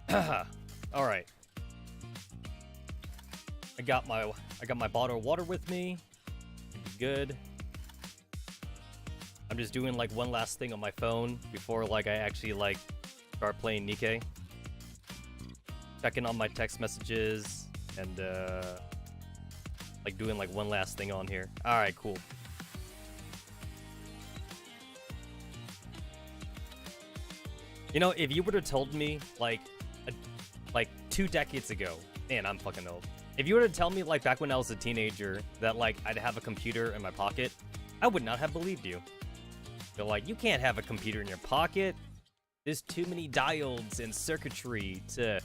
All right. I got my bottle of water with me. Good. I'm just doing like one last thing on my phone before like I actually like start playing Nikke. Checking on my text messages and like doing like one last thing on here. All right, cool. You know, if you would have told me like 2 decades ago, man, I'm fucking old. If you were to tell me like back when I was a teenager that like I'd have a computer in my pocket, I would not have believed you. You're like, you can't have a computer in your pocket. There's too many diodes and circuitry to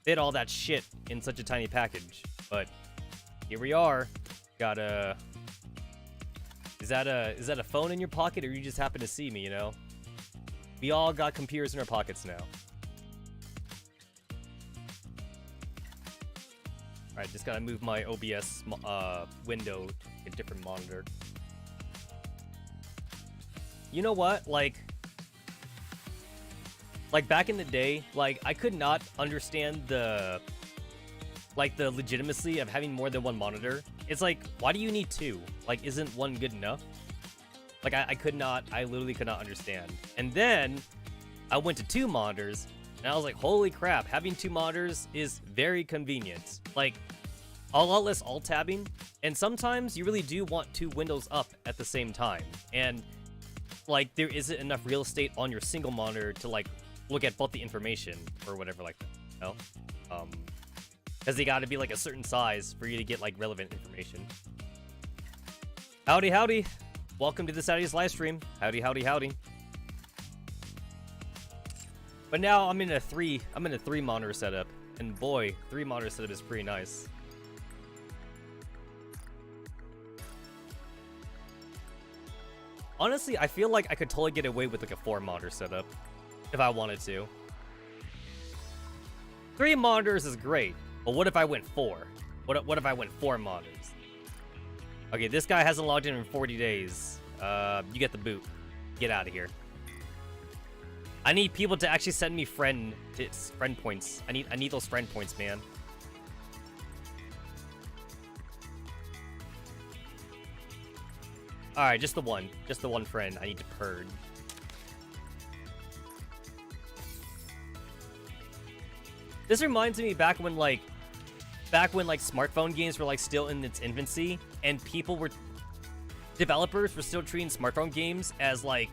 fit all that shit in such a tiny package. But here we are. Got a... Is that a phone in your pocket, or you just happen to see me, you know? We all got computers in our pockets now. Alright, just gotta move my OBS window to a different monitor. You know what? Like back in the day, like I could not understand the legitimacy of having more than one monitor. It's like, why do you need 2? Like, isn't one good enough? Like I literally could not understand. And then I went to 2 monitors and I was like, holy crap, having 2 monitors is very convenient. Like, a lot less alt-tabbing, and sometimes you really do want 2 windows up at the same time. And like, there isn't enough real estate on your single monitor to like look at both the information or whatever like that, you know? Because they gotta be like a certain size for you to get like relevant information. Howdy, howdy. Welcome to the Saturday's live stream. Howdy, howdy, howdy. But now I'm in a 3 monitor setup, and boy, 3 monitor setup is pretty nice. Honestly, I feel like I could totally get away with like a 4 monitor setup if I wanted to. 3 monitors is great, but what if I went 4? What if I went 4 monitors? Okay, this guy hasn't logged in 40 days. You get the boot. Get out of here. I need people to actually send me friend points. I need those friend points, man. Alright, just the one friend I need to purge. This reminds me back when smartphone games were like still in its infancy, and developers were still treating smartphone games as like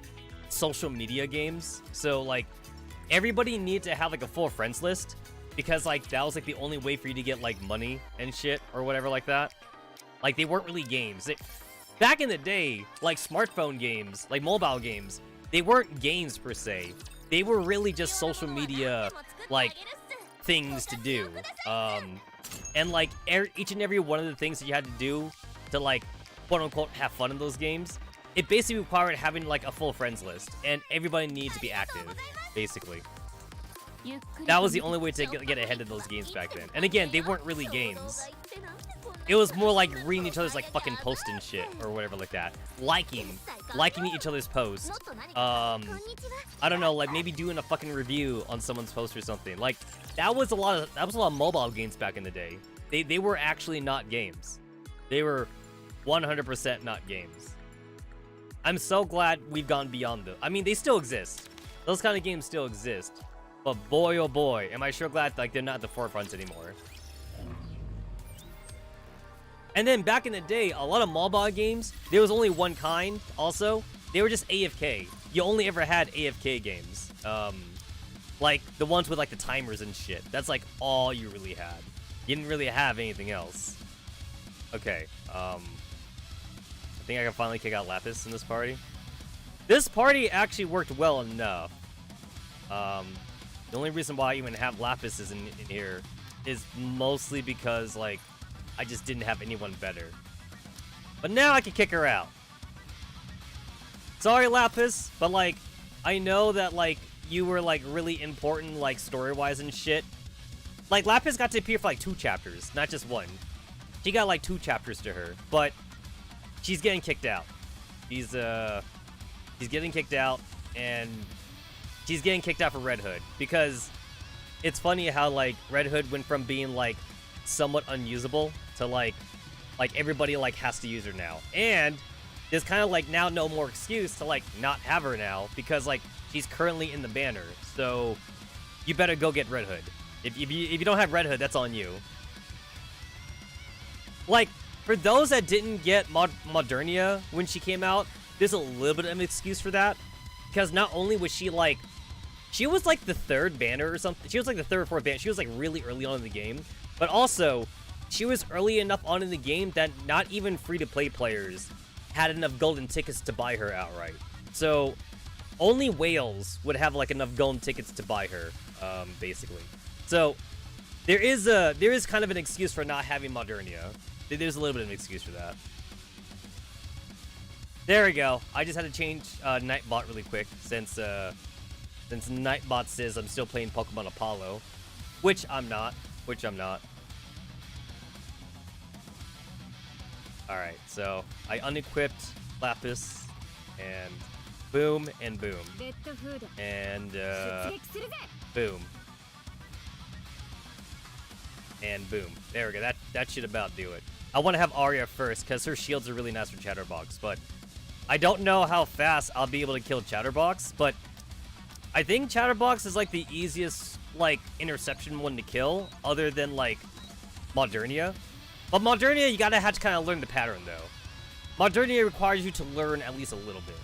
social media games. So like everybody needed to have like a full friends list, because like that was like the only way for you to get like money and shit or whatever like that. Like they weren't really games. Back in the day, like smartphone games, like mobile games, they weren't games per se. They were really just social media, like, things to do. And like each and every one of the things that you had to do to like, quote unquote, have fun in those games, it basically required having like a full friends list, and everybody needed to be active, basically. That was the only way to get ahead of those games back then. And again, they weren't really games. It was more like reading each other's like fucking posts and shit or whatever like that. Liking each other's posts. I don't know, like maybe doing a fucking review on someone's post or something. Like that was a lot of mobile games back in the day. They were actually not games. They were 100% not games. I'm so glad we've gone beyond them. I mean, they still exist. Those kind of games still exist. But boy, oh boy, am I sure glad like they're not at the forefront anymore. And then back in the day, a lot of mobile games, there was only one kind also. They were just AFK. You only ever had AFK games. Like the ones with like the timers and shit. That's like all you really had. You didn't really have anything else. Okay, I think I can finally kick out Lapis in this party. This party actually worked well enough. The only reason why I even have Lapis is in here is mostly because like I just didn't have anyone better. But now I can kick her out. Sorry, Lapis, but like I know that like you were like really important like story-wise and shit. Like Lapis got to appear for like 2 chapters, not just 1. She got like 2 chapters to her, but she's getting kicked out. She's getting kicked out, and she's getting kicked out for Red Hood because it's funny how like Red Hood went from being like somewhat unusable to like everybody like has to use her now, and there's kind of like now no more excuse to like not have her now because like she's currently in the banner. So you better go get Red Hood. If you don't have Red Hood, that's on you. Like, for those that didn't get Modernia when she came out, there's a little bit of an excuse for that. Because not only was she like the third banner or something. She was like the third or fourth banner. She was like really early on in the game. But also, she was early enough on in the game that not even free-to-play players had enough golden tickets to buy her outright. So, only whales would have like enough golden tickets to buy her, basically. So, there is kind of an excuse for not having Modernia. There's a little bit of an excuse for that. There we go. I just had to change Nightbot really quick since Nightbot says I'm still playing Pokemon Apollo, which I'm not. All right, so I unequipped Lapis, and boom, and boom, and boom, and boom. There we go. That should about do it. I want to have Arya first because her shields are really nice for Chatterbox, but I don't know how fast I'll be able to kill Chatterbox. But I think Chatterbox is like the easiest like interception one to kill, other than like Modernia. But Modernia, you gotta have to kind of learn the pattern though. Modernia requires you to learn at least a little bit.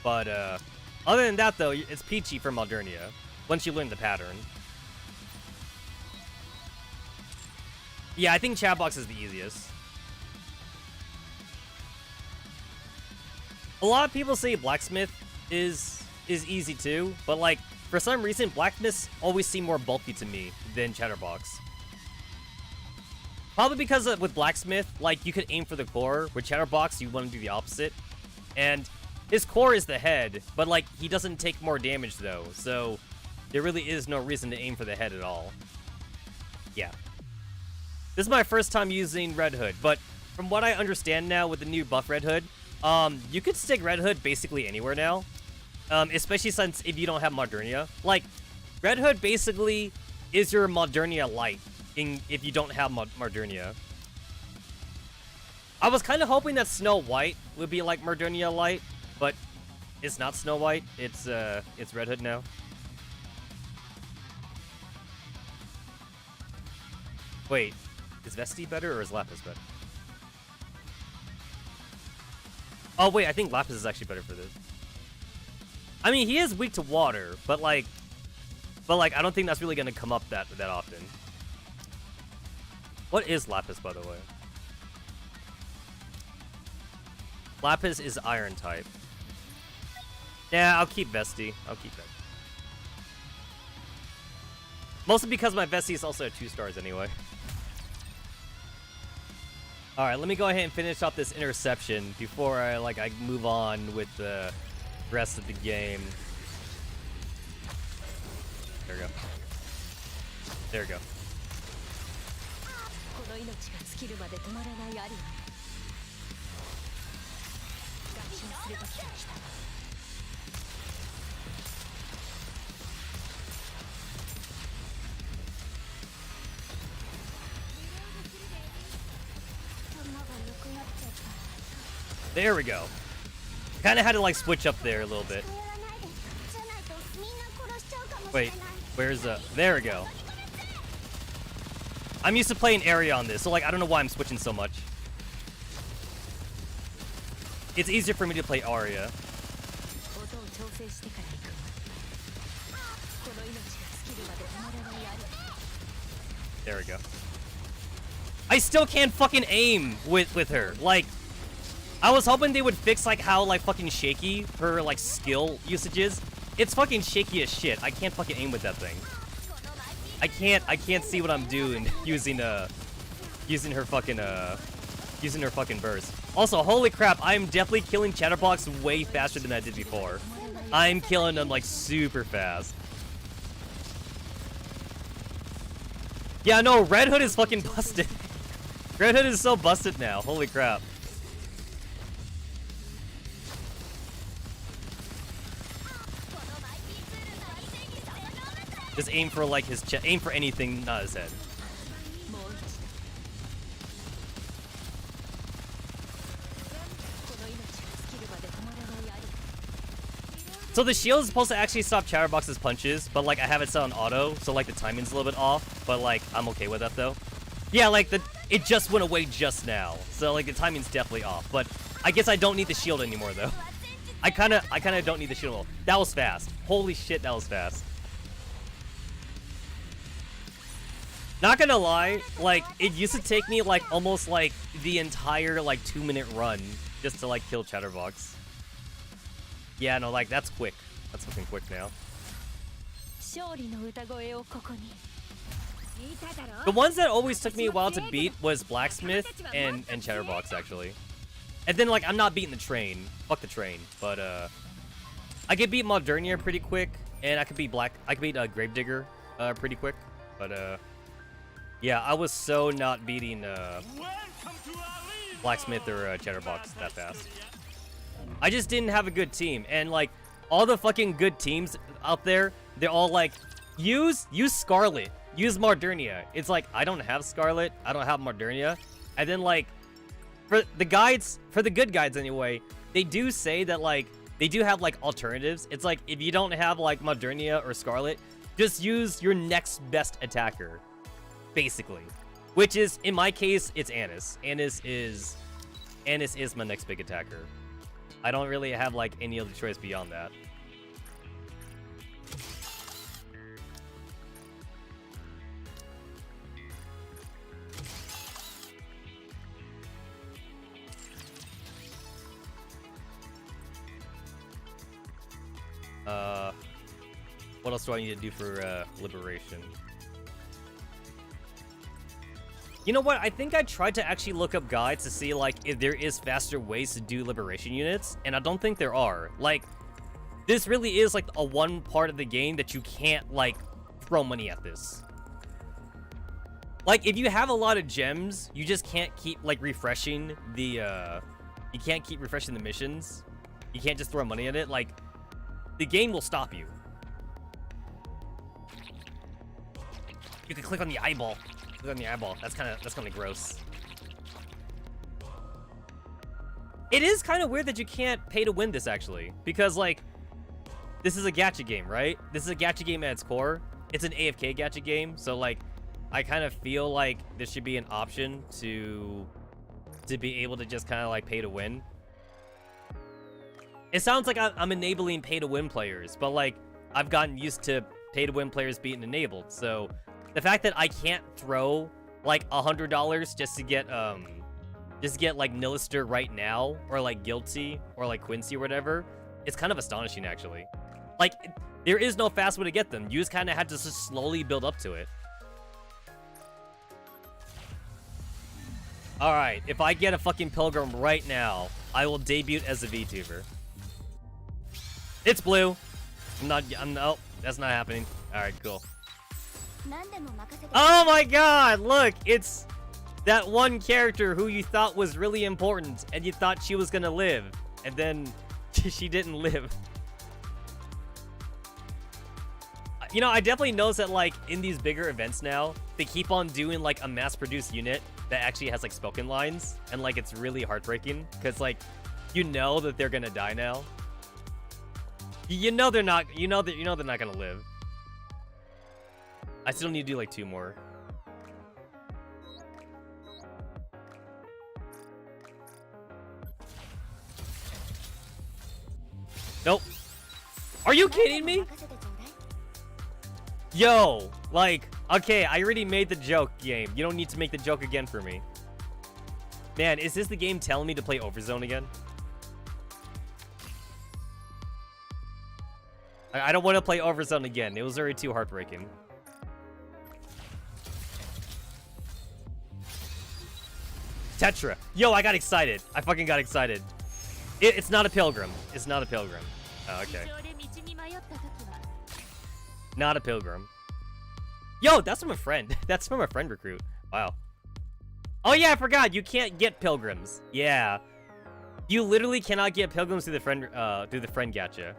But other than that though, it's peachy for Modernia once you learn the pattern. Yeah, I think Chatbox is the easiest. A lot of people say Blacksmith is easy too, but like for some reason Blacksmiths always seem more bulky to me than Chatterbox. Probably because with Blacksmith, like you could aim for the core. With Chatterbox, you want to do the opposite. And his core is the head, but like he doesn't take more damage though, so there really is no reason to aim for the head at all. Yeah. This is my first time using Red Hood, but from what I understand now with the new buff Red Hood, you could stick Red Hood basically anywhere now. Especially since if you don't have Modernia. Like, Red Hood basically is your Modernia light if you don't have Modernia. I was kind of hoping that Snow White would be like Modernia light, but it's not Snow White. It's Red Hood now. Wait. Is Vesti better or is Lapis better? Oh wait, I think Lapis is actually better for this. I mean, he is weak to water, but like I don't think that's really gonna come up that often. What is Lapis, by the way? Lapis is Iron type. Yeah, I'll keep Vesti. I'll keep that. Mostly because my Vesti is also at 2 stars anyway. Alright, let me go ahead and finish off this interception before I move on with the rest of the game. There we go. There we go. There we go. Kind of had to like switch up there a little bit. Wait, where's the... There we go. I'm used to playing area on this, so like I don't know why I'm switching so much. It's easier for me to play Arya. There we go. I still can't fucking aim with her. Like, I was hoping they would fix like how like fucking shaky her like skill usage is. It's fucking shaky as shit. I can't fucking aim with that thing. I can't see what I'm doing using her fucking burst. Also, holy crap, I'm definitely killing Chatterbox way faster than I did before. I'm killing them like super fast. Yeah, no, Red Hood is fucking busted. Red Hood is so busted now. Holy crap. Just aim for like his chest. Aim for anything, not his head. So the shield is supposed to actually stop Chatterbox's punches, but like I have it set on auto, so like the timing's a little bit off, but like I'm okay with that though. Yeah, like it just went away just now, so like the timing's definitely off. But I guess I don't need the shield anymore though. I kind of don't need the shield. That was fast. Holy shit, that was fast. Not gonna lie, like it used to take me like almost like the entire like 2-minute run just to like kill Chatterbox. Yeah, no, like, that's quick. That's fucking quick now. The ones that always took me a while to beat was Blacksmith and Chatterbox, actually. And then, like, I'm not beating the train. Fuck the train. But, I could beat Modernia pretty quick, and I could beat Gravedigger, pretty quick. But, yeah, I was so not beating, Blacksmith or, Chatterbox that fast. I just didn't have a good team, and like all the fucking good teams out there, they're all like, use Scarlet, use Modernia. It's like I don't have Scarlet, I don't have Modernia, and then like for the good guides anyway, they do say that like they do have like alternatives. It's like if you don't have like Modernia or Scarlet, just use your next best attacker, basically. Which is in my case, it's Annis. Annis is my next big attacker. I don't really have, like, any other choice beyond that. What else do I need to do for, Liberation? You know what? I think I tried to actually look up guides to see, like, if there is faster ways to do Liberation units, and I don't think there are. Like, this really is, like, a one part of the game that you can't, like, throw money at this. Like, if you have a lot of gems, you just can't keep, like, refreshing the, you can't keep refreshing the missions. You can't just throw money at it. Like, the game will stop you. You can click on the eyeball. On the eyeball. That's kind of gross. It is kind of weird that you can't pay to win this actually, because like this is a gacha game, right? This is a gacha game at its core. It's an AFK gacha game, so like I kind of feel like there should be an option to be able to just kind of like pay to win. It sounds like I'm enabling pay to win players, but like I've gotten used to pay to win players being enabled, so the fact that I can't throw like $100 just to get like Nilister right now, or like Guilty, or like Quincy or whatever, it's kind of astonishing actually. Like there is no fast way to get them. You just kind of have to just slowly build up to it. All right, if I get a fucking Pilgrim right now, I will debut as a VTuber. It's blue. No, that's not happening. All right, cool. Oh my god, look, it's that one character who you thought was really important and you thought she was gonna live, and then she didn't live. You know, I definitely noticed that like in these bigger events now, they keep on doing like a mass-produced unit that actually has like spoken lines, and like it's really heartbreaking because like you know that they're gonna die now. You know they're not gonna live. I still need to do like 2 more. Nope. Are you kidding me? Yo, like, okay, I already made the joke, game. You don't need to make the joke again for me. Man, is this the game telling me to play Overzone again? I don't want to play Overzone again. It was already too heartbreaking. Tetra. Yo, I got excited. I fucking got excited. It's not a Pilgrim. It's not a Pilgrim. Oh, okay. Not a Pilgrim. Yo, that's from a friend. That's from a friend recruit. Wow. Oh yeah, I forgot. You can't get Pilgrims. Yeah. You literally cannot get Pilgrims through the friend gacha.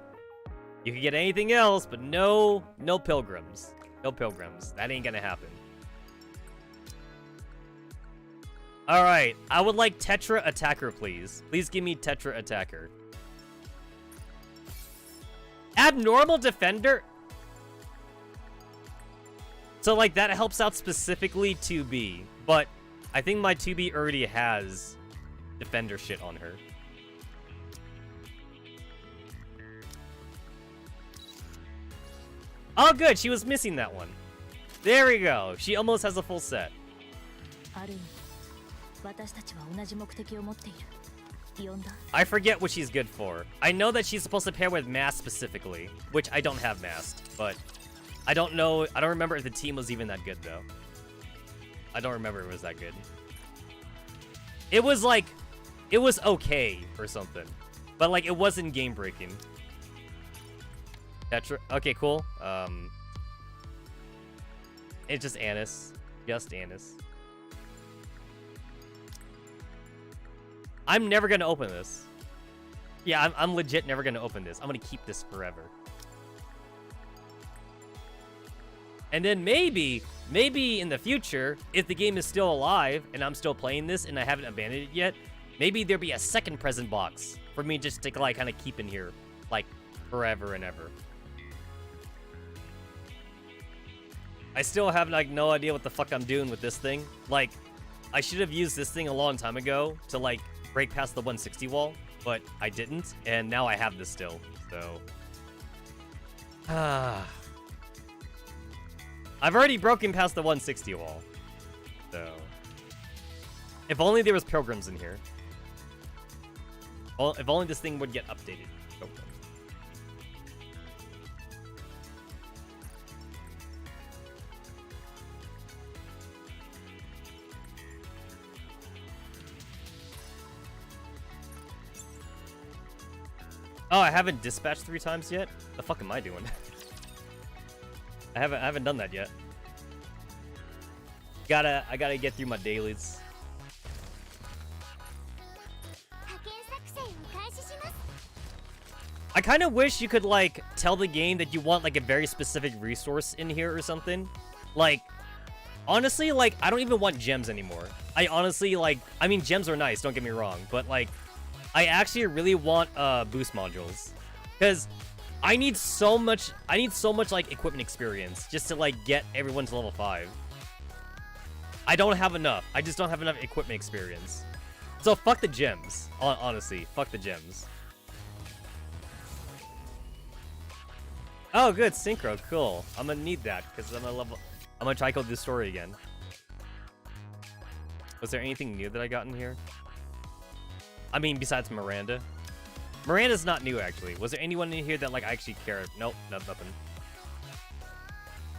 You can get anything else, but no Pilgrims. No pilgrims. That ain't gonna happen. Alright, I would like Tetra Attacker, please. Please give me Tetra Attacker. Abnormal Defender? So, like, that helps out specifically 2B. But I think my 2B already has Defender shit on her. Oh, good. She was missing that one. There we go. She almost has a full set. I forget what she's good for. I know that she's supposed to pair with Mast specifically, which I don't have Mast, but I don't know. I don't remember if the team was even that good, though. I don't remember it was that good. It was like, it was okay or something, but like it wasn't game breaking. Tetra. Okay, cool. It's just Anise. Just Anise. I'm never gonna open this. Yeah, I'm legit never gonna open this. I'm gonna keep this forever. And then maybe in the future, if the game is still alive and I'm still playing this and I haven't abandoned it yet, maybe there'll be a second present box for me just to like kind of keep in here, like forever and ever. I still have like no idea what the fuck I'm doing with this thing. Like, I should have used this thing a long time ago to like break past the 160 wall, but I didn't, and now I have this still, so... I've already broken past the 160 wall, so... If only there was pilgrims in here. If only this thing would get updated. Pilgrims. Oh, I haven't dispatched 3 times yet? The fuck am I doing? I haven't done that yet. I gotta get through my dailies. I kind of wish you could like tell the game that you want like a very specific resource in here or something. Like, honestly, like I don't even want gems anymore. I honestly like, I mean gems are nice, don't get me wrong, but like I actually really want boost modules, because I need so much like equipment experience just to like get everyone to level 5. I don't have enough. I just don't have enough equipment experience. So fuck the gems. Honestly, fuck the gems. Oh, good, synchro, cool. I'm gonna need that because I'm gonna try to this story again. Was there anything new that I got in here? I mean, besides Miranda. Miranda's not new, actually. Was there anyone in here that, like, I actually cared? Nope, nothing.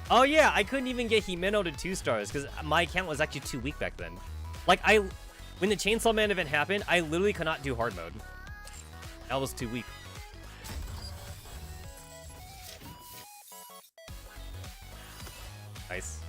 Oh, yeah, I couldn't even get Himeno to 2 stars, because my account was actually too weak back then. Like, when the Chainsaw Man event happened, I literally could not do hard mode. That was too weak. Nice.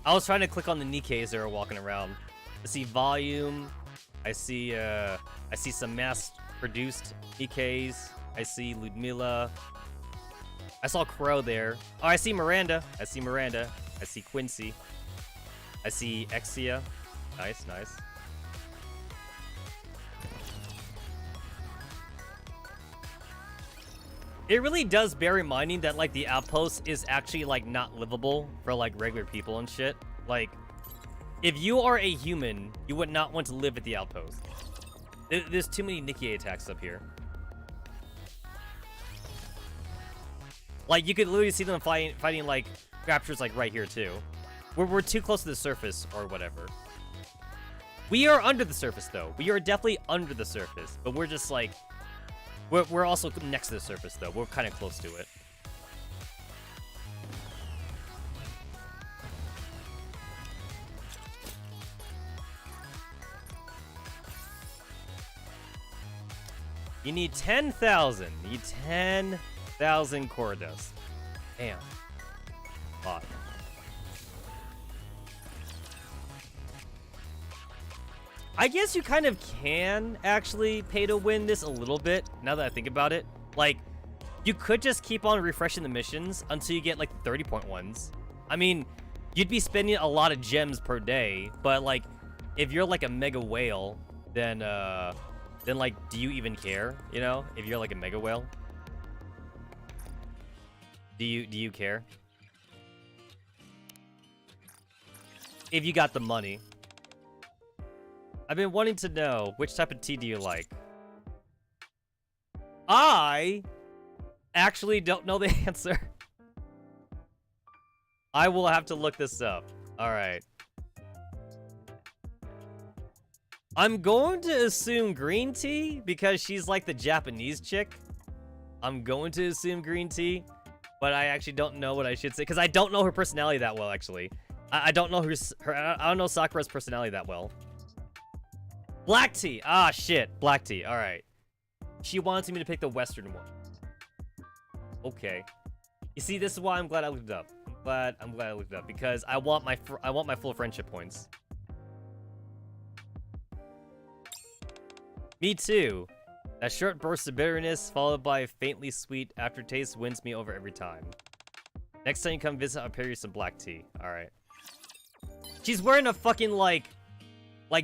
I was trying to click on the Nikkes that are walking around. I see volume. I see some mass-produced Nikkes. I see Ludmilla. I saw Crow there. Oh, I see Miranda. I see Quincy. I see Exia. Nice, nice. It really does bear reminding that, like, the outpost is actually, like, not livable for, like, regular people and shit. Like, if you are a human, you would not want to live at the outpost. There's too many Nikke attacks up here. Like, you could literally see them fighting like, raptors, like, right here, too. We're too close to the surface, or whatever. We are under the surface, though. We are definitely under the surface, but we're just, like... We're also next to the surface, though. We're kind of close to it. You need 10,000. You need 10,000. 1,000 core dust. Damn. Lot. I guess you kind of can actually pay to win this a little bit, now that I think about it. Like, you could just keep on refreshing the missions until you get, like, 30-point ones. I mean, you'd be spending a lot of gems per day, but, like, if you're, like, a mega whale, then, like, do you even care, you know? If you're, like, a mega whale? Do you care? If you got the money. I've been wanting to know, which type of tea do you like? I actually don't know the answer. I will have to look this up. Alright. I'm going to assume green tea, because she's like the Japanese chick. I'm going to assume green tea, but I actually don't know what I should say, because I don't know her personality that well, actually. I don't know I don't know Sakura's personality that well. Black tea! Ah, shit. Black tea. Alright. She wanted me to pick the Western one. Okay. You see, this is why I'm glad I looked it up. I'm glad I looked it up, because I want my full friendship points. Me too. That short burst of bitterness, followed by a faintly sweet aftertaste, wins me over every time. Next time you come visit, I'll pair you some black tea. Alright. She's wearing a fucking, like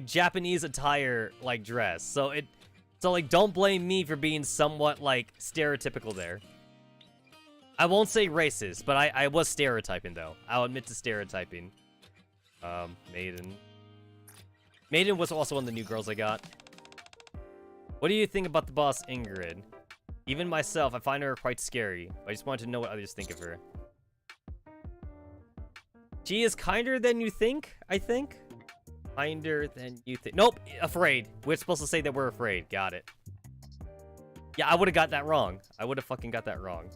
Japanese attire, like, dress. So, like, don't blame me for being somewhat, like, stereotypical there. I won't say racist, but I was stereotyping, though. I'll admit to stereotyping. Maiden. Maiden was also one of the new girls I got. What do you think about the boss, Ingrid? Even myself, I find her quite scary. I just wanted to know what others think of her. She is kinder than you think, I think. Kinder than you think. Nope, afraid. We're supposed to say that we're afraid. Got it. Yeah, I would have got that wrong. I would have fucking got that wrong.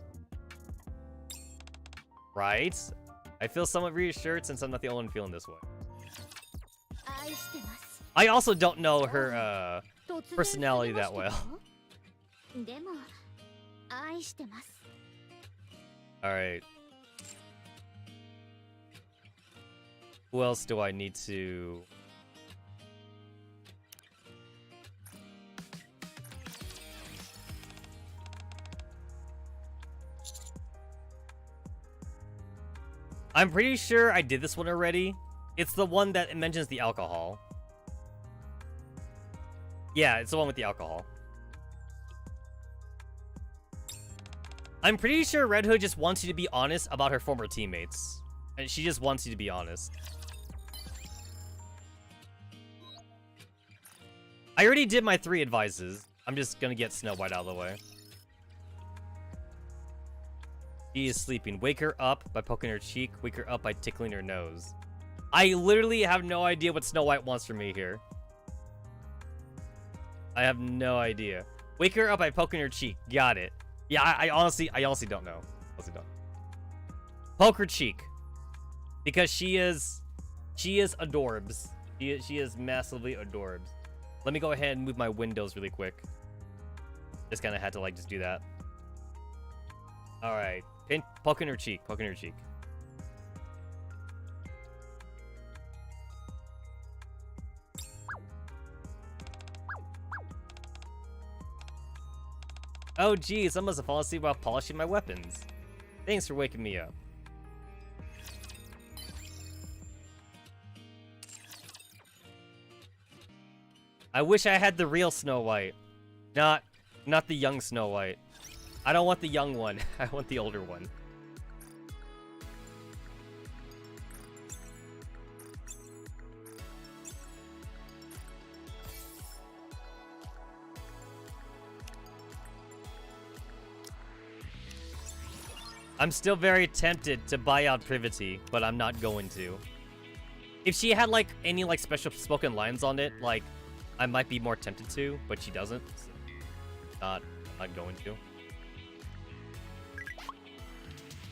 Right? I feel somewhat reassured since I'm not the only one feeling this way. I also don't know her, personality that well. Alright. Who else do I need to... I'm pretty sure I did this one already. It's the one that mentions the alcohol. Yeah, it's the one with the alcohol. I'm pretty sure Red Hood just wants you to be honest about her former teammates. And she just wants you to be honest. I already did my 3 advices. I'm just gonna get Snow White out of the way. She is sleeping. Wake her up by poking her cheek. Wake her up by tickling her nose. I literally have no idea what Snow White wants from me here. I have no idea. Wake her up by poking her cheek. Got it. Yeah, I honestly don't know. Honestly don't. Poke her cheek. Because she is adorbs. She is massively adorbs. Let me go ahead and move my windows really quick. Just kind of had to, like, just do that. Alright. Poking her cheek. Poking her cheek. Oh, geez. I must have fallen asleep while polishing my weapons. Thanks for waking me up. I wish I had the real Snow White. Not the young Snow White. I don't want the young one. I want the older one. I'm still very tempted to buy out Privity, but I'm not going to. If she had, like, any, like, special spoken lines on it, like, I might be more tempted to, but she doesn't. So not going to.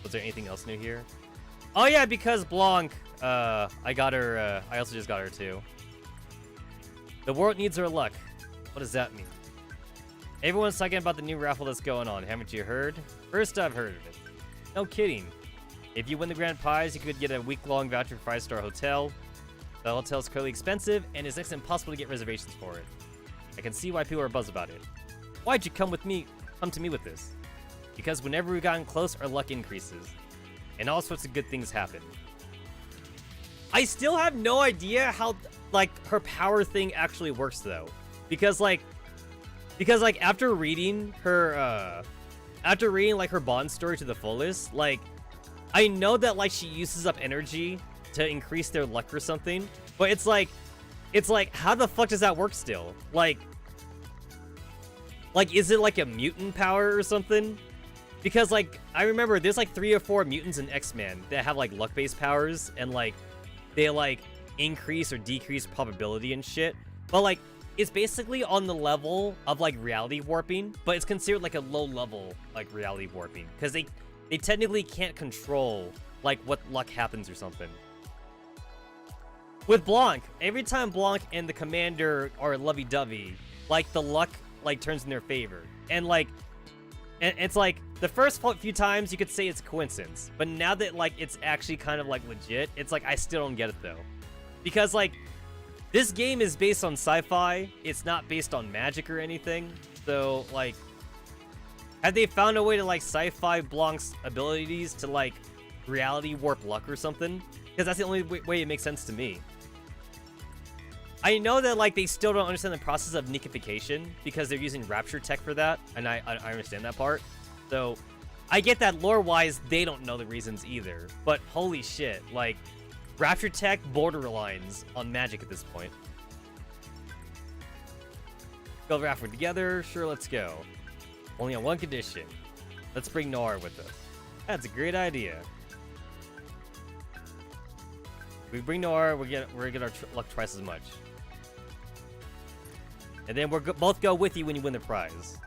Was there anything else new here? Oh yeah, because Blanc, I got her, I also just got her too. The world needs her luck. What does that mean? Everyone's talking about the new raffle that's going on. Haven't you heard? First I've heard of it. No kidding. If you win the grand prize, you could get a week-long voucher for 5-star hotel. The hotel's currently expensive, and it's next to impossible to get reservations for it. I can see why people are buzzed about it. Why'd you come to me with this? Because whenever we've gotten close, our luck increases. And all sorts of good things happen. I still have no idea how, like, her power thing actually works, though. Because after reading her, like, her Bond story to the fullest, like, I know that, like, she uses up energy to increase their luck or something, but it's like, how the fuck does that work still? Like, is it, like, a mutant power or something? Because, like, I remember there's, like, 3 or 4 mutants in X-Men that have, like, luck-based powers, and, like, they, like, increase or decrease probability and shit. But, like, it's basically on the level of, like, reality warping, but it's considered, like, a low-level, like, reality warping. Because they technically can't control, like, what luck happens or something. With Blanc, every time Blanc and the commander are lovey-dovey, like, the luck, like, turns in their favor. And, like, and it's like, the first few times you could say it's coincidence, but now that, like, it's actually kind of, like, legit, it's like, I still don't get it, though. Because, like, this game is based on sci-fi, it's not based on magic or anything, so, like, have they found a way to, like, sci-fi Blanc's abilities to, like, reality warp luck or something? Because that's the only way it makes sense to me. I know that, like, they still don't understand the process of Nikkification because they're using Rapture tech for that, and I understand that part. So, I get that lore-wise, they don't know the reasons either. But holy shit, like, Rapture tech borderlines on magic at this point. Go Rapture together, sure, let's go. Only on one condition. Let's bring Noir with us. That's a great idea. If we bring Noir, we're gonna get our luck twice as much. And then we're both go with you when you win the prize.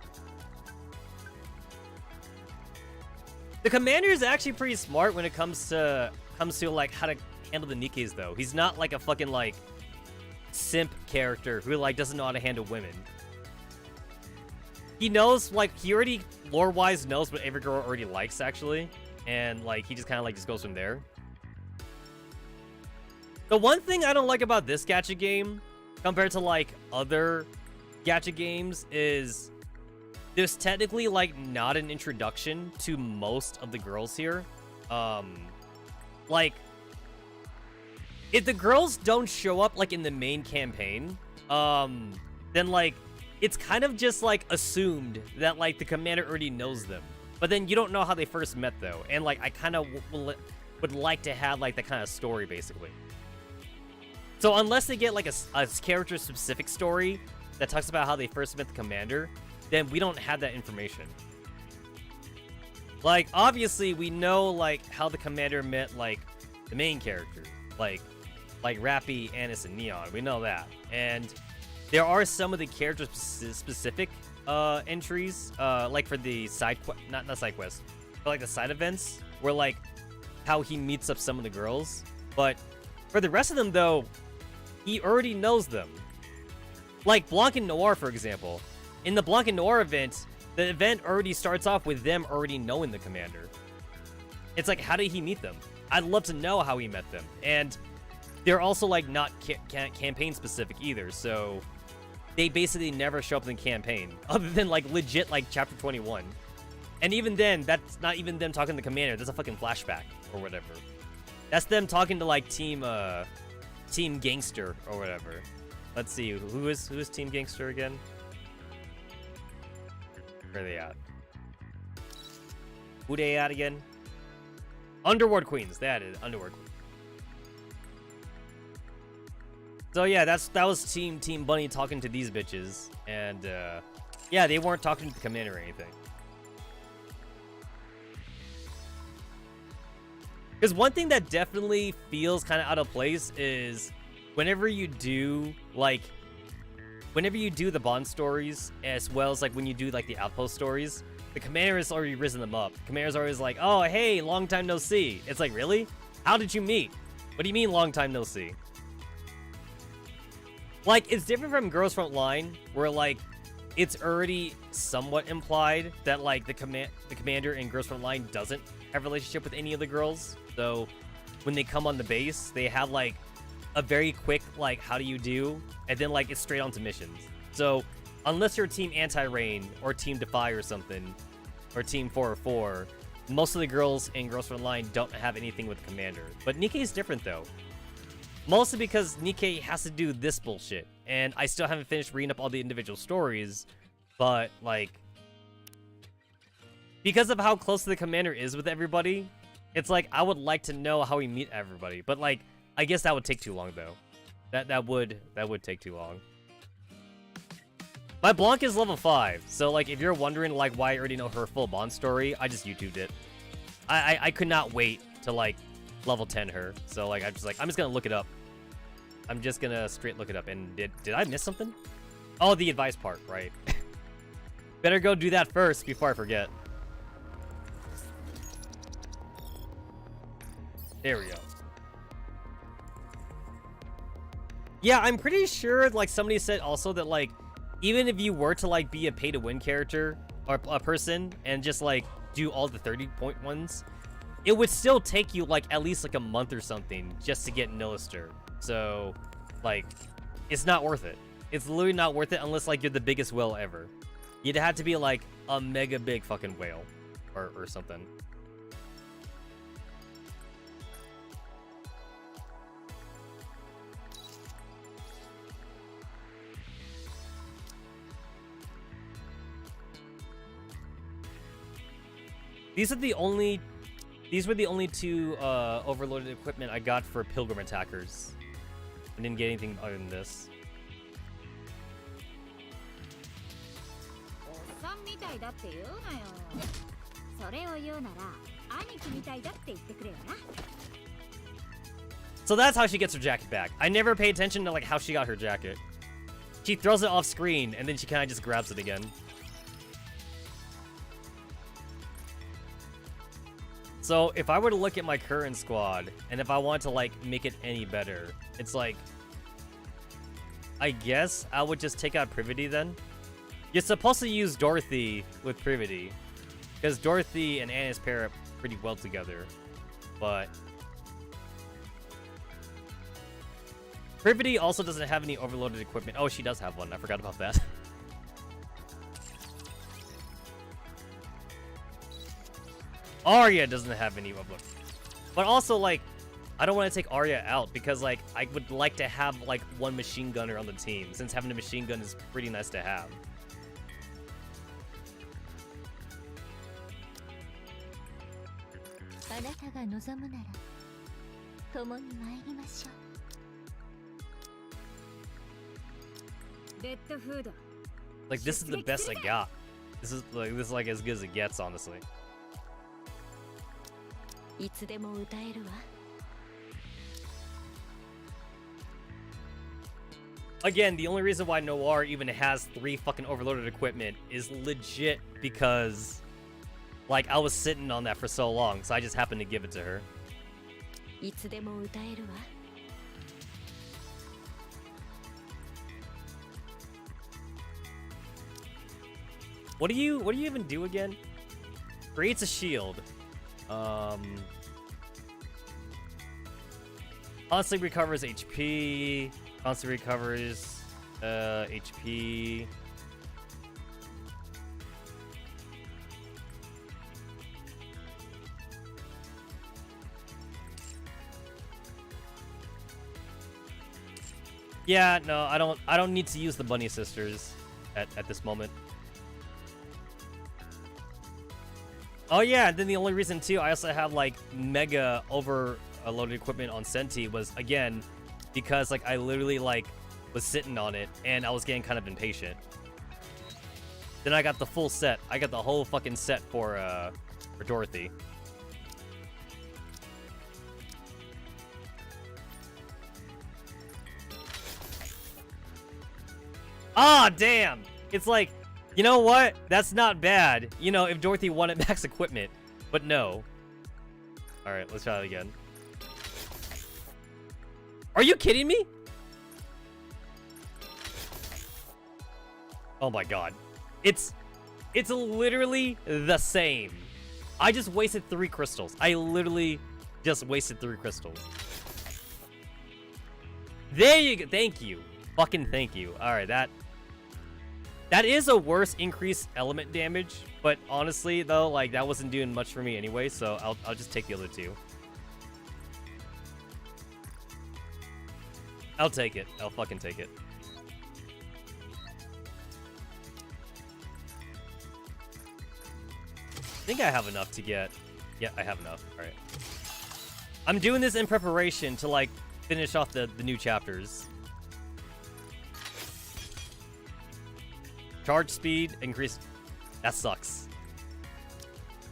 The commander is actually pretty smart when it comes to like how to handle the Nikkes, though. He's not like a fucking like simp character who like doesn't know how to handle women. He knows, like, he already lore-wise knows what every girl already likes, actually, and like he just kind of like just goes from there. The one thing I don't like about this gacha game compared to like other gacha games is there's technically like not an introduction to most of the girls here. Like, if the girls don't show up like in the main campaign, then like it's kind of just like assumed that like the commander already knows them. But then you don't know how they first met, though, and like I kind of would like to have like that kind of story, basically. So unless they get like a character specific story that talks about how they first met the commander, then we don't have that information. Like, obviously we know like how the commander met like the main character, like Rappy, Anis, and Neon. We know that. And there are some of the character specific entries, like for the not side quests, but like the side events, where like how he meets up some of the girls. But for the rest of them, though, he already knows them. Like Blanc and Noir, for example. In the Blanc and Noir event, the event already starts off with them already knowing the commander. It's like, how did he meet them? I'd love to know how he met them. And they're also like not campaign specific either, so they basically never show up in the campaign, other than like legit like chapter 21. And even then, that's not even them talking to the commander. That's a fucking flashback or whatever. That's them talking to like Team Gangster or whatever. Let's see, who is Team Gangster again? Where are they at? Who they at again? Underworld Queens. That is Underworld Queens. So yeah, that was Team Bunny talking to these bitches, and yeah, they weren't talking to the commander or anything. Because one thing that definitely feels kind of out of place is whenever you do the Bond stories, as well as like when you do like the Outpost stories, the commander has already risen them up. The commander's always like, oh, hey, long time no see. It's like, really? How did you meet? What do you mean long time no see? Like, it's different from Girls Front Line, where like it's already somewhat implied that like the commander in Girls Front Line doesn't have a relationship with any of the girls. So when they come on the base, they have like a very quick like how do you do, and then like it's straight on to missions. So unless you're Team Anti-Rain or Team Defy or something, or Team 404, most of the girls in Girls Front Line don't have anything with the commander. But Nikke is different though. Mostly because Nikke has to do this bullshit. And I still haven't finished reading up all the individual stories. But, like, because of how close the commander is with everybody, it's like, I would like to know how we meet everybody. But, like, I guess that would take too long, though. That would take too long. My Blanc is level 5. So, like, if you're wondering, like, why I already know her full Bond story, I just YouTubed it. I could not wait to, like, level 10 her. So, like, I'm just gonna look it up. I'm just gonna straight look it up. And did I miss something? Oh, the advice part, right. Better go do that first before I forget. There we go. Yeah, I'm pretty sure, like, somebody said also that, like, even if you were to, like, be a pay-to-win character or a person and just, like, do all the 30-point ones, it would still take you, like, at least, like, a month or something just to get Nilister. So, like, it's not worth it. It's literally not worth it unless, like, you're the biggest whale ever. You'd have to be, like, a mega big fucking whale or something. These were the only two overloaded equipment I got for Pilgrim Attackers. I didn't get anything other than this. So that's how she gets her jacket back. I never pay attention to like how she got her jacket. She throws it off screen and then she kind of just grabs it again. So, if I were to look at my current squad, and if I want to, like, make it any better, it's like, I guess I would just take out Privity then. You're supposed to use Dorothy with Privity, because Dorothy and Annis pair up pretty well together, but Privity also doesn't have any overloaded equipment. Oh, she does have one. I forgot about that. Arya doesn't have any overload. But also, like, I don't want to take Arya out because, like, I would like to have, like, one machine gunner on the team, since having a machine gun is pretty nice to have. Like, this is the best I got. This is like as good as it gets, honestly. Again, the only reason why Noir even has 3 fucking overloaded equipment is legit because, like, I was sitting on that for so long, so I just happened to give it to her. What do you even do again? Creates a shield. Constantly recovers HP. Constantly recovers HP. Yeah, no, I don't need to use the bunny sisters at this moment. Oh yeah, and then the only reason too I also have like mega overloaded equipment on Senti was again because like I literally like was sitting on it and I was getting kind of impatient. Then I got the full set. I got the whole fucking set for Dorothy. Ah, damn! It's like, you know what? That's not bad. You know, if Dorothy wanted max equipment. But no. Alright, let's try it again. Are you kidding me? Oh my god. It's literally the same. I just wasted 3 crystals. I literally just wasted 3 crystals. There you go. Thank you. Fucking thank you. Alright, that is a worse increased element damage, but honestly though, like that wasn't doing much for me anyway, so I'll just take the other 2. I'll take it. I'll fucking take it. I think I have enough to get... Yeah, I have enough. Alright. I'm doing this in preparation to, like, finish off the new chapters. Charge speed, increase... That sucks.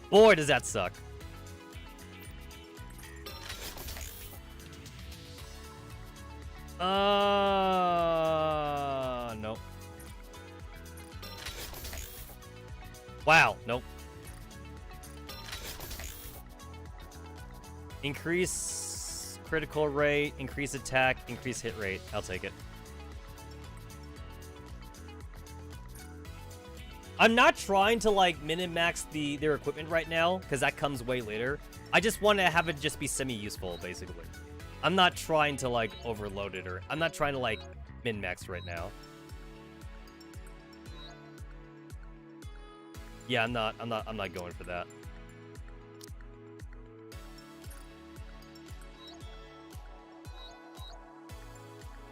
Boy, does that suck. Nope. Wow, nope. Increase critical rate, increase attack, increase hit rate. I'll take it. I'm not trying to like min-max their equipment right now, because that comes way later. I just want to have it just be semi-useful, basically. I'm not trying to like overload it, or I'm not trying to like min-max right now. Yeah, I'm not going for that.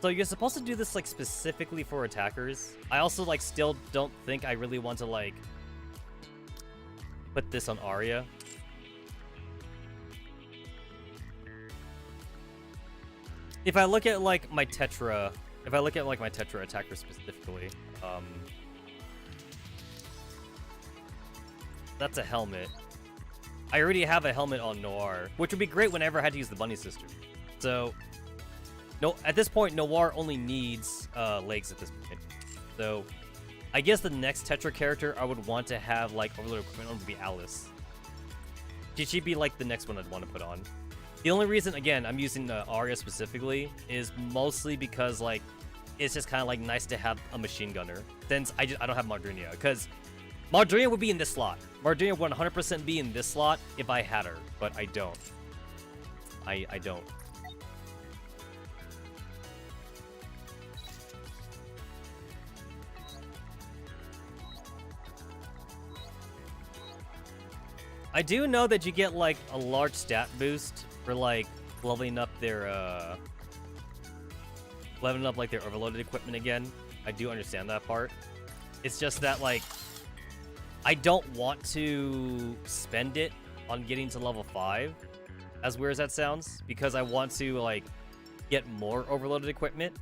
So you're supposed to do this like specifically for attackers. I also like still don't think I really want to like put this on Arya. If I look at like my Tetra, attacker specifically, that's a helmet. I already have a helmet on Noir, which would be great whenever I had to use the bunny sister. So, no, at this point, Noir only needs legs at this point. So, I guess the next Tetra character I would want to have like overload equipment on would be Alice. She'd be like the next one I'd want to put on. The only reason, again, I'm using Arya specifically is mostly because like it's just kind of like nice to have a machine gunner, since I don't have Mardrina, because Mardrina would be in this slot. Mardrina would 100% be in this slot if I had her, but I don't. I don't. I do know that you get like a large stat boost for like leveling up their overloaded equipment again. I do understand that part. It's just that like I don't want to spend it on getting to level 5, as weird as that sounds, because I want to like get more overloaded equipment.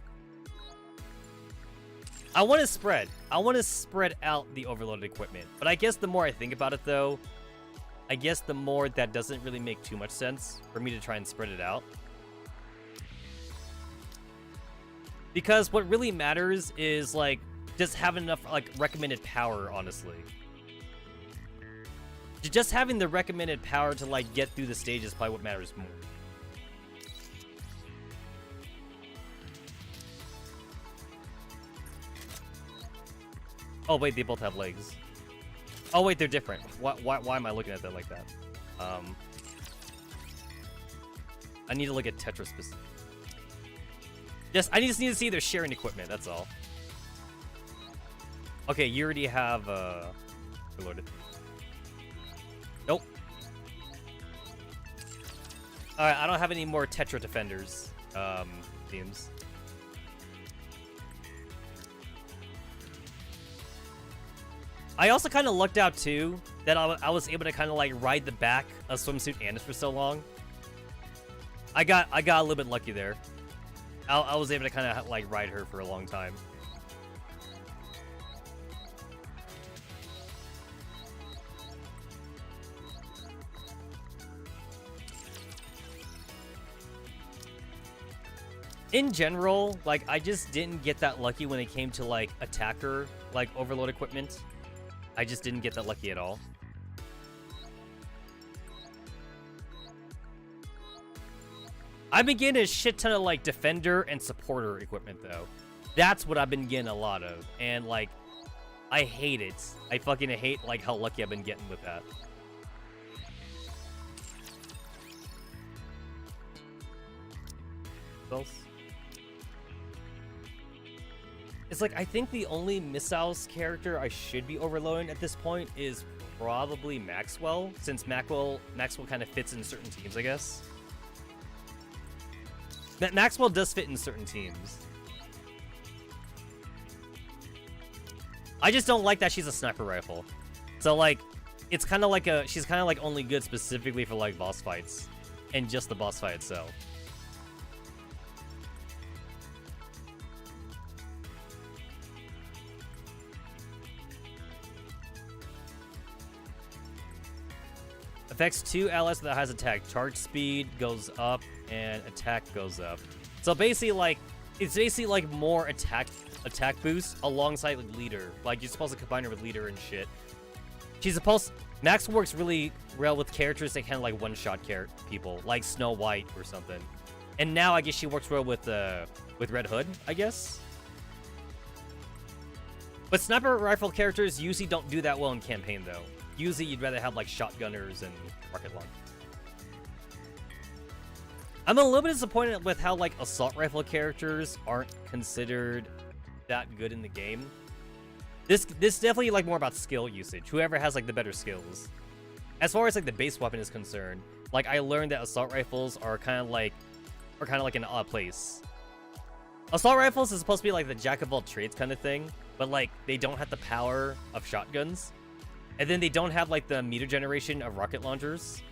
I want to spread out the overloaded equipment. But I guess the more I think about it though, I guess the more that doesn't really make too much sense for me to try and spread it out. Because what really matters is like just having enough like recommended power, honestly. Just having the recommended power to like get through the stages is probably what matters more. Oh wait, they both have legs. Oh wait, they're different. Why am I looking at that like that? I need to look at Tetra specific. I just need to see their sharing equipment, that's all. Okay, you already have reloaded. Nope. Alright, I don't have any more Tetra defenders themes. I also kind of lucked out too that I was able to kind of like ride the back of Swimsuit Andis for so long. I got a little bit lucky there. I was able to kind of like ride her for a long time. In general, like I just didn't get that lucky when it came to like attacker like overload equipment. I just didn't get that lucky at all. I've been getting a shit ton of like defender and supporter equipment though. That's what I've been getting a lot of. And like I hate it. I fucking hate like how lucky I've been getting with that. What else? It's like I think the only missiles character I should be overloading at this point is probably Maxwell, since Maxwell kind of fits in certain teams, I guess. Maxwell does fit in certain teams. I just don't like that she's a sniper rifle. So like, it's kind of like she's kind of like only good specifically for like boss fights, and just the boss fight itself. Affects 2 allies that has attack. Charge speed goes up and attack goes up. So basically, like, it's basically like more attack boost alongside like leader. Like you're supposed to combine her with leader and shit. Max works really well with characters that kind of like one-shot people, like Snow White or something. And now I guess she works well with Red Hood, I guess. But sniper rifle characters usually don't do that well in campaign though. Usually you'd rather have like shotgunners and rocket launch. I'm a little bit disappointed with how like assault rifle characters aren't considered that good in the game. This definitely like more about skill usage. Whoever has like the better skills. As far as like the base weapon is concerned, like I learned that assault rifles are kind of like an odd place. Assault rifles is supposed to be like the jack of all trades kind of thing, but like they don't have the power of shotguns. And then they don't have, like, the meter generation of rocket launchers.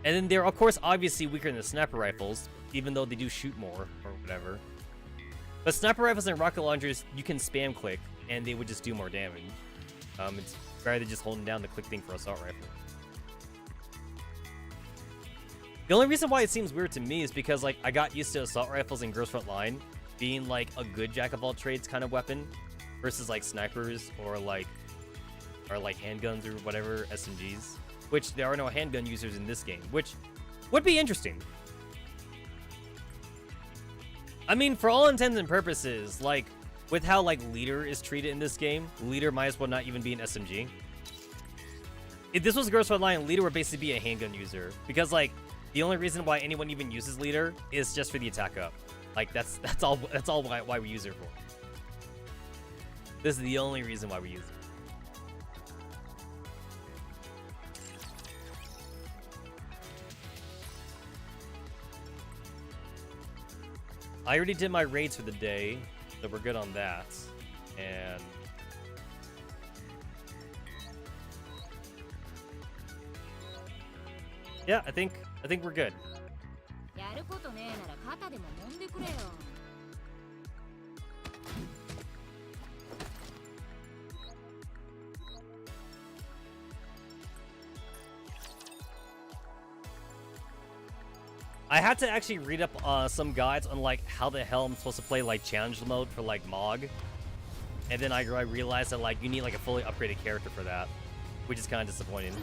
And then they're, of course, obviously weaker than the sniper rifles, even though they do shoot more, or whatever. But sniper rifles and rocket launchers, you can spam click, and they would just do more damage. It's better than just holding down the click thing for assault rifle. The only reason why it seems weird to me is because, like, I got used to assault rifles in Girls Front Line being, like, a good jack-of-all-trades kind of weapon versus, like, snipers or, like handguns or whatever, SMGs, which there are no handgun users in this game, which would be interesting. I mean, for all intents and purposes, like, with how, like, leader is treated in this game, leader might as well not even be an SMG. If this was Girls Front Line, leader would basically be a handgun user, because, like, the only reason why anyone even uses leader is just for the attack up. Like, that's all why we use her for. This is the only reason why we use it. I already did my raids for the day, so we're good on that. And yeah, I think we're good. I had to actually read up some guides on like how the hell I'm supposed to play like challenge mode for like Mog, and then I realized that like you need like a fully upgraded character for that, which is kind of disappointing.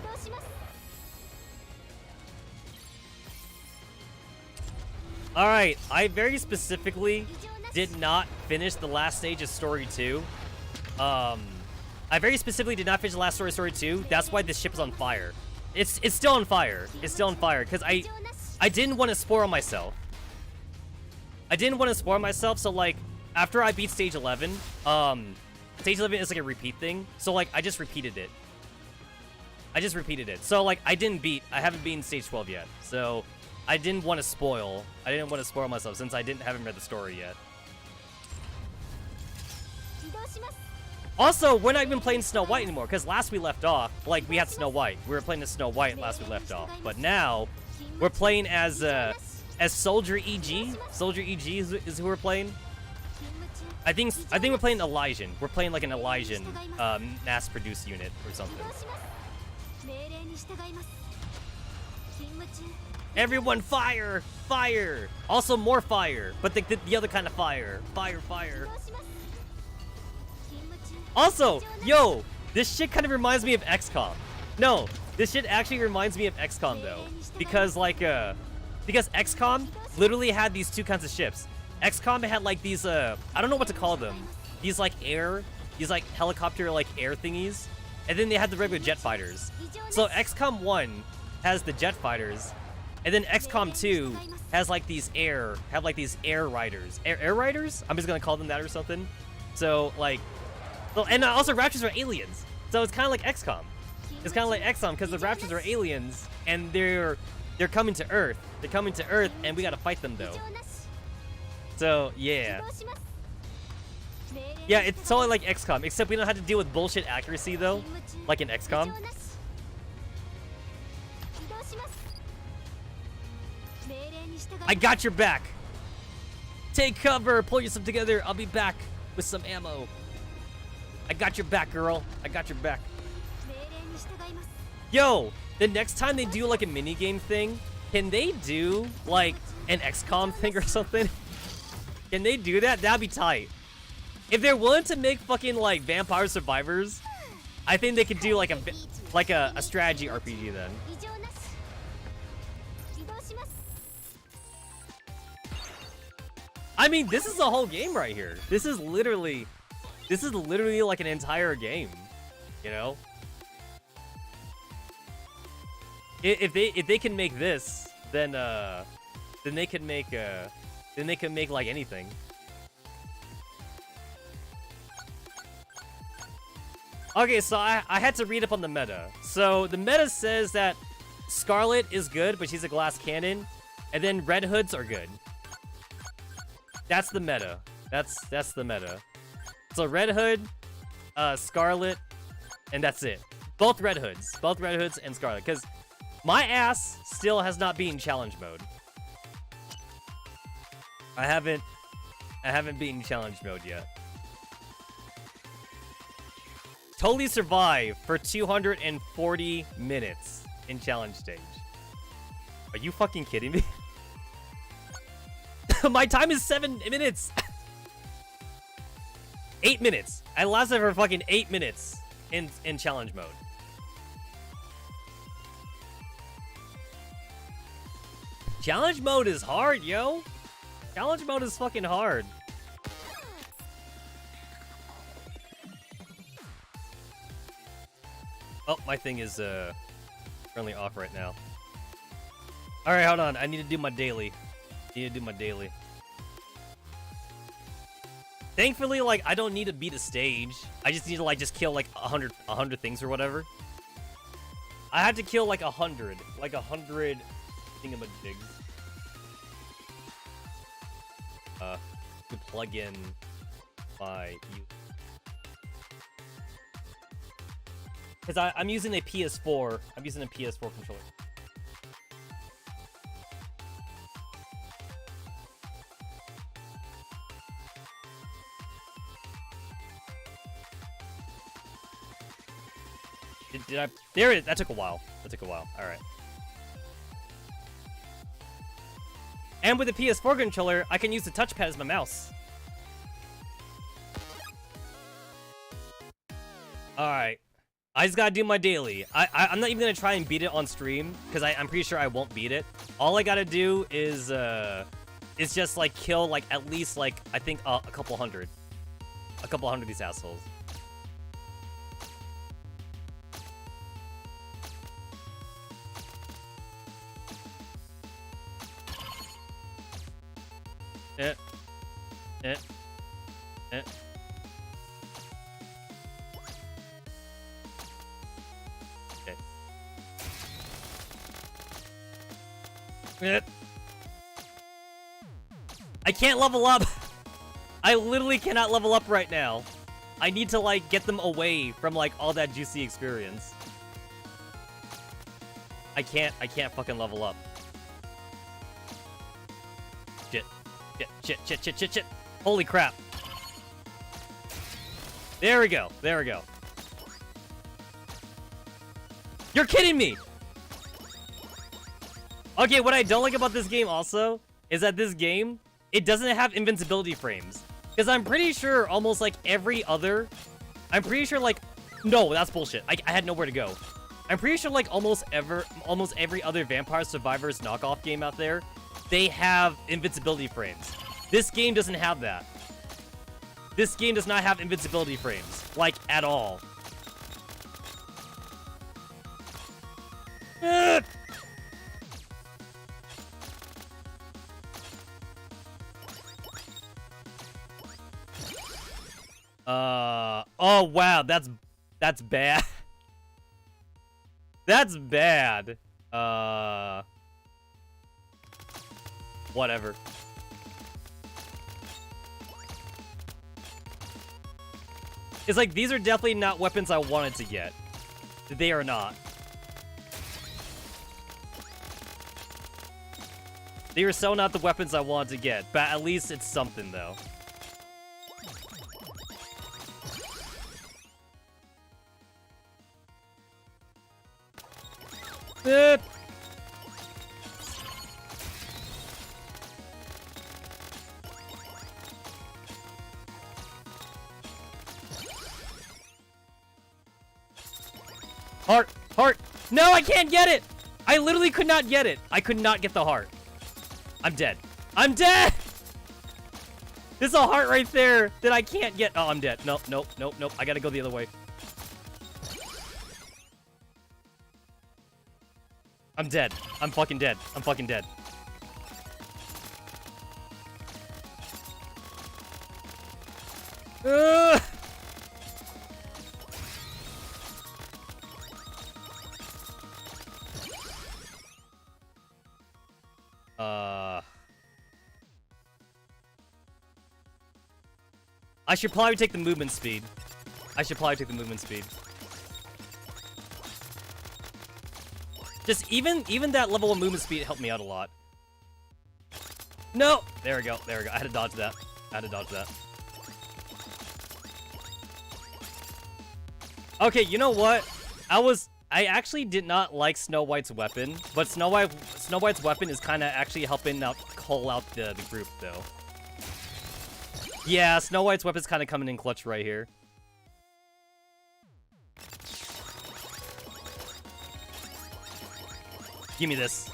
All right, I very specifically did not finish the last stage of Story 2. I very specifically did not finish the last Story 2. That's why this ship is on fire. It's still on fire. It's still on fire because I didn't want to spoil myself. So like after I beat stage 11, stage 11 is like a repeat thing. So like I just repeated it. So like I haven't beaten stage 12 yet. So I didn't want to spoil myself since I haven't read the story yet. Also, we're not even playing Snow White anymore because last we left off, like we had Snow White. We were playing as Snow White last we left off, but now we're playing as Soldier EG. Soldier EG is who we're playing. I think we're playing Elysian. We're playing like an Elysian mass-produced unit or something. Everyone fire! Fire! Also more fire, but the other kind of fire. Fire, fire. Also, yo, this shit kind of reminds me of XCOM. No, this shit actually reminds me of XCOM though. Because like, because XCOM literally had these two kinds of ships. XCOM had like these, I don't know what to call them. These like air these like helicopter like air thingies, and then they had the regular jet fighters. So XCOM 1 has the jet fighters, and then XCOM 2 has like these air riders. Air riders? I'm just gonna call them that or something. So like, and also Raptors are aliens. So it's kind of like XCOM. It's kind of like XCOM because the Raptors are aliens and they're coming to Earth. They're coming to Earth and we gotta fight them though. So yeah. Yeah, it's totally like XCOM, except we don't have to deal with bullshit accuracy though, like in XCOM. I got your back. Take cover, pull yourself together. I'll be back with some ammo. I got your back, girl. I got your back. Yo, the next time they do like a minigame thing, can they do like an XCOM thing or something? Can they do that? That'd be tight. If they're willing to make fucking like Vampire Survivors, I think they could do like a strategy RPG then. I mean, this is the whole game right here. This is literally like an entire game, you know? If they can make this, then they can make like anything. Okay, so I had to read up on the meta. So the meta says that Scarlet is good, but she's a glass cannon, and then Red Hoods are good. That's the meta. That's the meta. So Red Hood, Scarlet, and that's it. Both Red Hoods and Scarlet. Because my ass still has not beaten challenge mode. I haven't beaten challenge mode yet. Totally survived for 240 minutes in challenge stage. Are you fucking kidding me? My time is 7 minutes. 8 minutes. I lasted for fucking 8 minutes in challenge mode. Challenge mode is hard, yo. Challenge mode is fucking hard. Oh, my thing is currently off right now. All right, hold on. I need to do my daily. Thankfully, like, I don't need to beat a stage. I just need to, like, just kill, like, 100 things or whatever. I had to kill, like, 100 thingamajigs. To plug in my... Because I'm using a PS4. I'm using a PS4 controller. Did I? There it is. That took a while. All right. And with the PS4 controller, I can use the touchpad as my mouse. All right. I just gotta do my daily. I'm not even gonna try and beat it on stream because I'm pretty sure I won't beat it. All I gotta do is just like kill like at least like I think a couple hundred of these assholes. I can't level up. I literally cannot level up right now. I need to like get them away from like all that juicy experience. I can't fucking level up. Shit. Holy crap. There we go. You're kidding me! Okay, what I don't like about this game also is that this game, it doesn't have invincibility frames. Because I'm pretty sure almost like every other... No, that's bullshit. I had nowhere to go. I'm pretty sure like almost every other Vampire Survivors knockoff game out there, they have invincibility frames. This game doesn't have that. This game does not have invincibility frames, like, at all. Oh wow, that's bad. That's bad. Whatever. It's like, these are definitely not weapons I wanted to get. They are not. They are so not the weapons I wanted to get, but at least it's something, though. Heart! Heart! No, I can't get it! I literally could not get it. I could not get the heart. I'm dead. I'm dead! There's a heart right there that I can't get. Oh, I'm dead. Nope, nope, nope, nope. I gotta go the other way. I'm dead. I'm fucking dead. I'm fucking dead. Ugh! I should probably take the movement speed. Just even that level of movement speed helped me out a lot. No! There we go. There we go. I had to dodge that. Okay, you know what? I actually did not like Snow White's weapon, but Snow White's weapon is kind of actually helping out call out the group, though. Yeah, Snow White's weapon's kind of coming in clutch right here. Give me this.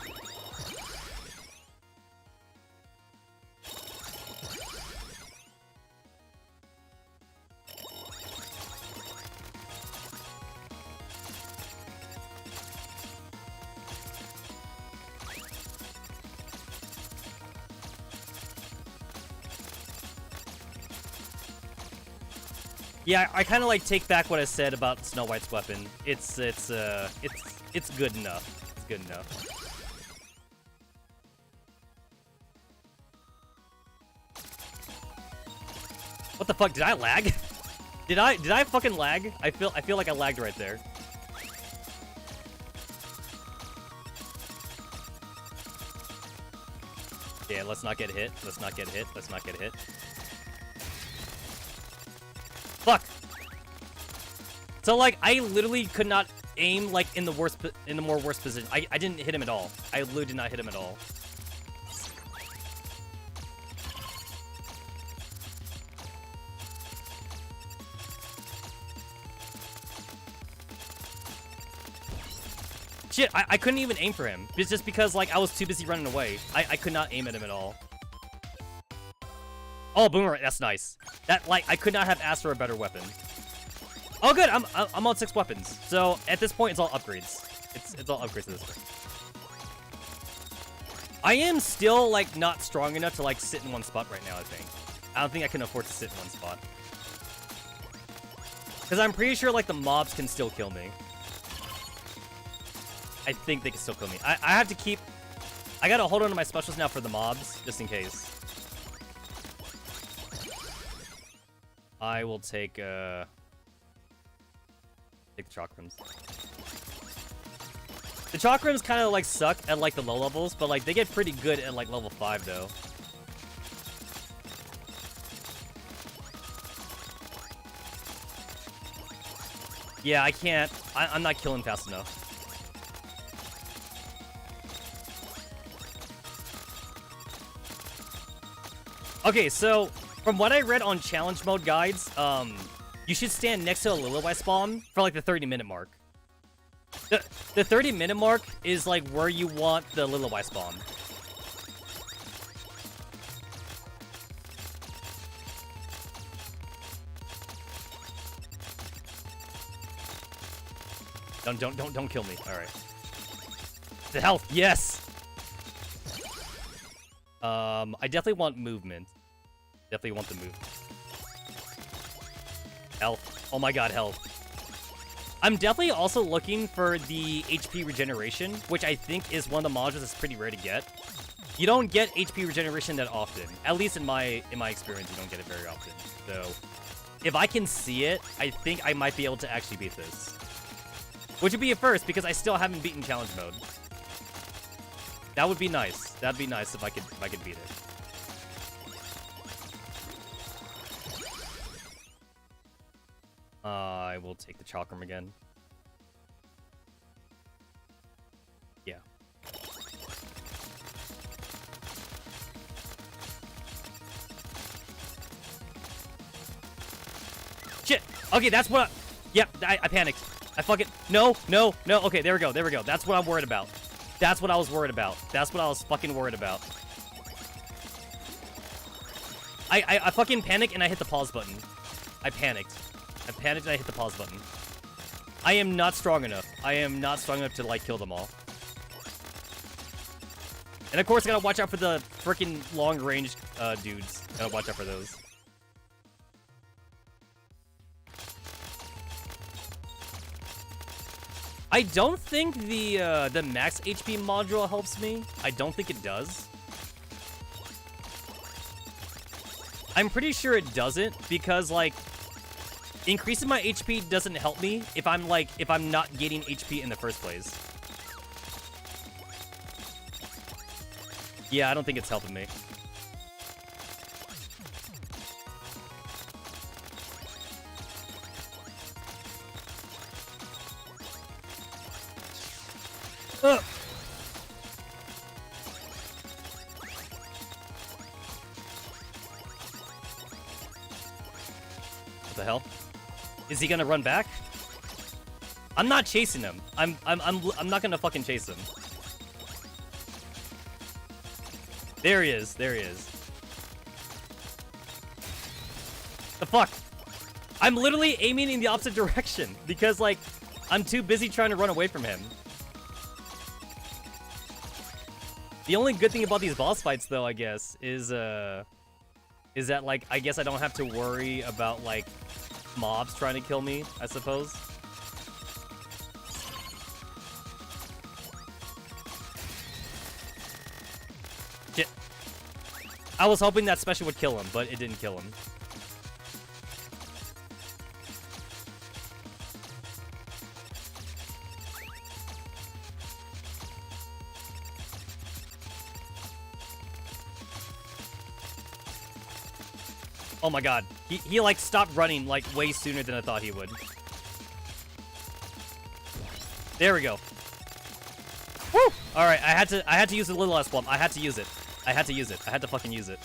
Yeah, I kind of like take back what I said about Snow White's weapon. It's good enough. It's good enough. What the fuck? Did I lag? Did I fucking lag? I feel like I lagged right there. Yeah, let's not get hit. Let's not get hit. Let's not get hit. Fuck. So like, I literally could not aim like in the more worst position. I didn't hit him at all. I literally did not hit him at all. Shit, I couldn't even aim for him. It's just because like I was too busy running away. I could not aim at him at all. Oh, boomerang, that's nice. That, like, I could not have asked for a better weapon. Oh, good, I'm on 6 weapons. So, at this point, it's all upgrades. It's all upgrades at this point. I am still, like, not strong enough to, like, sit in one spot right now, I think. I don't think I can afford to sit in one spot. Because I'm pretty sure, like, the mobs can still kill me. I think they can still kill me. I have to keep... I gotta hold on to my specials now for the mobs, just in case. I will take the chakrams. The chakrams kind of like suck at like the low levels, but like they get pretty good at like level 5 though. Yeah, I can't. I'm not killing fast enough. Okay, so from what I read on challenge mode guides, you should stand next to a Lillywhite spawn for like the 30-minute mark. The 30-minute mark is like where you want the Lillywhite spawn. Don't kill me. All right. The health, yes. I definitely want movement. Definitely want the move. Health. Oh my god, health. I'm definitely also looking for the HP regeneration, which I think is one of the modules that's pretty rare to get. You don't get HP regeneration that often. At least in my experience, you don't get it very often. So, if I can see it, I think I might be able to actually beat this. Which would be a first, because I still haven't beaten challenge mode. That would be nice. That'd be nice if I could beat it. I will take the chakram again. Yeah. Shit! Okay, that's what Yep, I panicked. I fucking... No. Okay, there we go. That's what I'm worried about. That's what I was worried about. That's what I was fucking worried about. I fucking panicked and I hit the pause button. I panicked and I hit the pause button. I am not strong enough. I am not strong enough to, like, kill them all. And of course, I gotta watch out for the freaking long-range dudes. Gotta watch out for those. I don't think the max HP module helps me. I don't think it does. I'm pretty sure it doesn't, because, like, increasing my HP doesn't help me if I'm not getting HP in the first place. Yeah, I don't think it's helping me. What the hell? Is he gonna run back? I'm not chasing him. I'm not gonna fucking chase him. There he is. There he is. The fuck? I'm literally aiming in the opposite direction because, like, I'm too busy trying to run away from him. The only good thing about these boss fights, though, I guess, is that, like, I guess I don't have to worry about, like, mobs trying to kill me, I suppose. Shit. I was hoping that special would kill him, but it didn't kill him. Oh my god. He like stopped running like way sooner than I thought he would. There we go. Woo! Alright, I had to use the little ass bomb. I had to use it. I had to fucking use it.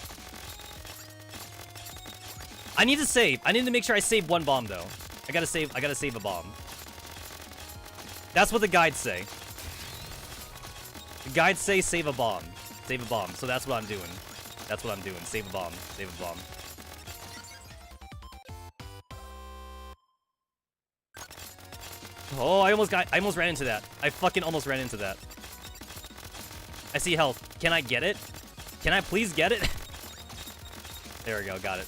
I need to save. I need to make sure I save one bomb though. I gotta save a bomb. That's what the guides say. The guides say save a bomb. Save a bomb. So that's what I'm doing. That's what I'm doing. Save a bomb. Save a bomb. Oh, I almost ran into that. I fucking almost ran into that. I see health. Can I get it? Can I please get it? There we go, got it.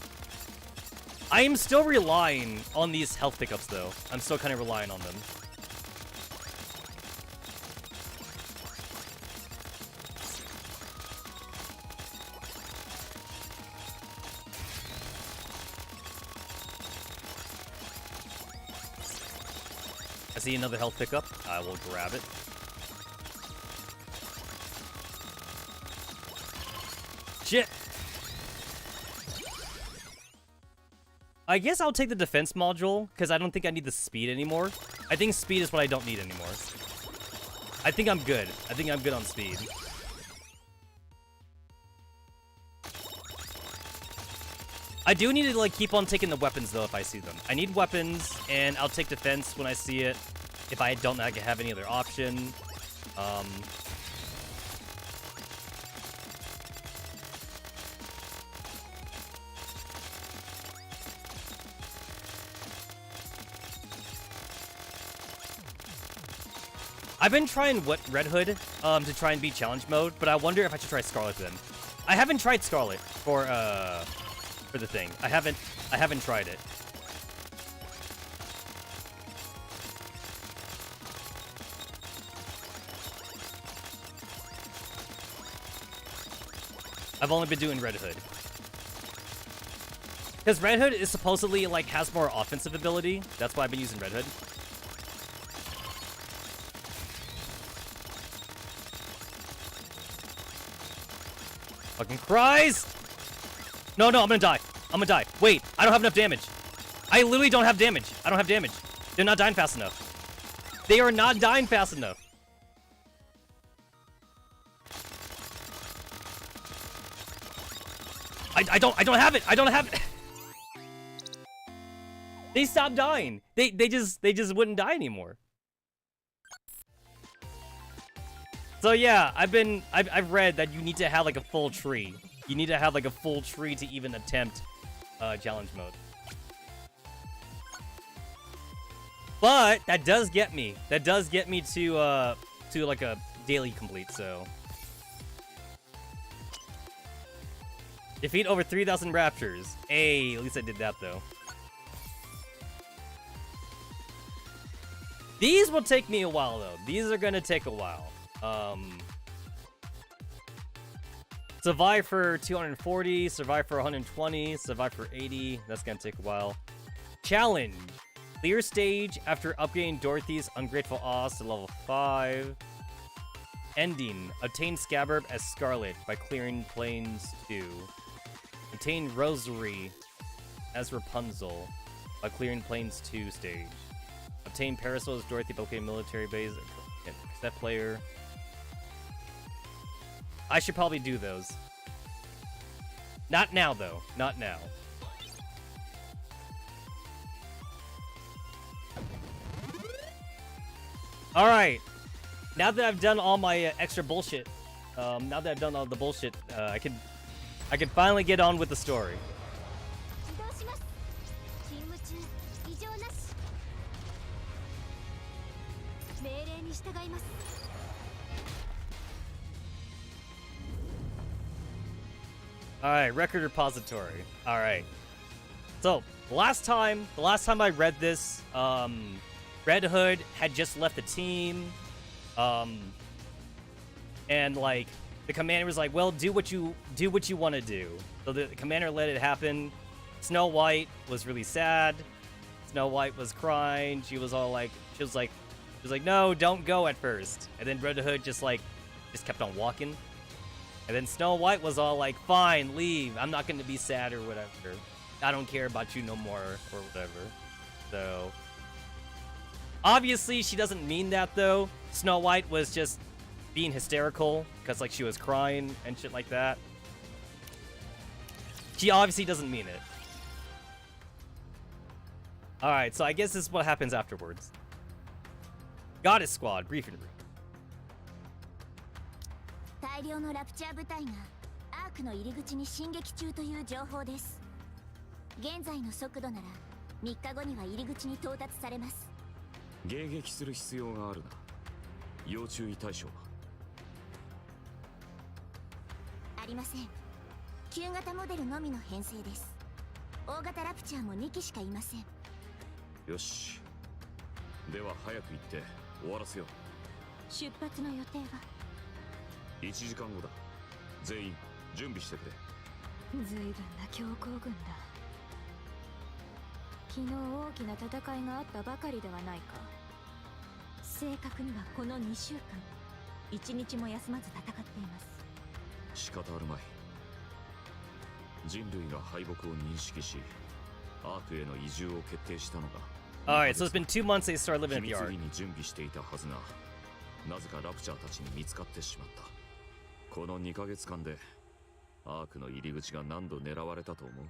I am still relying on these health pickups, though. I'm still kind of relying on them. I see another health pickup. I will grab it. Shit! I guess I'll take the defense module, because I don't think I need the speed anymore. I think speed is what I don't need anymore. I think I'm good. I think I'm good on speed. I do need to, like, keep on taking the weapons, though, if I see them. I need weapons, and I'll take defense when I see it, if I don't have any other option. I've been trying Red Hood to try and beat challenge mode, but I wonder if I should try Scarlet then. I haven't tried Scarlet for the thing. I haven't tried it. I've only been doing Red Hood. Because Red Hood is supposedly, like, has more offensive ability. That's why I've been using Red Hood. Fucking cries! No, I'm gonna die. I'm gonna die. Wait, I don't have enough damage. I literally don't have damage. I don't have damage. They're not dying fast enough. They are not dying fast enough. I don't have it. I don't have it. They stopped dying. They just wouldn't die anymore. So yeah, I've read that you need to have like a full tree. You need to have like a full tree to even attempt challenge mode. But that does get me. That does get me to like a daily complete, so. Defeat over 3,000 raptors. Hey, at least I did that though. These will take me a while though. These are gonna take a while. Survive for 240, survive for 120, survive for 80. That's gonna take a while. Challenge. Clear stage after upgrading Dorothy's Ungrateful Oz to level 5. Ending. Obtain Scabbard as Scarlet by clearing Plains 2. Obtain Rosary as Rapunzel by clearing Plains 2 stage. Obtain Parasol as Dorothy by clearing military base. Step player. I should probably do those. Not now, though. Not now. Alright. Now that I've done all my extra bullshit, now that I've done all the bullshit, I can finally get on with the story. Alright, record repository. Alright. So, the last time I read this, Red Hood had just left the team. And like the commander was like, well, do what you want to do. So the commander let it happen. Snow White was really sad. Snow White was crying. She was like, no, don't go at first. And then Red Hood just kept on walking. And then Snow White was all like, fine, leave. I'm not going to be sad or whatever. I don't care about you no more or whatever. So obviously she doesn't mean that though. Snow White was just being hysterical because like she was crying and shit like that. She obviously doesn't mean it. Alright, so I guess this is what happens afterwards. Goddess Squad, briefing room. 大量のラプチャー部隊がアークの入り口に進撃中という情報です。現在の速度なら3日後には入り口に到達されます。迎撃する必要があるな。要注意対象はありません。旧型モデルのみの編成です。大型ラプチャーも2機しかいません。よし。では早く行って終わらせよう。出発の予定は1時間後だ。全員準備してくれ。随分な強行軍だ。昨日大きな戦いがあったばかりではないか。正確にはこの2週間1日も休まず戦っています。仕方あるまい。人類の敗北を認識し、アークへの移住を決定したのが。Alright, so it's been 2 months they started living at the 秘密 Ark. 裏に準備していたはずが、なぜかラプチャーたちに見つかってしまった。この2ヶ月間でアークの入り口が何度狙われたと思う？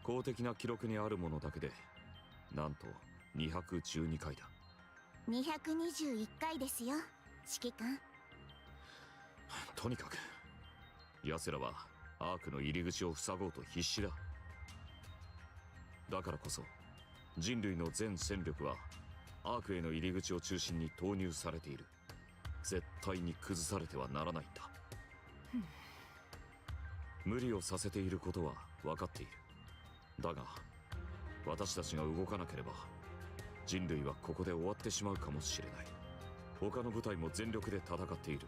公的な記録にあるものだけでなんと212回だ。221回ですよ、指揮官。とにかく奴らはアークの入り口を塞ごうと必死だ。だからこそ人類の全戦力はアークへの入り口を中心に投入されている。絶対に崩されてはならないんだ。無理をさせていることは分かっている。だが私たちが動かなければ人類はここで終わってしまうかもしれない。他の部隊も全力で戦っている。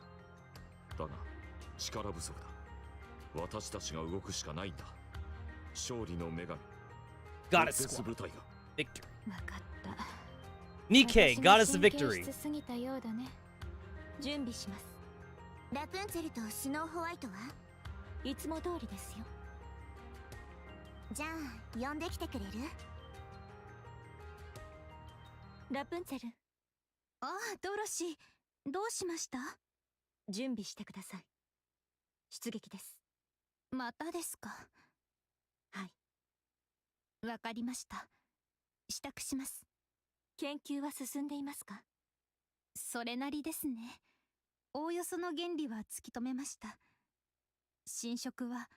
だが力不足だ。私たちが動くしかないんだ。勝利の女神 Goddess テス Squad. 部隊が。 Victor. わかった。 Nikke, 私も Goddess 神経 Victory. 質すぎたようだね。準備します。ラプンツェルとスノーホワイトはいつも通りですよ。じゃあ呼んできてくれる？ラプンツェル。ああ、ドロシー、どうしました？準備してください。出撃です。またですか？はい。わかりました。支度します。研究は進んでいますか？それなりですね。おおよその原理は突き止めました。侵食は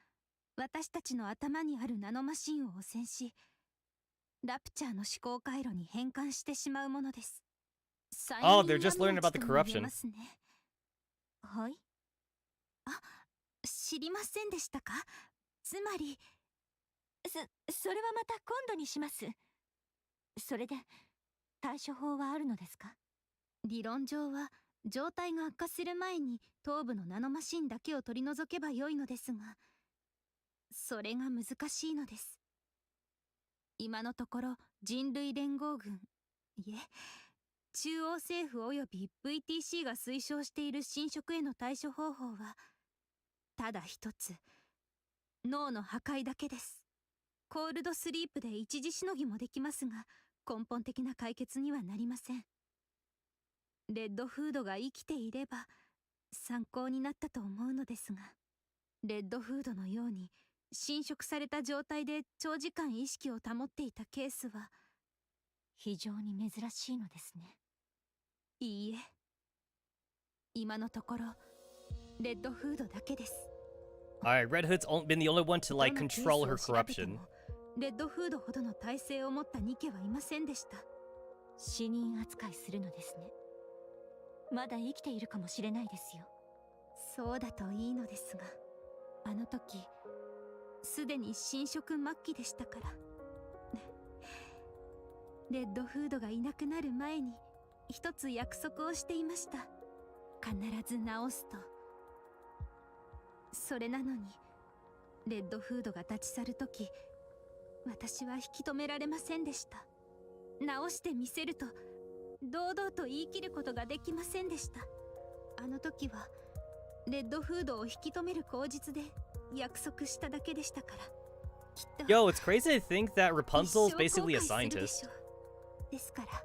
私たちの頭にあるナノマシンを汚染し、ラプチャーの思考回路に変換してしまうものです。 Oh, they're just learning about the corruption. はい。あ、知りませんでしたか？つまり、それはまた今度にします。それで、対処法はあるのですか？理論上は、状態が悪化する前に頭部のナノマシンだけを取り除けばよいのですが、それが難しいのです。今のところ人類連合軍、いえ、中央政府及び VTC が推奨している侵食への対処方法はただ一つ、脳の破壊だけです。コールドスリープで一時しのぎもできますが、根本的な解決にはなりません。レッドフードが生きていれば参考になったと思うのですが、レッドフードのように侵食された状態で長時間意識を保っていたケースは非常に珍しいのですね。いいえ、今のところレッドフードだけです。 Alright, Red Hood's been the only one to like どのケース control を her 調べて corruption. もレッドフードほどの体制を持ったニケはいませんでした。死人扱いするのですね。まだ生きているかもしれないですよ。そうだといいのですが、あの時すでに侵食末期でしたから。レッドフードがいなくなる前に一つ約束をしていました。必ず治すと。それなのにレッドフードが立ち去る時、私は引き止められませんでした。治してみせると堂々と言い切ることができませんでした。あの時はレッドフードを引き止める口実で約束しただけでしたから。きっと Yo, it's crazy to think that Rapunzel is basically a 一生後悔するで scientist. しょう。ですから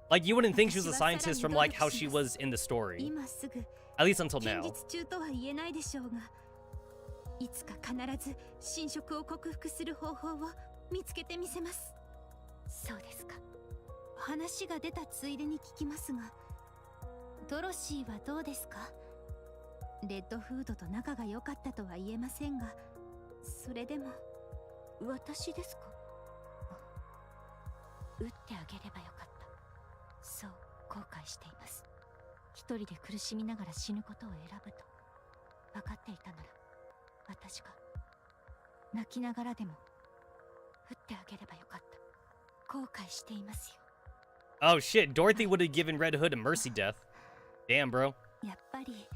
Like, you wouldn't think she was a scientist from like how she was in the story. 今すぐ At least until 近 now. 日中とは言えないでしょうが、いつか必ず侵食を克服する方法を見つけてみせます。そうですか。話が出たついでに聞きますが、ドロシーはどうですか？レッドフードと仲が良かったとは言えませんが、それでも。私ですか？撃ってあげればよかった。そう後悔しています。一人で苦しみながら死ぬことを選ぶと分かっていたなら、私が泣きながらでも撃ってあげればよかった。後悔していますよ。 Oh shit, Dorothy would have given Red Hood a mercy death. Damn, bro. やっぱり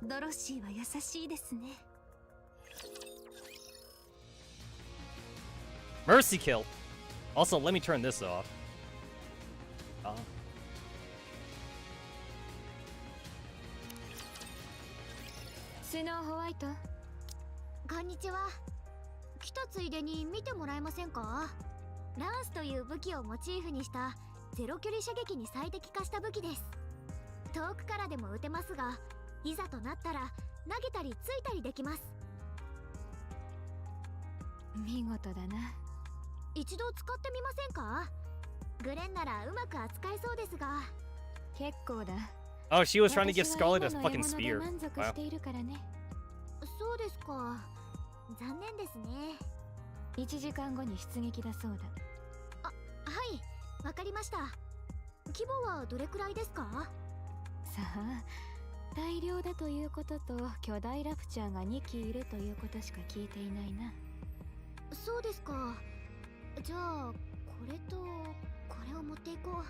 ドロシーは優しいですね。 Mercy kill. Also, let me turn this off.スノーホワイト。こんにちは。来たついでに見てもらえませんか？ランスという武器をモチーフにしたゼロ距離射撃に最適化した武器です。遠くからでも撃てますが、いざとなったら投げたりついたりできます。見事だな。一度使ってみませんか？グレンならうまく扱えそうですが。結構だ。 Oh, she was trying to give 私は Scarlet a 今の fucking 獲物で spear. 満足 Wow. しているからね。そうですか。残念ですね。1時間後に出撃だそうだ。はい、わかかりました。規模はどれくらいですか？さあ、大量だということと巨大ラプチャーが2機いるということしか聞いていないな。そうですか。じゃあこれとこれを持っていこう。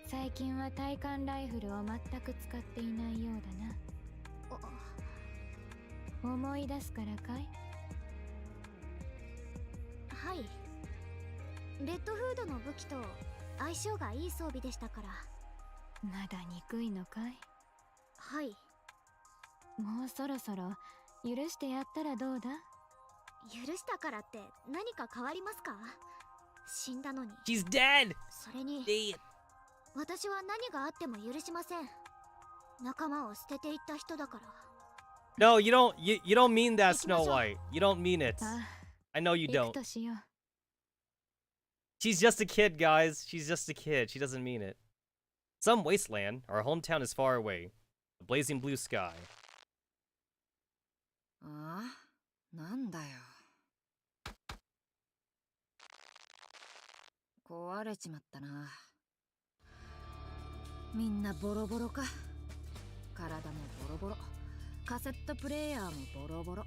最近は対艦ライフルを全く使っていないようだな。思い出すからかい？はい。レッドフードの武器と相性がいい装備でしたから。まだ憎いのかい？はい。もうそろそろ許してやったらどうだ？許したからって何か変わりますか？死んだのに。 She's dead! それに Damn. 私は何があっても許しません。仲間を捨てていった人だから。 No, you don't mean that, Snow White. You don't mean it. あ I know you 行く don't. としよう。 She's just a kid, guys. She's just a kid. She doesn't mean it. Some wasteland. Our hometown is far away. The blazing blue sky. ああ、なんだよ。壊れちまったな。みんなボロボロか。体もボロボロ。カセットプレイヤーもボロボロ。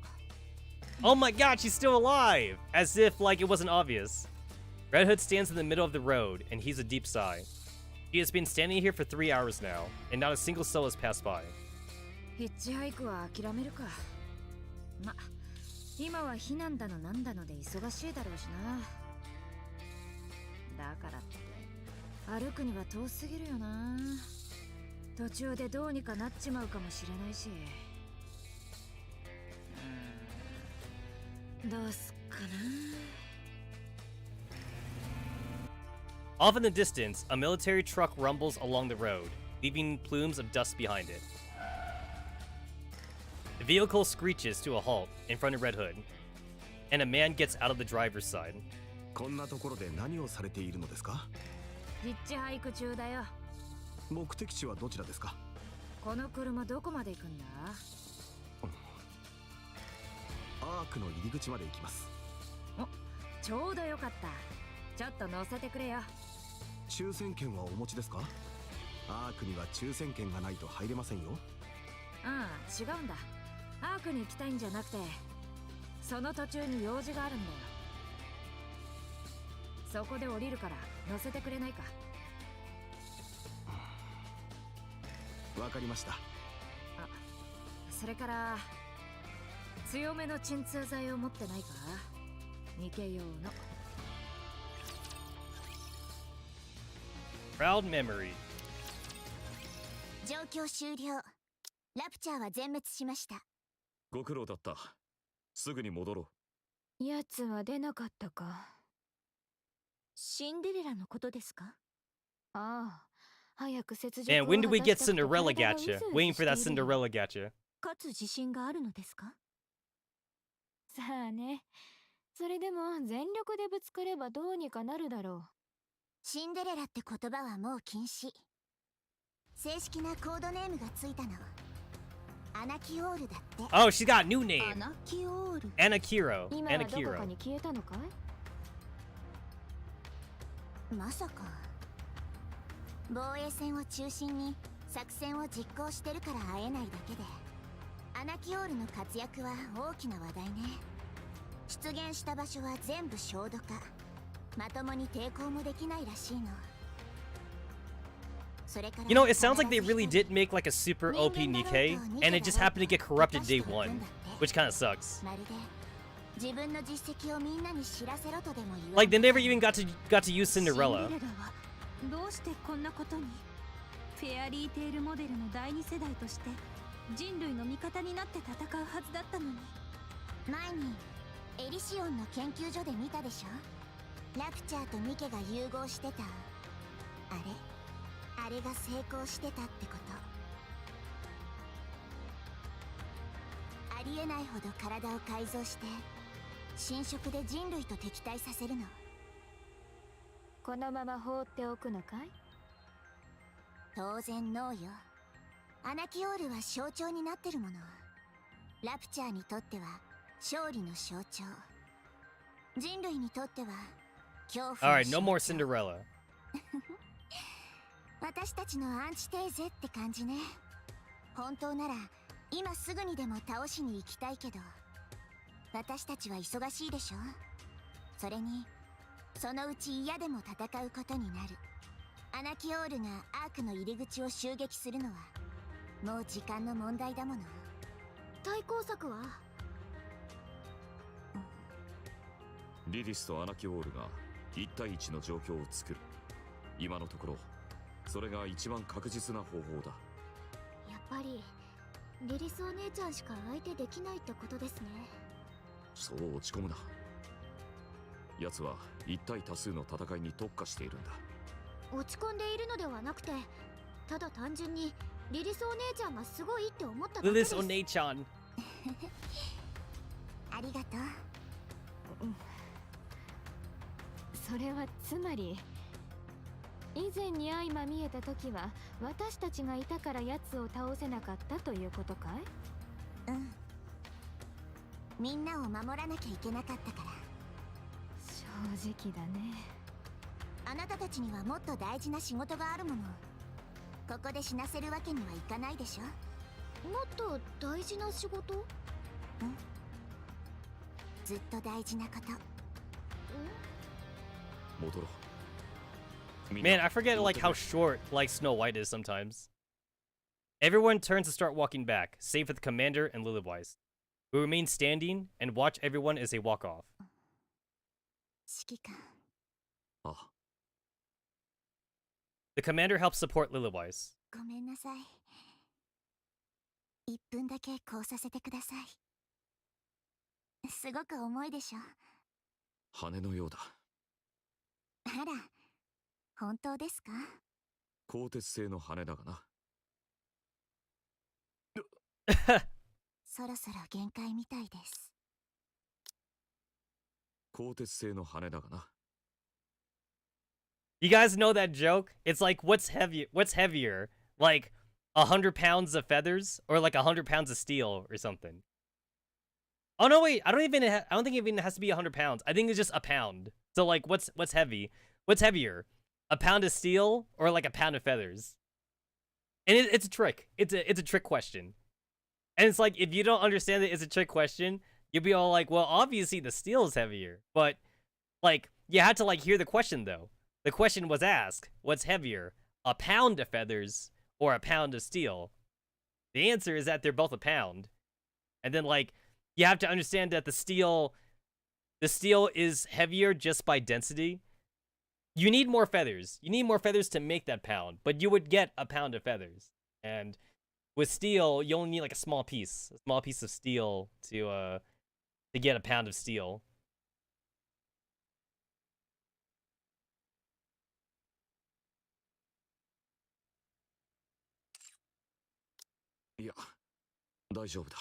Oh my god, she's still alive! As if, like, it wasn't obvious. Red Hood stands in the middle of the road, and he's a deep sigh. He has been standing here for 3 hours now, and not a single soul has passed by. ヒッチハイクは諦めるか。ま、今は避難だのなんだので忙しいだろうしな。だからって歩くには遠すぎるよな。途中でどうにかなっちまうかもしれないし。どうすっかな。 Off in the distance, a military truck rumbles along the road, leaving plumes of dust behind it. The vehicle screeches to a halt in front of Red Hood, and a man gets out of the driver's side. こんなところで何をされているのですか？ヒッチハイク中だよ。目的地はどちらですか？この車どこまで行くんだ？アークの入り口まで行きます。お、ちょうどよかった。ちょっと乗せてくれよ。抽選券はお持ちですか？アークには抽選券がないと入れませんよ。ああ、違うんだ。アークに行きたいんじゃなくて、その途中に用事があるんだよ。そこで降りるから乗せてくれないか。わかりました。あ、それから強めの鎮痛剤を持ってないか？ニケ用の。 Proud memory. 状況終了。ラプチャーは全滅しました。ご苦労だった。すぐに戻ろう。奴は出なかったか。シンデレラのことですか？ああ、早く雪辱を And when do we 果 get たしたくて Cinderella 体が gotcha? うずうず Waiting for that しているよ。 Cinderella gotcha. 勝つ自信があるのですか？さあね。それでも全力でぶつかればどうにかなるだろう。シンデレラって言葉はもう禁止。正式なコードネームがついたの。アナキオールだって。 Oh, she's got a new ア name. ナキオール。 Anakiro. 今はどこか Anakiro. に消えたのかい？まさか。防衛戦を中心に作戦を実行してるから会えないだけで、アナキオールの活躍は大きな話題ね。出現した場所は全部焦土化。まともに抵抗もできないらしいの。それから You know, it sounds like they really did make like a super OP Nikke, and it just happened to get corrupted day one, which kind of sucks. まるで自分の実績をみんなに知らせろとでも言わ Like they never even got to use シンデ Cinderella. レラはどうしてこんなことに？フェアリーテールモデルの第二世代として人類の味方になって戦うはずだったのに。前にエリシオンの研究所で見たでしょ。ラプチャーとニケが融合してたあれが成功してたってこと。ありえないほど体を改造して侵食で人類と敵対させるの。このまま放っておくのかい？当然ノーよ。アナキオールは象徴になってるもの。ラプチャーにとっては勝利の象徴、人類にとっては恐怖 Alright, no more Cinderella. 私たちのアンチテーゼって感じね。本当なら今すぐにでも倒しに行きたいけど、私たちは忙しいでしょ。それにそのうち嫌でも戦うことになる。アナキオールがアークの入り口を襲撃するのはもう時間の問題だもの。対抗策は？リリスとアナキオールが1対1の状況を作る。今のところそれが一番確実な方法だ。やっぱりリリスお姉ちゃんしか相手できないってことですね。そう落ち込むな。奴は1対多数の戦いに特化しているんだ。落ち込んでいるのではなくて、ただ単純にリリスお姉ちゃんがすごいって思っただけです。 Lilis Onei-chan. ありがとう。それはつまり以前に相まみえた時は私たちがいたから奴を倒せなかったということかい？うん。みんなを守らなきゃいけなかったから。正直だね。あなたたちにはもっと大事な仕事があるもの。ここで死なせるわけにはいかないでしょ。もっと大事な仕事？うん。ずっと大事なこと。戻ろう。 Man, I forget like how short like Snow White is sometimes. Everyone turns to start walking back, save for the commander and Lilywise, who remain standing and watch everyone as they walk off. 指揮官。あ、The commander helps support Lilywise. ごめんなさい。1分だけこうさせてください。すごく重いでしょ。羽のようだ。あら、本当ですか？鋼鉄製の羽だがな。そろそろ限界みたいです。鋼鉄製の羽だがな。 You guys know that joke? It's like what's heavier? Like 100 pounds of feathers or like 100 pounds of steel or something. Oh no, wait, I don't think it even has to be 100 pounds. I think it's just a pound. So like what's heavy? What's heavier? A pound of steel or like a pound of feathers? And it's a trick. It's a trick question. And it's like if you don't understand that it's a trick question, you'll be all like, well, obviously the steel is heavier. But like you had to like hear the question though. The question was asked, what's heavier? A pound of feathers or a pound of steel? The answer is that they're both a pound. And then like you have to understand that the steel is heavier just by density. You need more feathers. You need more feathers to make that pound, but you would get a pound of feathers. And with steel, you only need like a small piece of steel to get a pound of steel. Yeah, 大丈夫だ。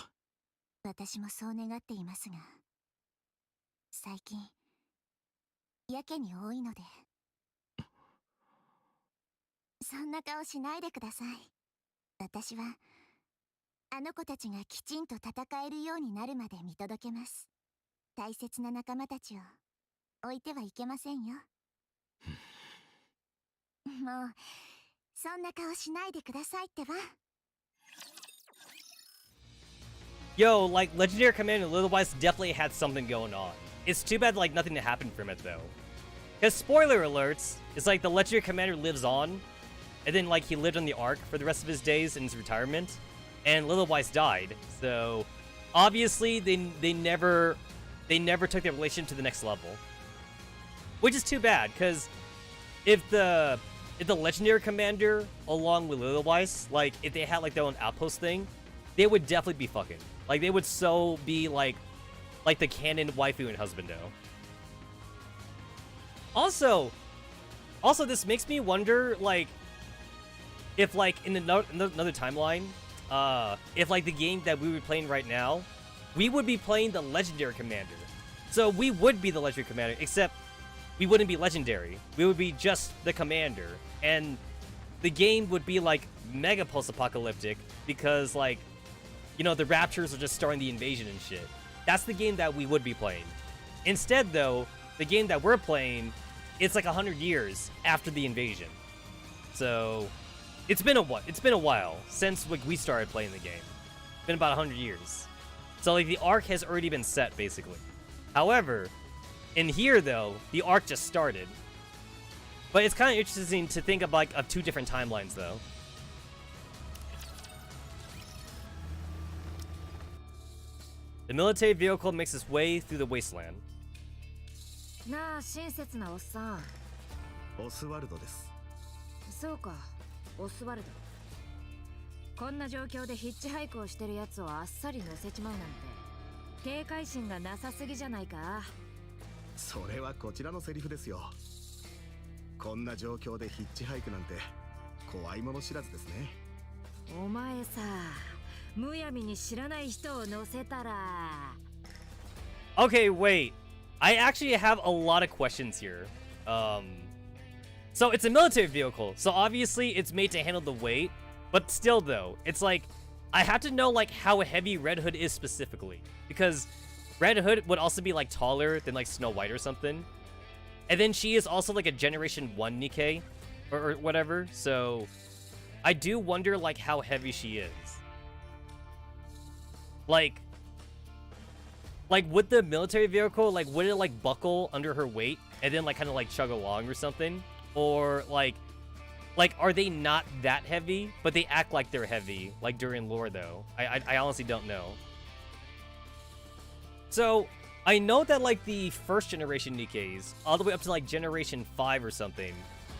私もそう願っていますが、最近やけに多いので。そんな顔しないでください。私はあの子たちがきちんと戦えるようになるまで見届けます。大切な仲間たちを置いてはいけませんよ。もうそんな顔しないでくださいってば。Yo, like, Legendary Commander Lilywise definitely had something going on. It's too bad, like, nothing happened from it, though. Because, spoiler alerts, it's like the Legendary Commander lives on, and then, like, he lived on the Ark for the rest of his days in his retirement, and Lilywise died. So, obviously, they never took their relationship to the next level. Which is too bad, because if the Legendary Commander, along with Lilywise, like, if they had, like, their own outpost thing, they would definitely be fucking. Like, they would so be, like the canon waifu and husbando. Also, this makes me wonder, like, if, like, in another timeline, if, like, the game that we would be playing right now, we would be playing the Legendary Commander. So, we would be the Legendary Commander, except we wouldn't be Legendary. We would be just the Commander. And the game would be, like, mega post-apocalyptic, because, like, you know, the Raptures are just starting the invasion and shit. That's the game that we would be playing. Instead, though, the game that we're playing it's like 100 years after the invasion. So it's been a while since like we started playing the game. It's been about 100 years. So like the arc has already been set basically. However, in here though, the arc just started. But it's kind of interesting to think of like of two different timelines though. The military vehicle makes its way through the wasteland. なあ親切なおっさん。オスワルドです。そうか、オスワルド。こんな状況でヒッチハイクをしてるやつをあっさり乗せちまうなんて警戒心がなさすぎじゃないか。それはこちらのセリフですよ。こんな状況でヒッチハイクなんて怖いもの知らずですね。お前さ、むやみに知らない人を乗せたら。Okay, wait. I actually have a lot of questions here. So it's a military vehicle, so obviously it's made to handle the weight, but still though, it's like, I have to know like how heavy Red Hood is specifically, because Red Hood would also be like taller than like Snow White or something, and then she is also like a Generation 1 Nikke, or whatever, so I do wonder like how heavy she is. Like would the military vehicle, like, would it, like, buckle under her weight and then, like, kind of, like, chug along or something? Or, like, are they not that heavy, but they act like they're heavy, like, during lore, though? I honestly don't know. So, I know that, like, the first generation Nikkes, all the way up to, like, Generation 5 or something,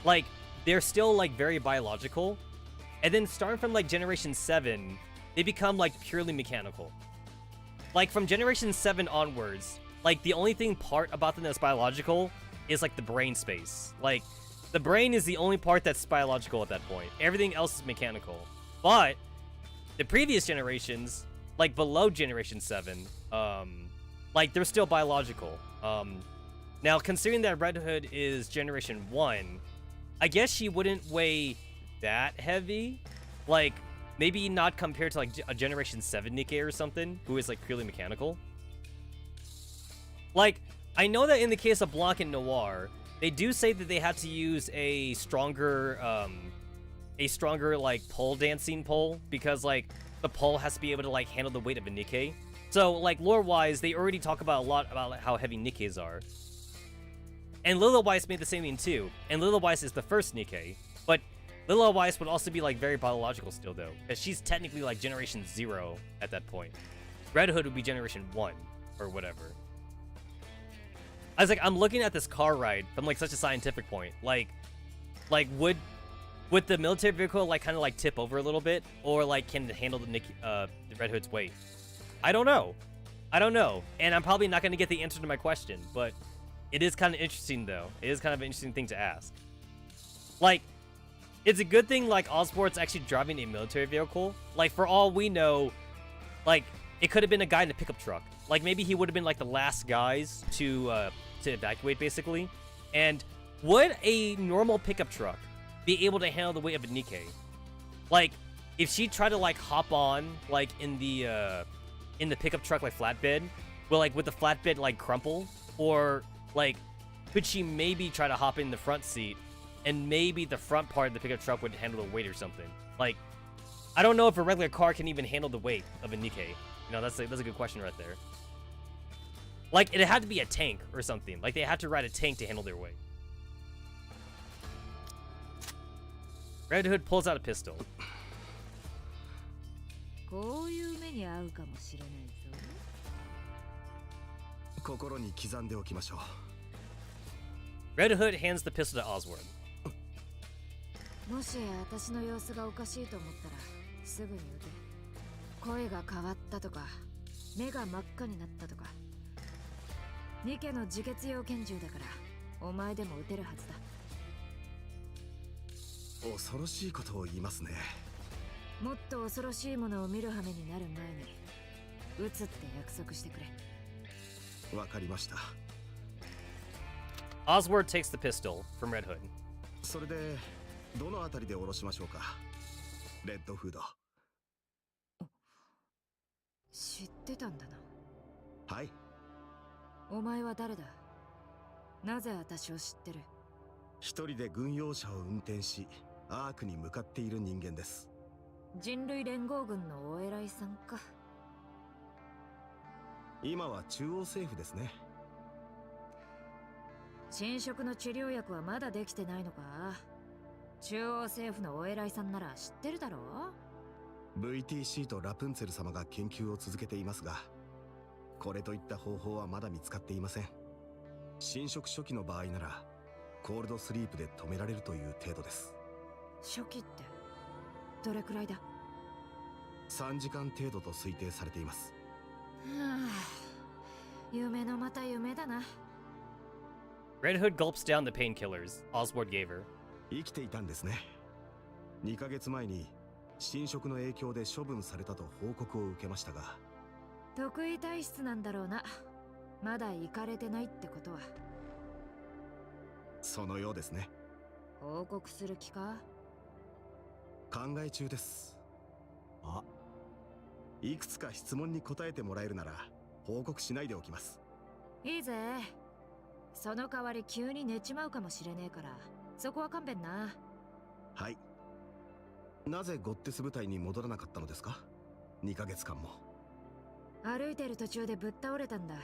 like, they're still, like, very biological. And then starting from, like, Generation 7, they become, like, purely mechanical. Like, from Generation 7 onwards, like, the only thing part about them that's biological is, like, the brain space. Like, the brain is the only part that's biological at that point. Everything else is mechanical. But, the previous generations, like, below Generation 7, like, they're still biological. Now, considering that Red Hood is Generation 1, I guess she wouldn't weigh that heavy. Like, maybe not compared to, like, a Generation 7 Nikke or something, who is, like, purely mechanical. Like, I know that in the case of Blanc and Noir, they do say that they had to use a stronger, like, pole dancing pole, because, like, the pole has to be able to, like, handle the weight of a Nikke. So, like, lore-wise, they already talk about a lot about like, how heavy Nikkes are. And Lila Weiss made the same thing, too. And Lila Weiss is the first Nikke, but Lila Weiss would also be, like, very biological still, though, because she's technically, like, Generation 0 at that point. Red Hood would be Generation 1, or whatever. I was like, I'm looking at this car ride from, like, such a scientific point. Like would the military vehicle, like, kind of, like, tip over a little bit? Or, like, can it handle the Red Hood's weight? I don't know. I don't know. And I'm probably not going to get the answer to my question, but it is kind of interesting, though. It is kind of an interesting thing to ask. Like, it's a good thing, like, Osborne's actually driving a military vehicle. Like, for all we know, like, it could have been a guy in a pickup truck. Like, maybe he would have been, like, the last guys to evacuate, basically. And would a normal pickup truck be able to handle the weight of a Nikke? Like, if she tried to, like, hop on, like, in the pickup truck, like, flatbed, would the flatbed, like, crumple? Or, like, could she maybe try to hop in the front seat, and maybe the front part of the pickup truck would handle the weight or something? Like, I don't know if a regular car can even handle the weight of a Nikke. You know, that's a good question right there. Like, it had to be a tank or something. Like, they had to ride a tank to handle their weight. Red Hood pulls out a pistol. こういう目に遭うかもしれないぞ。心に刻んでおきましょう。Red Hood hands the pistol to Oswald. もし私の様子がおかしいと思ったらすぐに撃て。声が変わったとか、目が真っ赤になったとか。ニケの自決用拳銃だからお前でも撃てるはずだ。恐ろしいことを言いますね。もっと恐ろしいものを見る羽目になる前に撃つって約束してくれ。わかりました。Oswald takes the pistol from Red Hood. それでどのあたりで下ろしましょうか、レッドフード。知ってたんだな。はい。お前は誰だ？なぜ私を知ってる？一人で軍用車を運転しアークに向かっている人間です。人類連合軍のお偉いさんか。今は中央政府ですね。侵食の治療薬はまだできてないのか。中央政府のお偉いさんなら知ってるだろう。 VTC とラプンツェル様が研究を続けていますが、これといった方法はまだ見つかっていません。侵食初期の場合ならコールドスリープで止められるという程度です。初期ってどれくらいだ。3時間程度と推定されています。はあ、夢のまた夢だな。 Red Hood gulps down the painkillers Oswald gave her. 生きていたんですね。2ヶ月前に侵食の影響で処分されたと報告を受けましたが。得意体質なんだろうな。まだ行かれてないってことは。そのようですね。報告する気か。考え中です。あ、いくつか質問に答えてもらえるなら報告しないでおきます。いいぜ。その代わり急に寝ちまうかもしれねえから、そこは勘弁な。はい。なぜゴッテス部隊に戻らなかったのですか。2ヶ月間も。歩いてる途中でぶっ倒れたんだ。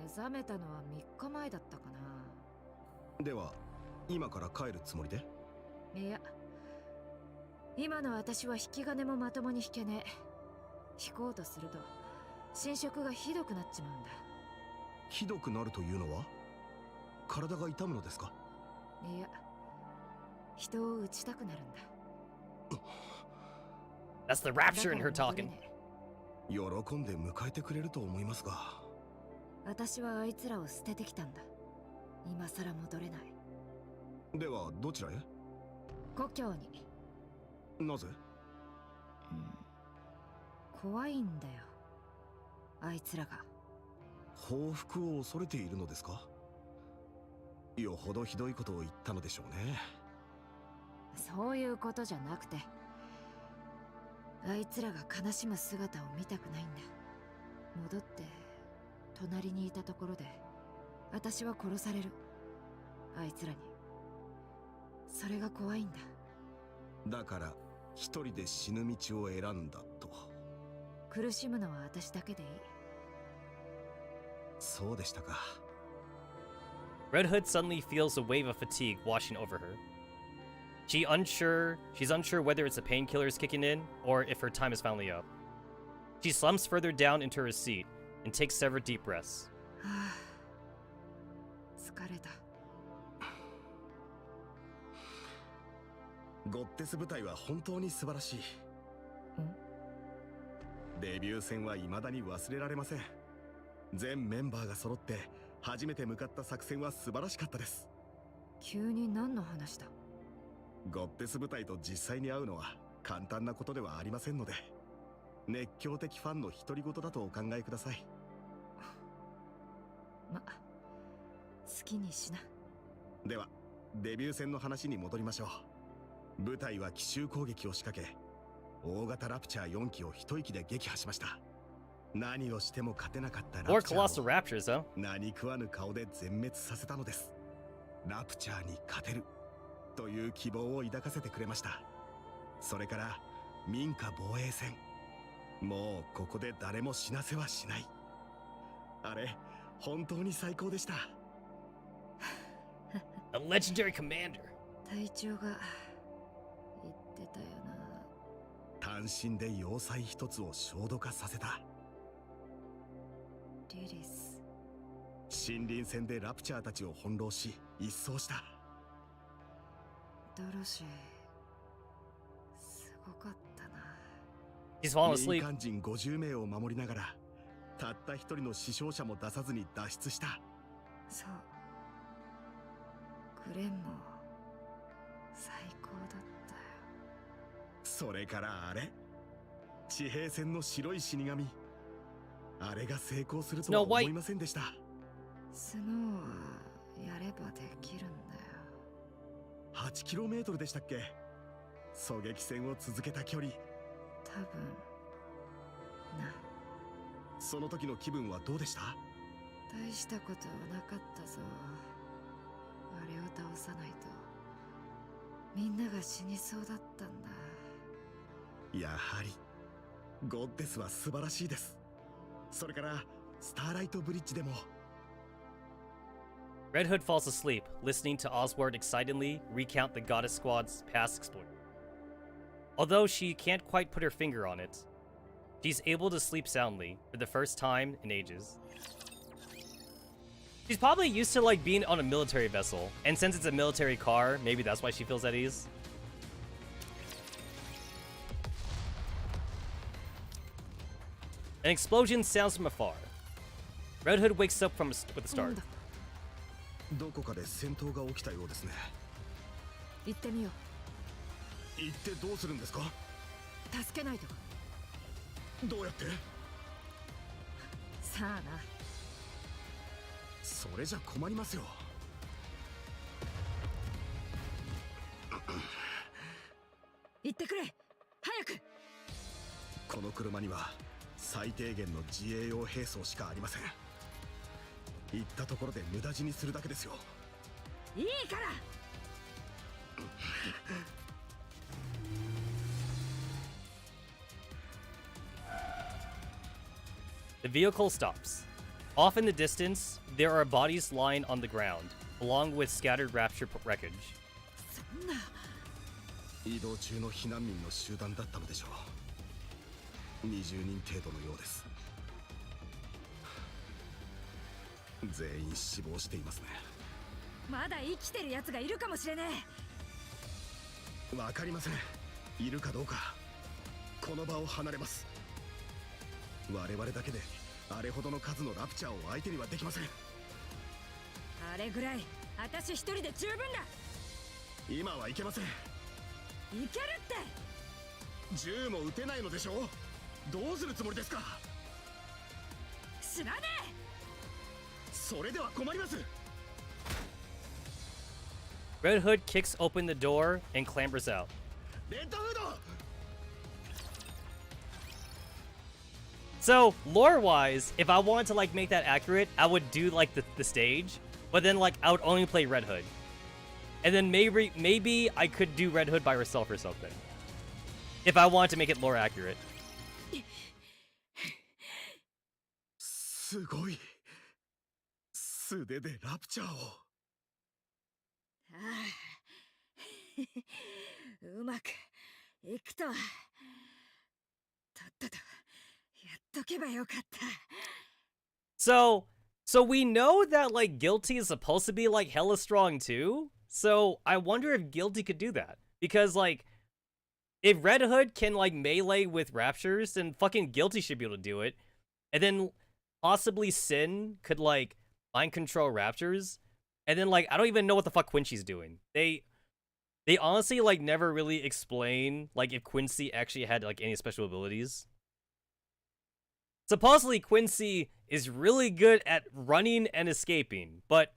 目覚めたのは3日前だったかな。では今から帰るつもりで。いや、今の私は引き金もまともに引けねえ。引こうとすると侵食がひどくなっちまうんだ。ひどくなるというのは体が痛むのですか。いや、人を撃ちたくなるんだ。That's the rapture in her talking. 喜んで迎えてくれると思いますが。私はあいつらを捨ててきたんだ。今さら戻れない。ではどちらへ。故郷に。なぜ。怖いんだよ、あいつらが。報復を恐れているのですか。よほどひどいことを言ったのでしょうね。そういうことじゃなくて、あいつらが悲しむ姿を見たくないんだ。戻って隣にいたところで私は殺される、あいつらに。それが怖いんだ。だから一人で死ぬ道を選んだと。苦しむのは私だけでいい。そうでしたか。Red Hood suddenly feels a wave of fatigue washing over her. She's unsure whether it's the painkillers kicking in or if her time is finally up. She slumps further down into her seat and takes several deep breaths. はあ、疲れた。ゴッテス部隊は本当に素晴らしい。デビュー戦は未だに忘れられません。全メンバーが揃って初めて向かった作戦は素晴らしかったです。急に何の話だ。ゴッテス部隊と実際に会うのは簡単なことではありませんので、熱狂的ファンの独り言だとお考えください。ま、好きにしな。ではデビュー戦の話に戻りましょう。部隊は奇襲攻撃を仕掛け、大型ラプチャー4機を一息で撃破しました。何をしても勝てなかったラ More プチャ colossal ーを raptures, though. 何食わぬ顔で全滅させたのです。ラプチャーに勝てるという希望を抱かせてくれました。それから民家防衛戦、もうここで誰も死なせはしない。あれ本当に最高でした。A legendary commander. 隊長が言ってたよな。単身で要塞一つを焦土化させた。リリス。森林戦でラプチャーたちを翻弄し一掃した。ドロシーすごかったな。 He's fallen 民 asleep. 間人50名を守りながらたった一人の死傷者も出さずに脱出した。そう、グレンも最高だったよ。それからあれ、地平線の白い死神、あれが成功するとは思いませんでした。スノーはやればできるんだよ。8km でしたっけ。狙撃戦を続けた距離。多分な。その時の気分はどうでした。大したことはなかったぞ。あれは倒さないとみんなが死にそうだったんだ。やはりゴッデスは素晴らしいです。それからスターライトブリッジでも。 Red Hood falls asleep, listening to Oswald excitedly recount the Goddess Squad's past exploits. Although she can't quite put her finger on it, she's able to sleep soundly for the first time in ages. She's probably used to like being on a military vessel, and since it's a military car, maybe that's why she feels at ease. An explosion sounds from afar. Red Hood wakes up with a start. どこかで戦闘が起きたようですね。行ってみよう。行ってどうするんですか？助けないと。どうやって？さあな。それじゃ困りますよ。行ってくれ、早く。この車には最低限の自衛用兵装しかありません。行ったところで無駄死にするだけですよ。いいから。The vehicle stops. Off in the distance, there are bodies lying on the ground, along with scattered rapture wreckage. そんな。移動中の避難民の集団だったのでしょう。20人程度のようです。全員死亡していますね。まだ生きてるやつがいるかもしれねえ。わかりません。いるかどうか。この場を離れます。我々だけであれほどの数のラプチャーを相手にはできません。あれぐらい私一人で十分だ。今はいけません。いけるって。銃も撃てないのでしょう。どうするつもりですか？知らねえ。それでは困ります。 Red Hood kicks open the door and clambers out. レッドフード。 So, lore-wise, if I wanted to like make that accurate, I would do like the stage, but then like I would only play Red Hood. And then maybe I could do Red Hood by herself or something. If I wanted to make it lore accurate. すごい。素手でラプチャーを。ああうまくいくとは。とっととやっとけばよかった。So we know that like Guilty is supposed to be like hella strong too. So I wonder if Guilty could do that. Because like if Red Hood can like melee with Raptures, then fucking Guilty should be able to do it. And then possibly Sin could like mind control Raptors. And then like I don't even know what the fuck Quincy's doing. They honestly like never really explain like if Quincy actually had like any special abilities. Supposedly Quincy is really good at running and escaping, but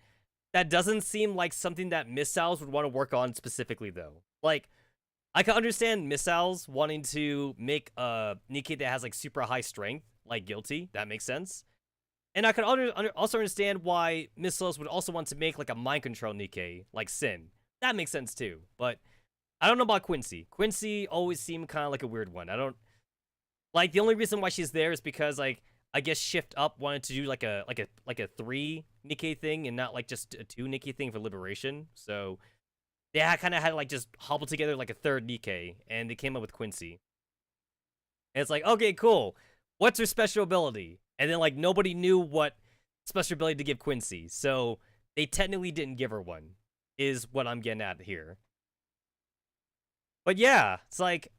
that doesn't seem like something that Missiles would want to work on specifically though. Like I can understand Missiles wanting to make a Nikke that has like super high strength, like Guilty. That makes sense. And I can also understand why Missiles would also want to make like a mind control Nikke, like Sin. That makes sense too. But I don't know about Quincy. Quincy always seemed kind of like a weird one. I don't like the only reason why she's there is because like I guess Shift Up wanted to do like a 3 Nikke thing and not like just a 2 Nikke thing for Liberation. So they kind of had to like just hobble together like a third Nikke, and they came up with Quincy. And it's like, okay, cool. What's her special ability? And then like nobody knew what special ability to give Quincy, so they technically didn't give her one, is what I'm getting at here. But yeah, it's like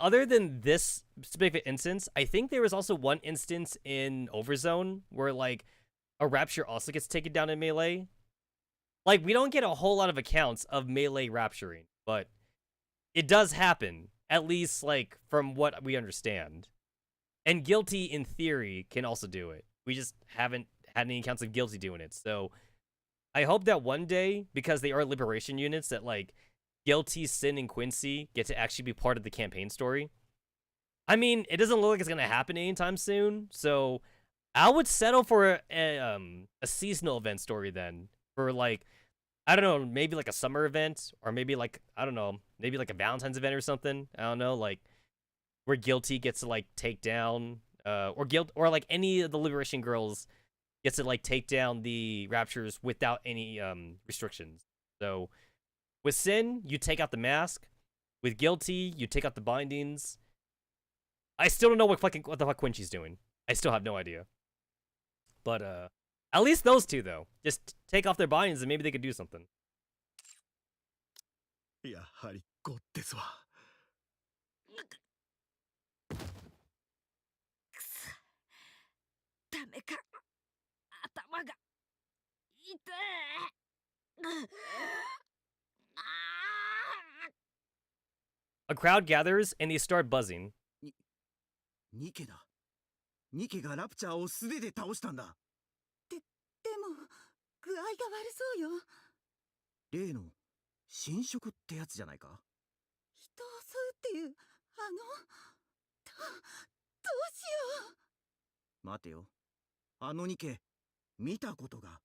other than this specific instance, I think there was also one instance in Overzone where like a Rapture also gets taken down in melee. Like we don't get a whole lot of accounts of melee rapturing, but it does happen, at least like from what we understand. And Guilty in theory can also do it. We just haven't had any accounts of Guilty doing it. So I hope that one day, because they are Liberation units, that like Guilty, Sin, and Quincy get to actually be part of the campaign story. I mean, it doesn't look like it's gonna happen anytime soon, so I would settle for a seasonal event story then, for like I don't know, maybe like a summer event, or maybe like, I don't know, maybe like a Valentine's event or something. I don't know, like where Guilty gets to like take down, or like any of the Liberation Girls gets to like take down the Raptures without any restrictions. So with Sin, you take out the mask. With Guilty, you take out the bindings. I still don't know what the fuck Quincy's doing. I still have no idea. But at least those two though, just take off their bindings and maybe they could do something. やはりゴッですわ。ダメか。頭が痛い。A crowd gathers and they start buzzing. ニケだ。ニケがラプチャーを素手で倒したんだ。でも具合が悪そうよ。例の侵食ってやつじゃないか。人を襲うっていうどうしよう。待てよ。あのニケ見たことが。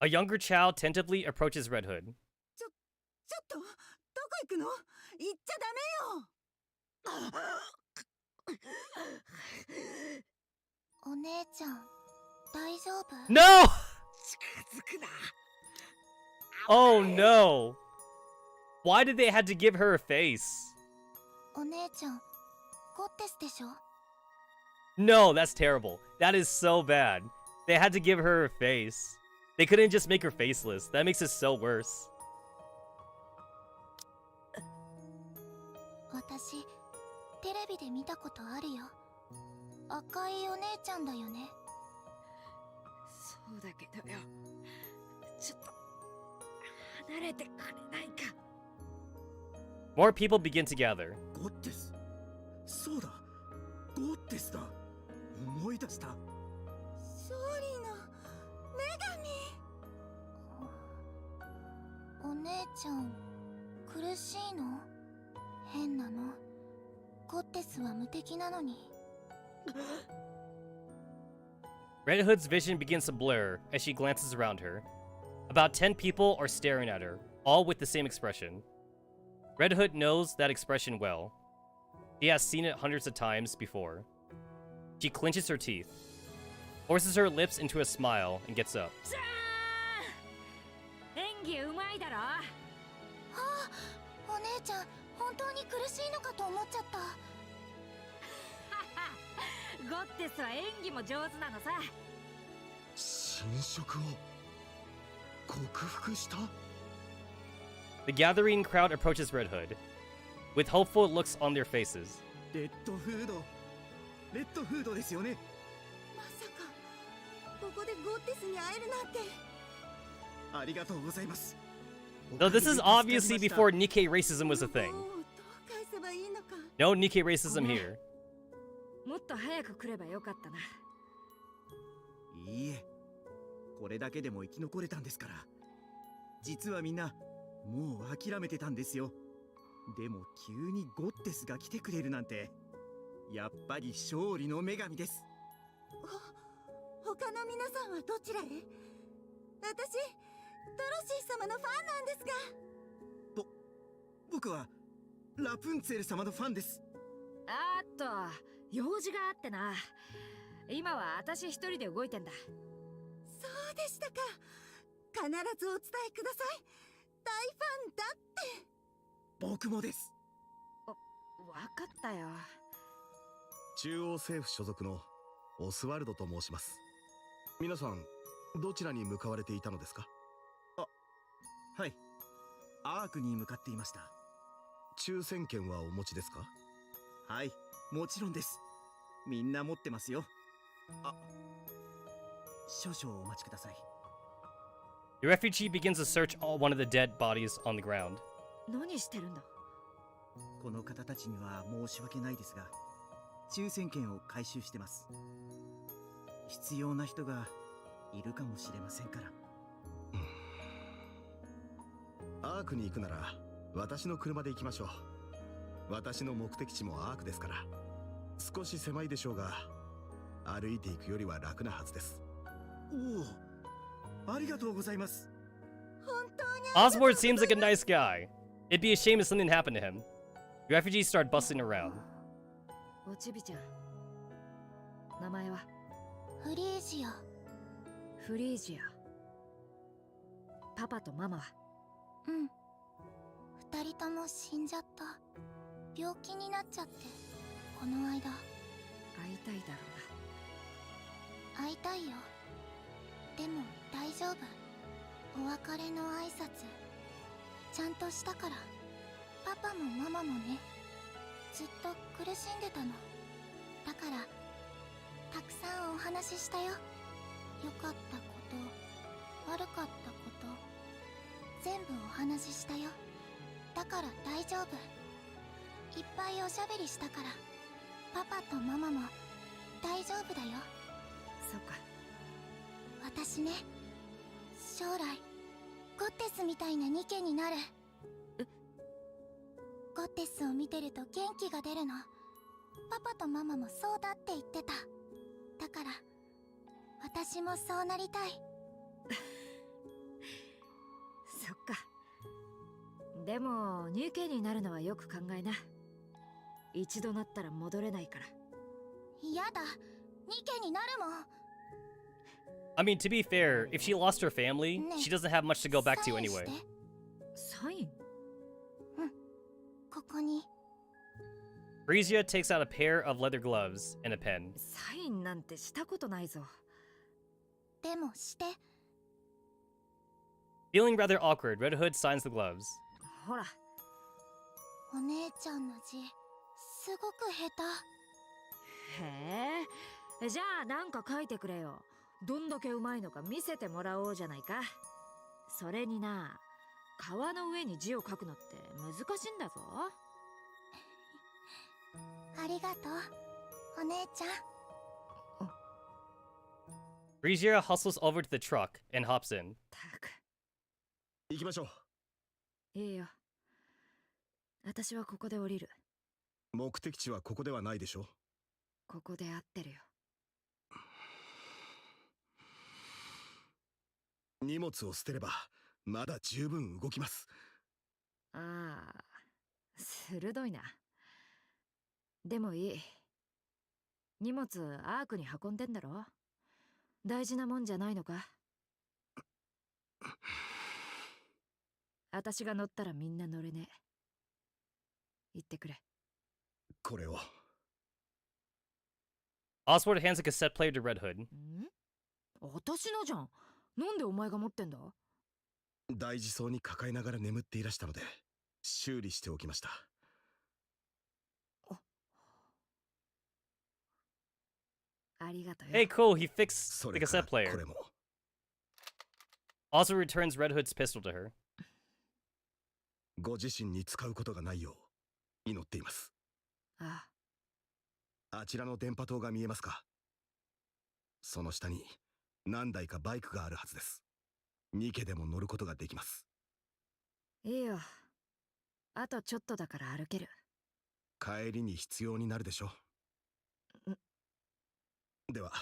A younger child tentatively approaches Red Hood. ちょっとどこ行くの？行っちゃダメよ。お姉ちゃん大丈夫？ No! 近づくな。Oh no! Why did they have to give her a face? お姉ちゃんゴッテスでしょ？ No, that's terrible. That is so bad. They had to give her a face. They couldn't just make her faceless. That makes it so worse. 私テレビで見たことあるよ。赤いお姉ちゃんだよね。そうだけどよ。ちょっと離れてくれないか。More people begin to gather. ゴッテス。そうだ。ゴッテスだ。思い出した。勝利の女神。お姉ちゃん苦しいの？変なの。ゴッテスは無敵なのに。Red Hood's vision begins to blur as she glances around her. About 10 people are staring at her, all with the same expression. Red Hood knows that expression well. She has seen it hundreds of times before. She clenches her teeth, forces her lips into a smile, and gets up. 演技うまいだろ。はあ、お姉ちゃん本当に苦しいのかと思っちゃった。ゴッテスは演技も上手なのさ。侵食を克服した？ The gathering crowd approaches Red Hood, with hopeful looks on their faces. レッドフードですよね。まさかここでゴッテスに会えるなんて。ありがとうございます。 Though this is obviously before Nikke racism was a thing. どう返せばいいのか。 No Nikke racism here. もっと早く来ればよかったな。いいえ、これだけでも生き残れたんですから。実はみんなもう諦めてたんですよ。でも急にゴッテスが来てくれるなんて、やっぱり勝利の女神です。他の皆さんはどちらへ？私、トロシー様のファンなんですが。僕はラプンツェル様のファンです。用事があってな。今は私一人で動いてんだ。そうでしたか。必ずお伝えください。大ファンだって。僕もです。わかったよ。中央政府所属のオスワルドと申します。皆さんどちらに向かわれていたのですか？はい、アークに向かっていました。抽選券はお持ちですか？はい、もちろんです。みんな持ってますよ。少々お待ちください。 The refugee begins to search one of the dead bodies on the ground. 何してるんだ？この方たちには申し訳ないですが、抽選券を回収してます。必要な人がいるかもしれませんから。アークに行くなら私の車で行きましょう。私の目的地もアークですから。少し狭いでしょうが、歩いていくよりは楽なはずです。おお、ありがとうございます。Oswald seems like a nice guy. It'd be a shame if something happened to him. The refugees start bustling around. おちびちゃん、名前は？フリージア。フリージア。パパとママは？うん。二人とも死んじゃった。病気になっちゃって、この間。会いたいだろ会いたいよ。でも大丈夫。お別れの挨拶ちゃんとしたから。パパもママもね、ずっと苦しんでたの。だからたくさんお話ししたよ。良かったこと、悪かったこと、全部お話ししたよ。だから大丈夫。いっぱいおしゃべりしたから、パパとママも大丈夫だよ。そっか。私ね、将来ゴッテスみたいなニケになる。ゴッテスを見てると元気が出るの。パパとママもそうだって言ってた。だから私もそうなりたい。そっか。でもニケになるのはよく考えな。一度なったら戻れないから。やだ、ニケになるもん。I mean, to be fair, if she lost her family, she doesn't have much to go back to anyway. サイン？うん、ここに。Frisia takes out a pair of leather gloves and a pen. サインなんてしたことないぞ。でもして。Feeling rather awkward, Red Hood signs the gloves. ほら。お姉ちゃんの字、すごく下手。へえ。じゃあなんか書いてくれよ。どんだけうまいのか見せてもらおうじゃないか。それにな、川の上に字を書くのって難しいんだぞ。ありがとう、お姉ちゃん。Frisia hustles over to the truck and hops in. たく。行きましょう。いいよ。私はここで降りる。目的地はここではないでしょ。ここで合ってるよ。荷物を捨てればまだ十分動きます。ああ、鋭いな。でもいい。荷物アークに運んでんだろ。大事なもんじゃないのか。私が乗ったらみんな乗れねえ。言ってくれ。これを。Oswald hands a cassette player to Red Hood. ん？私のじゃん。なんでお前が持ってんだ？大事そうに抱えながら眠っていらしたので修理しておきました。ありがとうよ。Hey, cool, he fixed the cassette こ player. れも。Also returns Red Hood's pistol to her. ご自身に使うことがないよう祈っています。ああ。あちらの電波塔が見えますか？その下に何台かバイクがあるはずです。ニケでも乗ることができます。いいよ。あとちょっとだから歩ける。帰りに必要になるでしょう。では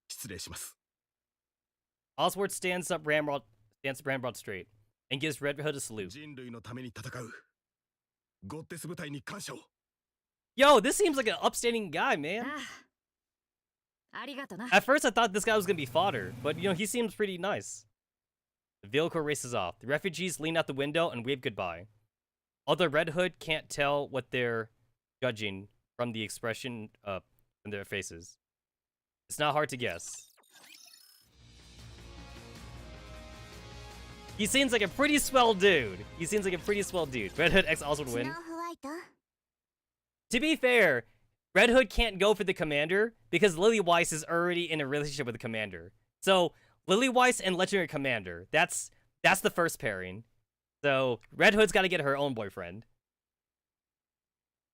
失礼します。Oswald stands up Ramrod straight and gives Red Hood a salute. 人類のために戦うゴッテス部隊に感謝を。 Yo, this seems like an upstanding guy, man. ああ。ありがとな。 At first, I thought this guy was gonna be fodder, but you know, he seems pretty nice. The vehicle races off. The refugees lean out the window and wave goodbye. Although Red Hood can't tell what they're judging from the expression in their faces. It's not hard to guess. He seems like a pretty swell dude. Red Hood X Oswald win. スノーホワイト。 To be fair, Red Hood can't go for the commander because Lily Weiss is already in a relationship with the commander. So Lily Weiss and Legendary Commander, that's the first pairing. So Red Hood's got to get her own boyfriend.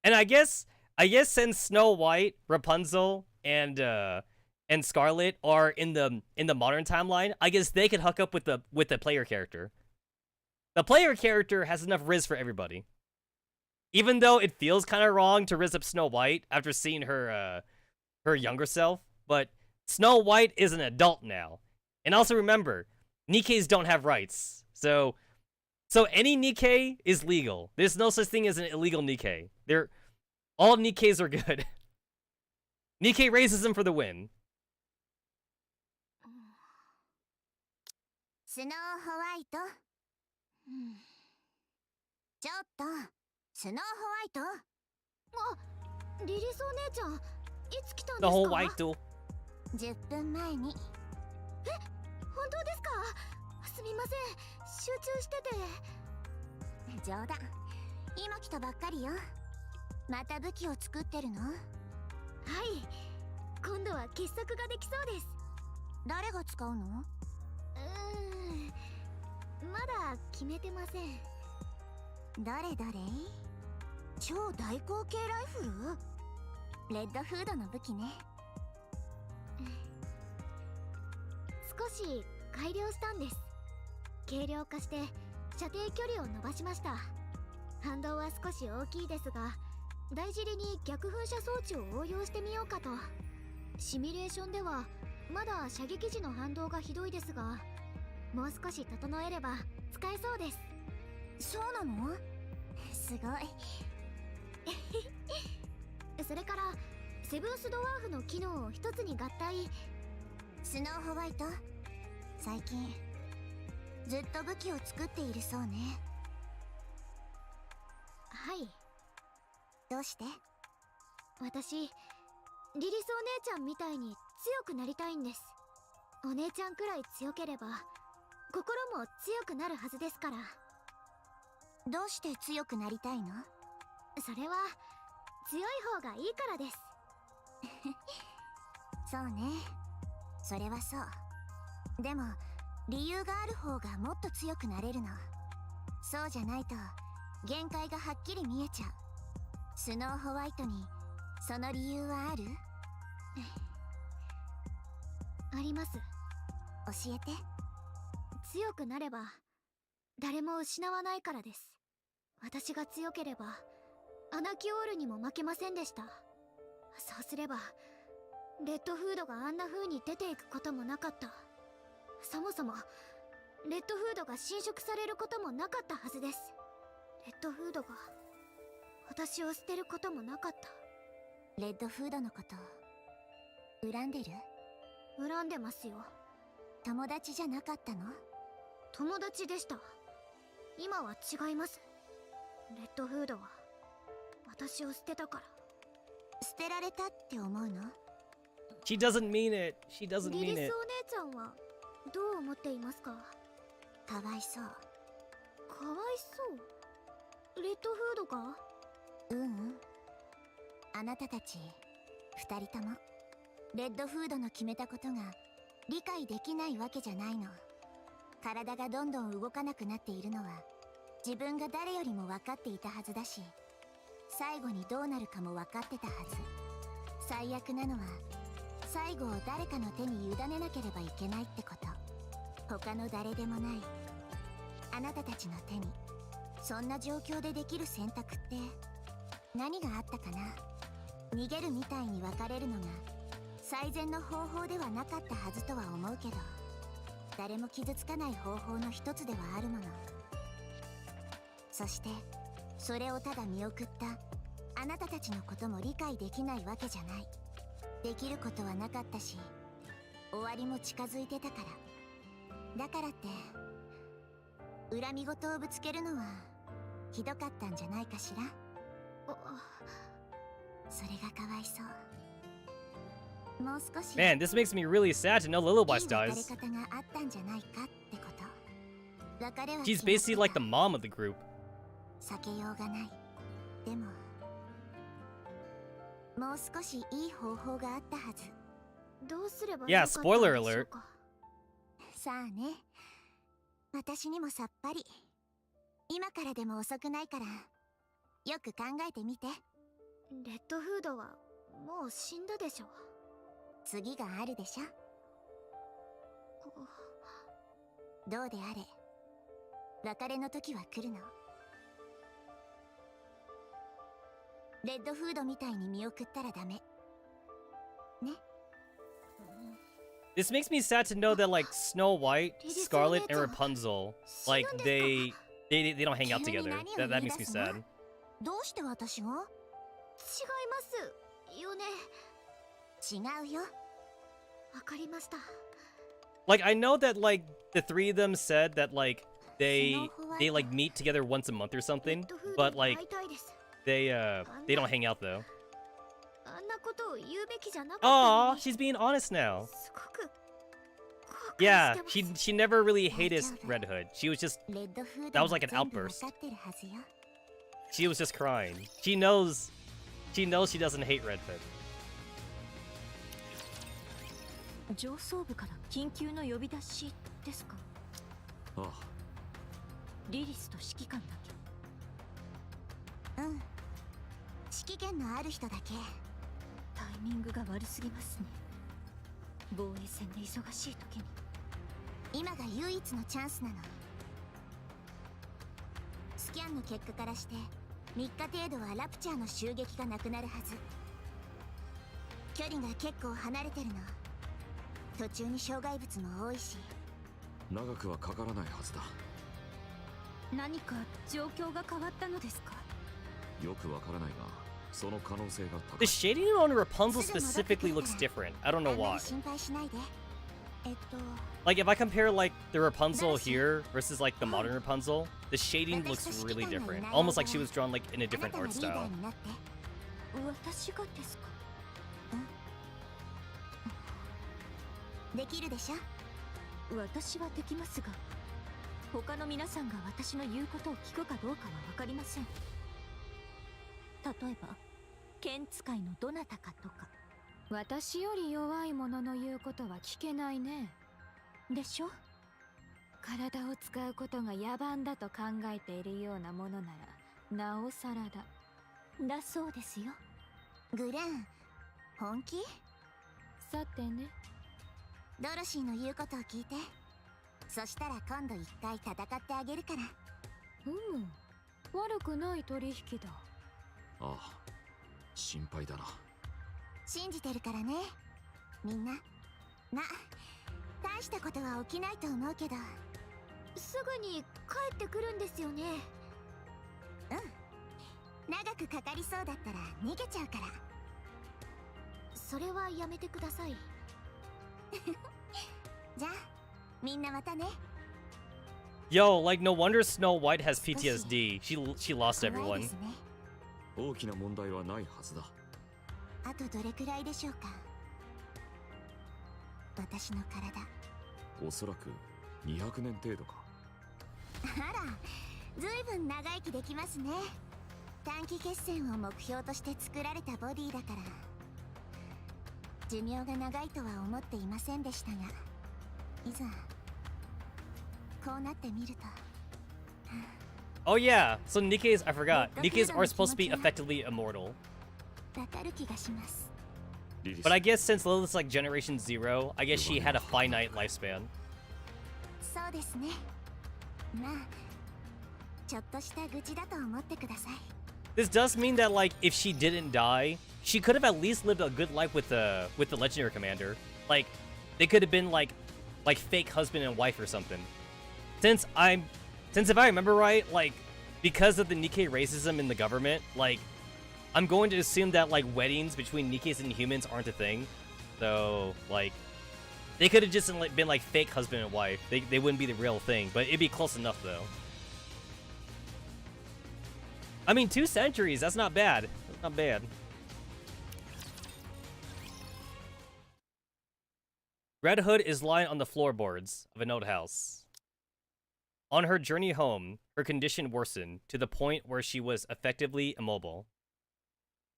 And I guess since Snow White, Rapunzel, and Scarlet are in the modern timeline, I guess they could hook up with the player character. The player character has enough riz for everybody. Even though it feels kind of wrong to riz up Snow White after seeing her younger self, but Snow White is an adult now. And also remember, Nikkes don't have rights. So So any Nikke is legal. There's no such thing as an illegal Nikke. All Nikkes are good. Nikke racism for the win. スノーホワイト、ちょっとスノーホワイト。あ、リリスお姉ちゃん、いつ来たんです The か？ whole white duel. 10分前に。え、本当ですか？すみません、集中してて。冗談、今来たばっかりよ。また武器を作ってるの？はい、今度は傑作ができそうです。誰が使うの？まだ決めてません。どれどれ？超大口径ライフル？レッドフードの武器ね。少し改良したんです。軽量化して射程距離を伸ばしました。反動は少し大きいですが、大尻に逆噴射装置を応用してみようかと。シミュレーションではまだ射撃時の反動がひどいですが、もう少し整えれば使えそうです。そうなの？すごい。それからセブンスドワーフの機能を一つに合体。スノーホワイト、最近ずっと武器を作っているそうね。はい。どうして？私、リリスお姉ちゃんみたいに強くなりたいんです。お姉ちゃんくらい強ければ心も強くなるはずですから。どうして強くなりたいの？それは強い方がいいからです。そうね、それはそう。でも理由がある方がもっと強くなれるの。そうじゃないと限界がはっきり見えちゃう。スノーホワイトにその理由はある？あります。教えて。強くなれば誰も失わないからです。私が強ければアナキオールにも負けませんでした。そうすればレッドフードがあんな風に出ていくこともなかった。そもそもレッドフードが侵食されることもなかったはずです。レッドフードが私を捨てることもなかった。レッドフードのこと恨んでる？恨んでますよ。友達じゃなかったの？友達でした。今は違います。レッドフードは私を捨てたから。捨てられたって思うの？ She doesn't mean it. She doesn't リ mean リス it. お姉ちゃんはどう思っていますか？かわいそう。かわいそう？レッドフードか？あなたたち二人ともレッドフードの決めたことが理解できないわけじゃないの。体がどんどん動かなくなっているのは自分が誰よりも分かっていたはずだし、最後にどうなるかも分かってたはず。最悪なのは最後を誰かの手に委ねなければいけないってこと。他の誰でもないあなたたちの手にそんな状況でできる選択って何があったかな。逃げるみたいに別れるのが最善の方法ではなかったはずとは思うけど、誰も傷つかない方法の一つではあるもの。そしてそれをただ見送ったあなたたちのことも理解できないわけじゃない。できることはなかったし、終わりも近づいてたから。だからって恨み事をぶつけるのはひどかったんじゃないかしら。それがかわいそう。 Man, this makes me really sad to know Littlebush dies. She's basically like the mom of the group. Yeah, spoiler alert. さあね、私にもさっぱり。今からでも遅くないからよく考えてみて。レッドフードはもう死んだでしょ。次があるでしょ。どうであれ別れの時は来るの。レッドフードみたいに見送ったらダメね。 This makes me sad to know that like Snow White, Scarlet, and Rapunzel, like they don't hang out together. That makes me sad. どうして私が？違いますよね。違うよ。わかりました。Like I know that like the three of them said that like they like meet together once a month or something, but like they don't hang out though. あんなことを言うべきじゃなかったの Aw, に。 she's being honest now. すごく後悔 Yeah, してます。 she never really hated Red Hood. She was just レッドフード that was like an も全部 outburst. わかってるはずよ。 she was just crying. She knows she doesn't hate Red Hood. 上層部から緊急の呼び出しですか？ああ、リリスと指揮官だけ。うん。指揮権のある人だけ。タイミングが悪すぎますね。防衛戦で忙しい時に。今が唯一のチャンスなの。スキャンの結果からして3日程度はラプチャーの襲撃がなくなるはず。距離が結構離れてるの。途中に障害物も多いし。長くはかからないはずだ。何か状況が変わったのですか？よくわからないが、その可能性が高 The い。 shading on Rapunzel specifically looks different. I don't know あんま why. り心配しないで。Like if I compare like the Rapunzel here versus like the modern Rapunzel, the shading looks really different. Almost like she was drawn like in a あな different たが art リーダ style. ーになって。私がですか？できるでしょ。私はできますが、他の皆さんが私の言うことを聞くかどうかは分かりません。例えば剣使いのどなたかとか。私より弱い者の言うことは聞けないね。でしょ？体を使うことが野蛮だと考えているようなものならなおさらだ。だそうですよ。グレン、本気？さてね。ドロシーの言うことを聞いて。そしたら今度一回戦ってあげるから。悪くない取引だ。ああ、心配だな。信じてるからね、みんな。ま、大したことは起きないと思うけど。すぐに帰ってくるんですよね。うん。長くかかりそうだったら逃げちゃうから。それはやめてください。じゃあ、みんなまたね。 Yo, like no wonder Snow White has PTSD. She lost 怖い everyone. ですね。大きな問題はないはずだ。あとどれくらいでしょうか。私の体。おそらく200年程度か。あら、ずいぶん長生きできますね。短期決戦を目標として作られたボディだから。寿命が長いとは思っていませんでしたが、いざこうなってみると。 Oh yeah, so Nikke's, I forgot. Nikke's are supposed to be effectively immortal. わかる気がします。リリス But I guess since Lilith's like Generation Zero, I guess she had a finite lifespan. そうですね。まあ、ちょっとした愚痴だと思ってください。 This does mean that like if she didn't die, she could have at least lived a good life with the legendary commander. Like they could have been like fake husband and wife or something. Since if I remember right, like because of the Nikke racism in the government, like I'm going to assume that like weddings between Nikkes and humans aren't a thing. So like they could have just been like fake husband and wife. They wouldn't be the real thing, but it'd be close enough though. I mean, 2 centuries, that's not bad. That's not bad. Red Hood is lying on the floorboards of an old house. On her journey home, her condition worsened to the point where she was effectively immobile.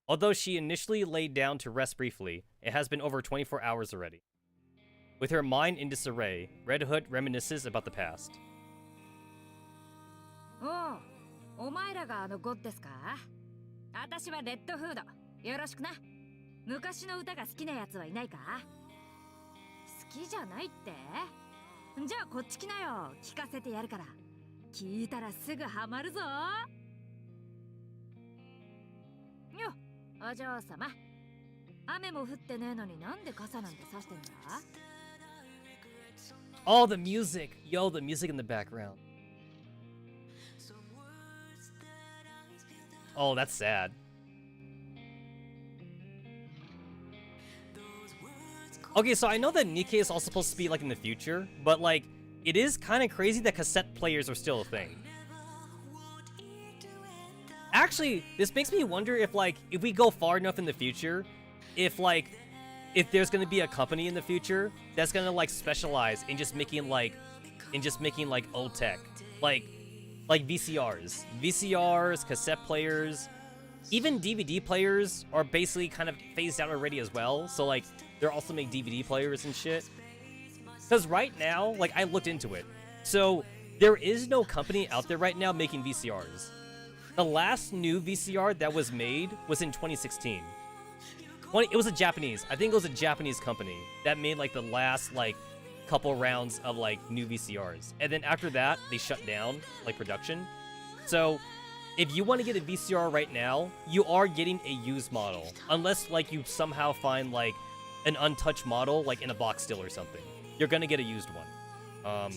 Although she initially laid down to rest briefly, it has been over 24 hours already. With her mind in disarray, Red Hood reminisces about the past. お前らがあのゴッですか？私はレッドフード。よろしくな。昔の歌が好きなやつはいないか？好きじゃないって？じゃあこっち来なよ。聞かせてやるから。聞いたらすぐハマるぞ。よ、お嬢様。雨も降ってねえのになんで傘なんて差してんだ？ Oh, the music! Yo, the music in the background. Oh, that's sad. Okay, so I know that Nikke is all supposed to be like in the future, but like it is kind of crazy that cassette players are still a thing. Actually, this makes me wonder if like if we go far enough in the future, if there's gonna be a company in the future that's gonna like specialize in just making like old tech, like VCRs, cassette players, even DVD players are basically kind of phased out already as well. So like they're also make DVD players and shit. Because right now, like I looked into it, so there is no company out there right now making VCRs. The last new VCR that was made was in 2016. It was a Japanese. I think it was a Japanese company that made like the last like couple rounds of like new VCRs. And then after that, they shut down like production. So if you want to get a VCR right now, you are getting a used model. Unless like you somehow find like an untouched model like in a box still or something. You're gonna get a used one.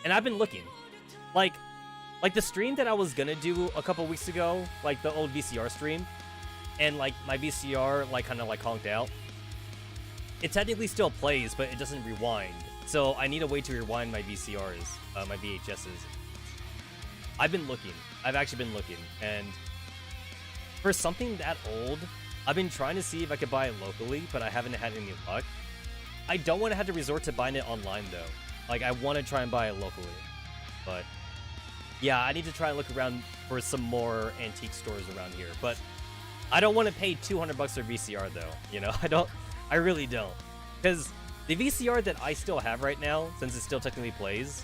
And I've been looking. Like the stream that I was gonna do a couple weeks ago, like the old VCR stream, and like my VCR like kind of like honked out. It technically still plays, but it doesn't rewind. So I need a way to rewind my VCRs, my VHSs. I've been looking. I've actually been looking, and for something that old, I've been trying to see if I could buy it locally, but I haven't had any luck. I don't want to have to resort to buying it online though. Like I want to try and buy it locally, but yeah, I need to try and look around for some more antique stores around here. But I don't want to pay $200 for VCR though. You know, I really don't, because the VCR that I still have right now, since it still technically plays,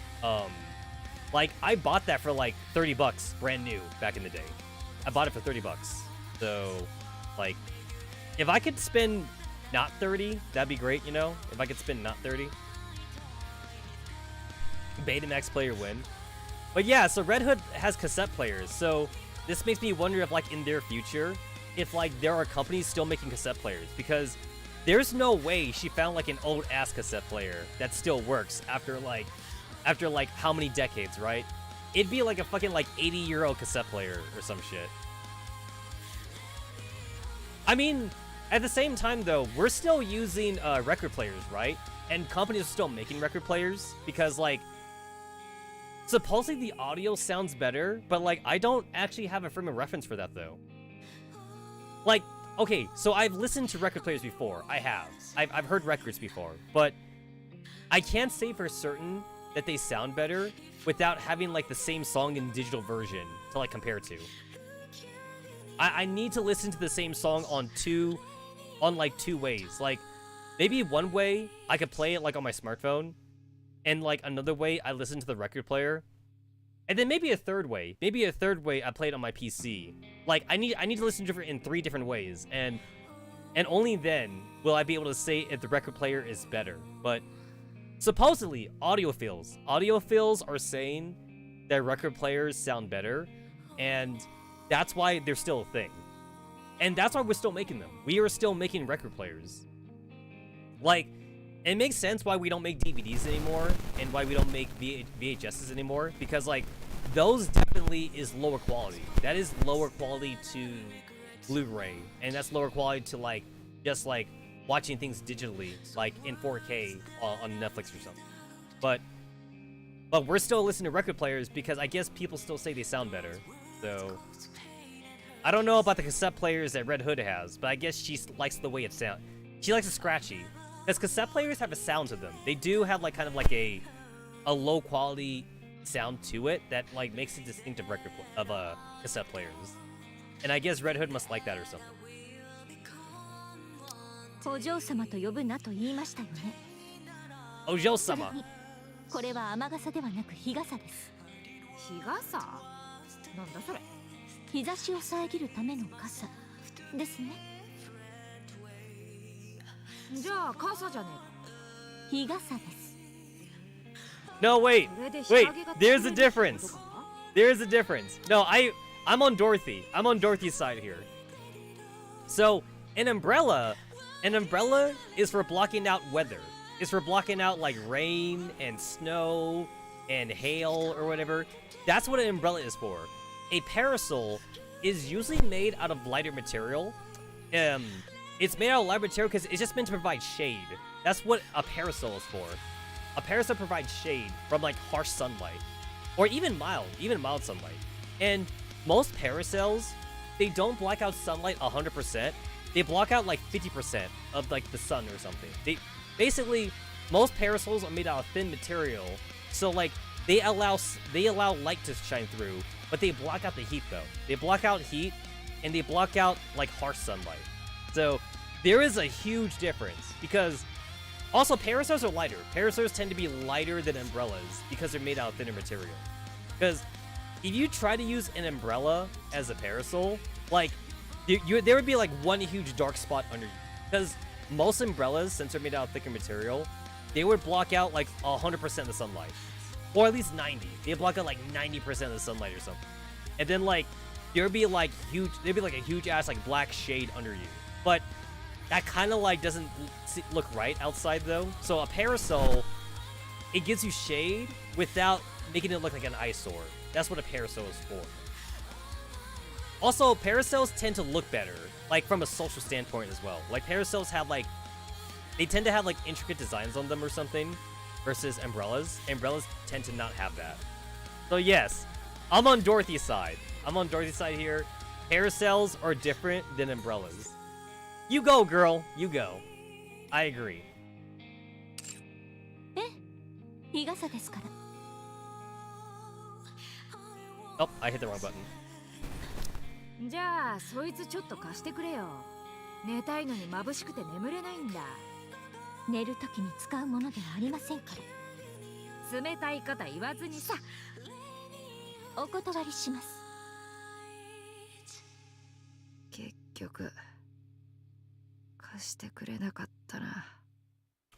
like I bought that for like $30 brand new back in the day. I bought it for $30. So like if I could spend not 30, that'd be great, you know? If I could spend not 30. Betamax player win. But yeah, so Red Hood has cassette players. So this makes me wonder if like in their future, if like there are companies still making cassette players, because there's no way she found like an old ass cassette player that still works after like how many decades, right? It'd be like a fucking like 80-year-old cassette player or some shit. I mean, at the same time though, we're still using record players, right? And companies are still making record players because like supposedly the audio sounds better, but like I don't actually have a frame of reference for that though. Like, okay, so I've listened to record players before. I have. I've heard records before, but I can't say for certain that they sound better without having like the same song in digital version to like compare to. I need to listen to the same song on two ways. Like maybe one way I could play it like on my smartphone, and like another way I listen to the record player, and then maybe a third way I play it on my PC. Like I need to listen to it in 3 different ways, and only then will I be able to say if the record player is better. But supposedly audiophiles are saying that record players sound better, and that's why they're still a thing. And that's why we're still making them. We are still making record players. Like, it makes sense why we don't make DVDs anymore and why we don't make VHSs anymore, because like those definitely is lower quality. That is lower quality to Blu-ray, and that's lower quality to like just like watching things digitally, like in 4K on Netflix or something. But we're still listening to record players because I guess people still say they sound better. So I don't know about the cassette players that Red Hood has, but I guess she likes the way it sounds. She likes it scratchy. Because cassette players have a sound to them. They do have like kind of like a low quality sound to it that like makes it distinct of cassette players. And I guess Red Hood must like that or something. お嬢様と呼ぶなと言いましたよね。お嬢様。これは雨傘ではなく日傘です。日傘？なんだそれ。日差しを遮るための傘ですね。じゃあ傘じゃねえ。日傘です。No, wait. There's a difference. There's a difference. No, I'm on Dorothy. I'm on Dorothy's side here. So, an umbrella is for blocking out weather. It's for blocking out like rain and snow and hail or whatever. That's what an umbrella is for. A parasol is usually made out of lighter material. It's made out of lighter material because it's just meant to provide shade. That's what a parasol is for. A parasol provides shade from like harsh sunlight, or even mild sunlight. And most parasols, they don't block out sunlight 100%. They block out like 50% of like the sun or something. Basically, most parasols are made out of thin material, so like they allow light to shine through, but they block out the heat though. They block out heat, and they block out like harsh sunlight. So there is a huge difference, because also parasols are lighter. Parasols tend to be lighter than umbrellas because they're made out of thinner material. Because if you try to use an umbrella as a parasol, like there would be like one huge dark spot under you. Because most umbrellas, since they're made out of thicker material, they would block out like 100% of the sunlight, or at least 90. They block out like 90% of the sunlight or something. And then like there'd be like a huge ass like black shade under you. But that kind of like doesn't look right outside though. So a parasol, it gives you shade without making it look like an eyesore. That's what a parasol is for. Also, parasols tend to look better, like from a social standpoint as well. Like parasols have like, they tend to have like intricate designs on them or something, versus umbrellas. Umbrellas tend to not have that. So yes, I'm on Dorothy's side. I'm on Dorothy's side here. Parasols are different than umbrellas. You go, girl. You go. I agree. 日傘ですから。 Oh, I hit the wrong button. じゃあそいつちょっと貸してくれよ。寝たいのに眩しくて眠れないんだ。寝るときに使うものではありませんから。冷たいこと言わずにさ。お断りします。結局貸してくれなかったな。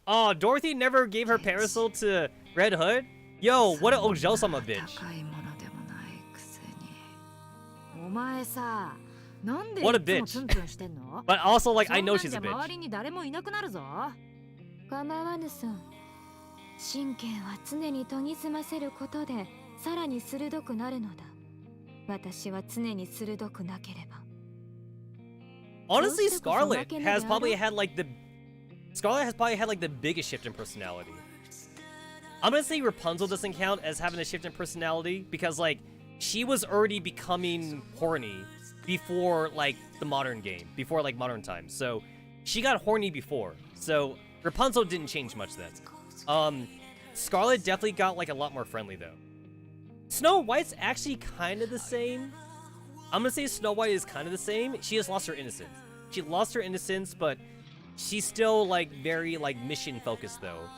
Oh, Dorothy never gave her parasol to Red Hood? Yo, what an Ojo-sama bitch. 高いものでもないくせに。お前さ、なんでい What a つも bitch. ツンツンしてんの？ But also, like, I know そん she's なん a じゃ bitch. 周りに誰もいなくなるぞ。構わぬさん。神経は常に研ぎ澄ませることでさらに鋭くなるのだ。私は常に鋭くなければ。 Honestly, Scarlet has probably had like the biggest shift in personality. I'm gonna say Rapunzel doesn't count as having a shift in personality because like she was already becoming horny before like the modern game, before like modern times. So she got horny before. So Rapunzel didn't change much then. Scarlet definitely got like a lot more friendly though. Snow White's actually kind of the same. I'm gonna say Snow White is kind of the same. She just lost her innocence. She lost her innocence, but she's still like very like mission focused though.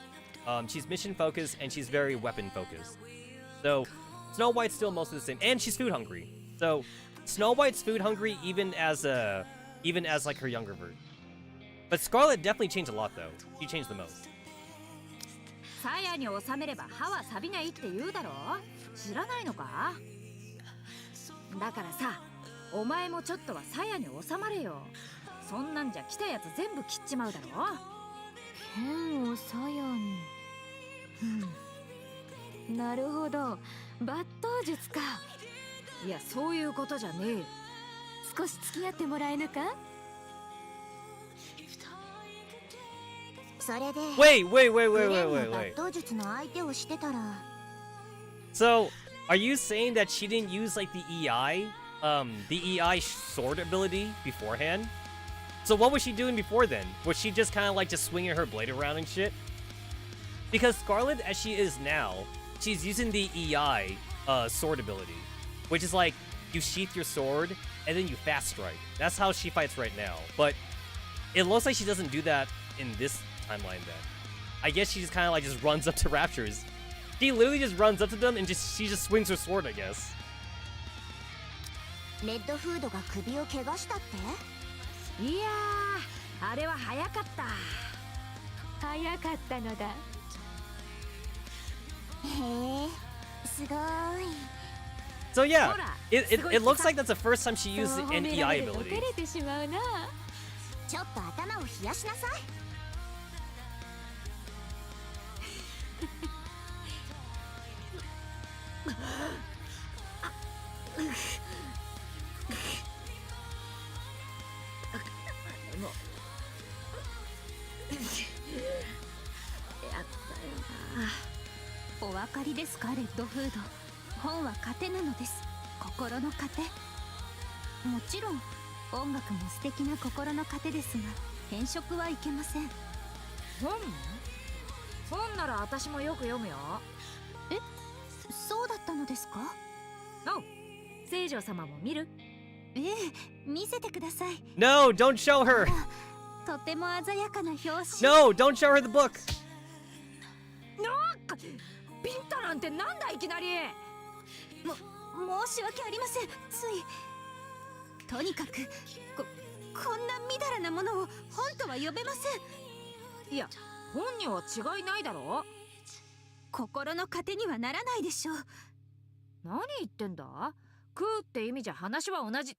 She's mission focused and she's very weapon focused. So Snow White's still mostly the same, and she's food hungry. So Snow White's food hungry even as like her younger version. But Scarlet definitely changed a lot though. She changed the most. 鞘に収めれば歯は錆びないって言うだろ。知らないのか？だからさ、お前もちょっとは鞘に収まれよ。そんなんじゃ来たやつ全部切っちまうだろ。剣を鞘に。なるほど。抜刀術か。いや、そういうことじゃねえよ。少し付き合ってもらえぬか？それで Wait. 抜刀術の相手をしてたら So, are you saying that she didn't use like the EI sword ability beforehand? So what was she doing before then? Was she just kind of like just swinging her blade around and shit? Because Scarlet, as she is now, she's using the EI sword ability, which is like you sheath your sword and then you fast strike. That's how she fights right now. But it looks like she doesn't do that in this timeline then. I guess she just kind of like just runs up to Raptures. She literally just runs up to them and she just swings her sword, I guess. レッドフードが首を怪我したって？いやー、あれは早かった。早かったのだ。へえ、すごい。 So yeah, it looks like that's the first time she used an EI ability. 照れてしまうな。ちょっと頭を冷やしなさい。分かりですか、レッドフード。本は糧なのです。心の糧。もちろん音楽も素敵な心の糧ですが、変色はいけません。本なら私もよく読むよ。え、そうだったのですか？おう、聖女様も見る？ええ、見せてください。 No, don't show her. とても鮮やかな表紙。 No, don't show her the book. なんかピンタなんてなんだいきなり。申し訳ありません。ついとにかくこんなみだらなものを本とは呼べません。いや、本には違いないだろ。心の糧にはならないでしょう。何言ってんだ。食うって意味じゃ話は同じ。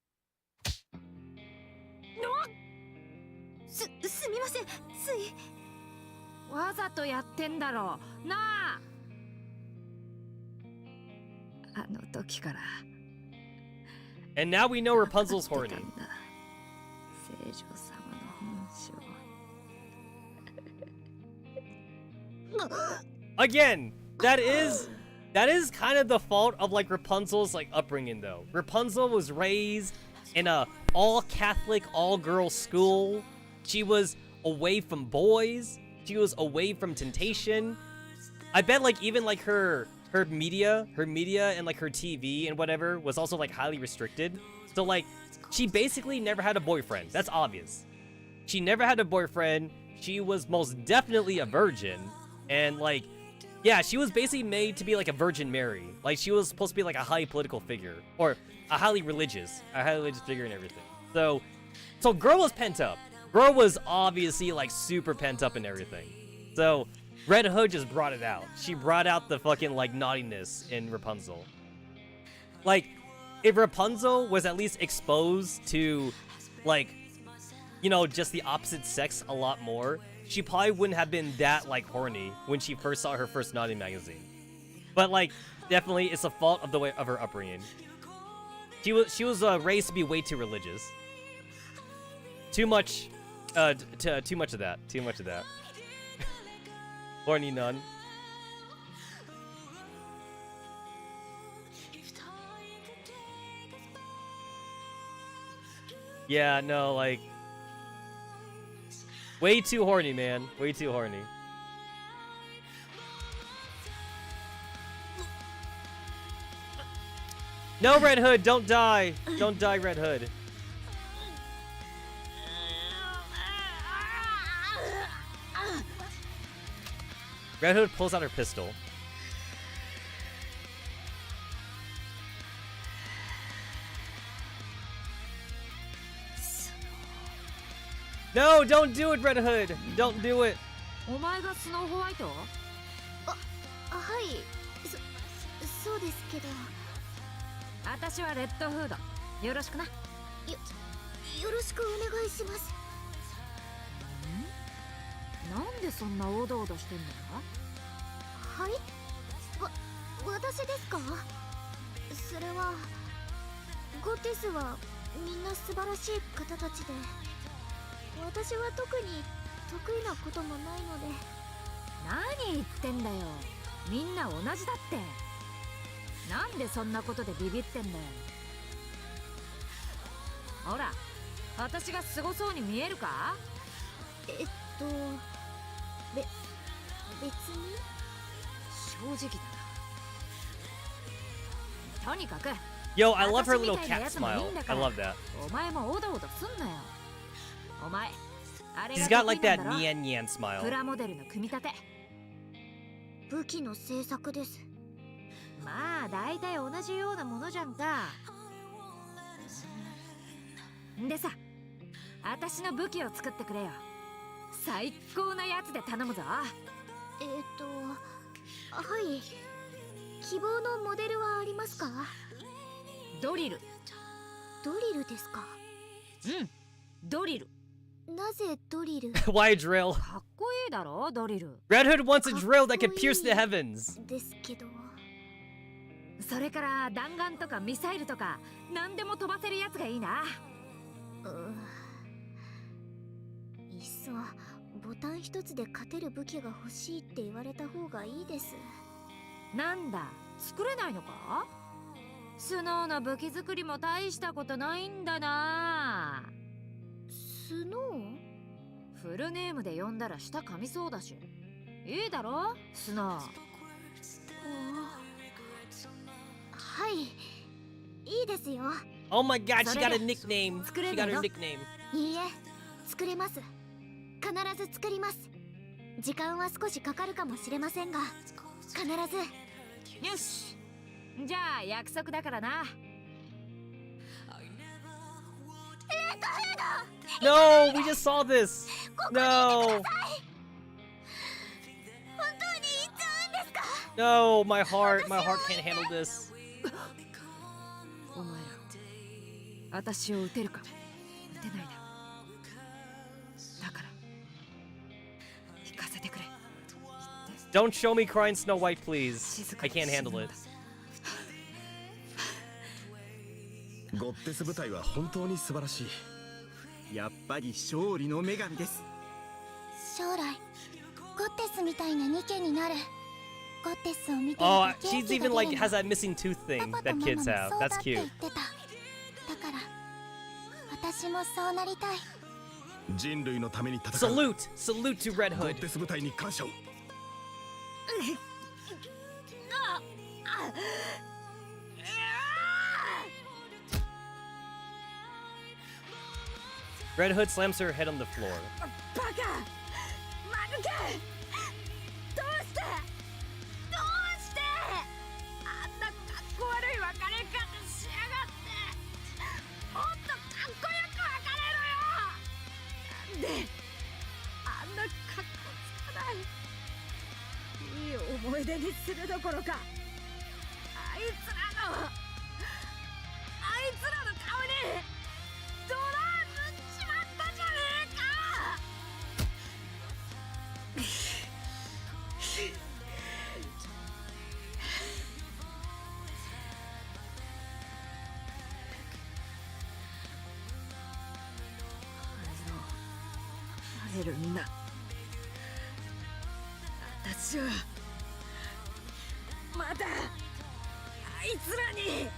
すみません、つい。わざとやってんだろなあ。あの時から。 And now we know Rapunzel's horny. 聖女様の本性。 Again, that is kind of the fault of like Rapunzel's like upbringing though. Rapunzel was raised in a all Catholic, all girls school. She was away from boys. She was away from temptation. I bet like even like her media and like her TV and whatever was also like highly restricted. So like she basically never had a boyfriend. That's obvious. She never had a boyfriend. She was most definitely a virgin. And like, yeah, she was basically made to be like a Virgin Mary. Like she was supposed to be like a highly political figure or a highly religious figure and everything. So girl was pent up. Girl was obviously like super pent up and everything. So Red Hood just brought it out. She brought out the fucking like naughtiness in Rapunzel. Like if Rapunzel was at least exposed to like, you know, just the opposite sex a lot more, she probably wouldn't have been that like horny when she first saw her first naughty magazine. But like definitely it's a fault of the way of her upbringing. She was raised to be way too religious. Too much of that. Too much of that. Horny nun. Yeah, no, like way too horny, man. Way too horny. No, Red Hood, don't die. Don't die, Red Hood. Red Hood pulls out her pistol. No, don't do it, Red Hood. Don't do it. お前がスノーホワイト？はい、そうですけど。私はレッドフード。よろしくな。よろしくお願いします。なんでそんなおどおどしてんだ？はい？私ですか？それはゴテスはみんな素晴らしい方たちで、私は特に得意なこともないので。何言ってんだよ。みんな同じだって。なんでそんなことでビビってんだよ。ほら、私がすごそうに見えるか？別に正直だな。とにかく Yo, I love her little cat smile. I love that. お前もおどおどすんなよ。お前、あれ She's が got like 得意 that なんだろ？ nyan nyan smile. プラモデルの組み立て。武器の製作です。まあ大体同じようなものじゃんか。でさ、私の武器を作ってくれよ。最高なやつで頼むぞ。はい。希望のモデルはありますか？ドリル。ドリルですか？うん、ドリル。なぜドリル？ Why a drill? かっこいいだろ、ドリル。 Red Hood wants a drill that can pierce the heavens. ですけど。それから弾丸とかミサイルとか何でも飛ばせるやつがいいな。いっそボタン一つで勝てる武器が欲しいって言われた方がいいです。なんだ、作れないのか？スノーの武器作りも大したことないんだな。スノー？フルネームで呼んだら舌噛みそうだし。いいだろ、スノー。はい、いいですよ。 Oh my god, she got a nickname. 作れ She る got の？ her nickname. いいえ、作れます。必ず作ります。時間は少しかかるかもしれませんが、必ず。よし、じゃあ約束だからな。No, we just saw this. No. 本当に行っちゃうんですか？ No, my heart can't handle this. お前ら、私を撃てるか？撃てないだ。だから行かせてくれ。 Don't show me crying Snow White, please. I can't handle it. ゴッテス部隊は本当に素晴らしい。やっぱり勝利の女神です。将来ゴッテスみたいなニケになる。ゴッテスを見て Oh, 元気 she's が出 even る like の。 has that missing tooth パ thing パと that ママ kids も have. そうだ That's って言 cute. ってた。だから私もそうなりたい。人類のために戦う。 Salute to Red ゴッ Hood. テス部隊に感謝を。 Red Hood slams her head on the floor. バカ、マヌケ、どうしてあんなかっこ悪い別れ方しやがって。もっとかっこよく別れろよ。なんであんなかっこつかない。いい思い出にするどころか、あいつらの顔にドラ塗っちまったじゃねえか。会えるんだ。私はまだあいつらに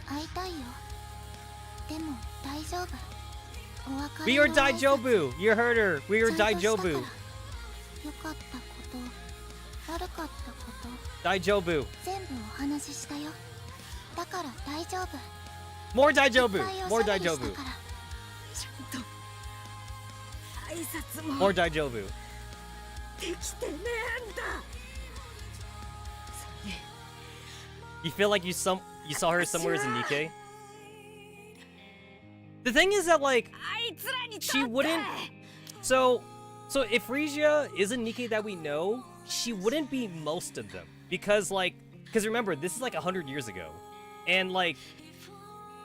会いたいよ。でも大丈夫。お別 We れ are の挨拶 Daijobu. You heard her. We are ちゃんとしたから Daijobu. 良かったこと悪かったこと Daijobu. 全部お話ししたよ。だから大丈夫。 More いっ Daijobu. ぱいお More しゃべりした Daijobu. から。ちゃんと挨拶も More Daijobu. できてねえんだ。 You feel like you saw her somewhere as a Nikke? The thing is that like あいつらにとって she wouldn't. So if Frisia is a Nikke that we know, she wouldn't be most of them because remember this is like 100 years ago, and like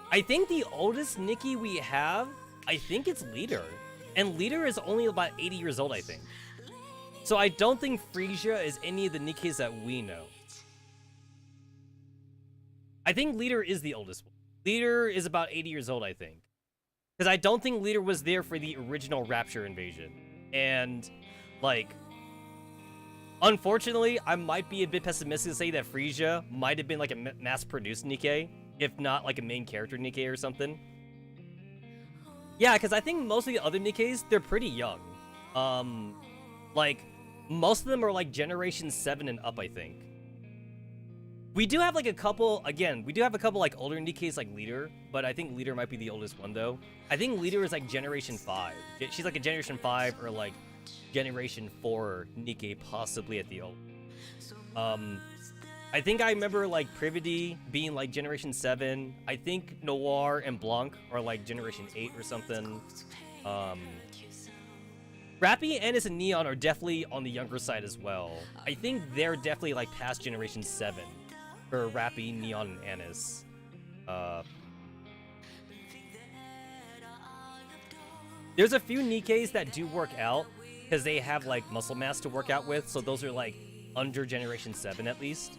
I think the oldest Nikke we have, I think it's Leader, and Leader is only about 80 years old, I think. So I don't think Frisia is any of the Nikkes that we know. I think Leader is the oldest one. Leader is about 80 years old, I think. Because I don't think Leader was there for the original Rapture invasion. And, like, unfortunately, I might be a bit pessimistic to say that Frisia might have been like a mass-produced Nikke, if not like a main character Nikke or something. Yeah, because I think most of the other Nikkes, they're pretty young. Like, most of them are like Generation 7 and up, I think. We do have like a couple, again, we do have a couple like older Nikkes like Leader, but I think Leader might be the oldest one though. I think Leader is like Generation 5. She's like a Generation 5 or like Generation 4 Nikke possibly at the old. I think I remember like Privity being like Generation 7. I think Noir and Blanc are like Generation 8 or something. Rappy, Anis, and Neon are definitely on the younger side as well. I think they're definitely like past Generation 7 for Rappy, Neon, and Anis. There's a few Nikkes that do work out because they have like muscle mass to work out with, so those are like under Generation 7 at least.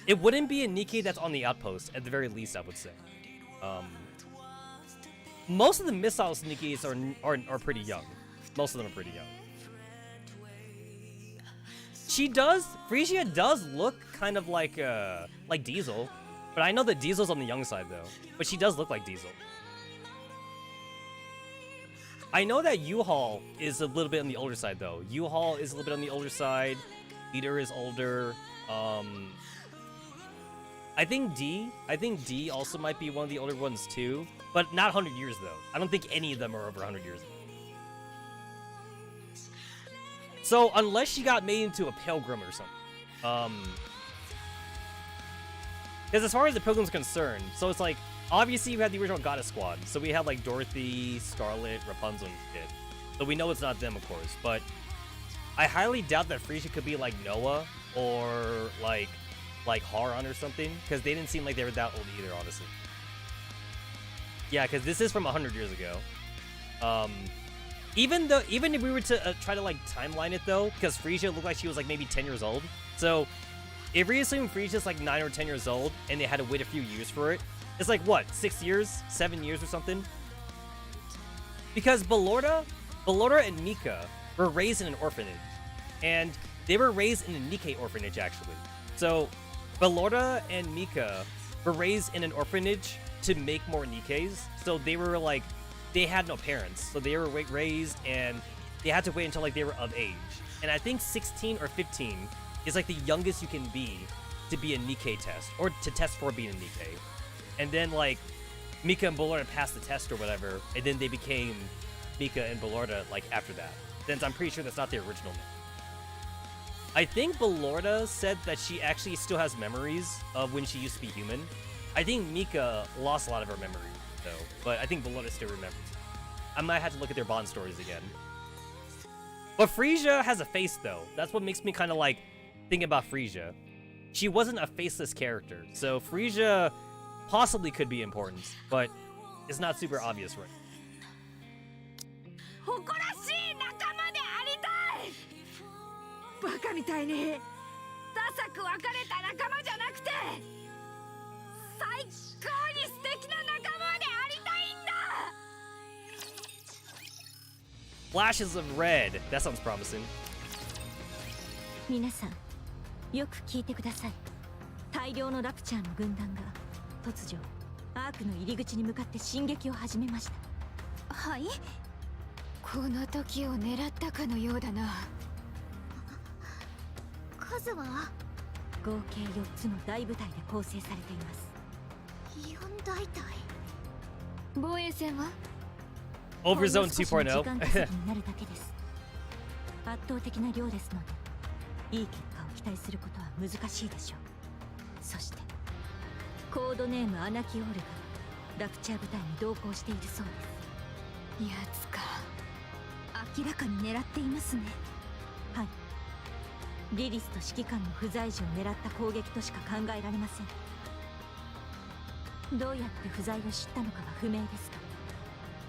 It wouldn't be a Nikke that's on the outpost, at the very least, I would say. Most of the missiles Nikkes are pretty young. Most of them are pretty young. Frisia does look kind of like Diesel, but I know that Diesel's on the young side though. But she does look like Diesel. I know that U-Haul is a little bit on the older side though. U-Haul is a little bit on the older side. Leader is older. I think D also might be one of the older ones too, but not 100 years though. I don't think any of them are over 100 years. So unless she got made into a pilgrim or something, because as far as the pilgrim's concerned, so it's like obviously you had the original Goddess Squad, so we had like Dorothy, Scarlet, Rapunzel, and shit. So we know it's not them, of course, but I highly doubt that Frisia could be like Noah or like Haran or something, because they didn't seem like they were that old either, honestly. Yeah, because this is from 100 years ago. Even if we were to try to like timeline it though, because Frisia looked like she was like maybe 10 years old. So if we assume Frisia's like 9 or 10 years old and they had to wait a few years for it, it's like what, 6 years, 7 years or something? Because Ballorda and Mika were raised in an orphanage, and they were raised in a Nikke orphanage actually. So Ballorda and Mika were raised in an orphanage to make more Nikkes. So they were like, they had no parents, so they were raised and they had to wait until like they were of age. And I think 16 or 15 is like the youngest you can be to be a Nikke test, or to test for being a Nikke. And then like Mika and Ballorda passed the test or whatever, and then they became Mika and Ballorda like after that. Since I'm pretty sure that's not the original name. I think Ballorda said that she actually still has memories of when she used to be human. I think Mika lost a lot of her memories though, but I think Ballorda still remembers. I might have to look at their Bond stories again. But Frisia has a face though. That's what makes me kind of like think about Frisia. She wasn't a faceless character, so Frisia possibly could be important, but it's not super obvious right now. 誇らしい仲間でありたい。バカみたいにダサく別れた仲間じゃなくて、最高に素敵な仲間でありたいんだ。 Flashes of red. That sounds promising. 皆さん、よく聞いてください。大量のラプチャーの軍団が突如アークの入り口に向かって進撃を始めました。はい。この時を狙ったかのようだな。数は合計4つの大部隊で構成されています。4大隊。防衛戦は Overzone 時 2.0 間稼ぎになるだけです。圧倒的な量ですので、いい結果を期待することは難しいでしょう。そしてコードネームアナキオールがラプチャー部隊に同行しているそうです。やつか。明らかに狙っていますね。はい。リリスと指揮官の不在時を狙った攻撃としか考えられません。どうやって不在を知ったのかは不明ですが、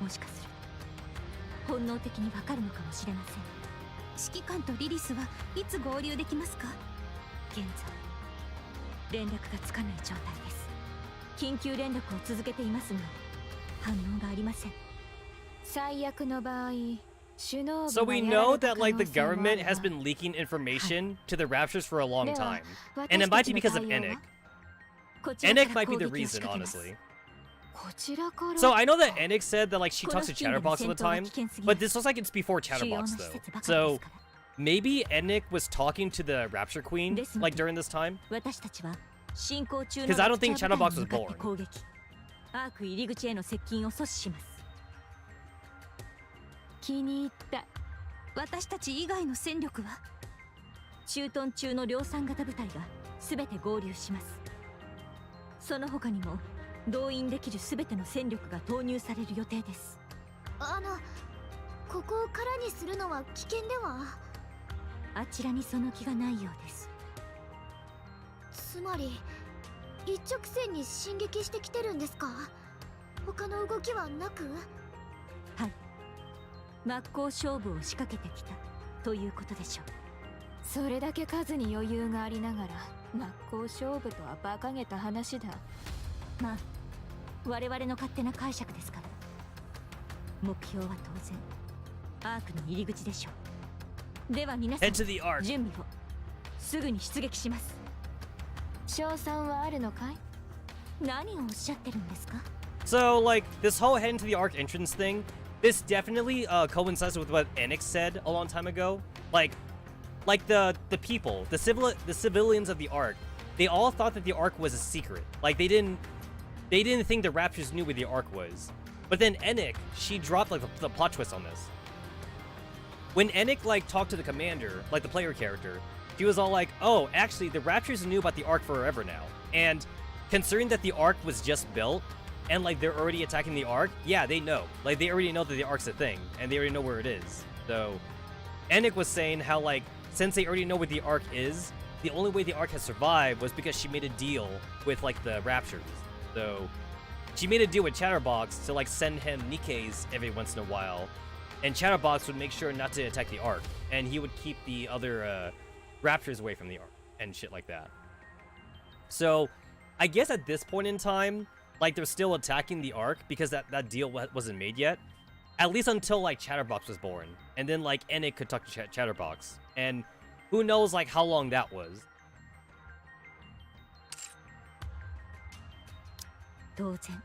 もしかすると本能的にわかるのかもしれません。指揮官とリリスはいつ合流できますか？現在連絡がつかない状態です。緊急連絡を続けていますが反応がありません。最悪の場合、 So we know that like the government has been leaking information to the Raptures for a long time, and it might be because of Enic. Enic might be the reason, honestly. So I know that Enic said that like she talks to Chatterbox all the time, but this looks like it's before Chatterbox though. So maybe Enic was talking to the Rapture Queen like during this time, because I don't think Chatterbox was born. アーク入り口への接近を阻止します。気に入った。私たち以外の戦力は駐屯中の量産型部隊が全て合流します。その他にも動員できる全ての戦力が投入される予定です。ここを空にするのは危険では？あちらにその気がないようです。つまり一直線に進撃してきてるんですか？他の動きはなく？はい。真っ向勝負を仕掛けてきたということでしょう。それだけ数に余裕がありながら真っ向勝負とは馬鹿げた話だ。まあ我々の勝手な解釈ですから。目標は当然アークの入り口でしょう。では皆さん、準備を。すぐに出撃します。賞賛はあるのかい？何をおっしゃってるんですか？ So, like, this whole head into the Ark entrance thing, this definitely coincides with what Enix said a long time ago. Like the people, the civilians of the Ark, they all thought that the Ark was a secret. Like, they didn't think the Raptors knew where the Ark was. But then Enix, she dropped, like, the plot twist on this. When Enix, like, talked to the commander, like, the player character, she was all like, oh, actually, the Raptors knew about the Ark forever now. And considering that the Ark was just built, and, like, they're already attacking the Ark, yeah, they know. Like, they already know that the Ark's a thing, and they already know where it is. So, Enix was saying how, like, since they already know where the Ark is, the only way the Ark has survived was because she made a deal with, like, the Raptors. So, she made a deal with Chatterbox to, like, send him Nikkes every once in a while, and Chatterbox would make sure not to attack the Ark, and he would keep the other Raptors away from the Ark, and shit like that. So, I guess at this point in time, like, they're still attacking the Ark because that deal wasn't made yet. At least until, like, Chatterbox was born. And then, like, Enix could talk to Chatterbox. And who knows, like, how long that was. 当然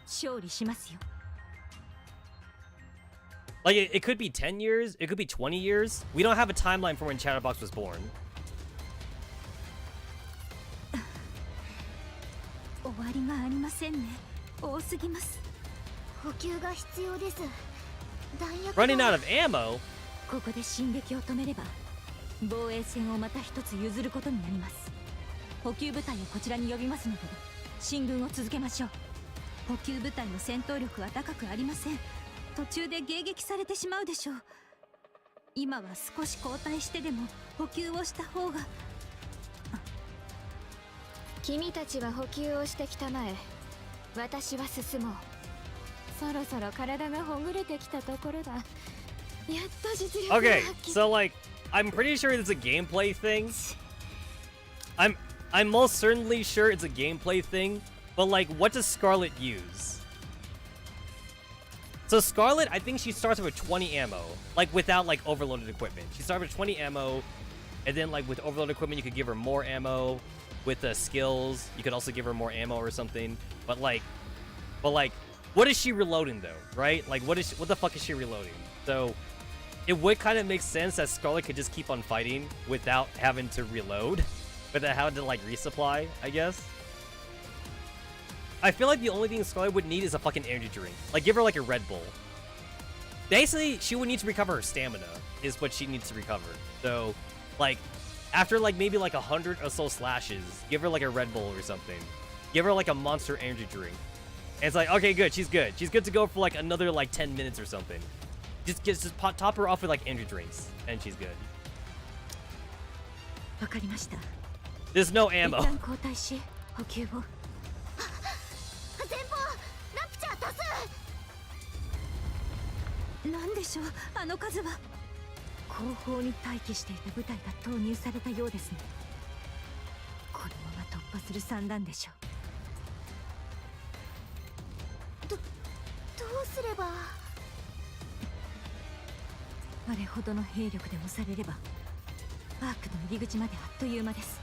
勝利しますよ。 Like, it could be 10 years, it could be 20 years. We don't have a timeline for when Chatterbox was born. 終わりがありませんね。多すぎます。補給が必要です。弾薬 Running out of ammo? ここで進撃を止めれば防衛線をまた一つ譲ることになります。補給部隊をこちらに呼びますので進軍を続けましょう。補給部隊の戦闘力は高くありません。途中で迎撃されてしまうでしょう。今は少し後退してでも補給をした方が。君たちは補給をしてきたまえ。私は進もう。そろそろ体がほぐれてきたところだ。やっと実力を Okay, 発揮。 so, like, I'm pretty sure it's a gameplay thing. I'm most certainly sure it's a gameplay thing, but, like, what does Scarlet use? So Scarlet, I think she starts with 20 ammo, like, without, like, overloaded equipment. She starts with 20 ammo, and then, like, with overloaded equipment, you could give her more ammo. With the skills, you could also give her more ammo or something. But like, what is she reloading though, right? Like, what the fuck is she reloading? So, it would kind of make sense that Scarlet could just keep on fighting without having to reload, without having to, like, resupply, I guess. I feel like the only thing Scarlet would need is a fucking energy drink. Like, give her, like, a Red Bull. Basically, she would need to recover her stamina, is what she needs to recover. So, like, after, like, maybe, like, 100 or so slashes, give her, like, a Red Bull or something. Give her, like, a monster energy drink. And it's like, okay, good, she's good. She's good to go for, like, another, like, 10 minutes or something. Just top her off with, like, energy drinks, and she's good. わかりました。 There's no 一 ammo. 旦交代し補給を。前方ラプチャー多数。なんでしょうあの数は。後方に待機していた部隊が投入されたようですね。このまま突破する算段でしょう。どうすれば。あれほどの兵力で押されればアークの入り口まであっという間です。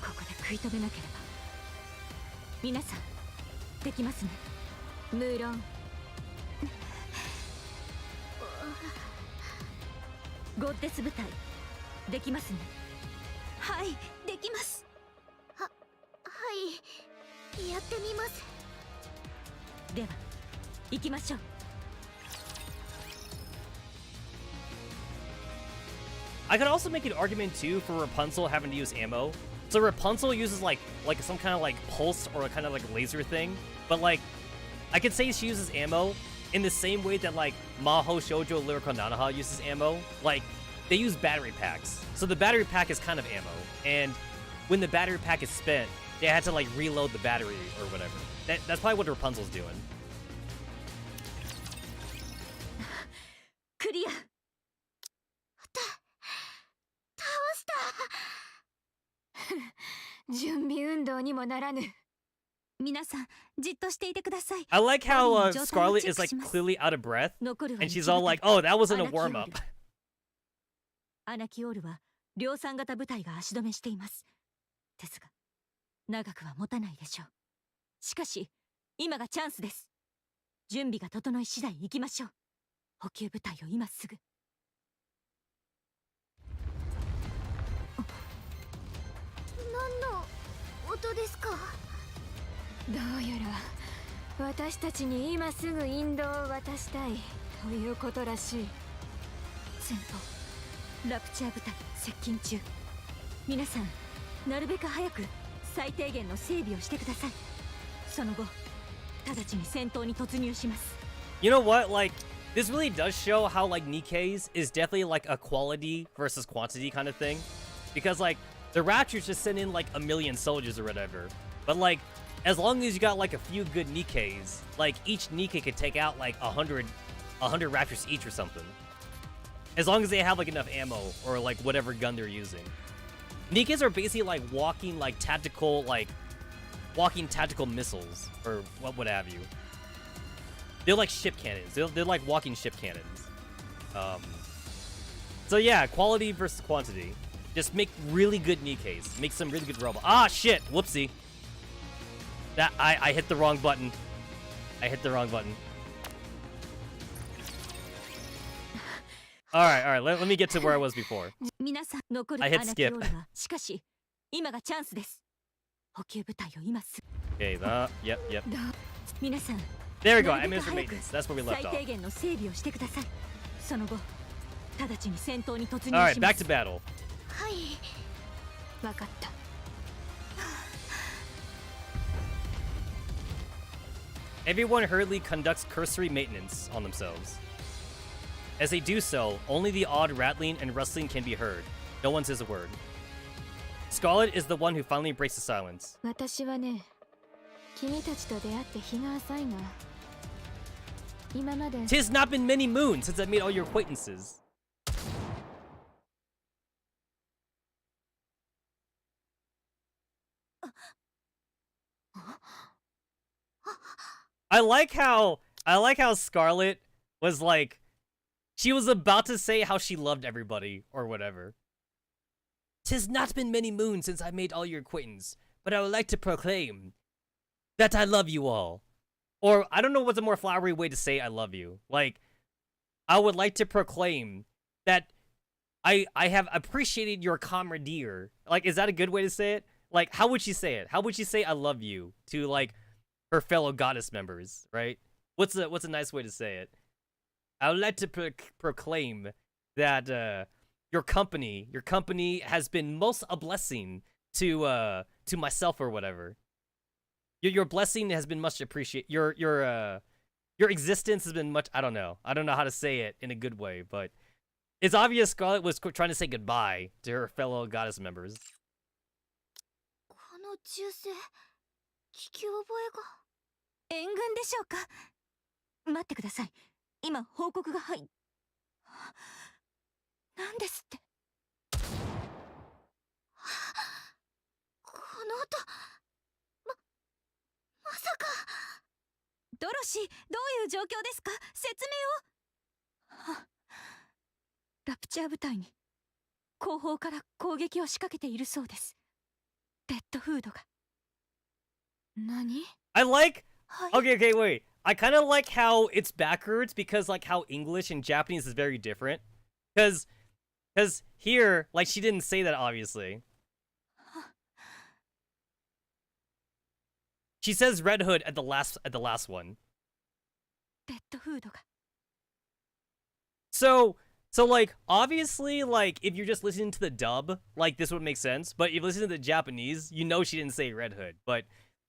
ここで食い止めなければ。皆さんできますね。無論。ゴッデス部隊できますね。はいできます。はいやってみます。では行きましょう。I could also make an argument too for Rapunzel having to use ammo. So Rapunzel uses like some kind of like pulse or a kind of like laser thing, but like I could say she uses ammo in the same way that like Maho Shoujo Lyrical Nanaha uses ammo. Like they use battery packs. So the battery pack is kind of ammo, and when the battery pack is spent, they had to like reload the battery or whatever. That's probably what Rapunzel's doing. クリア。倒した。準備運動にもならぬ。皆さんじっとしていてください。 I like how Scarlet is like clearly out of breath, 残るは and she's all like, "Oh, that wasn't a アナキオール warm up." アナキオールは量産型部隊が足止めしています。ですが長くは持たないでしょう。しかし今がチャンスです。準備が整い次第行きましょう。補給部隊を今すぐ。何の音ですか？どうやら私たちに今すぐ引導を渡したいということらしい。先方、ラプチャー部隊接近中。皆さんなるべく早く最低限の整備をしてください。その後直ちに戦闘に突入します。 You know what? Like, this really does show how, like, Nikke's is definitely, like, a quality versus quantity kind of thing. Because, like, the Raptors just send in, like, a million soldiers or whatever. But, like, as long as you got, like, a few good Nikke's, like, each Nikke could take out, like, 100 Raptors each or something. As long as they have, like, enough ammo or, like, whatever gun they're using. Nikke's are basically, like, walking tactical missiles, or what have you. They're like ship cannons. They're like walking ship cannons. So yeah, quality versus quantity. Just make really good Nikke's. Make some really good robots. Ah, shit! Whoopsie. That I hit the wrong button. I hit the wrong button. All right. Let me get to where I was before. I hit skip. Okay, yep. There we go. I missed maintenance. That's where we left off. All right, back to battle. はい。わかった。Everyone hurriedly conducts cursory maintenance on themselves. As they do so, only the odd rattling and rustling can be heard. No one says a word. Scarlet is the one who finally breaks the silence. 私はね、君たちと出会って日が浅いが、今まで 'Tis not been many moons since I made all your acquaintances. I like how Scarlet was like, she was about to say how she loved everybody or whatever. 'Tis not been many moons since I made all your acquaintance, but I would like to proclaim that I love you all. Or I don't know what's a more flowery way to say I love you. Like, I would like to proclaim that I have appreciated your camaraderie. Like, is that a good way to say it? Like, how would she say it? How would she say I love you to, like, her fellow goddess members, right? What's a nice way to say it? I would like to proclaim that your company has been most a blessing to myself or whatever. Your blessing has been much appreciated. Your existence has been much. I don't know how to say it in a good way, but it's obvious Scarlet was trying to say goodbye to her fellow goddess members. この銃声、聞き覚えが。援軍でしょうか。待ってください。今報告が入っ。なんですって。この音、まさか。ドロシー、どういう状況ですか。説明を。ラプチャー部隊に後方から攻撃を仕掛けているそうです。デッドフードが。何？ I like. Okay, wait. I kind of like how it's backwards because like how English and Japanese is very different. Because here, like she didn't say that obviously. She says Red Hood at the last one. So like obviously like if you're just listening to the dub, like this would make sense. But if you listen to the Japanese, you know she didn't say Red Hood. But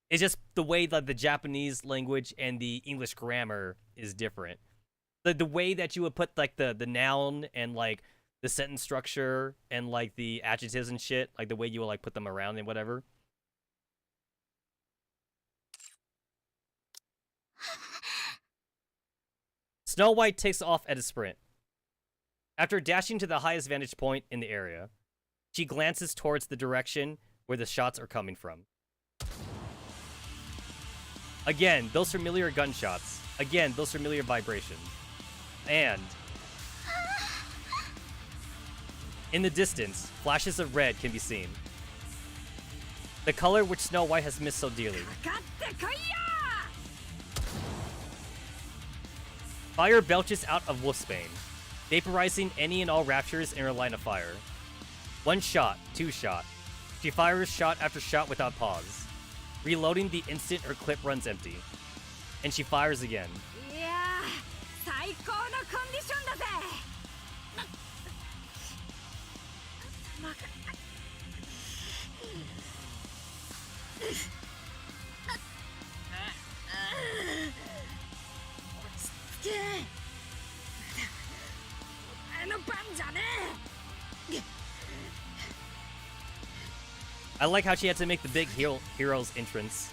it's just the way that the Japanese language and the English grammar is different. The way that you would put like the noun and like the sentence structure and like the adjectives and shit, like the way you would like put them around and whatever. Snow White takes off at a sprint. After dashing to the highest vantage point in the area, she glances towards the direction where the shots are coming from. Again, those familiar gunshots. Again, those familiar vibrations. And In the distance, flashes of red can be seen. The color which Snow White has missed so dearly. Fire belches out of Wolfsbane, vaporizing any and all raptures in her line of fire. One shot, two shot. She fires shot after shot without pause, reloading the instant her clip runs empty. And she fires again. I like how she had to make the big hero's entrance.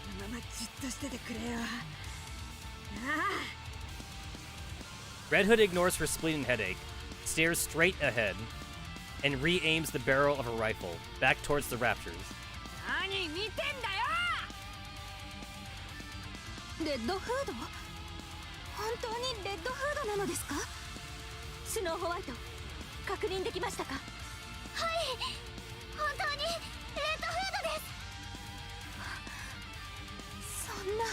Red Hood ignores her spleen and headache, stares straight ahead, and re-aims the barrel of her rifle back towards the raptors. レッドフード？本当にレッドフードなのですか？スノーホワイト、確認できましたか？はい、本当にレッドフードです。そんな、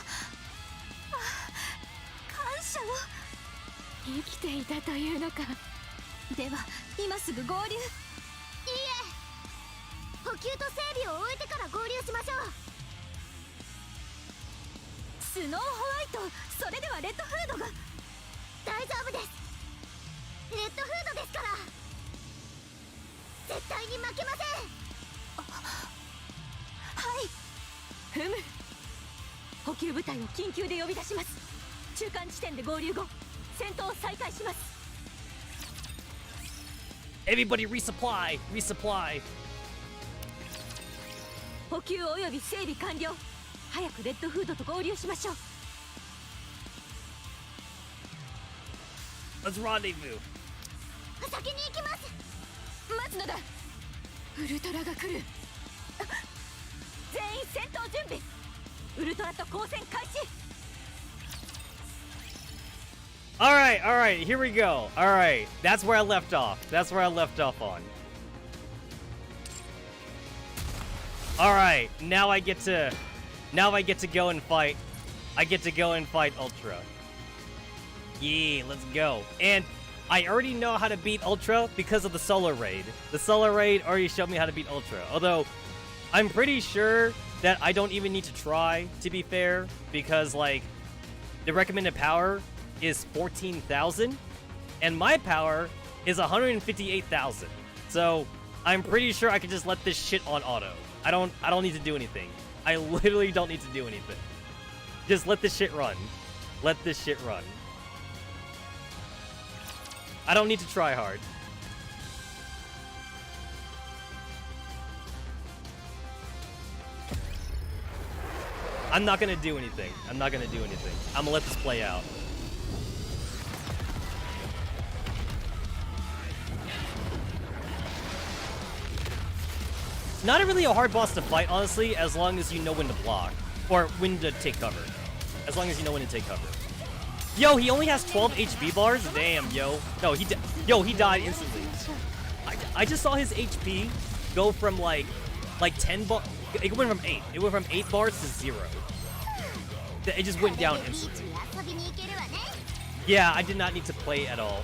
感謝を。生きていたというのか。では今すぐ合流。いいえ、補給と整備を終えてから合流しましょう。スノーホワイト、それではレッドフードが。大丈夫です。レッドフードですから。絶対に負けません。はい。ふむ。補給部隊を緊急で呼び出します。中間地点で合流後、戦闘を再開します。Everybody resupply! Resupply! 補給および整備完了。早くレッドフードと合流しましょう。Let's rendezvous! 先に行きます。待つのだ。ウルトラが来る。全員戦闘準備。ウルトラと交戦開始。Alright, alright, here we go. Alright, that's where I left off. That's where I left off on. Alright, now I get to go and fight. I get to go and fight Ultra. Yeah, let's go. And I already know how to beat Ultra because of the Solar Raid. The Solar Raid already showed me how to beat Ultra. Although, I'm pretty sure that I don't even need to try, to be fair. Because, like, the recommended power is 14,000. And my power is 158,000. So, I'm pretty sure I can just let this shit on auto. I don't need to do anything. I literally don't need to do anything. Just let this shit run. Let this shit run. I don't need to try hard. I'm not gonna do anything. I'm not gonna do anything. I'm gonna let this play out. Not really a hard boss to fight, honestly, as long as you know when to block. Or when to take cover. As long as you know when to take cover. Yo, he only has 12 HP bars? Damn, yo. No, he died instantly. I just saw his HP go from like 10 bars. It went from 8. It went from 8 bars to 0. It just went down instantly. Yeah, I did not need to play at all.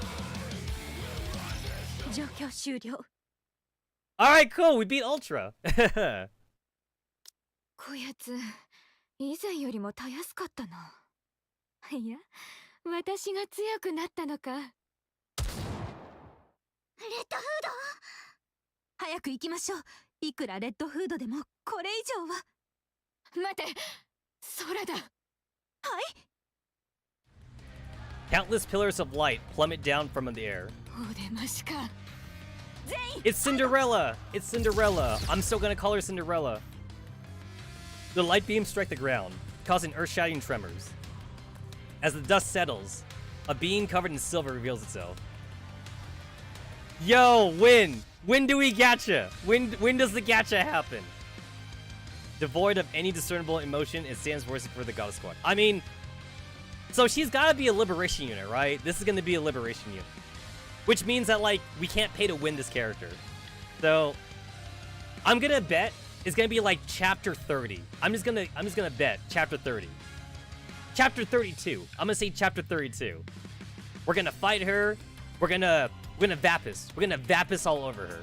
Alright, cool. We beat Ultra. こやつ、以前よりもたやすかったな。いや、私が強くなったのか。レッドフード？早く行きましょう。いくらレッドフードでもこれ以上は。待て、空だ。はい。Countless pillars of light plummet down from the air. お出ましか。It's Cinderella! It's Cinderella! I'm still gonna call her Cinderella. The light beams strike the ground, causing earth-shattering tremors. As the dust settles, a being covered in silver reveals itself. Yo, when? When do we gacha? When does the gacha happen? Devoid of any discernible emotion, it stands voicing for the goddess squad. I mean, so she's gotta be a liberation unit, right? This is gonna be a liberation unit. Which means that, like, we can't pay to win this character. So I'm gonna bet it's gonna be like chapter 30. I'm just gonna bet chapter 30. Chapter 32. I'm gonna say chapter 32. We're gonna fight her. We're gonna Vapus. We're gonna Vapus all over her.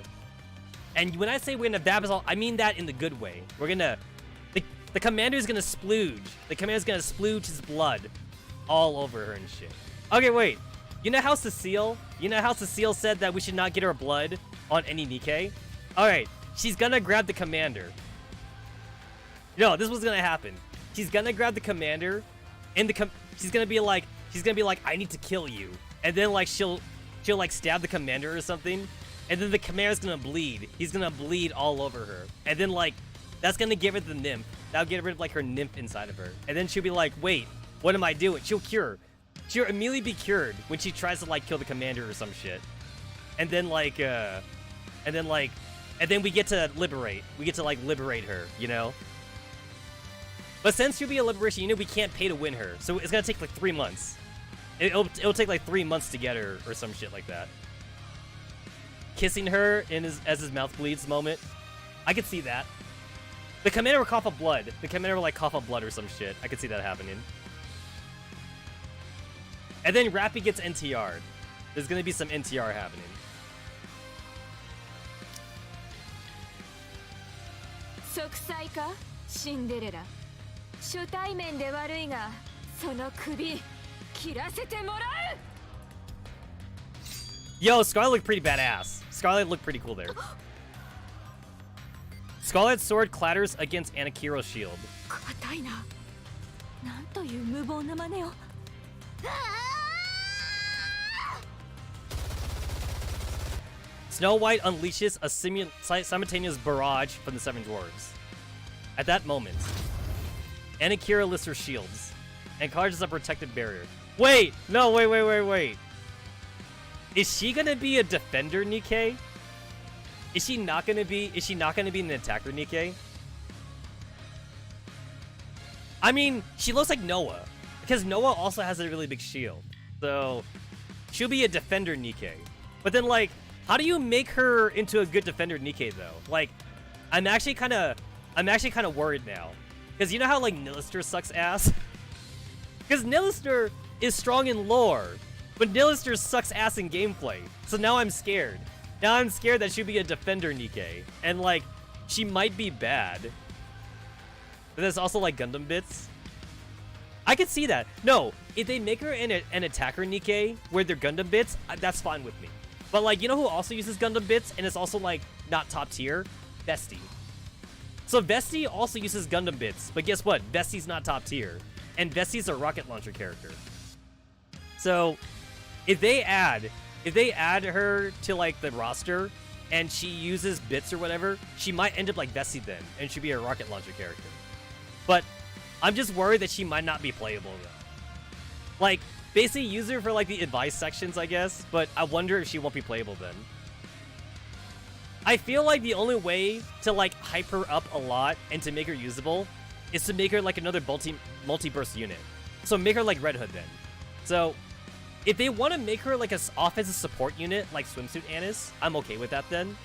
And when I say we're gonna Vapus all, I mean that in the good way. We're gonna the commander's gonna splooge. The commander's gonna splooge his blood all over her and shit. Okay, wait. You know how Cecile said that we should not get her blood on any Nikke? Alright, she's gonna grab the commander. No, this was gonna happen. She's gonna grab the commander, and she's gonna be like, I need to kill you. And then like she'll like stab the commander or something. And then the commander's gonna bleed. He's gonna bleed all over her. And then like, that's gonna give her the nymph. That'll get rid of like her nymph inside of her. And then she'll be like, wait, what am I doing? She'll cure. She'll immediately be cured when she tries to like kill the commander or some shit. And then like, and then we get to liberate. We get to like liberate her, you know? But since she'll be a liberation, you know we can't pay to win her. So it's gonna take like 3 months. It'll take like 3 months to get her or some shit like that. Kissing her as his mouth bleeds moment. I could see that. The commander will cough up blood. The commander will like cough up blood or some shit. I could see that happening. And then Rappy gets NTR'd. There's gonna be some NTR happening. Yo, Scarlet looked pretty badass. Scarlet looked pretty cool there. Scarlet's sword clatters against Anakiro's shield. Snow White unleashes a simultaneous barrage from the Seven Dwarves. At that moment, Anakira lifts her shields and charges a protective barrier. Wait! No, wait. Is she gonna be a defender Nikke? Is she not gonna be an attacker Nikke? I mean, she looks like Noah. Because Noah also has a really big shield. So she'll be a defender Nikke. But then like, how do you make her into a good defender Nikke though? Like, I'm actually kinda worried now. Because you know how like Nilister sucks ass? Because Nilister is strong in lore, but Nilister sucks ass in gameplay. So now I'm scared. Now I'm scared that she'll be a defender Nikke. And like, she might be bad. But there's also like Gundam bits. I could see that. No, if they make her an attacker Nikke where they're Gundam bits, that's fine with me. But like, you know who also uses Gundam bits and is also like not top tier? Vesti. So Vesti also uses Gundam bits, but guess what? Vesti's not top tier. And Vesti's a rocket launcher character. So if they add her to like the roster and she uses bits or whatever, she might end up like Vesti then and she'd be a rocket launcher character. But I'm just worried that she might not be playable though. Like, basically use her for like the advice sections, I guess, but I wonder if she won't be playable then. I feel like the only way to like hype her up a lot and to make her usable is to make her like another multi-burst unit. So make her like Red Hood then. So if they want to make her like an offensive support unit like Swimsuit Anis, I'm okay with that then.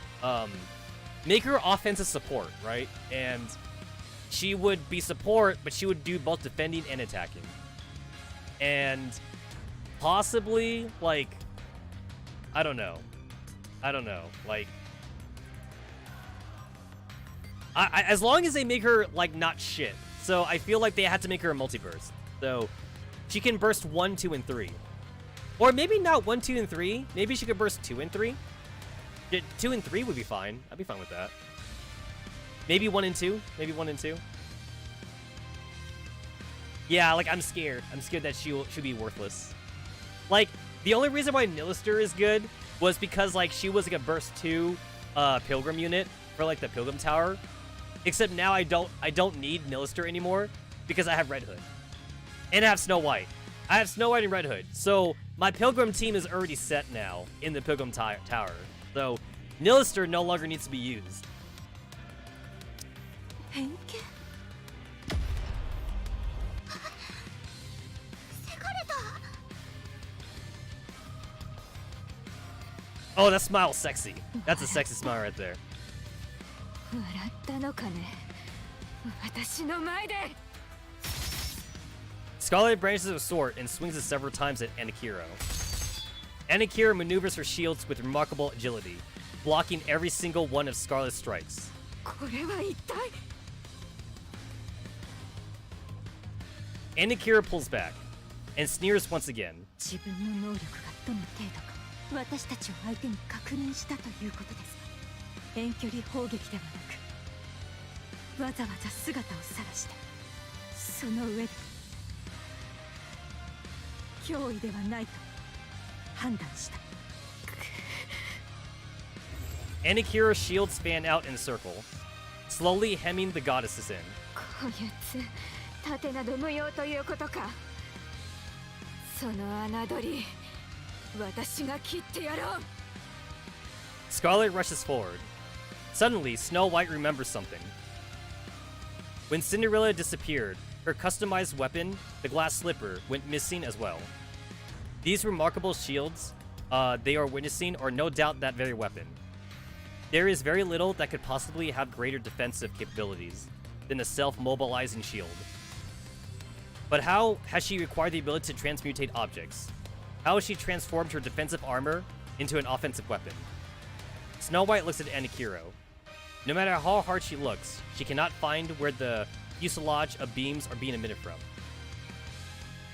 Make her offensive support, right? And she would be support, but she would do both defending and attacking. And possibly, like, I don't know. Like, as long as they make her, like, not shit. So I feel like they had to make her a multi-burst. So she can burst 1, 2, and 3. Or maybe not 1, 2, and 3. Maybe she could burst 2 and 3. 2 and 3 would be fine. I'd be fine with that. Maybe 1 and 2. Maybe 1 and 2. Yeah, like, I'm scared. I'm scared that she'll be worthless. Like, the only reason why Nilister is good was because, like, she was, like, a burst 2 Pilgrim unit for, like, the Pilgrim Tower. Except now I don't need Nilister anymore because I have Red Hood. And I have Snow White. I have Snow White and Red Hood. So, my Pilgrim team is already set now in the Pilgrim Tower. So, Nilister no longer needs to be used. Oh, that smile's sexy. That's a sexy smile right there. 笑ったのかね私の前で Scarlet brandishes a sword and swings it several times at Anikiro. Anikiro maneuvers her shields with remarkable agility, blocking every single one of Scarlet's strikes. これは一体 Anikiro pulls back and sneers once again. 自分の能力がどの程度か私たちを相手に確認したということですが遠距離砲撃ではなくわざわざ姿を晒してその上で脅威ではないと判断した Anikiro's shields fan out in a circle, slowly hemming the goddesses in. こやつ盾など無用ということかその侮り私が切ってやろう Scarlet rushes forward. Suddenly, Snow White remembers something. When Cinderella disappeared, her customized weapon, the glass slipper, went missing as well. These remarkable shields they are witnessing are no doubt that very weapon. There is very little that could possibly have greater defensive capabilities than a self-mobilizing shield. But how has she acquired the ability to transmutate objects? How has she transformed her defensive armor into an offensive weapon? Snow White looks at Anikiro. No matter how hard she looks, she cannot find where the fuselage of beams are being emitted from.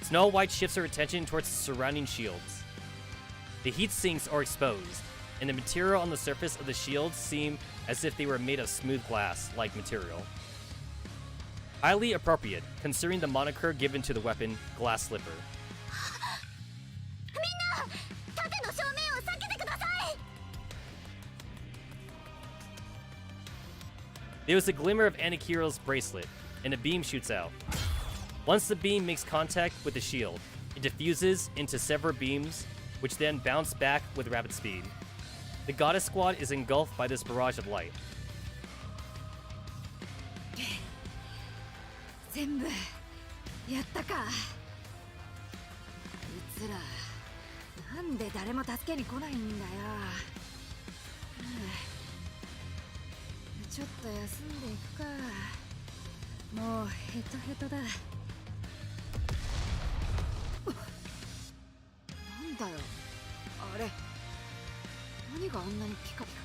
Snow White shifts her attention towards the surrounding shields. The heat sinks are exposed, and the material on the surface of the shields seem as if they were made of smooth glass-like material. Highly appropriate, considering the moniker given to the weapon, Glass Slipper. みんな盾の正面を避けてください There is a glimmer of Anikiro's bracelet, and a beam shoots out. Once the beam makes contact with the shield, it diffuses into several beams, which then bounce back with rapid speed. The Goddess Squad is engulfed by this barrage of light. 全部やったかあいつらなんで誰も助けに来ないんだよちょっと休んでいくかもうヘトヘトだなんだよあれ何があんなにピカピカ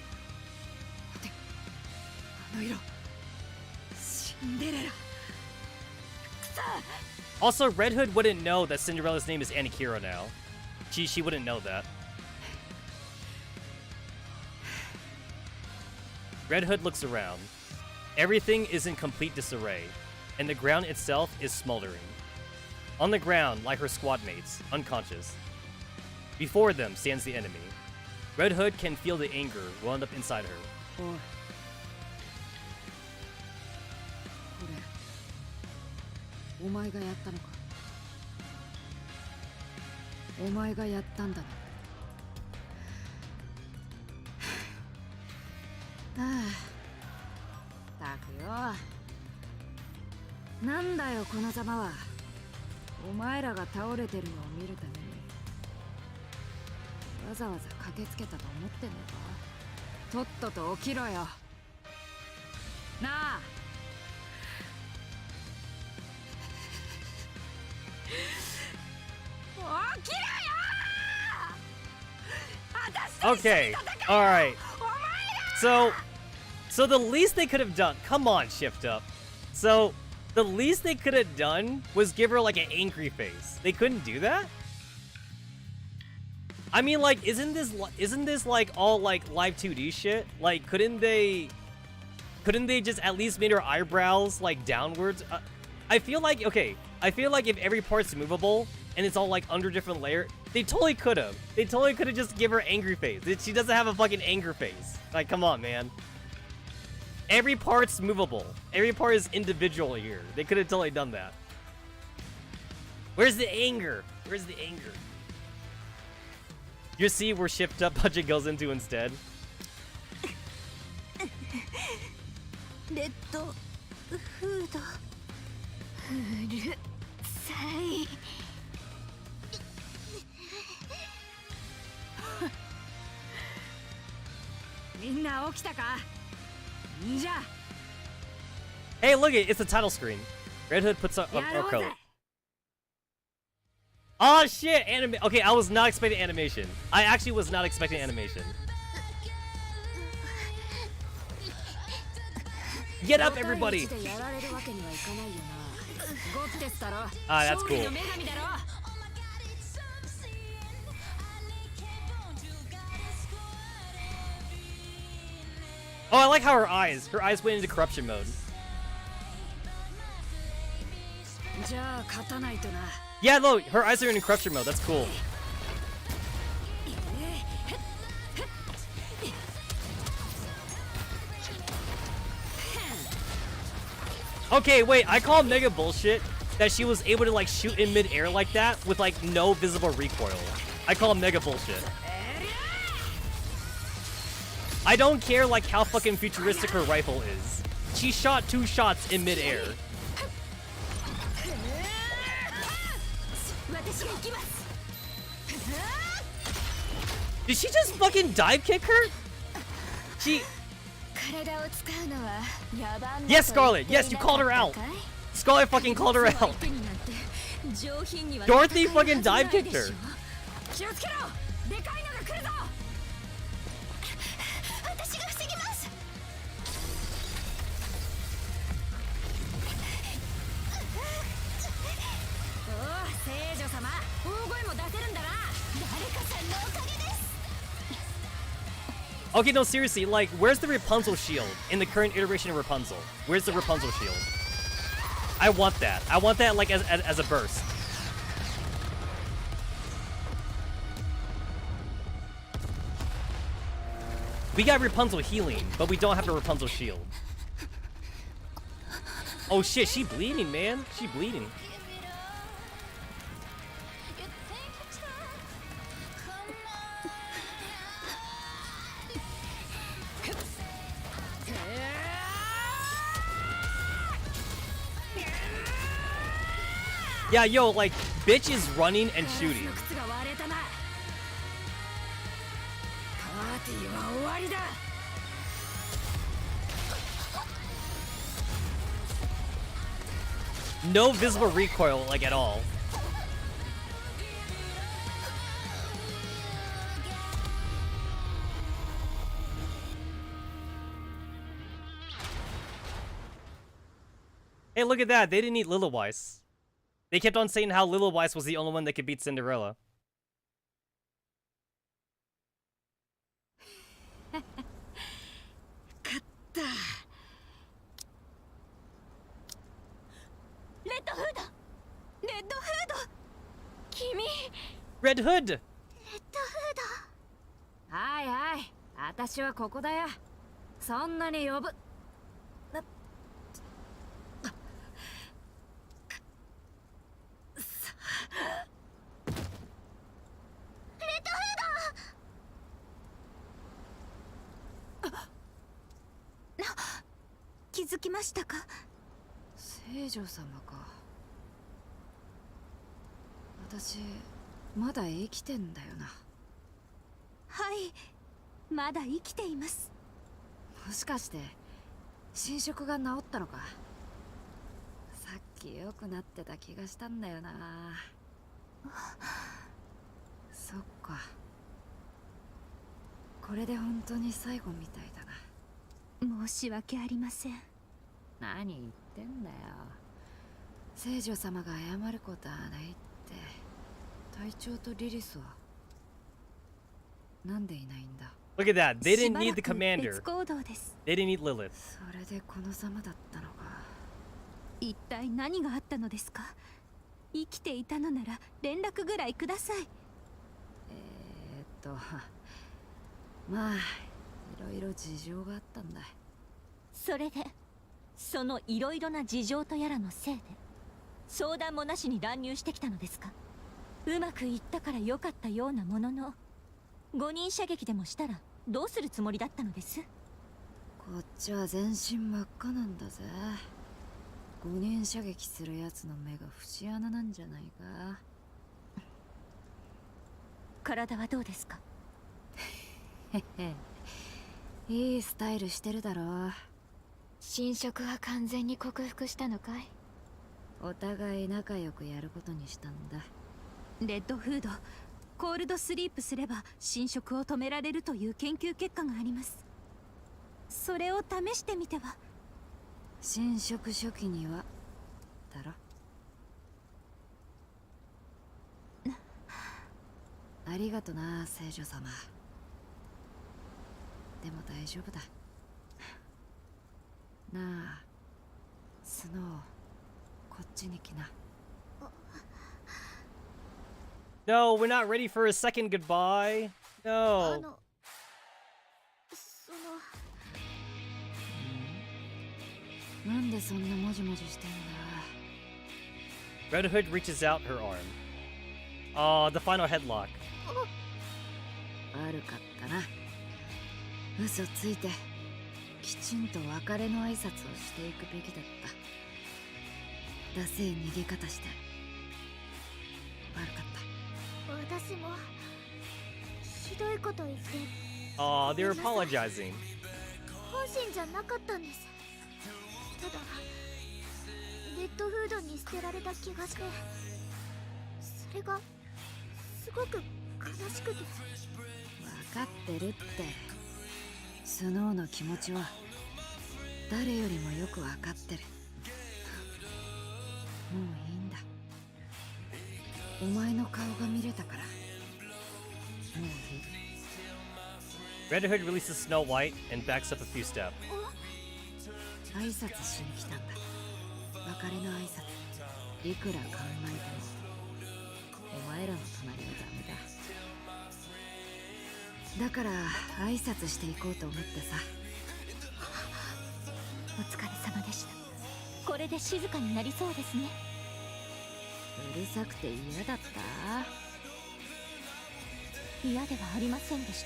待てあの色シンデレラ Also, Red Hood wouldn't know that Cinderella's name is Anikiro now. She wouldn't know that. Red Hood looks around. Everything is in complete disarray, and the ground itself is smoldering. On the ground lie her squad mates, unconscious. Before them stands the enemy. Red Hood can feel the anger welling up inside her. お前がやったのかお前がやったんだなああたくよなんだよこのざまはお前らが倒れてるのを見るためにわざわざ駆けつけたと思ってんのかとっとと起きろよなあOkay, alright. So the least they could have done, come on, Shift Up. So, the least they could have done was give her like an angry face. They couldn't do that? I mean, like, isn't this like all like live 2D shit? Like, couldn't they just at least made her eyebrows like downwards? I feel like, okay, I feel like if every part's movable and it's all like under different layer, they totally could have. They totally could have just give her angry face. She doesn't have a fucking anger face. Like, come on, man. Every part's movable. Every part is individual here. They could have totally done that. Where's the anger? Where's the anger? You see where Shift Up budget goes into instead? レッドフードうるさいみんな起きたか？んじゃ。Hey, look it! It's the title screen. Red Hood puts on her coat. Oh shit! Anime. Okay, I was not expecting animation. I actually was not expecting animation. Get up, everybody! Ah, that's cool. Oh, I like how her eyes went into corruption mode. Yeah, no, her eyes are in corruption mode. That's cool. Okay, wait, I call mega bullshit that she was able to like shoot in mid-air like that with like no visible recoil. I call mega bullshit. I don't care like how fucking futuristic her rifle is. She shot 2 shots in mid-air. Did she just fucking dive kick her? She... Yes, Scarlet! Yes, you called her out! Scarlet fucking called her out! Dorothy fucking dive kicked her! Okay, no, seriously, like, where's the Rapunzel shield in the current iteration of Rapunzel? Where's the Rapunzel shield? I want that. I want that, like, as a burst. We got Rapunzel healing, but we don't have a Rapunzel shield. Oh shit, she bleeding, man. She bleeding. Yeah, yo, like, bitch is running and shooting. No visible recoil, like, at all. Hey, look at that. They didn't eat Lilyweiss. They kept on saying how Lilyweiss was the only one that could beat Cinderella. Red Hood! はいはい、私はここだよ。そんなに呼ぶ。気づきましたか？聖女様か。私まだ生きてんだよな。はい、まだ生きています。もしかして侵食が治ったのか。さっき良くなってた気がしたんだよな。そっか、これで本当に最後みたいだな。申し訳ありません。何言ってんだよ。聖女様が謝ることはないって。隊長とリリスはなんでいないんだ。 Look at that. They didn't need the commander. 別行動です。 They didn't need Lilith. それでこのざまだったのか。一体何があったのですか？生きていたのなら連絡ぐらいください。まあいろいろ事情があったんだ。それでそのいろいろな事情とやらのせいで相談もなしに乱入してきたのですか？うまくいったから良かったようなものの、5人射撃でもしたらどうするつもりだったのです？こっちは全身真っ赤なんだぜ。5人射撃するやつの目が節穴なんじゃないか。体はどうですか？いいスタイルしてるだろう。侵食は完全に克服したのかい？お互い仲良くやることにしたんだ。レッドフード、コールドスリープすれば侵食を止められるという研究結果があります。それを試してみては。侵食初期にはだろ。ありがとな聖女様。でも大丈夫だなあ。スノー、こっちに来な。 No, we're not ready for a second goodbye. No. なんでそんなもじもじしてんだ。 Red Hood reaches out her arm. Oh, the final headlock. 悪かったな。嘘ついてきちんと別れの挨拶をしていくべきだった。ダセえ逃げ方して悪かった。私もひどいこと言って。 Oh, they're apologizing. 本心じゃなかったんです。ただレッドフードに捨てられた気がして、それがすごく悲しくて。分かってるって。スノーの気持ちは誰よりもよく分かってる。もういいんだ。お前の顔が見れたからもういい。 Red Hood releases Snow White and backs up a few steps. 挨拶しに来たんだ。別れの挨拶。いくら考えてもお前らの隣はダメだ。だから挨拶していこうと思ってさ。お疲れ様でした。これで静かになりそうですね。うるさくて嫌だった？嫌ではありませんでし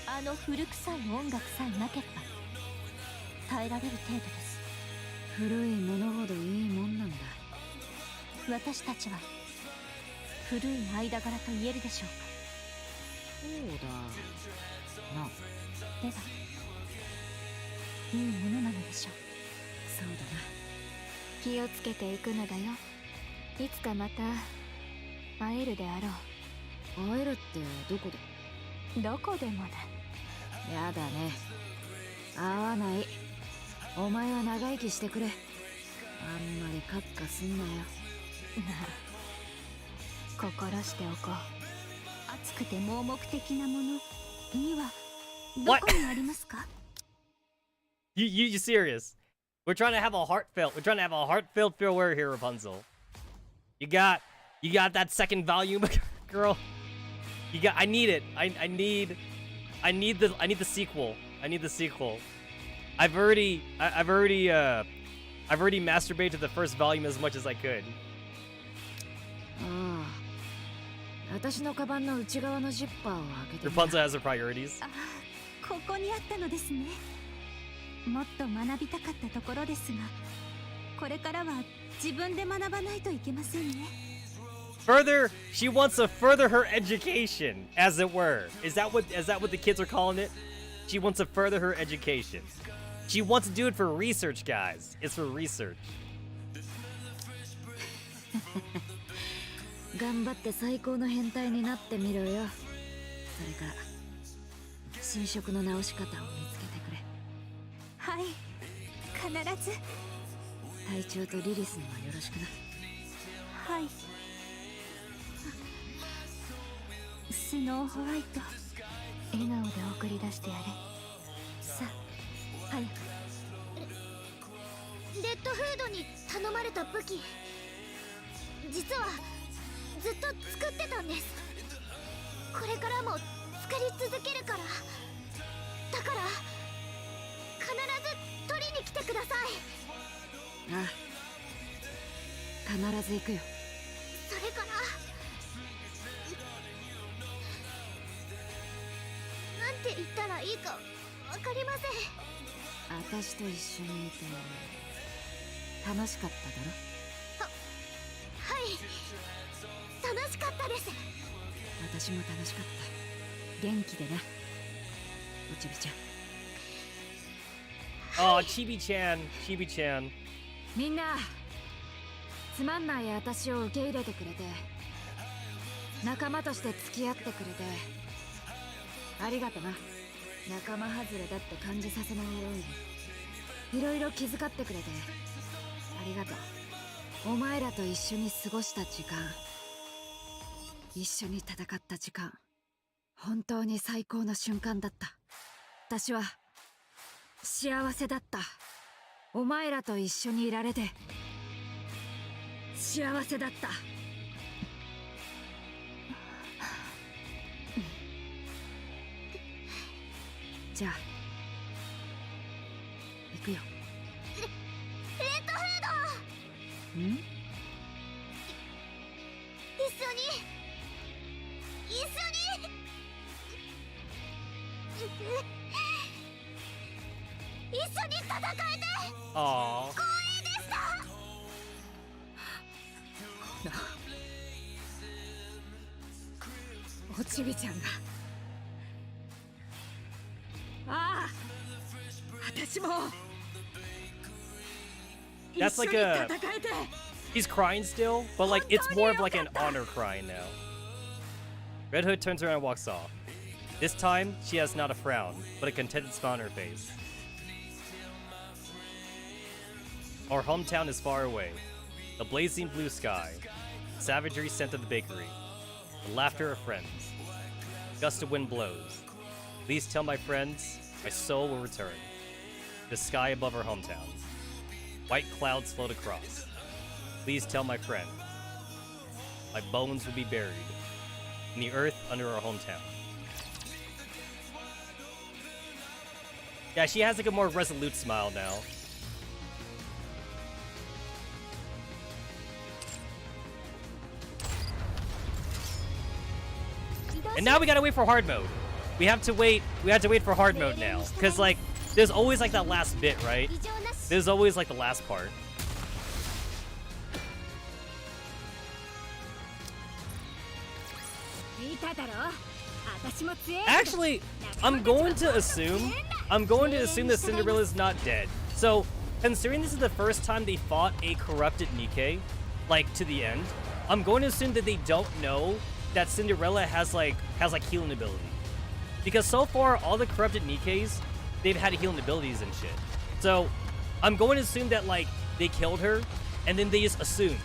た。あの古臭い音楽さえなければ耐えられる程度です。古いものほどいいもんなんだ。私たちは古い間柄と言えるでしょうか。そうだな。ではいいものなのでしょう。そうだな。気をつけていくのだよ。いつかまた会えるであろ会えるってどこで？う。どこでもだ。やだね。会わない。お前は長生きしてくれ。あんまりカッカすんなよ。心しておこう。熱くて盲目的なものにはど What? こにありますか？ You serious? We're trying to have a heartfelt farewell here, Rapunzel. You got that second volume, girl. I need it. I need the sequel. I need the sequel. I've already masturbated to the first volume as much as I could. ああ。私のカバンの内側のジッパーを開けてみな。 Rapunzel has her priorities. ああ、ここにあったのですね。もっと学びたかったところですが、これからは自分で学ばないといけませんね。She wants to further her education, as it were. Is that what the kids are calling it? She wants to further her education. She wants to do it for research, guys. It's for research. 頑張って最高の変態になってみろよ。それから侵食の直し方を見つけてくれ。はい、必ず。隊長とリリスにはよろしくな。はい。スノーホワイト、笑顔で送り出してやれ。さあ、早く。レッドフードに頼まれた武器、実はずっと作ってたんです。これからも作り続けるから。だから必ず取りに来てください。ああ、必ず行くよ。それからなんて言ったらいいかわかりません。私と一緒にいて楽しかっただろ？はい、楽しかったです。私も楽しかった。元気でな。おちびちゃん。 Oh, Chibi-chan. Chibi-chan. みんなつまんない私を受け入れてくれて、仲間として付き合ってくれてありがとな。仲間外れだって感じさせないようにいろいろ気遣ってくれてありがとう。お前らと一緒に過ごした時間、一緒に戦った時間、本当に最高の瞬間だった。私は幸せだった。お前らと一緒にいられて幸せだった。じゃあ行くよ。レッドフード。ん？一緒に戦えて Aww. 光栄でした。おちびちゃんが、ああ私も That's like 一緒に a... 戦えて。 He's crying still, but like it's more of like an honor cry now. Red Hood turns around and walks off. This time, she has not a frown, but a contented smile on her face. Our hometown is far away. The blazing blue sky, savagery scent of the bakery, the laughter of friends. Gust of wind blows. Please tell my friends, my soul will return. The sky above our hometown. White clouds float across. Please tell my friend, my bones will be buried in the earth under our hometown. Yeah, she has like a more resolute smile now. And now we gotta wait for hard mode. We have to wait for hard mode now. Cause like, there's always like that last bit, right? There's always like the last part. Actually, I'm going to assume that Cinderella's not dead. So, considering this is the first time they fought a corrupted Nikke, like to the end, I'm going to assume that they don't know that Cinderella has like healing ability. Because so far, all the corrupted Nikkes, they've had healing abilities and shit. So, I'm going to assume that like they killed her, and then they just assume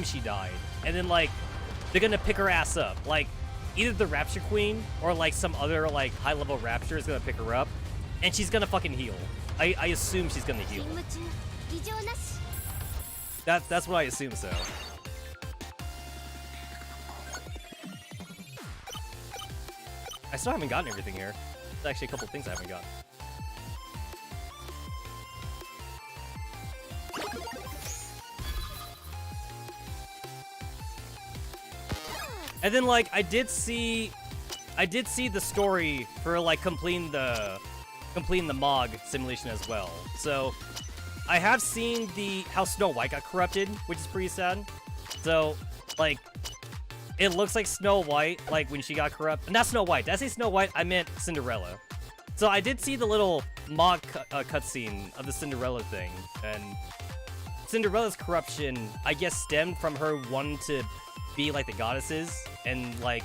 she died, and then like they're gonna pick her ass up. Like either the Rapture Queen or like some other like high-level Rapture is gonna pick her up, and she's gonna fucking heal. I assume she's gonna heal. That's what I assume. So. I still haven't gotten everything here. There's actually a couple things I haven't gotten. And then like I did see the story for like completing the Mog simulation as well. So I have seen how Snow White got corrupted, which is pretty sad. So like it looks like Snow White, like when she got corrupted. Not Snow White. Did I say Snow White? I meant Cinderella. So I did see the little Mog cutscene of the Cinderella thing, and Cinderella's corruption, I guess, stemmed from her wanting to be like the goddesses, and like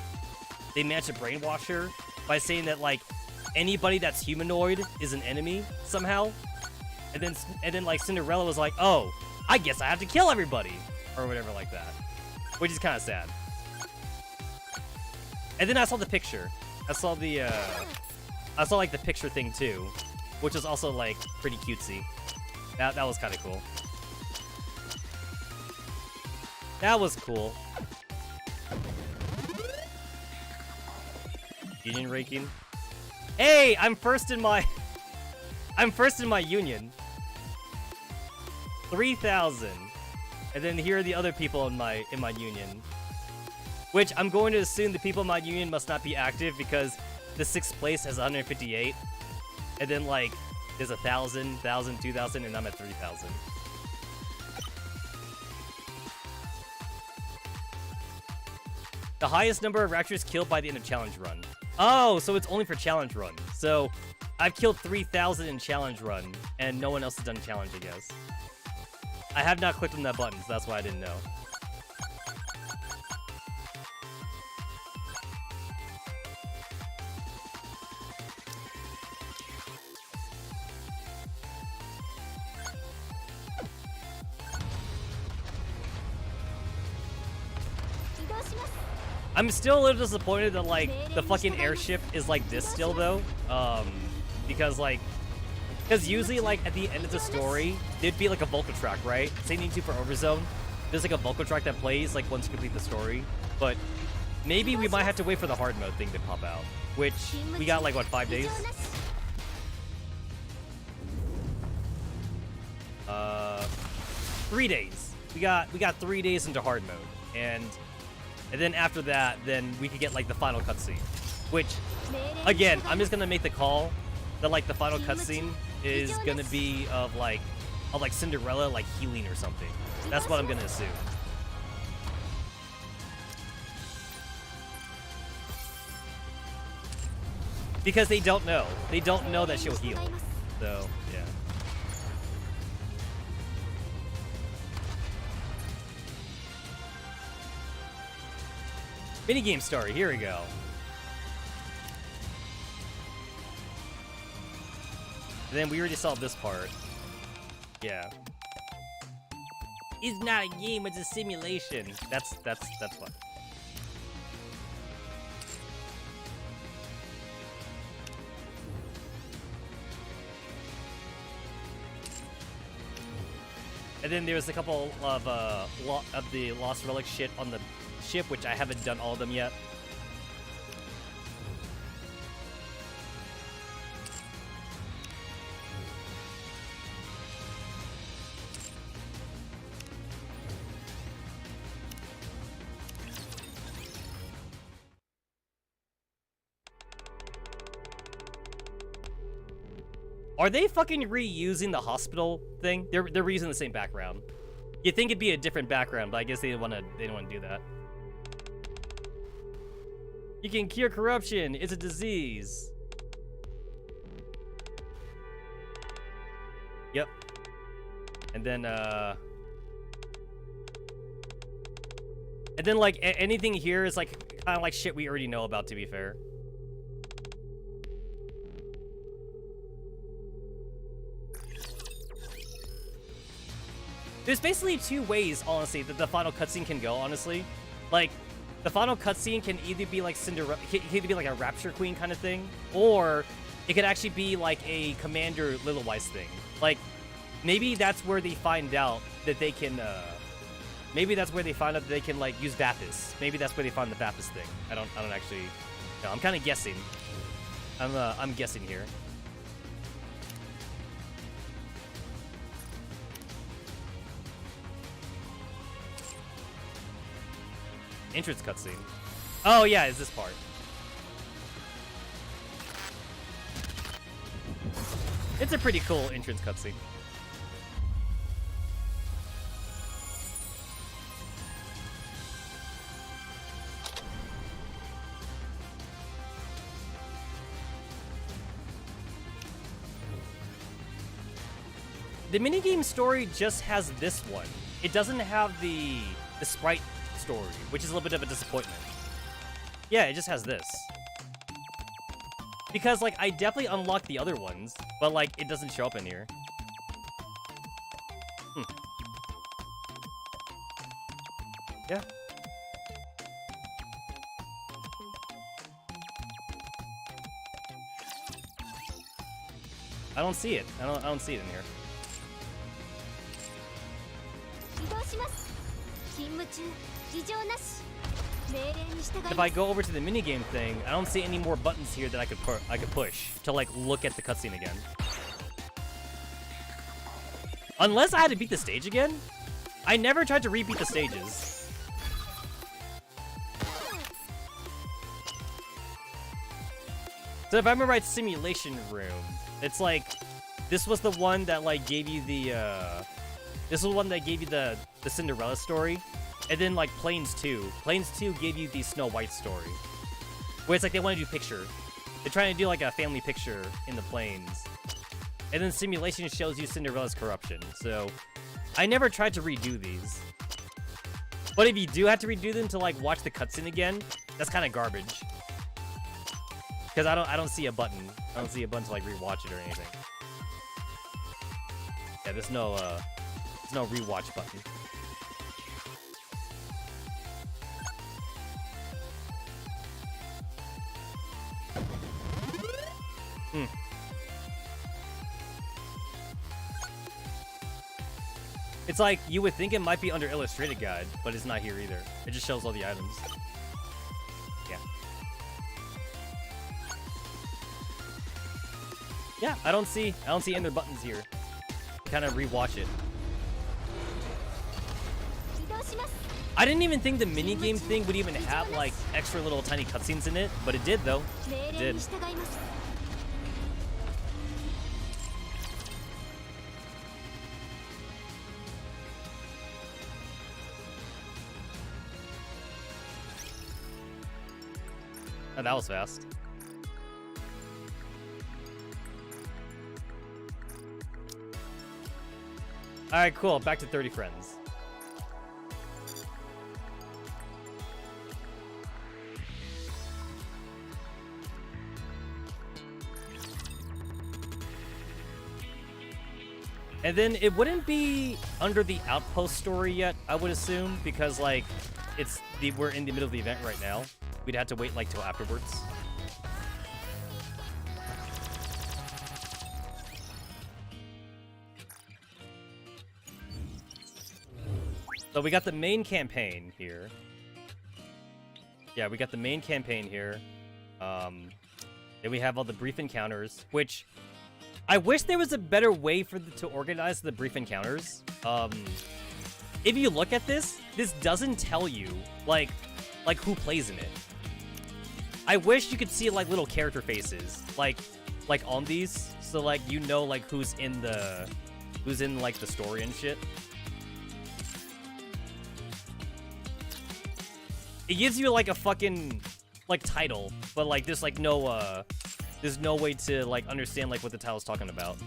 they managed to brainwash her by saying that like anybody that's humanoid is an enemy somehow, and then like Cinderella was like, oh, I guess I have to kill everybody or whatever like that, which is kind of sad. And then I saw the picture. I saw like the picture thing too, which was also like pretty cutesy. That was kind of cool. That was cool. Union ranking. Hey, I'm first in my union. 3,000. And then here are the other people in my union. Which I'm going to assume the people in my union must not be active because the 6th place has 158. And then like there's 1,000, 2,000, and I'm at 3,000. The highest number of Raptures killed by the end of challenge run. Oh, so it's only for challenge runs. So I've killed 3,000 in challenge run, and no one else has done challenge, I guess. I have not clicked on that button, so that's why I didn't know. I'm still a little disappointed that, like, the fucking airship is like this still, though. Because, like, because usually, like, at the end of the story, there'd be, like, a vocal track, right? Same thing too for Overzone. There's, like, a vocal track that plays, like, once you complete the story. But maybe we might have to wait for the hard mode thing to pop out. Which, we got, like, what, 5 days? 3 days. We got 3 days into hard mode. And then after that, then we could get, like, the final cutscene. Which, again, I'm just gonna make the call that, like, the final cutscene is gonna be of like Cinderella, like, healing or something. That's what I'm gonna assume. Because they don't know. They don't know that she'll heal. So, yeah. Minigame story, here we go. And then we already saw this part. Yeah. It's not a game, it's a simulation. That's fun. And then there was a couple of the Lost Relic shit on the ship, which I haven't done all of them yet. Are they fucking reusing the hospital thing? They're reusing the same background. You'd think it'd be a different background, but I guess they didn't want to do that. You can cure corruption. It's a disease. Yep. And then like anything here is like kind of like shit we already know about, to be fair. There's basically two ways, honestly, that the final cutscene can go, honestly. Like, the final cutscene can either be like Cinderella, it can either be like a Rapture Queen kind of thing, or it could actually be like a Commander Littlewise thing. Like, maybe that's where they find out that they can, maybe that's where they find out that they can, like, use Vapis. Maybe that's where they find the Vapis thing. I don't actually, no, I'm kind of guessing. I'm guessing here. Entrance cutscene. Oh yeah, is this part. It's a pretty cool entrance cutscene. The minigame story just has this one. It doesn't have the sprite story, which is a little bit of a disappointment. Yeah, it just has this. Because, like, I definitely unlocked the other ones, but, like, it doesn't show up in here. Yeah. I don't see it. I don't see it in here. If I go over to the minigame thing, I don't see any more buttons here that I could push to, like, look at the cutscene again. Unless I had to beat the stage again? I never tried to repeat the stages. So if I remember right, Simulation Room. It's like, this was the one that, like, gave you the, this was the one that gave you the Cinderella story. And then, like, Planes 2. Planes 2 gave you the Snow White story. Where it's like they want to do picture. They're trying to do like a family picture in the plains. And then simulation shows you Cinderella's corruption. So I never tried to redo these. But if you do have to redo them to like watch the cutscene again, that's kind of garbage. Because I don't see a button. I don't see a button to like rewatch it or anything. Yeah, there's no rewatch button. Hmm. It's like, you would think it might be under illustrated guide, but it's not here either. It just shows all the items. Yeah. Yeah, I don't see any other buttons here. Kind of rewatch it. I didn't even think the minigame thing would even have like extra little tiny cutscenes in it, but it did though. It did. Oh, that was fast. Alright, cool. Back to 30 friends. And then it wouldn't be under the Outpost story yet, I would assume, because like we're in the middle of the event right now. We'd have to wait like till afterwards. So we got the main campaign here. Yeah, we got the main campaign here. Then we have all the brief encounters, which I wish there was a better way to organize the brief encounters. If you look at this doesn't tell you like who plays in it. I wish you could see like little character faces, like on these, so like you know like who's in like the story and shit. It gives you like a fucking like title, but like there's like there's no way to like understand like what the title's talking about.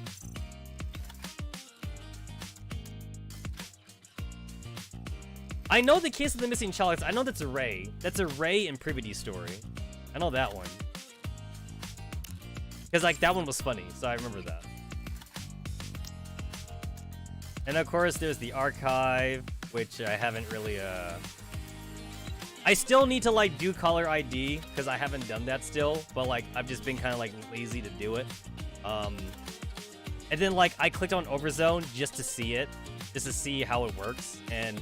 I know the Case of the Missing Child. I know that's a Ray. That's a Ray and Privity story. I know that one. Because like that one was funny, so I remember that. And of course there's the archive, which I haven't really I still need to like do caller ID because I haven't done that still, but like I've just been kind of like lazy to do it. And then like I clicked on Overzone just to see it, just to see how it works. And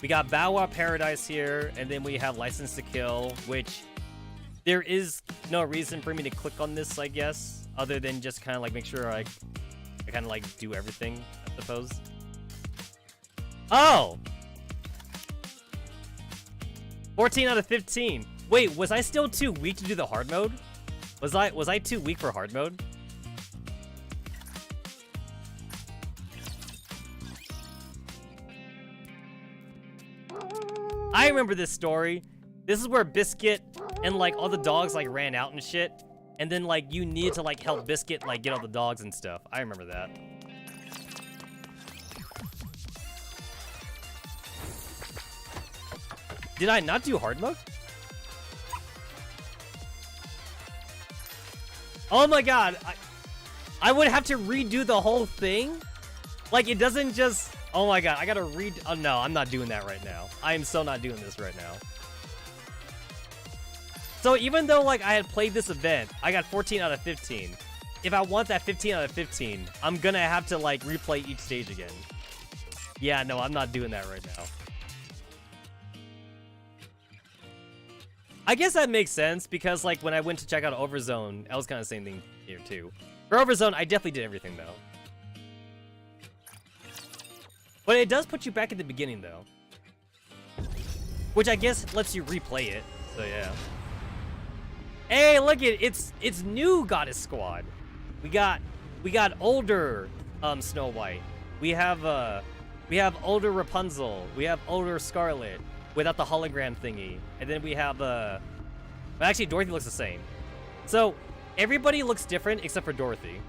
we got Bow Wow Paradise here, and then we have License to Kill, which there is no reason for me to click on this, I guess, other than just kind of like make sure I kind of like do everything, I suppose. Oh! 14 out of 15. Wait, was I still too weak to do the hard mode? Was I too weak for hard mode? I remember this story. This is where Biscuit and like all the dogs like ran out and shit. And then like you needed to like help Biscuit like get all the dogs and stuff. I remember that. Did I not do hard mode? Oh my god, I would have to redo the whole thing? Like it doesn't just, oh my god, I gotta oh no, I'm not doing that right now. I am so not doing this right now. So even though like I had played this event, I got 14 out of 15. If I want that 15 out of 15, I'm gonna have to like replay each stage again. Yeah, no, I'm not doing that right now. I guess that makes sense, because like when I went to check out Overzone, I was kind of the same thing here too. For Overzone, I definitely did everything though. But it does put you back at the beginning though. Which I guess lets you replay it, so yeah. Hey, look at it's new Goddess Squad. We got older Snow White. We have older Rapunzel. We have older Scarlet without the hologram thingy. And then we have actually Dorothy looks the same. So Everybody looks different except for Dorothy.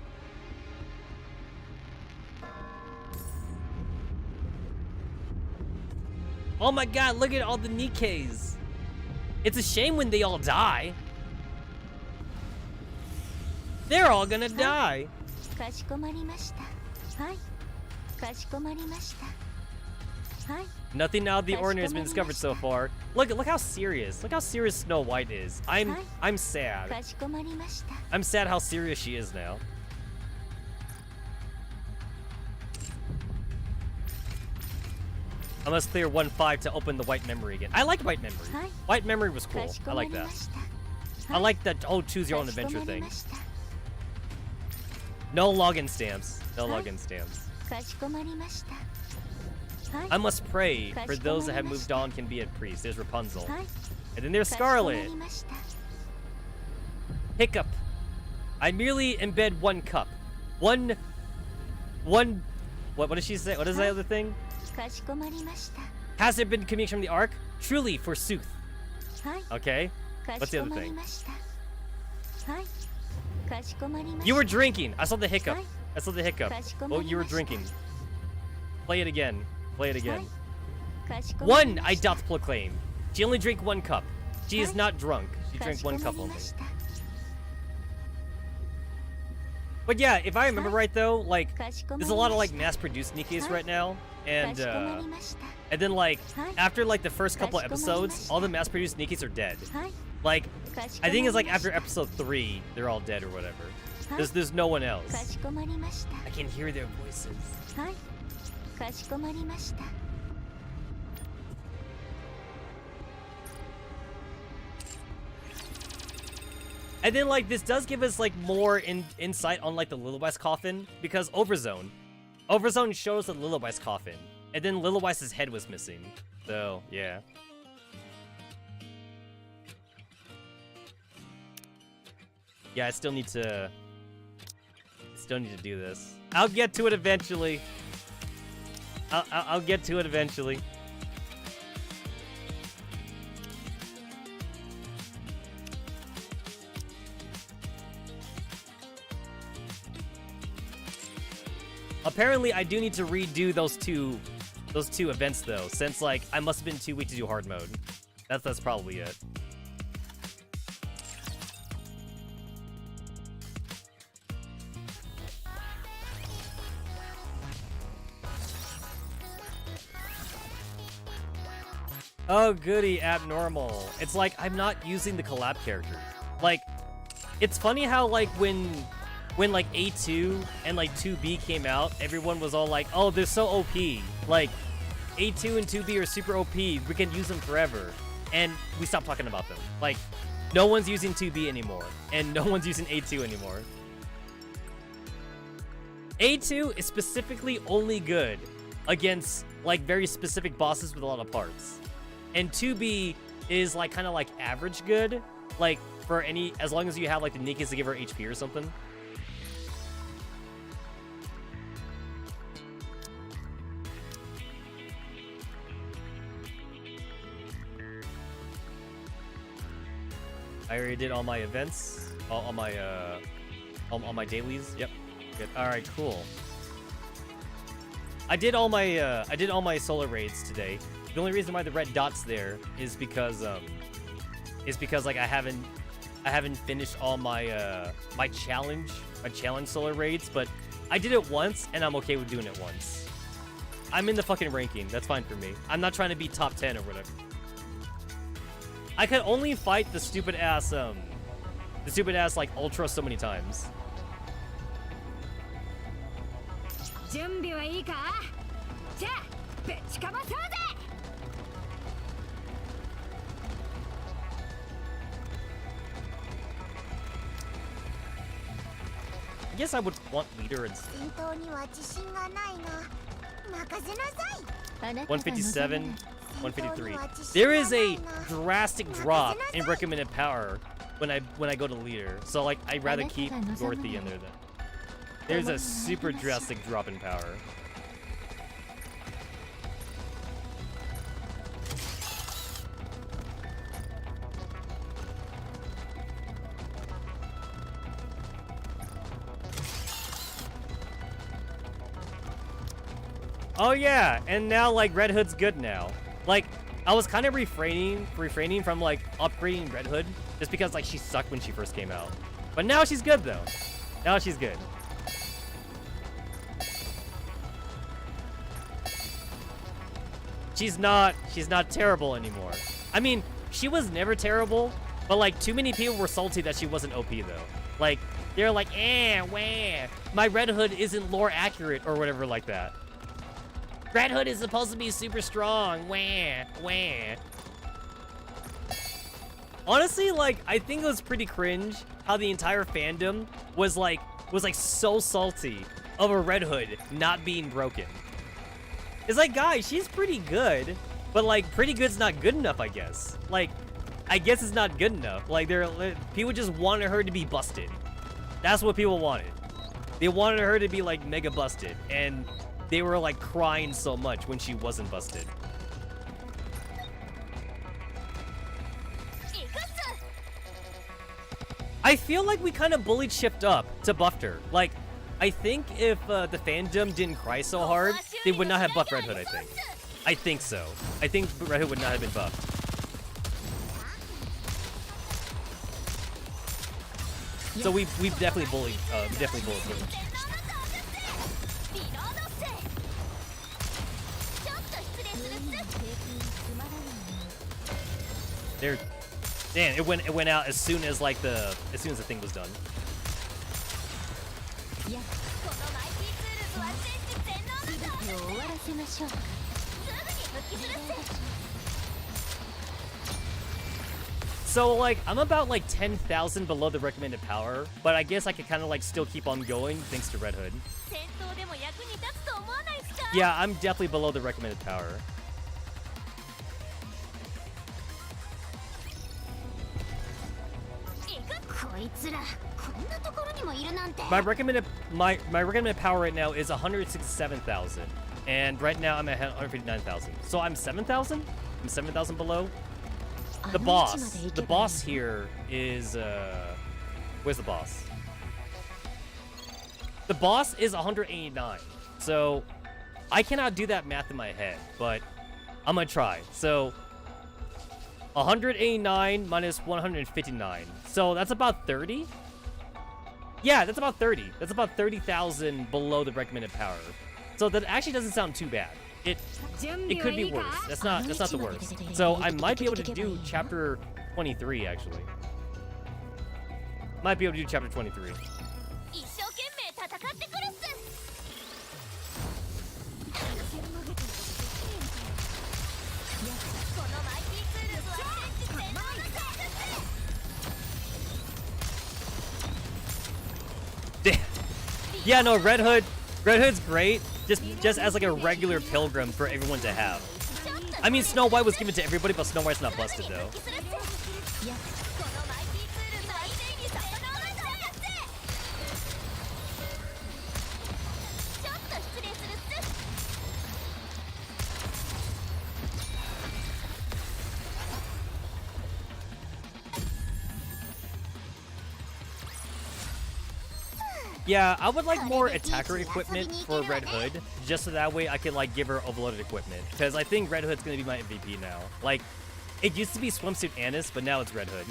Oh my god, look at all the Nikkes. It's a shame when they all die. They're all gonna die. かしこまりました。はい。かしこまりました。はい。 Nothing now the ordinary has been discovered so far. Look how serious. Look how serious Snow White is. I'm sad. かしこまりました。 I'm sad how serious she is now. I must clear 1-5 to open the white memory again. I like white memory. White memory was cool. I like that. I like that choose your own adventure thing. No login stamps. No login stamps. かしこまりました。 I must pray for those that have moved on can be at priest. There's Rapunzel. And then there's Scarlet. Hiccup. I merely embed one cup. One. What does she say? What is the other thing? かしこまりました。 Has there been communication from the Ark? Truly, forsooth. はい。 Okay. か What's し the こ other まり thing? ました。はい。かしこまりました。 You were drinking. I saw the hiccup. Hi. I saw the hiccup. Oh, you were drinking. Play it again. Play it again. かしこまり One, ま I した。 doth proclaim. She only drank one cup. She is Hi. not drunk. She か drank しこ one ま cup り only. ました。 But yeah, if I remember Hi. right though, like かしこまり there's a lot of ま like した。 mass-produced Nikkes Hi. right now, か and しこまりました。 and then like Hi. after like the first couple かしこまりま episodes, した。 all the mass-produced Nikkes are dead. はい。 Like かしこ I まり think it's ま like した。 after episode 3, they're all dead or whatever. Hi. There's no one か else. しこまりました。 I can hear their voices. はい。かしこまりました。 And then like this does give us like more insight on like the Lilyweiss coffin because Overzone shows the Lilyweiss coffin, and then Lilyweiss' head was missing. So yeah. Yeah, I still need to do this. I'll get to it eventually. I'll get to it eventually. Apparently, I do need to redo those two events though, since like I must have been too weak to do hard mode. That's probably it. Oh goody, abnormal. It's like I'm not using the collab characters. Like, it's funny how like when like A2 and like 2B came out, everyone was all like, oh, they're so OP. Like, A2 and 2B are super OP. We can use them forever. And we stopped talking about them. Like, no one's using 2B anymore. And no one's using A2 anymore. A2 is specifically only good against like very specific bosses with a lot of parts. And 2B is like kind of like average good. Like, for any, as long as you have like the Nikkes to give her HP or something. I already did all my events, all my dailies. Yep, good. All right, cool. I did all my solar raids today. The only reason why the red dot's there is because like I haven't finished all my my challenge solar raids, but I did it once and I'm okay with doing it once. I'm in the fucking ranking. That's fine for me. I'm not trying to be top 10 or whatever. I could only fight the stupid ass like ultra so many times. 準備はいいか？じゃあぶちかまそうぜ。 I guess I would want leader and 戦闘には自信がないな。任せなさい。あなたが望むなら 157, 153. There is a drastic drop in recommended power when I go to leader. So like I'd rather keep Dorothy in there then. There's a super drastic drop in power. Oh yeah, and now like Red Hood's good now. Like I was kind of refraining from like upgrading Red Hood just because like she sucked when she first came out. But now she's good though. Now she's good. She's not terrible anymore. I mean, she was never terrible, but like too many people were salty that she wasn't OP though. Like they're like, wah, my Red Hood isn't lore accurate or whatever like that. Red Hood is supposed to be super strong. Wah. Honestly, like, I think it was pretty cringe how the entire fandom was like so salty of a Red Hood not being broken. It's like, guys, she's pretty good, but like, pretty good's not good enough, I guess. Like, I guess it's not good enough. Like, people just wanted her to be busted. That's what people wanted. They wanted her to be like mega busted, and they were like crying so much when she wasn't busted. I feel like we kind of bullied Shift up to buffed her. Like, I think if the fandom didn't cry so hard, they would not have buffed Red Hood, I think. I think so. I think Red Hood would not have been buffed. So we've definitely bullied her. There, damn! It went out as soon as like the thing was done. So like I'm about like 10,000 below the recommended power, but I guess I could kind of like still keep on going thanks to Red Hood. Yeah, I'm definitely below the recommended power. My recommended power right now is 167,000, and right now I'm at 159,000. So I'm 7,000. I'm 7,000 below. The boss here is where's the boss? The boss is 189. So I cannot do that math in my head, but I'm gonna try. So 189 minus 159. So that's about 30? Yeah, that's about 30. That's about 30,000 below the recommended power. So that actually doesn't sound too bad. It could be worse. That's not the worst. So I might be able to do chapter 23 actually. Might be able to do chapter 23. Yeah, no, Red Hood's great, just as like a regular pilgrim for everyone to have. I mean, Snow White was given to everybody, but Snow White's not busted though. Yeah, I would like more attacker equipment for Red Hood, just so that way I could like give her overloaded equipment. Because I think Red Hood's gonna be my MVP now. Like, it used to be Swimsuit Annis, but now it's Red Hood.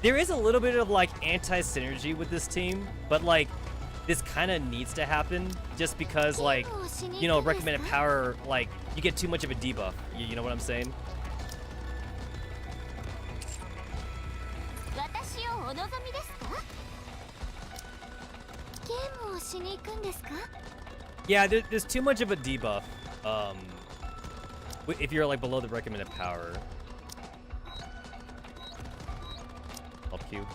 There is a little bit of like anti-synergy with this team, but like this kind of needs to happen just because like, you know, recommended power, like you get too much of a debuff. You know what I'm saying? Yeah, there's too much of a debuff. If you're like below the recommended power. Up cube.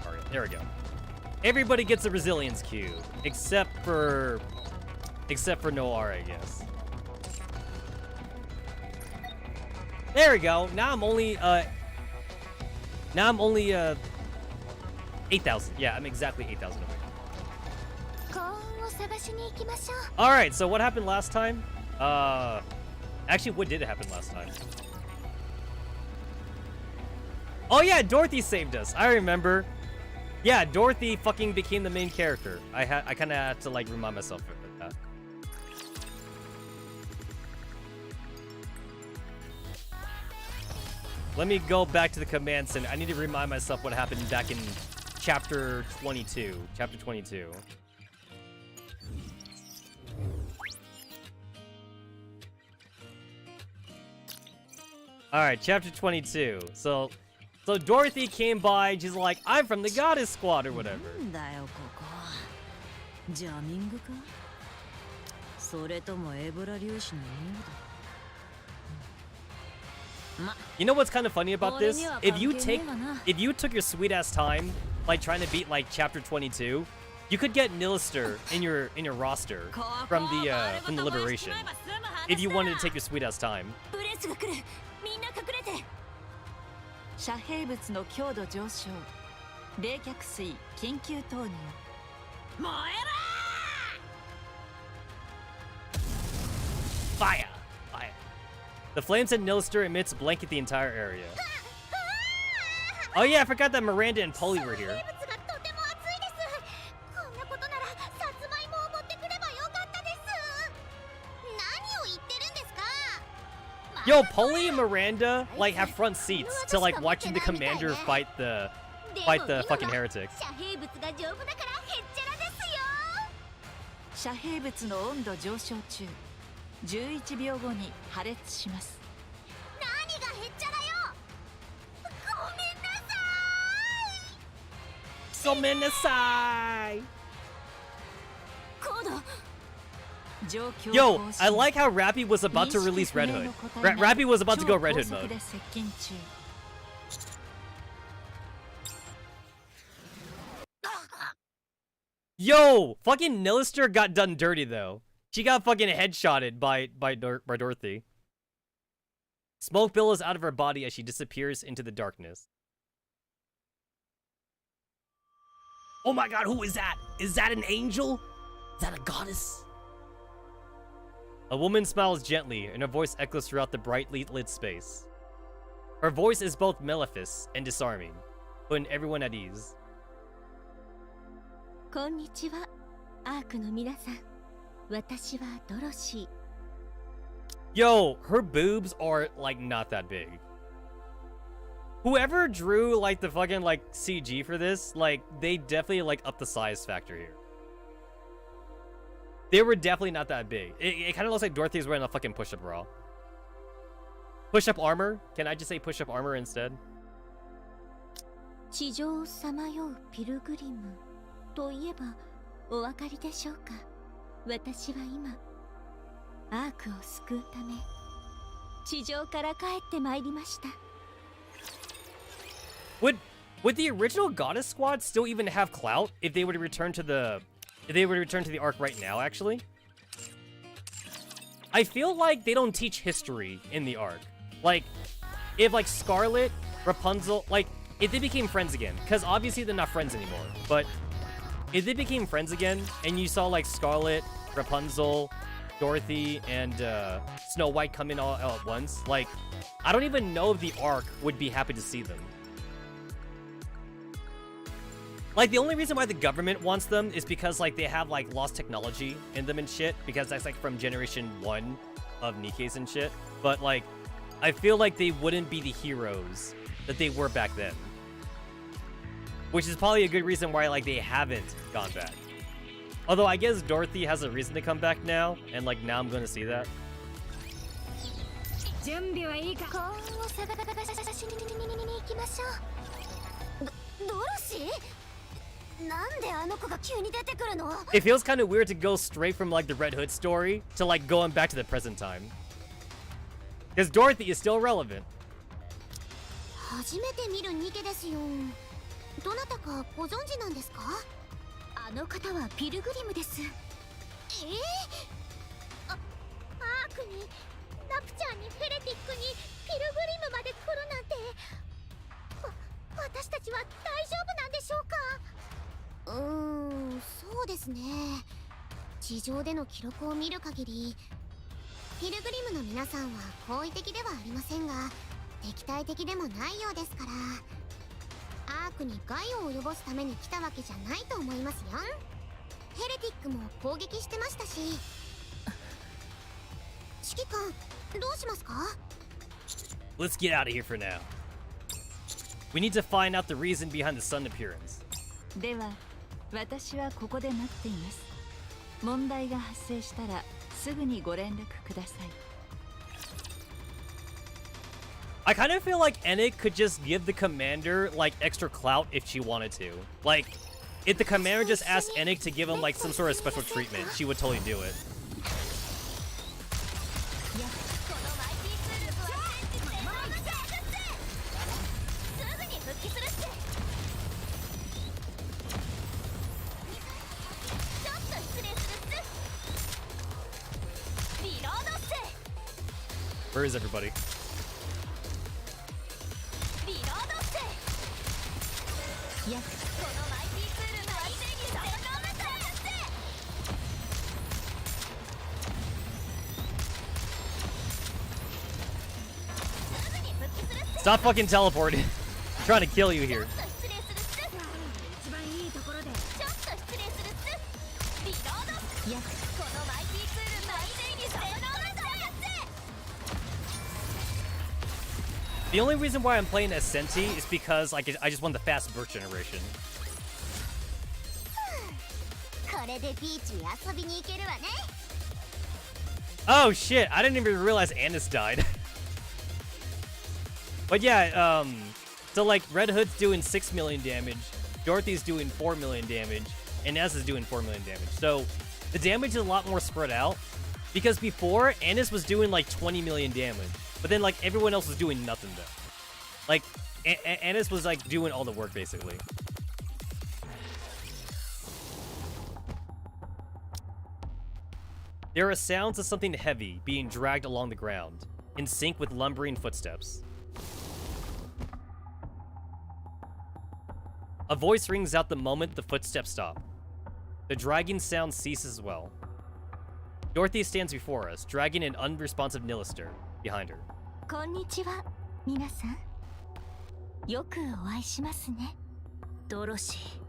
Alright, there we go. Everybody gets a resilience cube, except for Noir, I guess. There we go. Now I'm only 8,000. Yeah, I'm exactly 8,000 away. Alright, so what happened last time? Actually, what did happen last time? Oh yeah, Dorothy saved us. I remember. Yeah, Dorothy fucking became the main character. I kind of had to like remind myself of that. Let me go back to the command center. I need to remind myself what happened back in chapter 22. Chapter 22. Alright, chapter 22. So Dorothy came by and she's like, I'm from the goddess squad or whatever. You know what's kind of funny about this? If you took your sweet ass time, like trying to beat like chapter 22, you could get Nilister in your roster from the Liberation. If you wanted to take your sweet ass time. Fire! Fire. The flames at Nilister emits blanket the entire area. Oh yeah, I forgot that Miranda and Polly were here. Yo, Polly and Miranda like have front seats to like watching the commander fight the fucking heretics. Gomenasai! Yo, I like how Rappy was about to release Red Hood. Rappy was about to go Red Hood mode. Yo, fucking Nilister got done dirty though. She got fucking headshotted by Dorothy. Smoke billows out of her body as she disappears into the darkness. Oh my god, who is that? Is that an angel? Is that a goddess? A woman smiles gently, and her voice echoes throughout the brightly lit space. Her voice is both mellifluous and disarming, putting everyone at ease. Konnichiwa, Ark no minasan. Watashi wa Doroshi. Yo, her boobs are like not that big. Whoever drew like the fucking like CG for this, like they definitely like up the size factor here. They were definitely not that big. It kind of looks like Dorothy's wearing a fucking push-up bra. Push-up armor? Can I just say push-up armor instead? 地上をさまようピルグリムといえばお分かりでしょうか。私は今アークを救うため地上から帰ってまいりました。Would the original Goddess Squad still even have clout if they were to return to the Ark right now, actually? I feel like they don't teach history in the Ark. Like, if like Scarlet, Rapunzel, like, if they became friends again, because obviously they're not friends anymore, but if they became friends again and you saw like Scarlet, Rapunzel, Dorothy, and Snow White come in all at once, like, I don't even know if the Ark would be happy to see them. Like, the only reason why the government wants them is because, like, they have, like, lost technology in them and shit. Because that's, like, from Generation 1 of Nikke's and shit. But, like, I feel like they wouldn't be the heroes that they were back then. Which is probably a good reason why, like, they haven't gone back. Although, I guess Dorothy has a reason to come back now. And, like, now I'm gonna see that. It feels kind of weird to go straight from like the Red Hood story to like going back to the present time. Because Dorothy is still relevant. 初めて見るニケですよ。どなたかご存知なんですか？あの方はピルグリムです。アークに、ラプチャーに、ヘレティックに、ピルグリムまで来るなんて。私たちは大丈夫なんでしょうか？そうですね。地上での記録を見る限りピルグリムの皆さんは好意的ではありませんが敵対的でもないようですからアークに害を及ぼすために来たわけじゃないと思いますよ。ヘレティックも攻撃してましたし。指揮官どうしますか？ Let's get out of here for now. We need to find out the reason behind the sudden appearance. では私はここで待っています。問題が発生したらすぐにご連絡ください。I kind of feel like Ennick could just give the commander like extra clout if she wanted to. Like, if the commander just asked Ennick to give him like some sort of special treatment, she would totally do it. Where is everybody? Stop fucking teleporting. I'm trying to kill you here. The only reason why I'm playing as Senti is because I just want the fast burst generation. Oh shit, I didn't even realize Anis died. But yeah, so like Red Hood's doing 6 million damage, Dorothy's doing 4 million damage, and Ness is doing 4 million damage. So the damage is a lot more spread out because before Anis was doing like 20 million damage, but then like everyone else was doing nothing though. Like Anis was like doing all the work basically. There are sounds of something heavy being dragged along the ground, in sync with lumbering footsteps. A voice rings out the moment the footsteps stop. The dragging sound ceases as well. Dorothy stands before us, dragging an unresponsive Nilister behind her. こんにちは、皆さん。よくお会いしますね。ドロシー。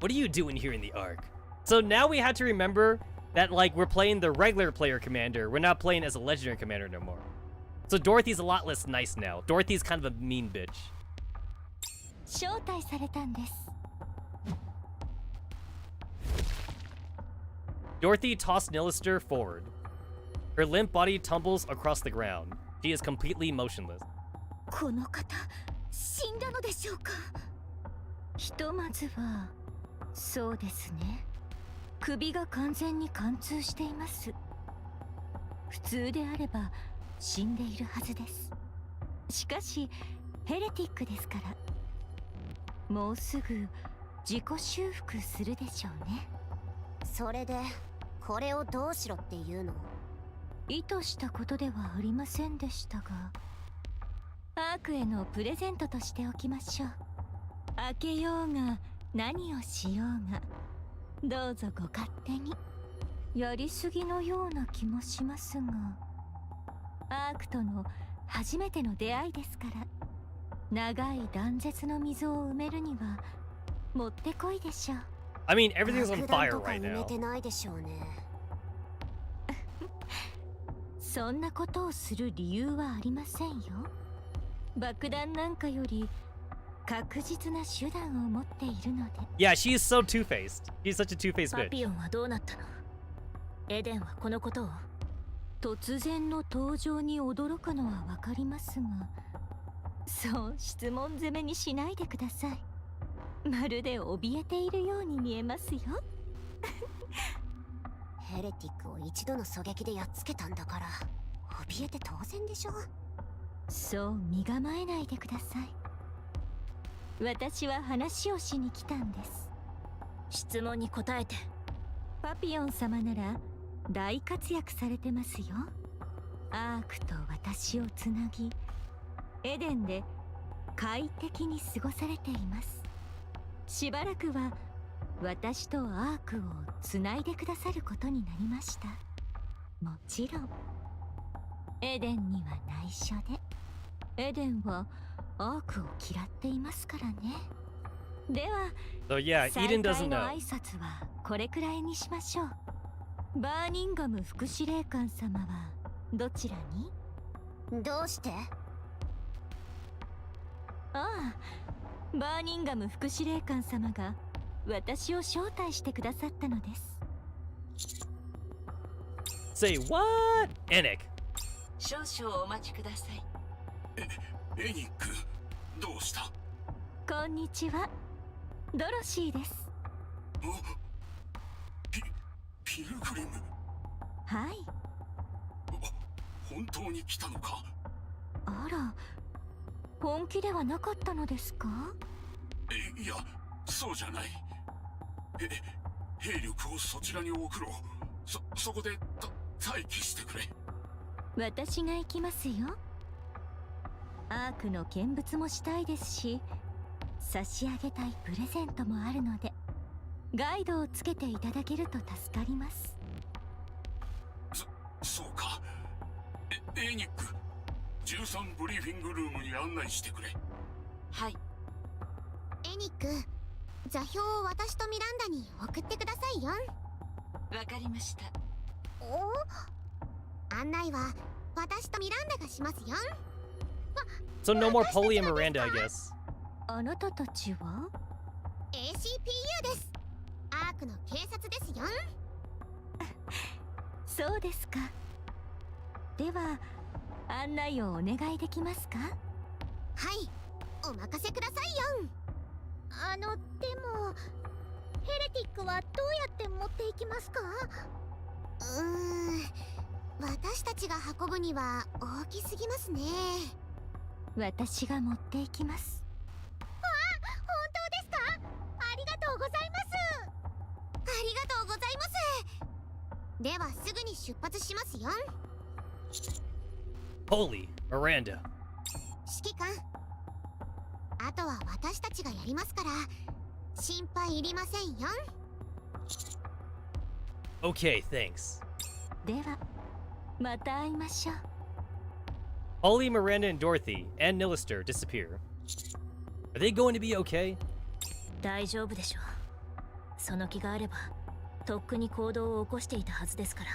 What are you doing here in the Ark? So now we had to remember that like we're playing the regular player commander. We're not playing as a legendary commander no more. So Dorothy's a lot less nice now. Dorothy's kind of a mean bitch. 招待されたんです。 Dorothy tossed Nilister forward. Her limp body tumbles across the ground. She is completely motionless. この方、死んだのでしょうか。ひとまずは、そうですね。首が完全に貫通しています。普通であれば死んでいるはずです。しかし、ヘレティックですから。もうすぐ自己修復するでしょうね。それでこれをどうしろっていうの？意図したことではありませんでしたが、アークへのプレゼントとしておきましょう。開けようが何をしようがどうぞご勝手に。やりすぎのような気もしますが、アークとの初めての出会いですから、長い断絶の溝を埋めるにはもってこいでしょう。I mean, everything's on fire right now. そんなことをする理由はありませんよ。爆弾なんかより確実な手段を持っているので。Yeah, she is so two-faced. She's such a two-faced パ bitch. ピオンはどうなったの？エデンはこのことを？突然の登場に驚くのはわかりますが、そう質問攻めにしないでください。まるで怯えているように見えますよ。ヘレティックを一度の狙撃でやっつけたんだから怯えて当然でしょ。そう身構えないでください。私は話をしに来たんです。質問に答えて。パピオン様なら大活躍されてますよ。アークと私をつなぎ、エデンで快適に過ごされています。しばらくは私とアークをつないでくださることになりました。もちろんエデンには内緒で。エデンはアークを嫌っていますからね。では So yeah, 再 Eden 会 doesn't の know. 挨拶はこれくらいにしましょう。バーニンガム副司令官様はどちらに？どうして？ああ、バーニンガム副司令官様が私を招待してくださったのです。 Say what? Anik. 少々お待ちください。エニック、どうした？こんにちは、ドロシーです。ピルグリム。はい。本当に来たのか？あら、本気ではなかったのですか？いや、そうじゃない。兵力をそちらに送ろう。そこで待機してくれ。私が行きますよ。アークの見物もしたいですし、差し上げたいプレゼントもあるので、ガイドをつけていただけると助かります。そうか。エニック、13ブリーフィングルームに案内してくれ。はい。エニック、座標を私とミランダに送ってくださいよ。わかりました。案内は私とミランダがしますよ。So no more Polly and Miranda, I guess. あなたたちは？ ACPU です。アークの警察ですよ。そうですか。では案内をお願いできますか？はい、お任せくださいよ。でもヘレティックはどうやって持っていきますか？私たちが運ぶには大きすぎますね。私が持っていきます。本当ですか？ありがとうございます。ありがとうございます。ではすぐに出発しますよ。Polly, Miranda. 指揮官、あとは私たちがやりますから心配いりませんよ。Okay, thanks. ではまた会いましょう。 Polly, Miranda, and Dorothy and Nilister disappear. Are they going to be okay? 大丈夫でしょう。その気があればとっくに行動を起こしていたはずですから。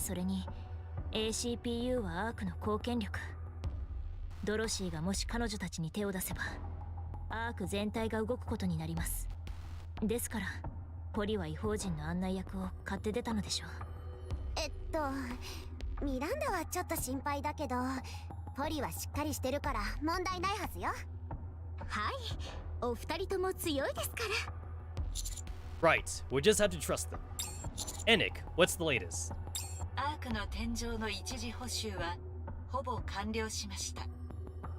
それに ACPU はアークの貢献力。ドロシーがもし彼女たちに手を出せばアーク全体が動くことになります。ですからポリは違法人の案内役を買って出たのでしょう。ミランダはちょっと心配だけど、ポリはしっかりしてるから問題ないはずよ。はい、お二人とも強いですから。Right, we'll just have to trust them. Anik, what's the latest? アークの天井の一時補修はほぼ完了しました。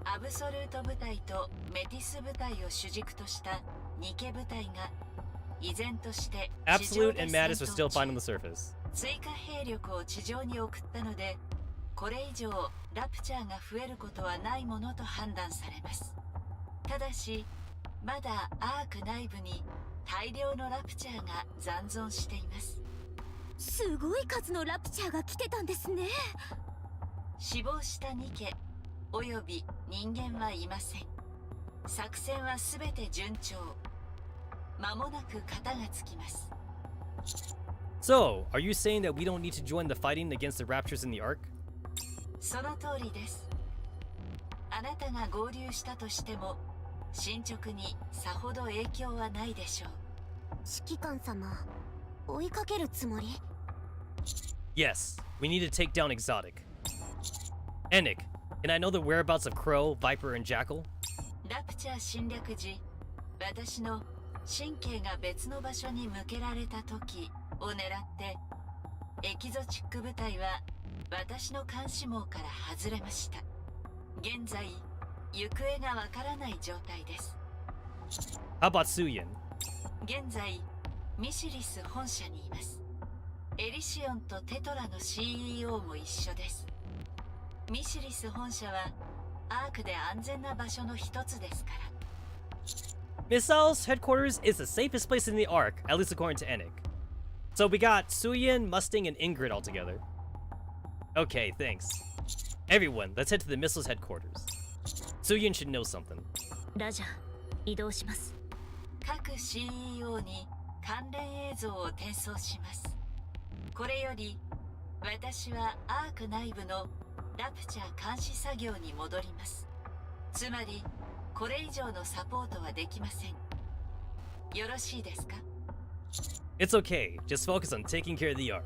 アブソルート部隊とメティス部隊を主軸としたニケ部隊が依然として地上 Absolute で and 戦 Mattis are 闘 still fine 中。 on the surface. 追加兵力を地上に送ったので、これ以上ラプチャーが増えることはないものと判断されます。ただしまだアーク内部に大量のラプチャーが残存しています。すごい数のラプチャーが来てたんですね。死亡したニケおよび人間はいません。作戦はすべて順調。間もなく型がつきます。 So, are you saying that we don't need to join the fighting against the Raptors in the Ark? その通りです。あなたが合流したとしても進捗にさほど影響はないでしょう。指揮官様、追いかけるつもり？ Yes, we need to take down Exotic. Anik, can I know the whereabouts of Crow, Viper, and Jackal? ラプチャー侵略時、私の神経が別の場所に向けられた時を狙ってエキゾチック部隊は私の監視網から外れました。現在行方がわからない状態です。 How about Suyin? 現在ミシリス本社にいます。エリシオンとテトラの CEO も一緒です。ミシリス本社はアークで安全な場所の一つですから。Missile's headquarters is the safest place in the arc, at least according to Enik. So we got Suyin, Mustang, and Ingrid all together. Okay, thanks. Everyone, let's head to the missile's headquarters. Suyin should know something. ラジャー、移動します。各 CEO に関連映像を転送します。これより、私はアーク内部のラプチャー監視作業に戻ります。つまり、これ以上のサポートはできません。よろしいですか? It's okay. Just focus on taking care of the arc.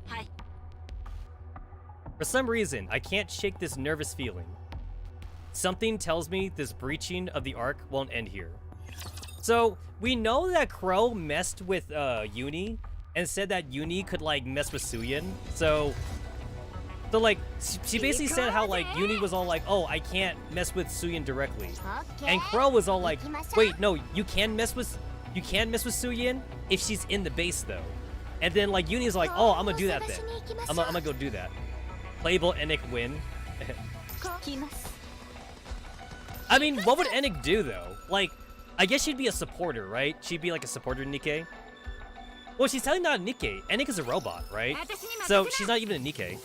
はい。 For some reason, I can't shake this nervous feeling. Something tells me this breaching of the arc won't end here. So, we know that Crow messed with Uni and said that Uni could like mess with Suyin. So like, she basically said how like Uni was all like, oh, I can't mess with Suyin directly. And Crow was all like, wait, no, you can mess with Suyin if she's in the base though. And then like Uni's like, oh, I'm gonna do that then. I'm gonna go do that. Playable Enik win. I mean, what would Enik do though? Like, I guess she'd be a supporter, right? She'd be like a supporter Nikke. Well, she's technically not a Nikke. Enik is a robot, right? So she's not even a Nikke.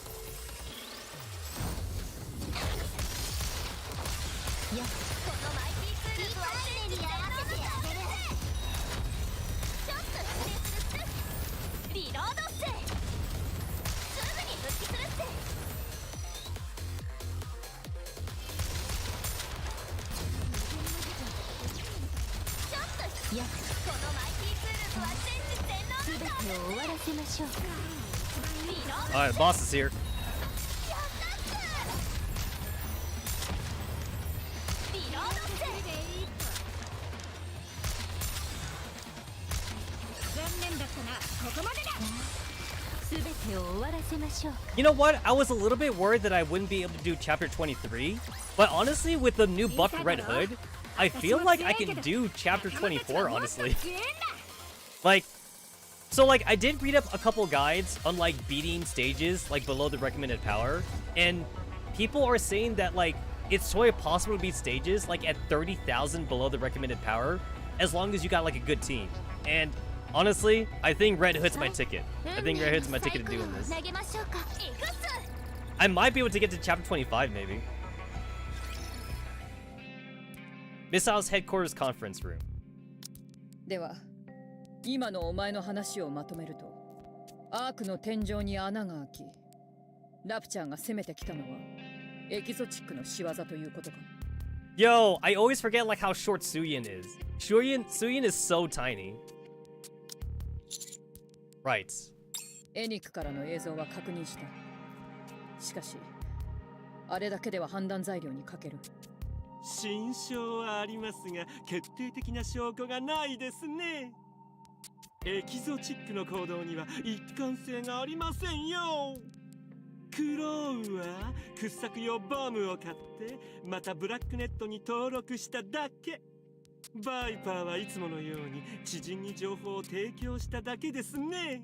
Alright, the boss is here. You know what? I was a little bit worried that I wouldn't be able to do chapter 23, but honestly, with the new buffed Red Hood, I feel like I can do chapter 24, honestly. Like, so like, I did read up a couple guides on like beating stages like below the recommended power, and people are saying that like, it's totally possible to beat stages like at 30,000 below the recommended power, as long as you got like a good team. And honestly, I think Red Hood's my ticket. I think Red Hood's my ticket to doing this. I might be able to get to chapter 25 maybe. Missile's headquarters conference room. では、今のお前の話をまとめると、アークの天井に穴が開き、ラプチャーが攻めてきたのはエキゾチックの仕業ということか。Yo, I always forget like how short Suyin is. Suyin is so tiny. Right. エニックからの映像は確認した。しかし、あれだけでは判断材料に欠ける。心証はありますが、決定的な証拠がないですね。エキゾチックの行動には一貫性がありませんよ。クロウは掘削用ボムを買ってまたブラックネットに登録しただけ。バイパーはいつものように知人に情報を提供しただけですね。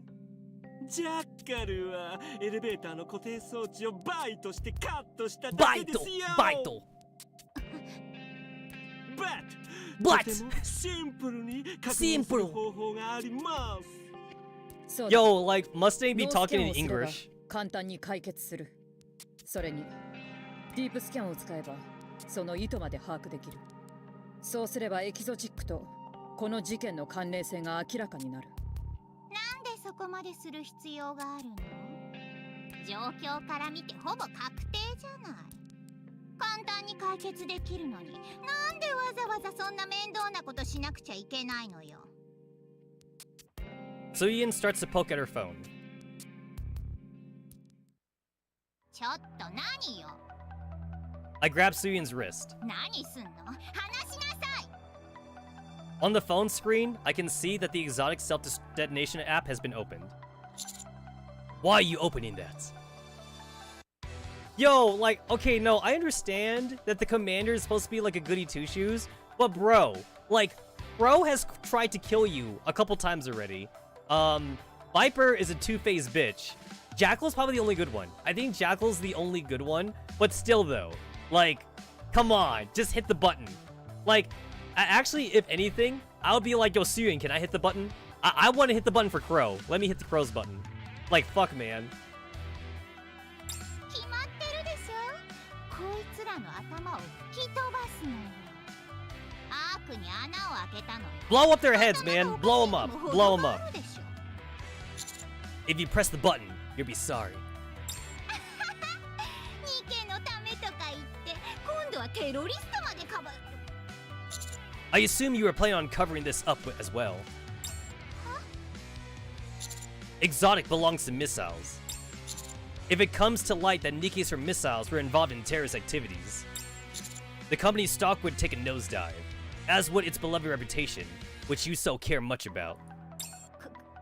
ジャッカルはエレベーターの固定装置をバイトしてカットしただけですよ。バイト But シンプルに確認する方法があります。Yo, like Mustang be talking in English. 簡単に解決する。それにディープスキャンを使えばその意図まで把握できる。そうすればエキゾチックとこの事件の関連性が明らかになる。なんでそこまでする必要があるの？状況から見てほぼ確定じゃない。簡単に解決できるのに、なんでわざわざそんな面倒なことしなくちゃいけないのよ。Suyin starts to poke at her phone. ちょっと何よ。I grab Suyin's wrist. 何すんの？話しなさい。On the phone screen, I can see that the exotic self-detonation app has been opened. Why are you opening that? Yo, like, okay, no, I understand that the commander is supposed to be like a goody two-shoes, but bro, like, Bro has tried to kill you a couple times already. Viper is a two-faced bitch. Jackal's probably the only good one. I think Jackal's the only good one, but still though, like, come on, just hit the button. Like, Actually, if anything, I would be like, yo, Suyun, can I hit the button? I want to hit the button for Crow. Let me hit the Crow's button. Like, fuck, man. 決まってるでしょ。こいつらの頭を吹き飛ばすのよ。アークに穴を開けたのよ。Blow up their heads, man. Blow them up. Blow them up. If you press the button, you'll be sorry. ニケのためとか言って、今度はテロリストまでかばる。I assume you were planning on covering this up as well. Exotic belongs to missiles. If it comes to light that Nikke's from missiles were involved in terrorist activities, the company's stock would take a nosedive, as would its beloved reputation, which you so care much about.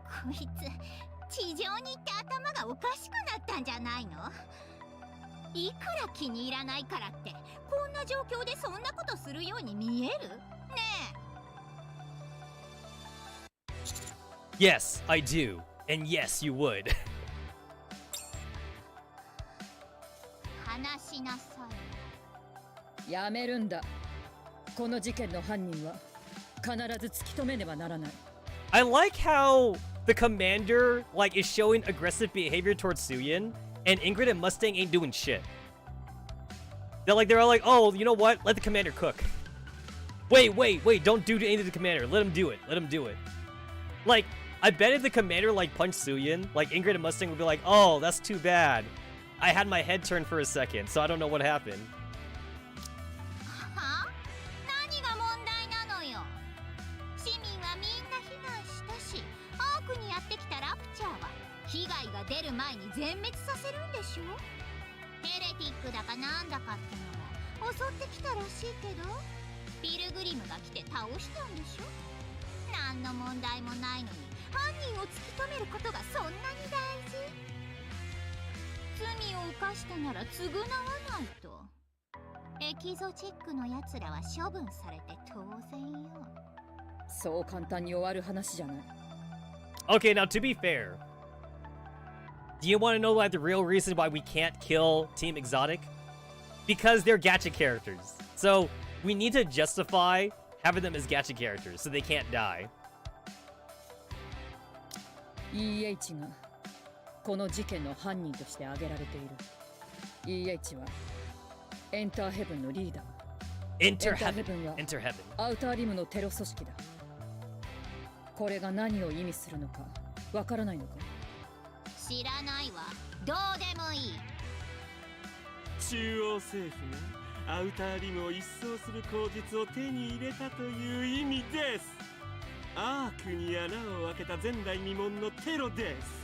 こいつ、地上に行って頭がおかしくなったんじゃないの？いくら気に入らないからって、こんな状況でそんなことするように見える？ねえ。Yes, I do. And yes, you would. 話しなさい。やめるんだ。この事件の犯人は必ず突き止めねばならない。I like how the commander is showing aggressive behavior towards Suyun, and Ingrid and Mustang ain't doing shit. They're all like, oh, you know what? Let the commander cook. Wait, don't do anything to the commander. Let him do it. Let him do it. Like, I bet if the commander punched Suyun, Ingrid and Mustang would be like, oh, that's too bad. I had my head turned for a second, so I don't know what happened. は？何が問題なのよ。市民はみんな被害したし、アークにやってきたラプチャーは被害が出る前に全滅させるんでしょ。ヘレティックだかなんだかってのも襲ってきたらしいけど、ピルグリムが来て倒したんでしょ。何の問題もないのに犯人を突き止めることがそんなに大事？罪を犯したなら償わないと。エキゾチックのやつらは処分されて当然よ。そう簡単に終わる話じゃない。Okay, now to be fair, do you want to know the real reason why we can't kill Team Exotic? Because they're gacha characters. So we need to justify having them as gacha characters so they can't die. EH がこの事件の犯人として挙げられている。EH はエンターヘブンのリーダー。エンターヘブンはアウターリムのテロ組織だ。これが何を意味するのかわからないのか？知らないわ。どうでもいい。中央政府がアウターリムを一掃する口実を手に入れたという意味です。アークに穴を開けた前代未聞のテロです。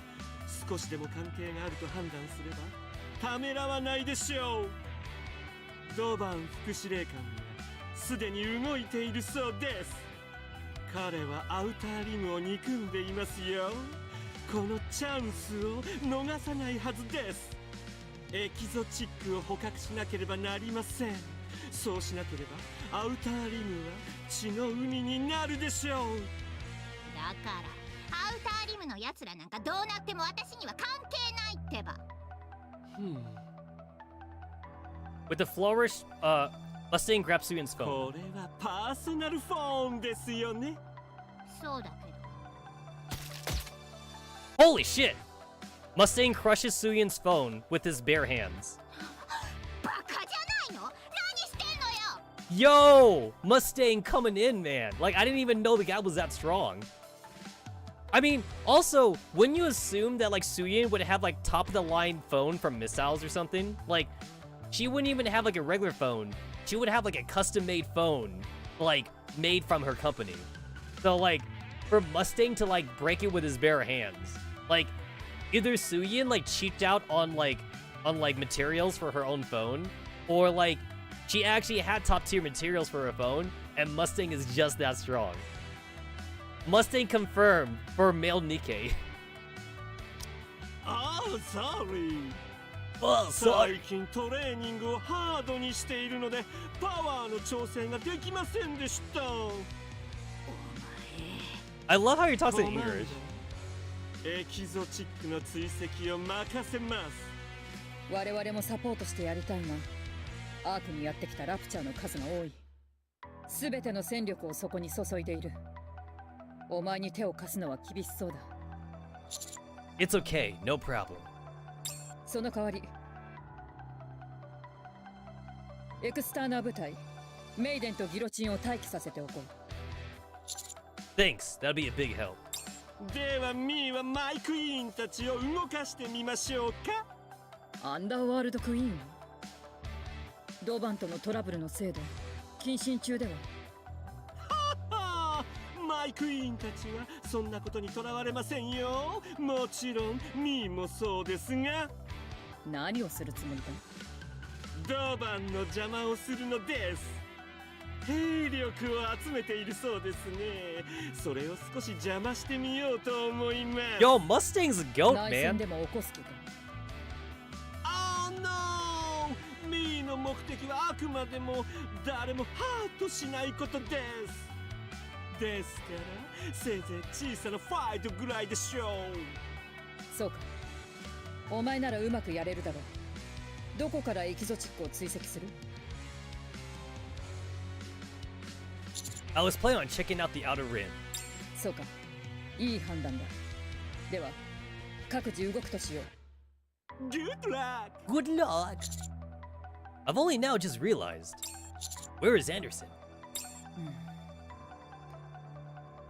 少しでも関係があると判断すればためらわないでしょう。ドバン副司令官はすでに動いているそうです。彼はアウターリムを憎んでいますよ。このチャンスを逃さないはずです。エキゾチックを捕獲しなければなりません。そうしなければアウターリムは血の海になるでしょう。だからアウターリムのやつらなんかどうなっても私には関係ないってば。With the flourish, Mustang grabs Suyun's phone. これはパーソナルフォンですよね。そうだけど。Holy shit! Mustang crushes Suyun's phone with his bare hands. バカじゃないの？何してんのよ！ Yo! Mustang coming in, man. I didn't even know the guy was that strong. I mean, also, wouldn't you assume that, Suyun would have, top-of-the-line phone from missiles or something? She wouldn't even have, a regular phone. She would have, a custom-made phone, made from her company. So, for Mustang to, break it with his bare hands, either Suyun, cheaped out on materials for her own phone, or, she actually had top-tier materials for her phone, and Mustang is just that strong. Mustang confirmed for male Nikke. Oh, sorry. Oh, sorry. 最近トレーニングをハードにしているのでパワーの調整ができませんでした。I love how he talks in English. エキゾチックの追跡を任せます。我々もサポートしてやりたいが、アークにやってきたラプチャーの数が多い。すべての戦力をそこに注いでいる。お前に手を貸すのは厳しそうだ。It's okay, no problem. その代わり、エクスターナー部隊、メイデンとギロチンを待機させておこう。Thanks, that'll be a big help. ではミーはマイクイーンたちを動かしてみましょうか。アンダーワールドクイーンはドバンとのトラブルのせいで謹慎中では。ははマイクイーンたちはそんなことにとらわれませんよ。もちろんミーもそうですが。何をするつもりだ？ドバンの邪魔をするのです。兵力を集めているそうですね。それを少し邪魔してみようと思います。 Yo, Mustang's a goat, 内戦 man. でも起こす気か？ミーの目的はあくまでも誰もハートしないことです。ですからせいぜい小さなファイトぐらいでしょう。そうか。お前ならうまくやれるだろう。どこからエキゾチックを追跡する？ I was planning on checking out the outer rim. そうか。いい判断だ。では各自動くとしよう。Good luck! Good luck. I've only now just realized. Where is Anderson?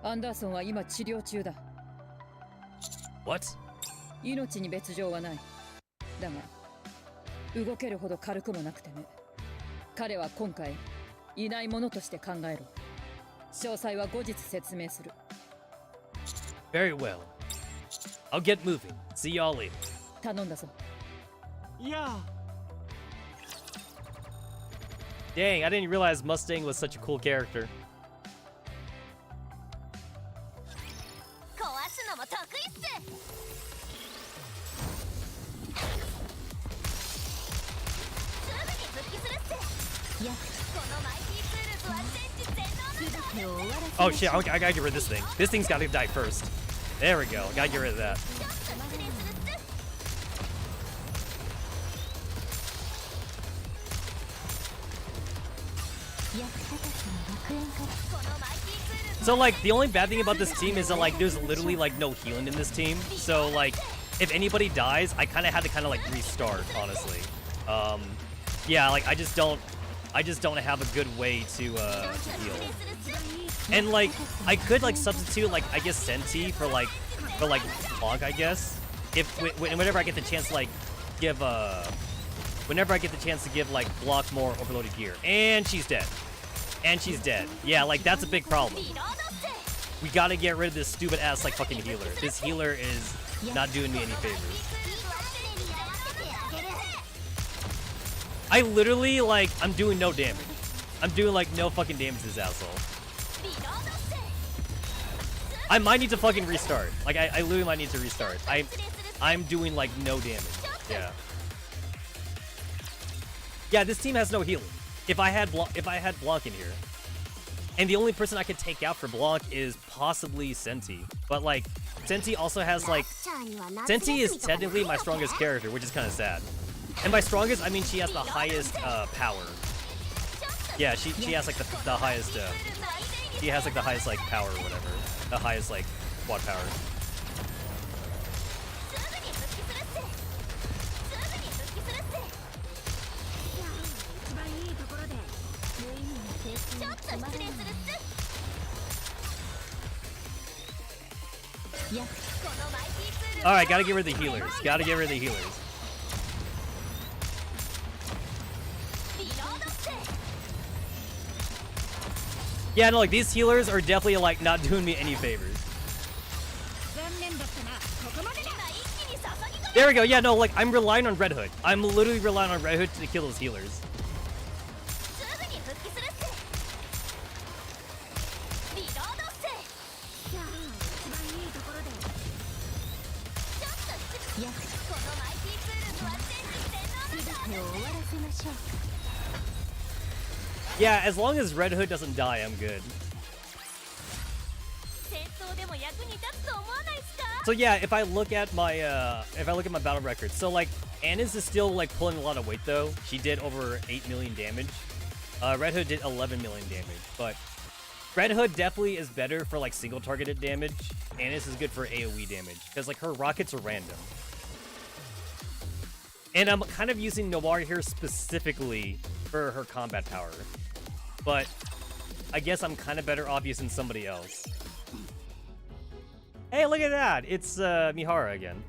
アンダーソンは今治療中だ。 What? 命に別状はない。だが動けるほど軽くもなくてね。彼は今回いないものとして考えろ。詳細は後日説明する。 Very well. I'll get moving. See y'all later. 頼んだぞ。いや Dang, I didn't realize Mustang was such a cool character. 壊すのも得意っす。すぐに復帰するっす。いや、このマイティーツールズは全知全能なんだ。 Oh shit, I gotta get rid of this thing. This thing's gotta die first. There we go. Gotta get rid of that. ちょっと失礼するっす。 So like the only bad thing about this team is that like there's literally like no healing in this team. So like if anybody dies, I kind of had to like restart, honestly. Yeah, like I just don't have a good way to heal. And like I could like substitute like I guess Senti for like Blanc, I guess. If whenever I get the chance to like give like Blanc more overloaded gear. And she's dead. And she's dead. Yeah, like that's a big problem. We gotta get rid of this stupid ass like fucking healer. This healer is not doing me any favors. I literally like I'm doing no damage. I'm doing like no fucking damage to this asshole. I might need to fucking restart. Like I literally might need to restart. I'm doing like no damage. Yeah. Yeah, this team has no healing. If I had Blanc in here, and the only person I could take out for Blanc is possibly Senti, but like Senti also has like Senti is technically my strongest character, which is kind of sad. And by strongest, I mean she has the highest power. Yeah, she has like the highest. She has like the highest like power or whatever, the highest like squad power. Alright, gotta get rid of the healers. Gotta get rid of the healers. Yeah, no, like these healers are definitely like not doing me any favors. There we go. Yeah, no, like I'm relying on Red Hood. I'm literally relying on Red Hood to kill those healers. Yeah, as long as Red Hood doesn't die, I'm good. So yeah, if I look at my battle record, so like Anna's is still like pulling a lot of weight though. She did over 8 million damage. Red Hood did 11 million damage, but Red Hood definitely is better for like single targeted damage, and this is good for AoE damage because like her rockets are random. And I'm kind of using Noir here specifically for her combat power, but I guess I'm kind of better off using somebody else. Hey, look at that! It's Mihara again.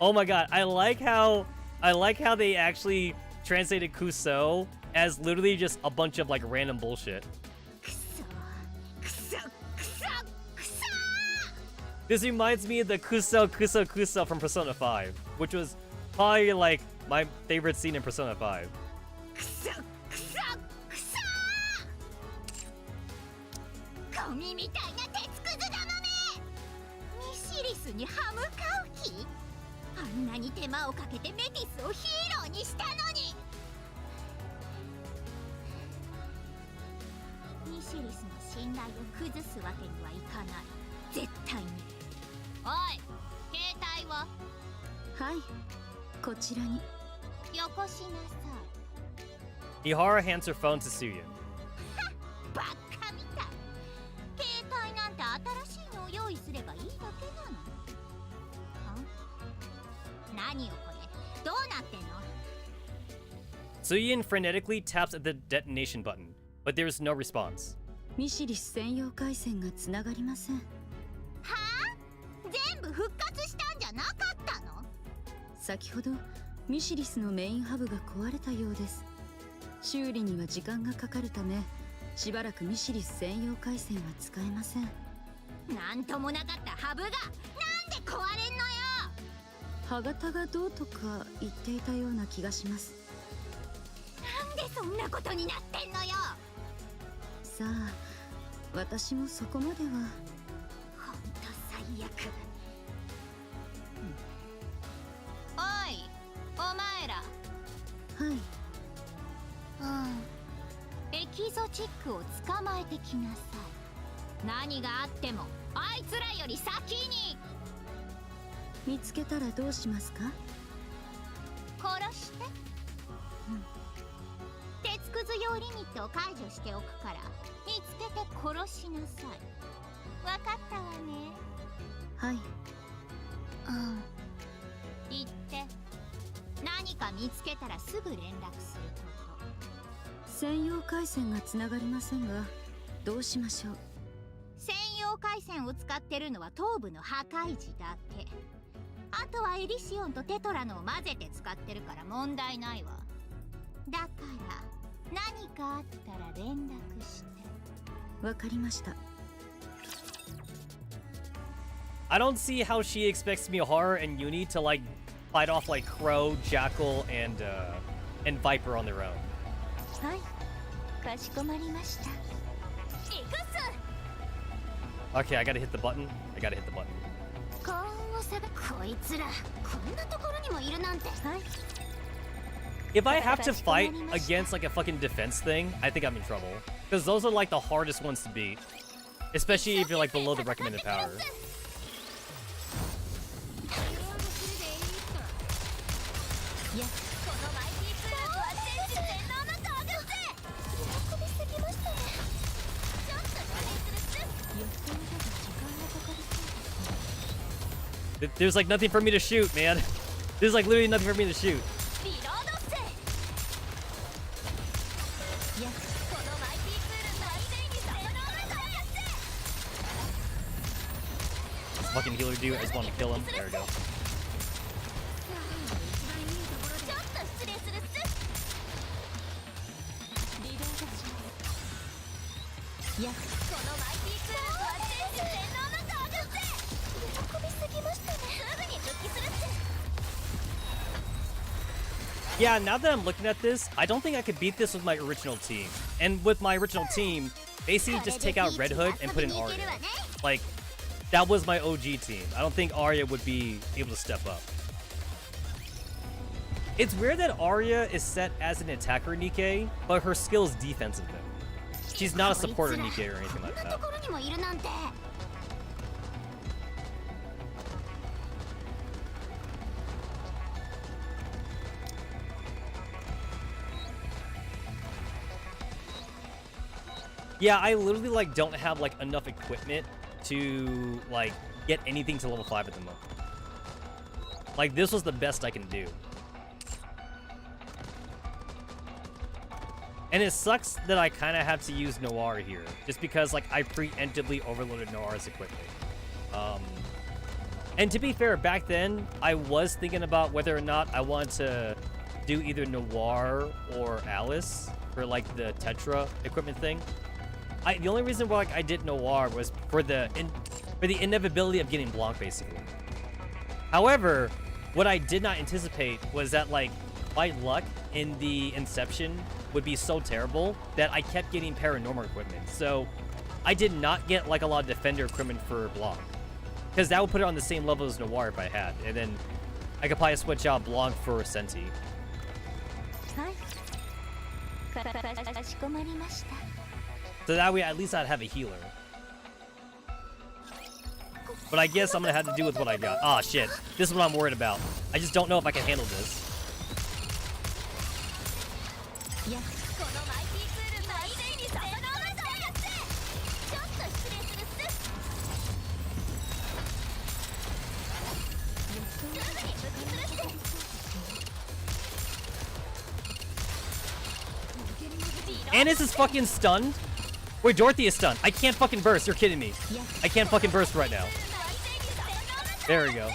Oh my god, I like how they actually translated Kuso as literally just a bunch of like random bullshit. This reminds me of the Kuso from Persona 5, which was probably like my favorite scene in Persona 5. あんなに手間をかけてメティスをヒーローにしたのに。ミシリスの信頼を崩すわけにはいかない。絶対に。おい、携帯は？はい、こちらに。よこしなさい。 Mihara hands her phone to Suya. バカみたい。携帯なんて新しいのを用意すればいいだけなの。 何よこれ、どうなってんの? Suyin frenetically taps at the detonation button, but there is no response. ミシリス専用回線がつながりません。はあ？全部復活したんじゃなかったの？先ほどミシリスのメインハブが壊れたようです。修理には時間がかかるため、しばらくミシリス専用回線は使えません。なんともなかったハブがなんで壊れんのよ。 歯型がどうとか言っていたような気がします。なんでそんなことになってんのよ。さあ、私もそこまでは。ほんと最悪。おい、お前ら。はい。エキゾチックを捕まえてきなさい。何があってもあいつらより先に。 見つけたらどうしますか？殺して。鉄くず用リミットを解除しておくから見つけて殺しなさい。わかったわね。はい。言って。何か見つけたらすぐ連絡すること。専用回線がつながりませんが、どうしましょう。専用回線を使ってるのは頭部の破壊時だけ。 あとはエリシオンとテトラのを混ぜて使ってるから問題ないわ。だから何かあったら連絡して。わかりました。 I don't see how she expects Mihara and Uni to like fight off like Crow, Jackal, and Viper on their own. はい、かしこまりました。行くっす。 Okay, I gotta hit the button. I gotta hit the button. こいつらこんなところにもいるなんて。はい。 If I have to fight against like a fucking defense thing, I think I'm in trouble. Because those are like the hardest ones to beat. Especially if you're like below the recommended power. There's like nothing for me to shoot, man. There's like literally nothing for me to shoot. This fucking healer dude, I just want to kill him. There we go. Yeah, now that I'm looking at this, I don't think I could beat this with my original team. And with my original team, basically just take out Red Hood and put in Arya. Like, that was my OG team. I don't think Arya would be able to step up. It's weird that Arya is set as an attacker Nikke, but her skill is defensive though. She's not a supporter Nikke or anything like that. Yeah, I literally like don't have like enough equipment to like get anything to level 5 at the moment. Like this was the best I can do. And it sucks that I kind of have to use Noir here, just because like I preemptively overloaded Noir's equipment. And to be fair, back then I was thinking about whether or not I wanted to do either Noir or Alice for like the Tetra equipment thing. The only reason why like I did Noir was for the inevitability of getting Blanc, basically. However, what I did not anticipate was that like my luck in the Inception would be so terrible that I kept getting paranormal equipment. So I did not get like a lot of defender equipment for Blanc, because that would put it on the same level as Noir if I had, and then I could probably switch out Blanc for Senti. So that way at least I'd have a healer. But I guess I'm gonna have to do with what I got. Ah, shit. This is what I'm worried about. I just don't know if I can handle this. Annis is fucking stunned? Wait, Dorothy is stunned. I can't fucking burst. You're kidding me. I can't fucking burst right now. There we go.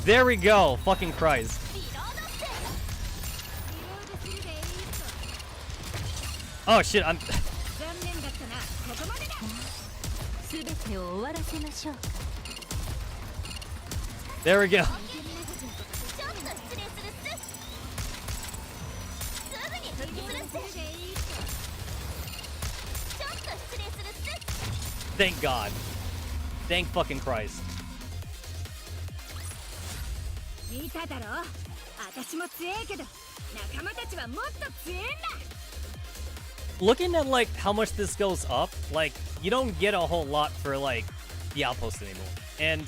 There we go. Fucking Christ. Oh shit, I'm... There we go. Thank God. Thank fucking Christ. Looking at like how much this goes up, like you don't get a whole lot for like the outpost anymore. And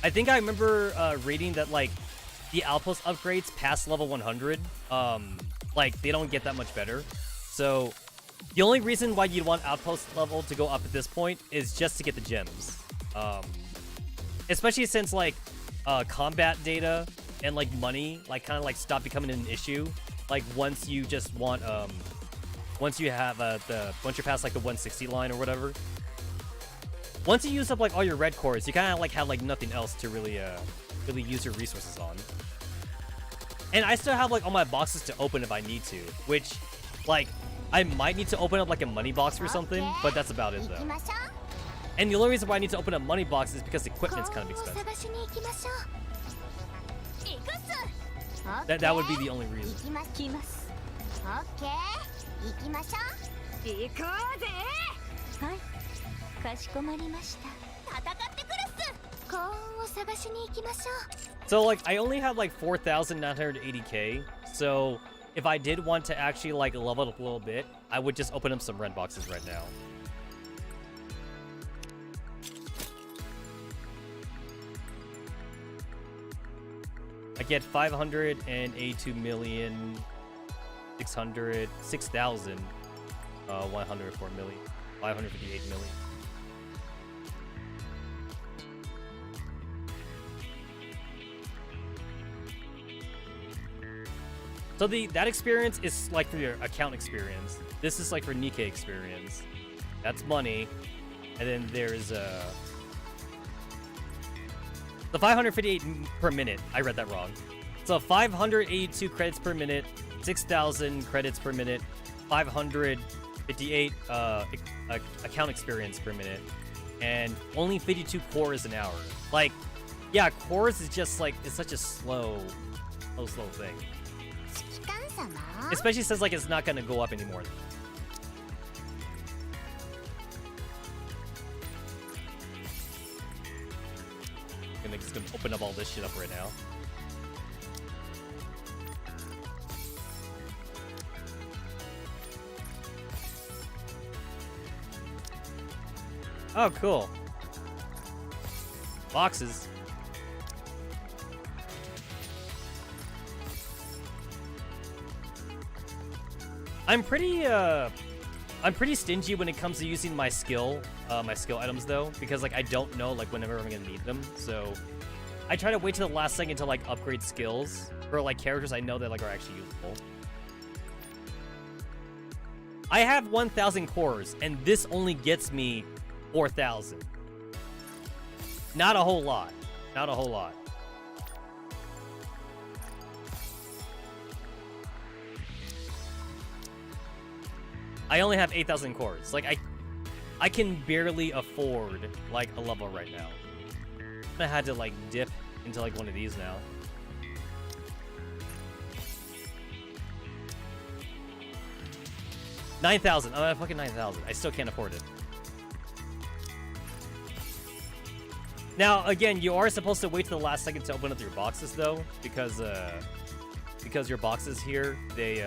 I think I remember reading that like the outpost upgrades past level 100, like they don't get that much better. So the only reason why you'd want outpost level to go up at this point is just to get the gems. Especially since like combat data and like money like kind of like stop becoming an issue. Like once you just want once you have once you're past like the 160 line or whatever. Once you use up like all your red cores, you kind of like have like nothing else to really use your resources on. And I still have like all my boxes to open if I need to, which like I might need to open up like a money box or something, but that's about it though. And the only reason why I need to open a money box is because equipment's kind of expensive. That would be the only reason. So like I only have like 4,980k, so if I did want to actually like level it up a little bit, I would just open up some red boxes right now. I get 582 million, 6,000, 104 million, 558 million. So that experience is like for your account experience. This is like for Nikke experience. That's money. And then there's the 558 per minute. I read that wrong. So 582 credits per minute, 6,000 credits per minute, 558 account experience per minute, and only 52 cores an hour. Like, yeah, cores is just like, it's such a slow thing. Especially since like it's not gonna go up anymore. I'm just gonna open up all this shit up right now. Oh, cool. Boxes. I'm pretty stingy when it comes to using my skill items though, because like I don't know like whenever I'm gonna need them. So I try to wait till the last second to like upgrade skills for like characters I know that like are actually useful. I have 1,000 cores, and this only gets me 4,000. Not a whole lot. Not a whole lot. I only have 8,000 cores. Like I can barely afford like a level right now. I had to like dip into like one of these now. 9,000. I'm at fucking 9,000. I still can't afford it. Now, again, you are supposed to wait till the last second to open up your boxes, though, because your boxes here, they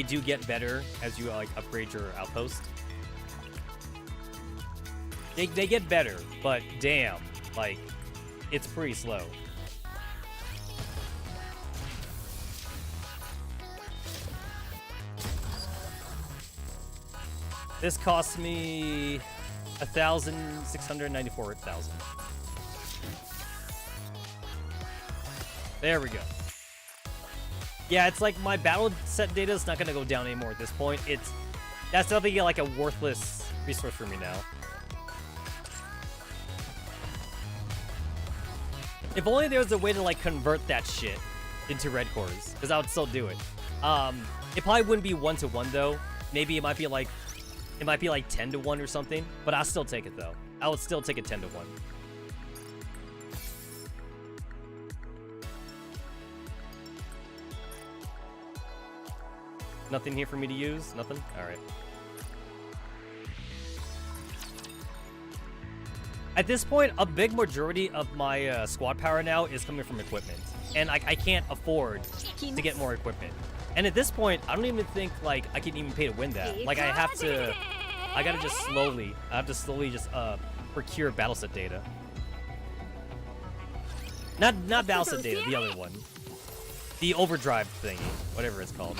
do get better as you like upgrade your outpost. They get better, but damn, like it's pretty slow. This cost me 1,694,000. There we go. Yeah, it's like my battle set data is not gonna go down anymore at this point. That's definitely like a worthless resource for me now. If only there was a way to like convert that shit into red cores, because I would still do it. It probably wouldn't be 1-to-1 though. Maybe it might be like 10-to-1 or something, but I'll still take it though. I would still take it 10-to-1. Nothing here for me to use? Nothing? Alright. At this point, a big majority of my squad power now is coming from equipment. And I can't afford to get more equipment. And at this point, I don't even think like I can even pay to win that. Like I have to slowly just procure battleset data. Not battleset data, the other one. The overdrive thingy, whatever it's called.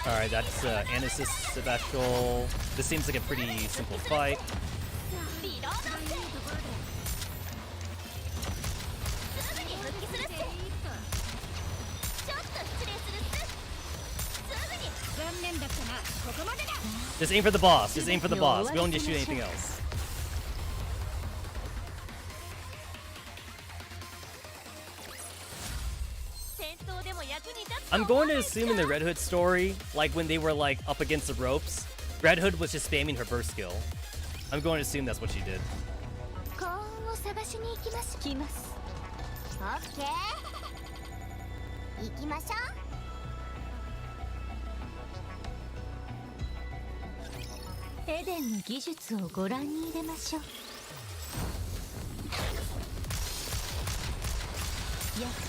Alright, that's Anis's special. This seems like a pretty simple fight. Just aim for the boss. Just aim for the boss. We don't need to shoot anything else. I'm going to assume in the Red Hood story, like when they were like up against the ropes, Red Hood was just spamming her burst skill. I'm going to assume that's what she did.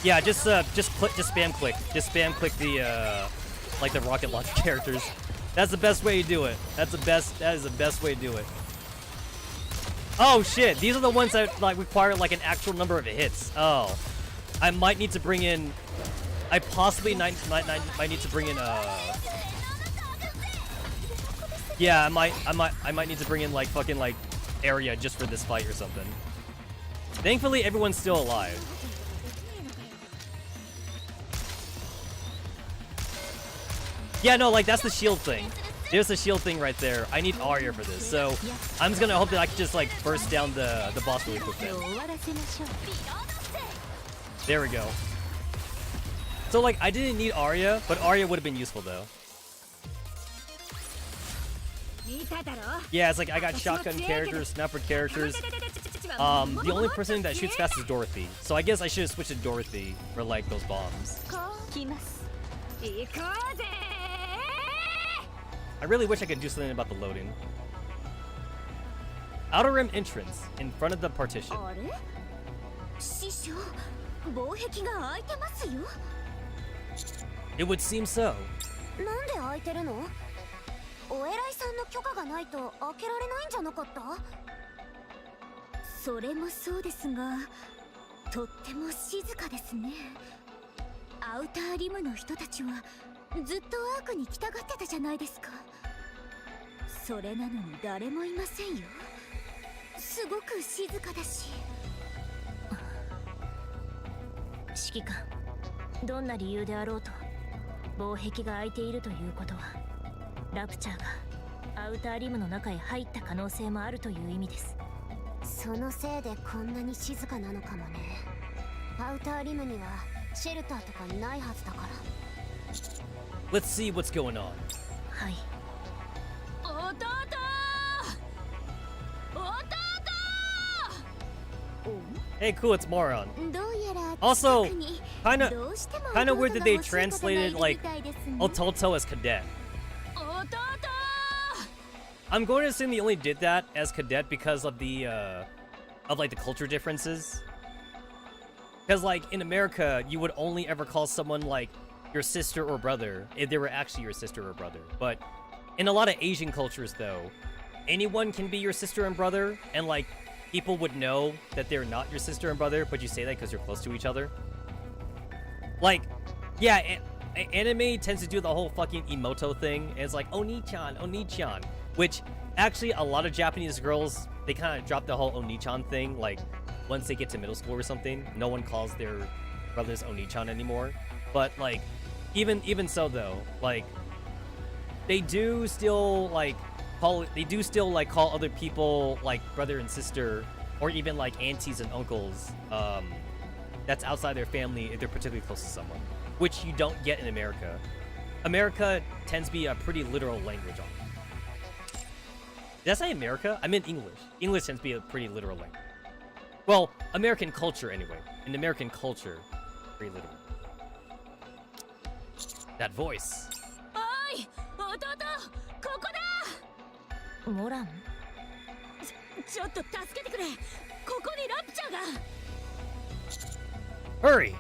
Yeah, just spam click the like the rocket launch characters. That's the best way to do it. That is the best way to do it. Oh shit, these are the ones that like require like an actual number of hits. Oh, I might need to bring in. I possibly might need to bring in. Yeah, I might need to bring in like fucking like area just for this fight or something. Thankfully, everyone's still alive. Yeah, no, like that's the shield thing. There's the shield thing right there. I need Arya for this, so I'm just gonna hope that I can just like burst down the boss really quick then. There we go. So like I didn't need Arya, but Arya would have been useful though. Yeah, it's like I got shotgun characters, sniper characters. The only person that shoots fast is Dorothy, so I guess I should have switched to Dorothy for like those bombs. I really wish I could do something about the loading. Outer rim entrance in front of the partition. あれ師匠防壁が開いてますよ It would seem so. なんで開いてるの？お偉いさんの許可がないと開けられないんじゃなかった？それもそうですがとっても静かですねアウターリムの人たちはずっとアークに来たがってたじゃないですかそれなのに誰もいませんよすごく静かだし指揮官どんな理由であろうと防壁が開いているということはラプチャーがアウターリムの中へ入った可能性もあるという意味ですそのせいでこんなに静かなのかもね。アウターリムにはシェルターとかないはずだから。Let's see what's going on. はい弟弟 Hey, cool, it's Moron. どうやら Also, 近くに kinda どうしても kinda 弟 weird が that they 欲しい方がいる translated み like たいですね。 Ototo as cadet. 弟 I'm going to assume they only did that as cadet because of the like the culture differences. Because like in America, you would only ever call someone like your sister or brother if they were actually your sister or brother. But in a lot of Asian cultures, though, anyone can be your sister and brother, and like people would know that they're not your sister and brother, but you say that because you're close to each other. Like, yeah, anime tends to do the whole fucking emoto thing, and it's like Oni-chan, Oni-chan, which actually a lot of Japanese girls, they kind of drop the whole Oni-chan thing, like once they get to middle school or something, no one calls their brothers Oni-chan anymore. But like, even so though, like they do still like call other people like brother and sister, or even like aunties and uncles. That's outside their family if they're particularly close to someone, which you don't get in America. America tends to be a pretty literal language on. Did I say America? I meant English. English tends to be a pretty literal language. Well, American culture anyway. In American culture, pretty literal. That voice. おい弟ここだモランちょっと助けてくれここにラプチャーが Hurry!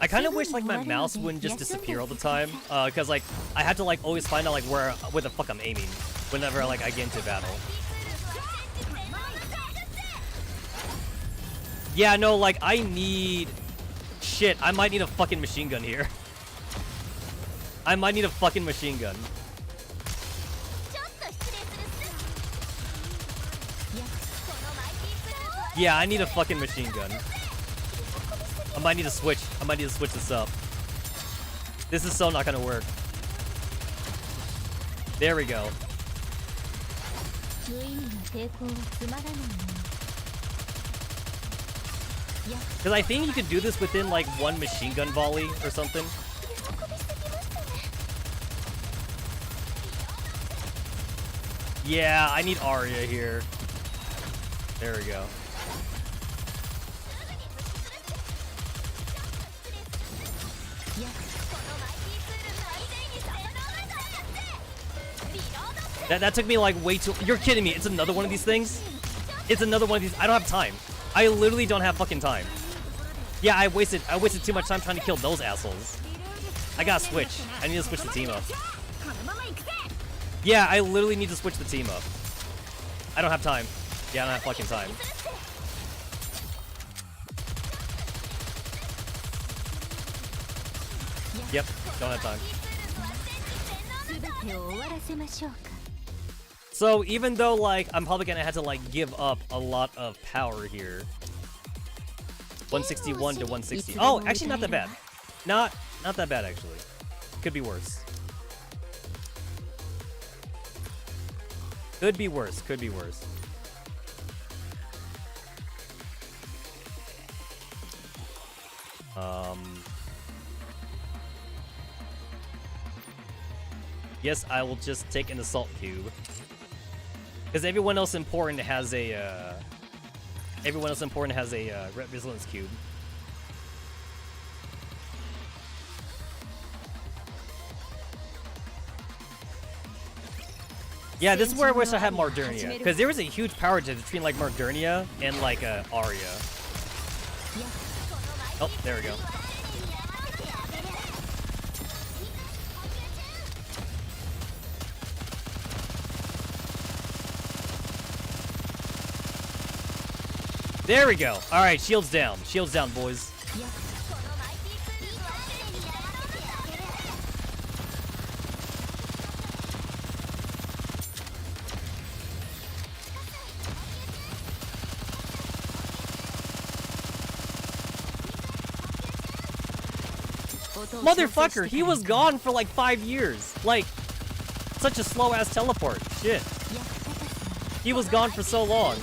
I kind of wish like my mouse wouldn't just disappear all the time, cause like I had to like always find out like where the fuck I'm aiming whenever like I get into battle. Yeah, no, like I need shit. I might need a fucking machine gun here. I might need a fucking machine gun. Yeah, I need a fucking machine gun. I might need to switch. I might need to switch this up. This is so not gonna work. There we go. Because I think you could do this within like one machine gun volley or something. Yeah, I need Arya here. There we go. That took me like way too. You're kidding me. It's another one of these things? It's another one of these. I don't have time. I literally don't have fucking time. Yeah, I wasted too much time trying to kill those assholes. I gotta switch. I need to switch the team up. Yeah, I literally need to switch the team up. I don't have time. Yeah, I don't have fucking time. Yep, don't have time. So even though like I'm probably gonna have to like give up a lot of power here. 161 to 160. Oh, actually not that bad. Not that bad actually. Could be worse. Could be worse. Could be worse. Yes, I will just take an assault cube. Because everyone else important has a resilience cube. Yeah, this is where I wish I had Mardernia, because there was a huge power difference between like Mardernia and like Arya. Oh, there we go. There we go. All right, shields down. Shields down, boys. Motherfucker, he was gone for like 5 years. Like, such a slow ass teleport. Shit. He was gone for so long.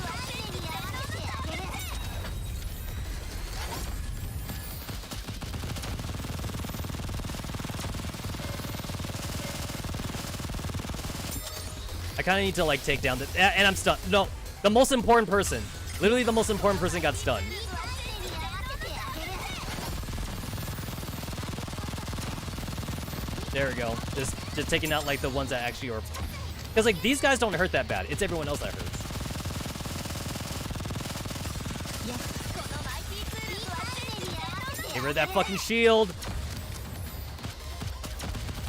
I kind of need to like take down the and I'm stunned. No, the most important person. Literally the most important person got stunned. There we go. Just taking out like the ones that actually are, because like these guys don't hurt that bad. It's everyone else that hurts. Get rid of that fucking shield.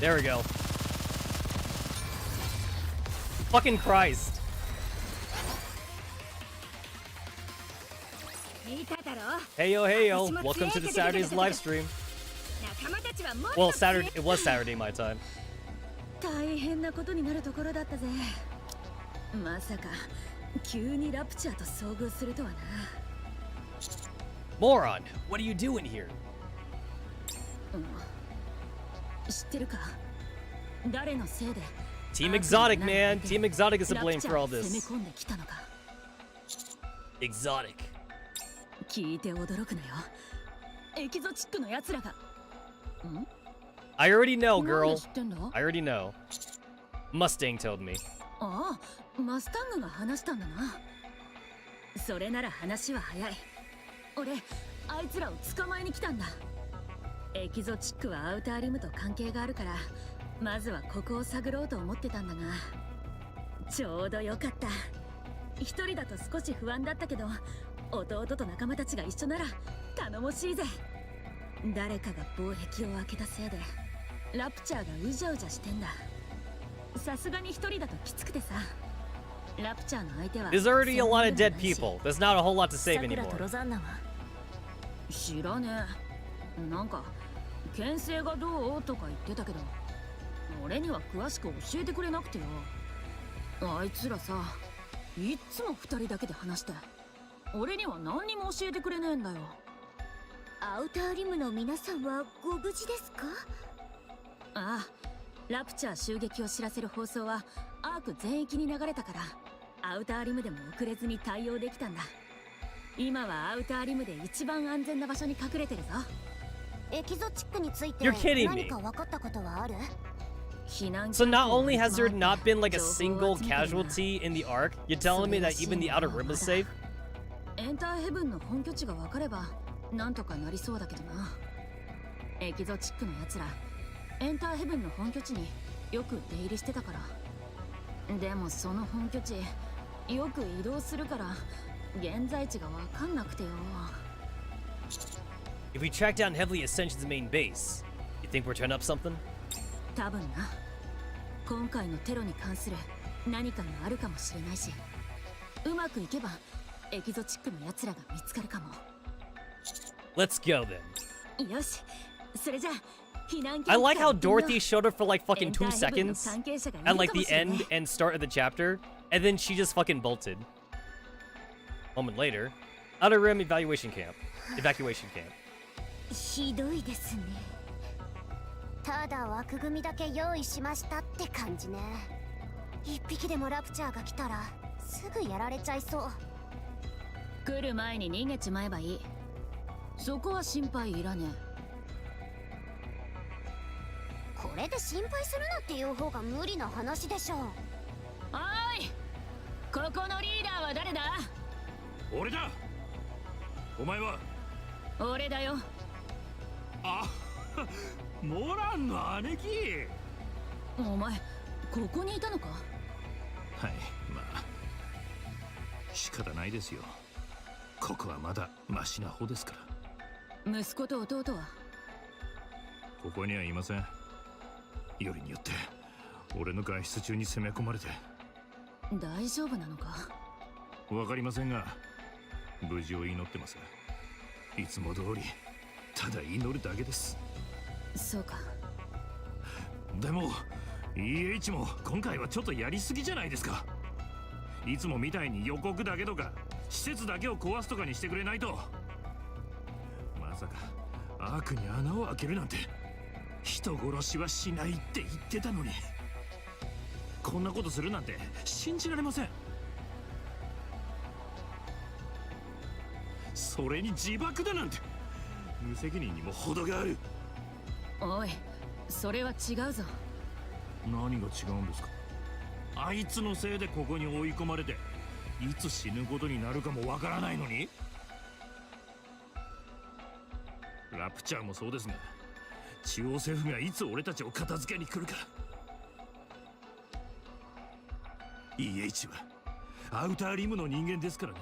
There we go. Fucking Christ. Hey yo, welcome to the Saturday's live stream. Well, Saturday, it was Saturday my time. Moron, what are you doing here? Team Exotic, man. Team Exotic is to blame for all this. Exotic. I already know, girl. I already know. Mustang told me. There's already a lot of dead people. There's not a whole lot to save anymore. You're kidding me. So not only has there not been like a single casualty in the arc, you're telling me that even the Outer Rim is safe? If we track down Heavily Ascension's main base, you think we're turning up something? Let's go then. I like how Dorothy showed up for like fucking 2 seconds at like the end and start of the chapter, and then she just fucking bolted. A moment later, Outer Rim evacuation camp. ひどいですね。ただ枠組みだけ用意しましたって感じね。一匹でもラプチャーが来たらすぐやられちゃいそう。来る前に逃げちまえばいい。そこは心配いらねえ。これで心配するなっていう方が無理な話でしょ。おい、ここのリーダーは誰だ？俺だ。お前は？俺だよ。あ、モランの姉貴。お前ここにいたのか？はい、まあ仕方ないですよ。ここはまだマシな方ですから。息子と弟は？ここにはいません。よりによって俺の外出中に攻め込まれて。大丈夫なのか？わかりませんが無事を祈ってます。いつも通りただ祈るだけです。そうか。でも EH も今回はちょっとやりすぎじゃないですか。いつもみたいに予告だけとか施設だけを壊すとかにしてくれないと。まさかアークに穴を開けるなんて。人殺しはしないって言ってたのに、こんなことするなんて信じられません。それに自爆だなんて無責任にも程がある。おい、それは違うぞ。何が違うんですか？あいつのせいでここに追い込まれていつ死ぬことになるかもわからないのに。ラプチャーもそうですが、中央政府がいつ俺たちを片付けに来るか。 EH はアウターリムの人間ですからね。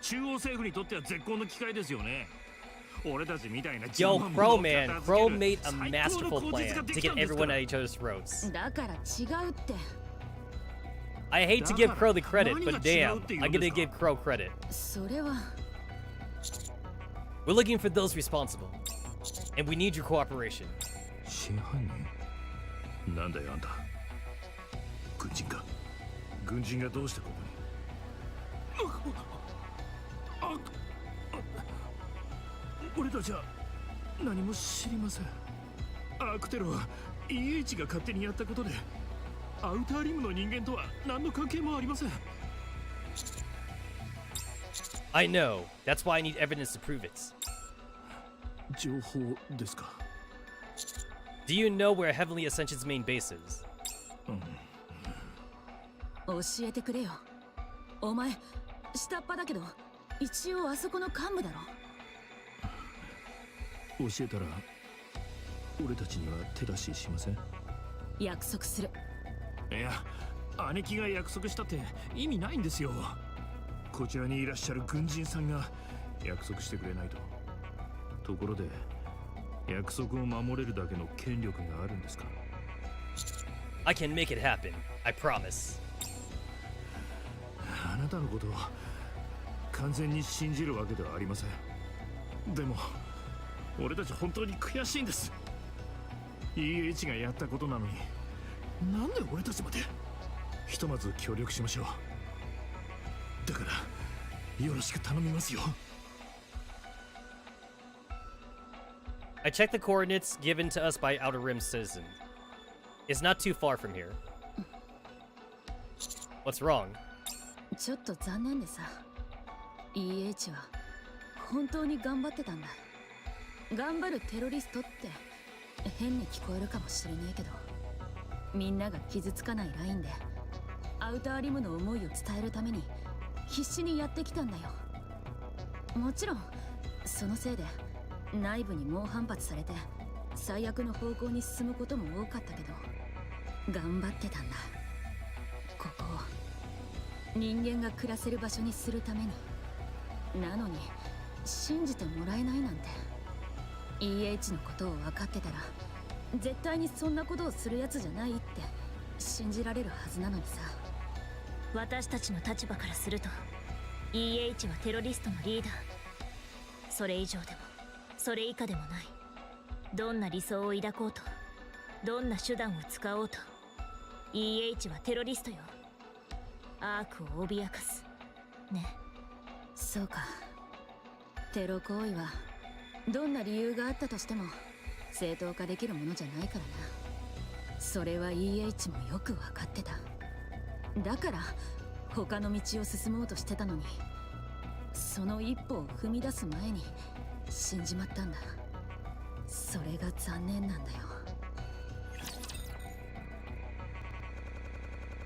中央政府にとっては絶好の機会ですよね。俺たちみたいな Yo, Crow man, Crow made a masterful plan to get everyone at each other's throats. だから違うって。I hate to give Crow the credit, but damn, I gotta give Crow credit. それは We're looking for those responsible, and we need your cooperation. 真犯人？なんだよあんた。軍人か？軍人がどうしてここに？俺たちは何も知りません。アークテロは EH が勝手にやったことで、アウターリムの人間とは何の関係もありません。I know. That's why I need evidence to prove it. 情報ですか？ Do you know where Heavenly Ascension's main base is? 教えてくれよ。お前下っ端だけど一応あそこの幹部だろ。教えたら俺たちには手出ししません？約束する。いや、姉貴が約束したって意味ないんですよ。こちらにいらっしゃる軍人さんが約束してくれないと。ところで約束を守れるだけの権力があるんですか？ I can make it happen. I promise. あなたのことを完全に信じるわけではありません。でも俺たち本当に悔しいんです。 EH がやったことなのになんで俺たちまで。ひとまず協力しましょう。だからよろしく頼みますよ。 I checked the coordinates given to us by Outer Rim citizen. It's not too far from here. What's wrong? ちょっと残念でさ。EH は本当に頑張ってたんだ。頑張るテロリストって変に聞こえるかもしれねえけど、みんなが傷つかないラインでアウターリムの思いを伝えるために必死にやってきたんだよ。もちろんそのせいで内部に猛反発されて最悪の方向に進むことも多かったけど、頑張ってたんだ。ここを人間が暮らせる場所にするために。なのに信じてもらえないなんて。 EH のことを分かってたら絶対にそんなことをするやつじゃないって信じられるはずなのにさ。私たちの立場からすると EH はテロリストのリーダー。それ以上でもそれ以下でもない。どんな理想を抱こうと、どんな手段を使おうと EH はテロリストよ。アークを脅かすね。そうか。テロ行為はどんな理由があったとしても正当化できるものじゃないからな。それは EH もよく分かってた。だから他の道を進もうとしてたのに、その一歩を踏み出す前に死んじまったんだ。それが残念なんだよ。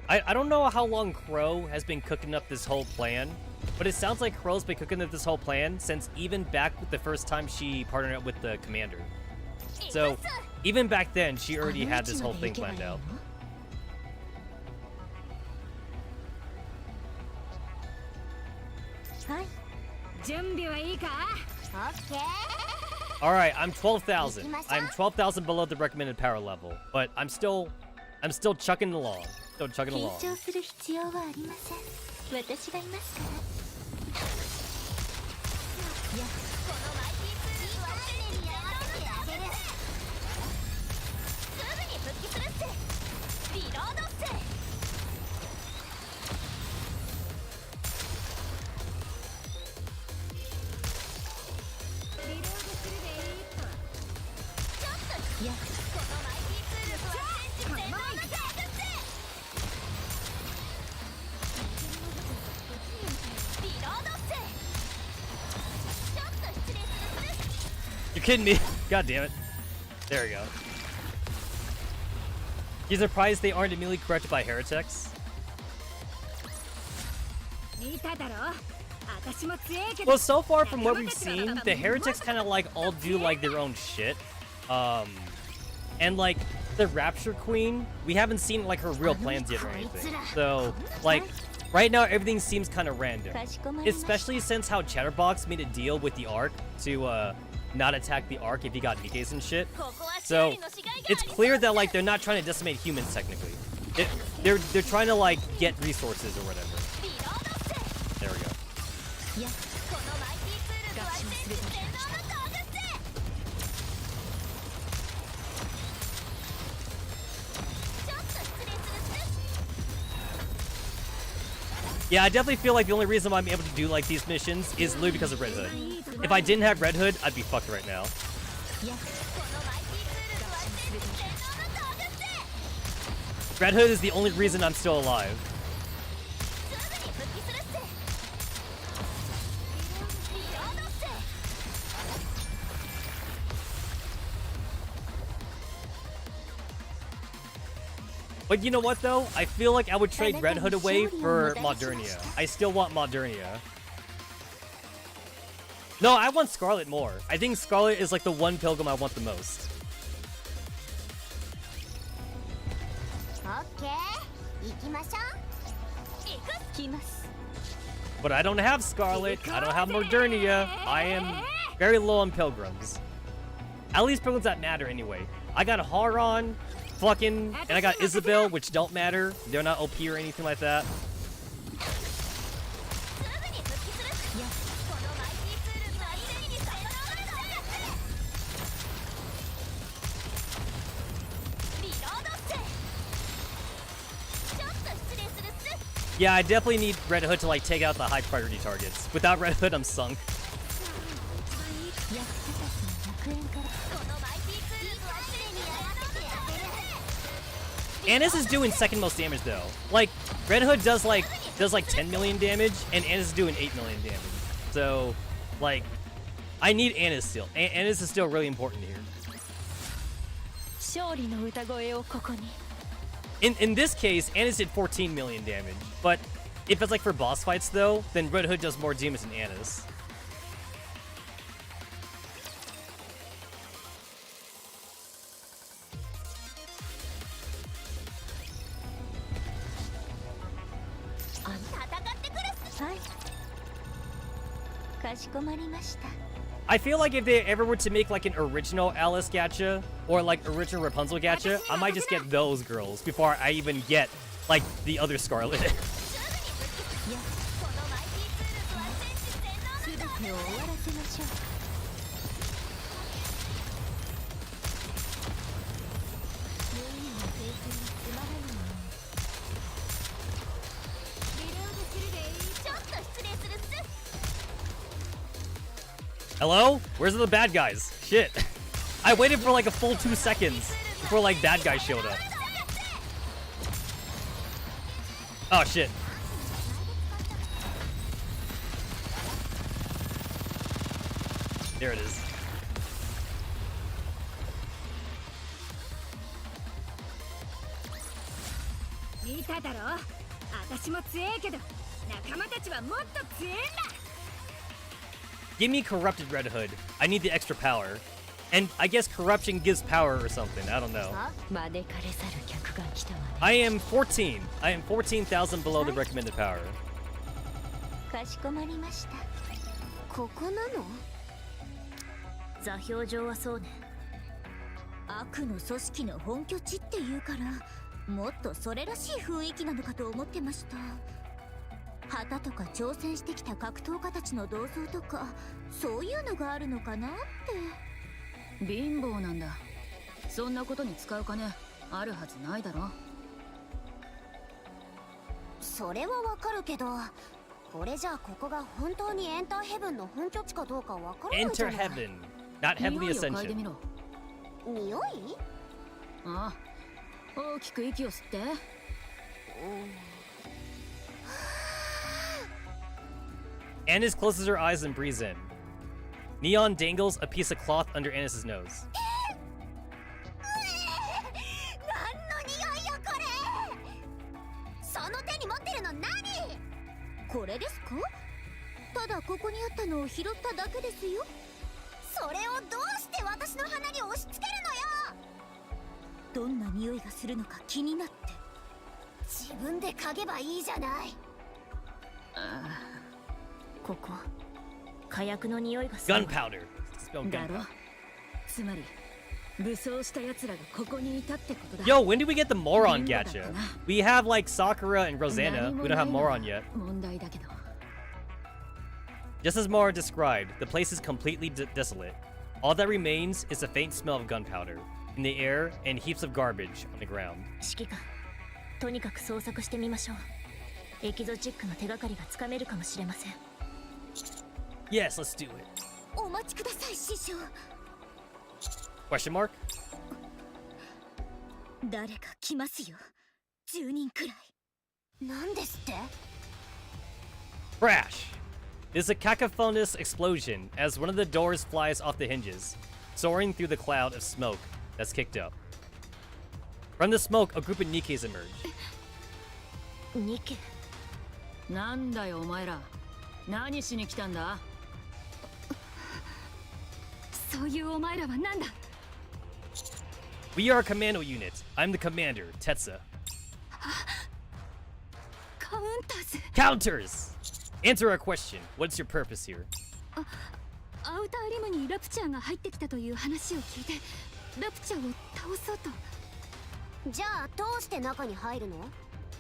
I don't know how long Crow has been cooking up this whole plan, but it sounds like Crow's been cooking up this whole plan since even back with the first time she partnered up with the commander. So even back then, she already had this whole thing planned out. はい準備はいいかオッケー Alright, I'm 12,000. I'm 12,000 below the recommended power level, but I'm still chugging along. Still chugging 緊 along. 張する必要はありません私がいますからいやこのマイティプールは常にやらせてあげるすぐに復帰するっすリロードっすリロードするでいいとちょっといやこのマイティプールは全然の中っすリロードっすちょっと失礼するっす You're kidding me. God damn it. There we go. You surprised they aren't immediately corrected by heretics? 見ただろ私も強いけど Well, so far from what we've seen, the heretics kind of like all do like their own shit. And like the Rapture Queen, we haven't seen like her real plans yet or anything. So like right now everything seems kind of random, かしこまりました especially since how Chatterbox made a deal with the Ark to not attack the Ark if he got Nikkes and shit. ここは修 So 理のしがいがあ it's り clear that like they're not trying to decimate humans technically. They're trying to like get resources or whatever. リロードっす There we go. いやこのマイティプールとは全然性能の道具っすちょっと失礼するっす Yeah, I definitely feel like the only reason why I'm able to do like these missions is literally because of Red Hood. If I didn't have Red Hood, I'd be fucked right now. いやこのマイティプールとは全然性能の道具っす Red Hood is the only reason I'm still alive. すぐに復帰するっすリロードっす But you know what though? I feel like I would trade Red Hood away for Modernia. I still want Modernia. No, I want Scarlet more. I think Scarlet is like the one pilgrim I want the most. オッケー行きましょう行くっす来ます But I don't have Scarlet. I don't have Modernia. I am very low on pilgrims. At least pilgrims that matter anyway. I got Haron, fucking, and I got Isabel, which don't matter. They're not OP or anything like that. すぐに復帰するっすこのマイティプールとは常に性能の道具っすリロードっすちょっと失礼するっす Yeah, I definitely need Red Hood to like take out the high priority targets. Without Red Hood, I'm sunk. 役立たずの楽園からこのマイティプールとは常にやらせてあげる Annis is doing second most damage though. Like Red Hood does like 10 million damage, and Annis is doing 8 million damage. So, like, I need Annis still. Annis is still really important here. 勝利の歌声をここに In this case, Annis did 14 million damage. But if it's like for boss fights though, then Red Hood does more damage than Annis. 戦ってくるっすはいかしこまりました I feel like if they ever were to make like an original Alice gacha or like original Rapunzel gacha, I might just get those girls before I even get like the other Scarlet. すぐに復帰するいやこのマイティプールとは全知性能の全てを終わらせましょう無意味な経験につまらぬものリロードするでいいちょっと失礼するっす Hello? Where's the bad guys? Shit. I waited for like a full 2 seconds before like bad guys showed up. Oh shit. There it is. 見ただろ私も強えけど仲間たちはもっと強えんだ Give me corrupted Red Hood. I need the extra power. And I guess corruption gives power or something. I don't know. 招かれざる客が来たわね I am 14. I am 14,000 below the recommended power. かしこまりました。ここなの？座標上はそうね。悪の組織の本拠地っていうから、もっとそれらしい雰囲気なのかと思ってました。旗とか挑戦してきた格闘家たちの銅像とか、そういうのがあるのかなって。貧乏なんだ。そんなことに使う金あるはずないだろ。それはわかるけど、これじゃあここが本当にエンターヘブンの本拠地かどうかわからないじゃ Enter ない。 heaven, not heavenly 匂いを嗅いで ascension. みろ。匂い？ああ、大きく息を吸って。Annis closes her eyes and breathes in. Neon dangles a piece of cloth under Annis's nose. 何の匂いよこれ！その手に持ってるの何？これですか？ただここにあったのを拾っただけですよ。それをどうして私の鼻に押し付けるのよ！どんな匂いがするのか気になって。自分で嗅げばいいじゃない。ここ火薬の匂いがする。 Gunpowder. Spell だろ。 gunpowder. つまり武装した奴らがここにいたってことだ。 Yo, when do we get the Moron 貧乏だった gacha? な。 We have like Sakura and 何 Rosanna. も We don't な have いのが Moron yet. 問題だけど。 Just as Mora described, the place is completely desolate. All that remains is a faint smell of gunpowder in the air and heaps of garbage on the ground. 指揮官、とにかく捜索してみましょう。エキゾチックの手がかりがつかめるかもしれません。 Yes, let's do it. お待ちください、師匠。 Question mark? 誰か来ますよ。10人くらい。何ですって？ Crash! There's a cacophonous explosion as one of the doors flies off the hinges, soaring through the cloud of smoke that's kicked up. From the smoke, a group of Nikkes emerge. ニケ。なんだよお前ら。何しに来たんだ？そういうお前らはなんだ？ We are a commando unit. I'm the commander, Tetsa. カウンターズ。 Counters! Answer our question. What's your purpose here? アウターリムにラプチャーが入ってきたという話を聞いて、ラプチャーを倒そうと。じゃあどうして中に入るの？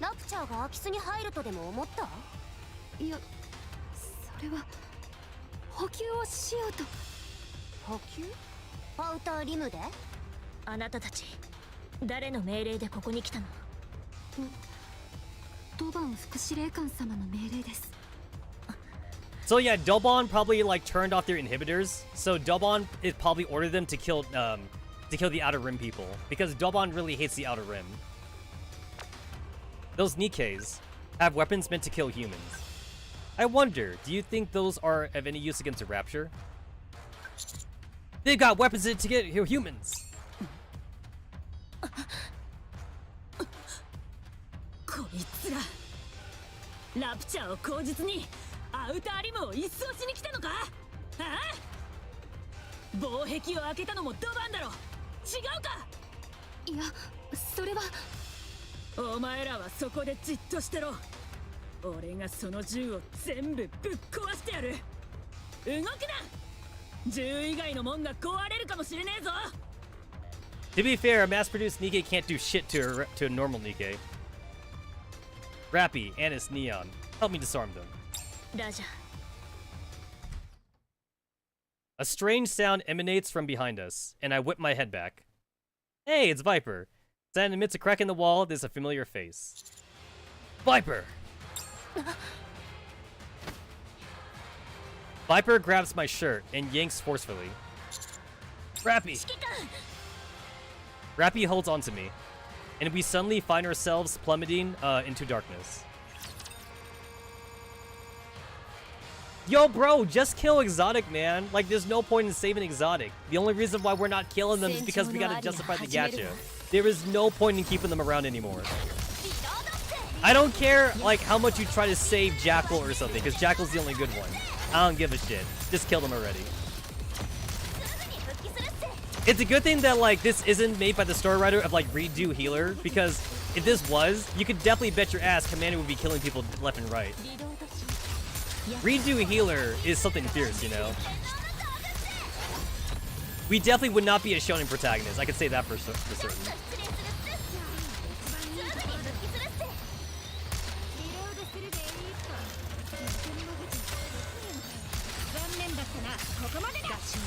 ラプチャーが空き巣に入るとでも思った？いや、それは補給をしようと。補給？アウターリムで？あなたたち、誰の命令でここに来たの？ドバン副司令官様の命令です。 So yeah, Dobon probably like turned off their inhibitors. So Dobon it probably ordered them to kill the Outer Rim people because Dobon really hates the Outer Rim. Those Nikkes have weapons meant to kill humans. I wonder, do you think those are of any use against a Rapture? They've got weapons to get humans. こいつら。ラプチャーを口実にアウターリムを一掃しに来たのか？ああ？防壁を開けたのもドバンだろ。違うか？いや、それは。お前らはそこでじっとしてろ。俺がその銃を全部ぶっ壊してやる。動くな。銃以外のもんが壊れるかもしれねえぞ。 To be fair, a mass-produced Nikke can't do shit to a normal Nikke. Rappy, Annis, Neon, help me disarm them. ラジャー。 A strange sound emanates from behind us, and I whip my head back. Hey, it's Viper. Then amidst a crack in the wall, there's a familiar face. Viper! Viper grabs my shirt and yanks forcefully. Rappy! Rappy holds onto me, and we suddenly find ourselves plummeting into darkness. Yo, bro, just kill Exotic, man. Like, there's no point in saving Exotic. The only reason why we're not killing them is because we gotta justify the gacha. There is no point in keeping them around anymore. I don't care, like, how much you try to save Jackal or something, because Jackal's the only good one. I don't give a shit. Just kill them already. It's a good thing that, like, this isn't made by the story writer of, like, Redo Healer, because if this was, you could definitely bet your ass Commander would be killing people left and right. Redo healer is something fierce, you know? We definitely would not be a shonen protagonist. I could say that for certain.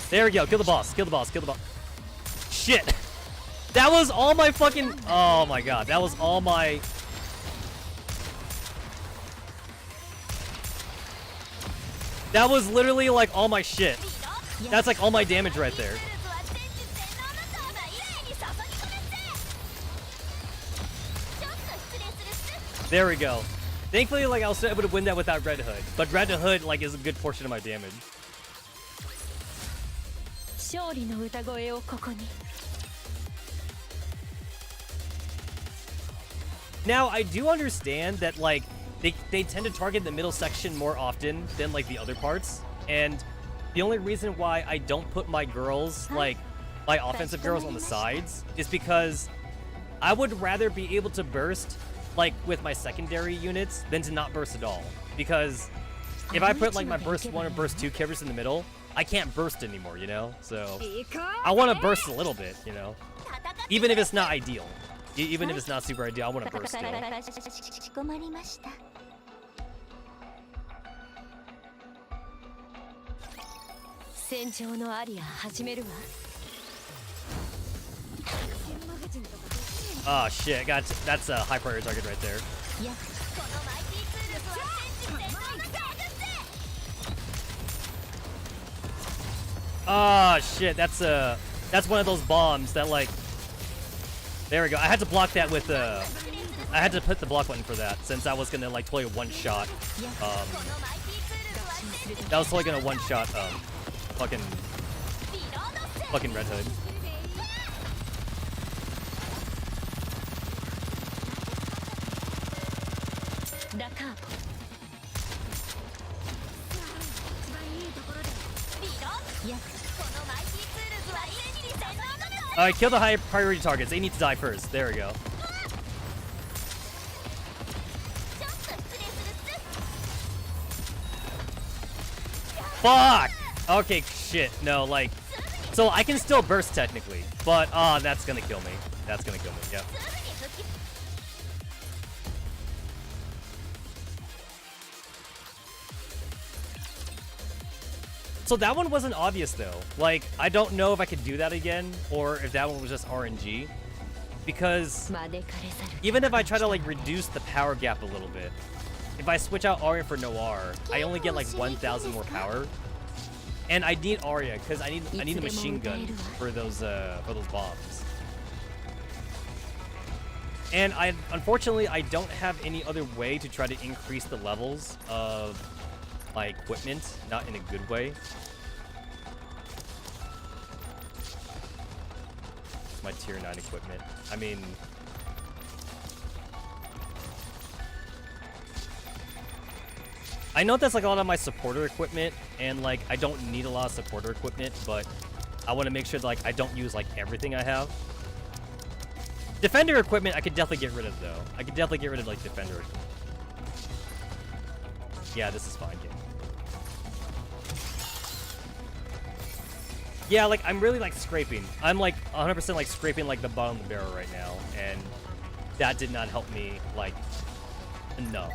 There we go. Kill the boss. Kill the boss. Kill the boss. Shit. That was all my fucking... Oh my god. That was all my... That was literally like all my shit. That's like all my damage right there. There we go. Thankfully, like, I was able to win that without Red Hood. But Red Hood, like, is a good portion of my damage. Now, I do understand that, like, they tend to target the middle section more often than, like, the other parts. And the only reason why I don't put my girls, like, my offensive girls on the sides is because I would rather be able to burst, like, with my secondary units than to not burst at all. Because if I put, like, my burst 1 or burst 2 characters in the middle, I can't burst anymore, you know? So I want to burst a little bit, you know? Even if it's not ideal. Even if it's not super ideal, I want to burst still. Oh shit, that's a high priority target right there. Oh shit, that's one of those bombs that, like, there we go. I had to block that with I had to put the block button for that since I was gonna, like, totally one shot. That was totally gonna one shot fucking Red Hood. Alright, kill the high priority targets. They need to die first. There we go. Fuck! Okay, shit. No, like... So I can still burst technically, but that's gonna kill me. That's gonna kill me, yeah. So that one wasn't obvious though. Like, I don't know if I could do that again or if that one was just RNG. Because even if I try to, like, reduce the power gap a little bit, if I switch out Arya for Noir, I only get like 1,000 more power. And I need Arya because I need a machine gun for those bombs. And unfortunately I don't have any other way to try to increase the levels of my equipment, not in a good way. My tier 9 equipment. I mean, I know that's like a lot of my supporter equipment, and like I don't need a lot of supporter equipment, but I want to make sure that, like, I don't use like everything I have. Defender equipment I could definitely get rid of though. I could definitely get rid of like defender equipment. Yeah, this is fine. Yeah, like, I'm really, like, scraping. I'm, like, 100% like scraping, like, the bottom of the barrel right now, and that did not help me, like, enough.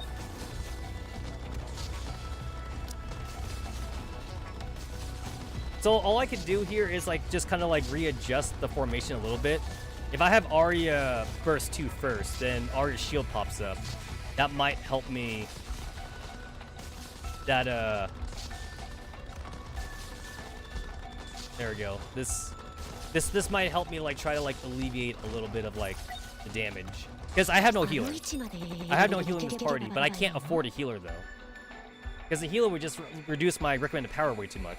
So all I could do here is, like, just kind of, like, readjust the formation a little bit. If I have Arya burst 2 first, then Arya's shield pops up. That might help me. That, there we go. This might help me, like, try to, like, alleviate a little bit of, like, the damage. Because I have no healer. I have no healer in this party, but I can't afford a healer though. Because the healer would just reduce my recommended power way too much.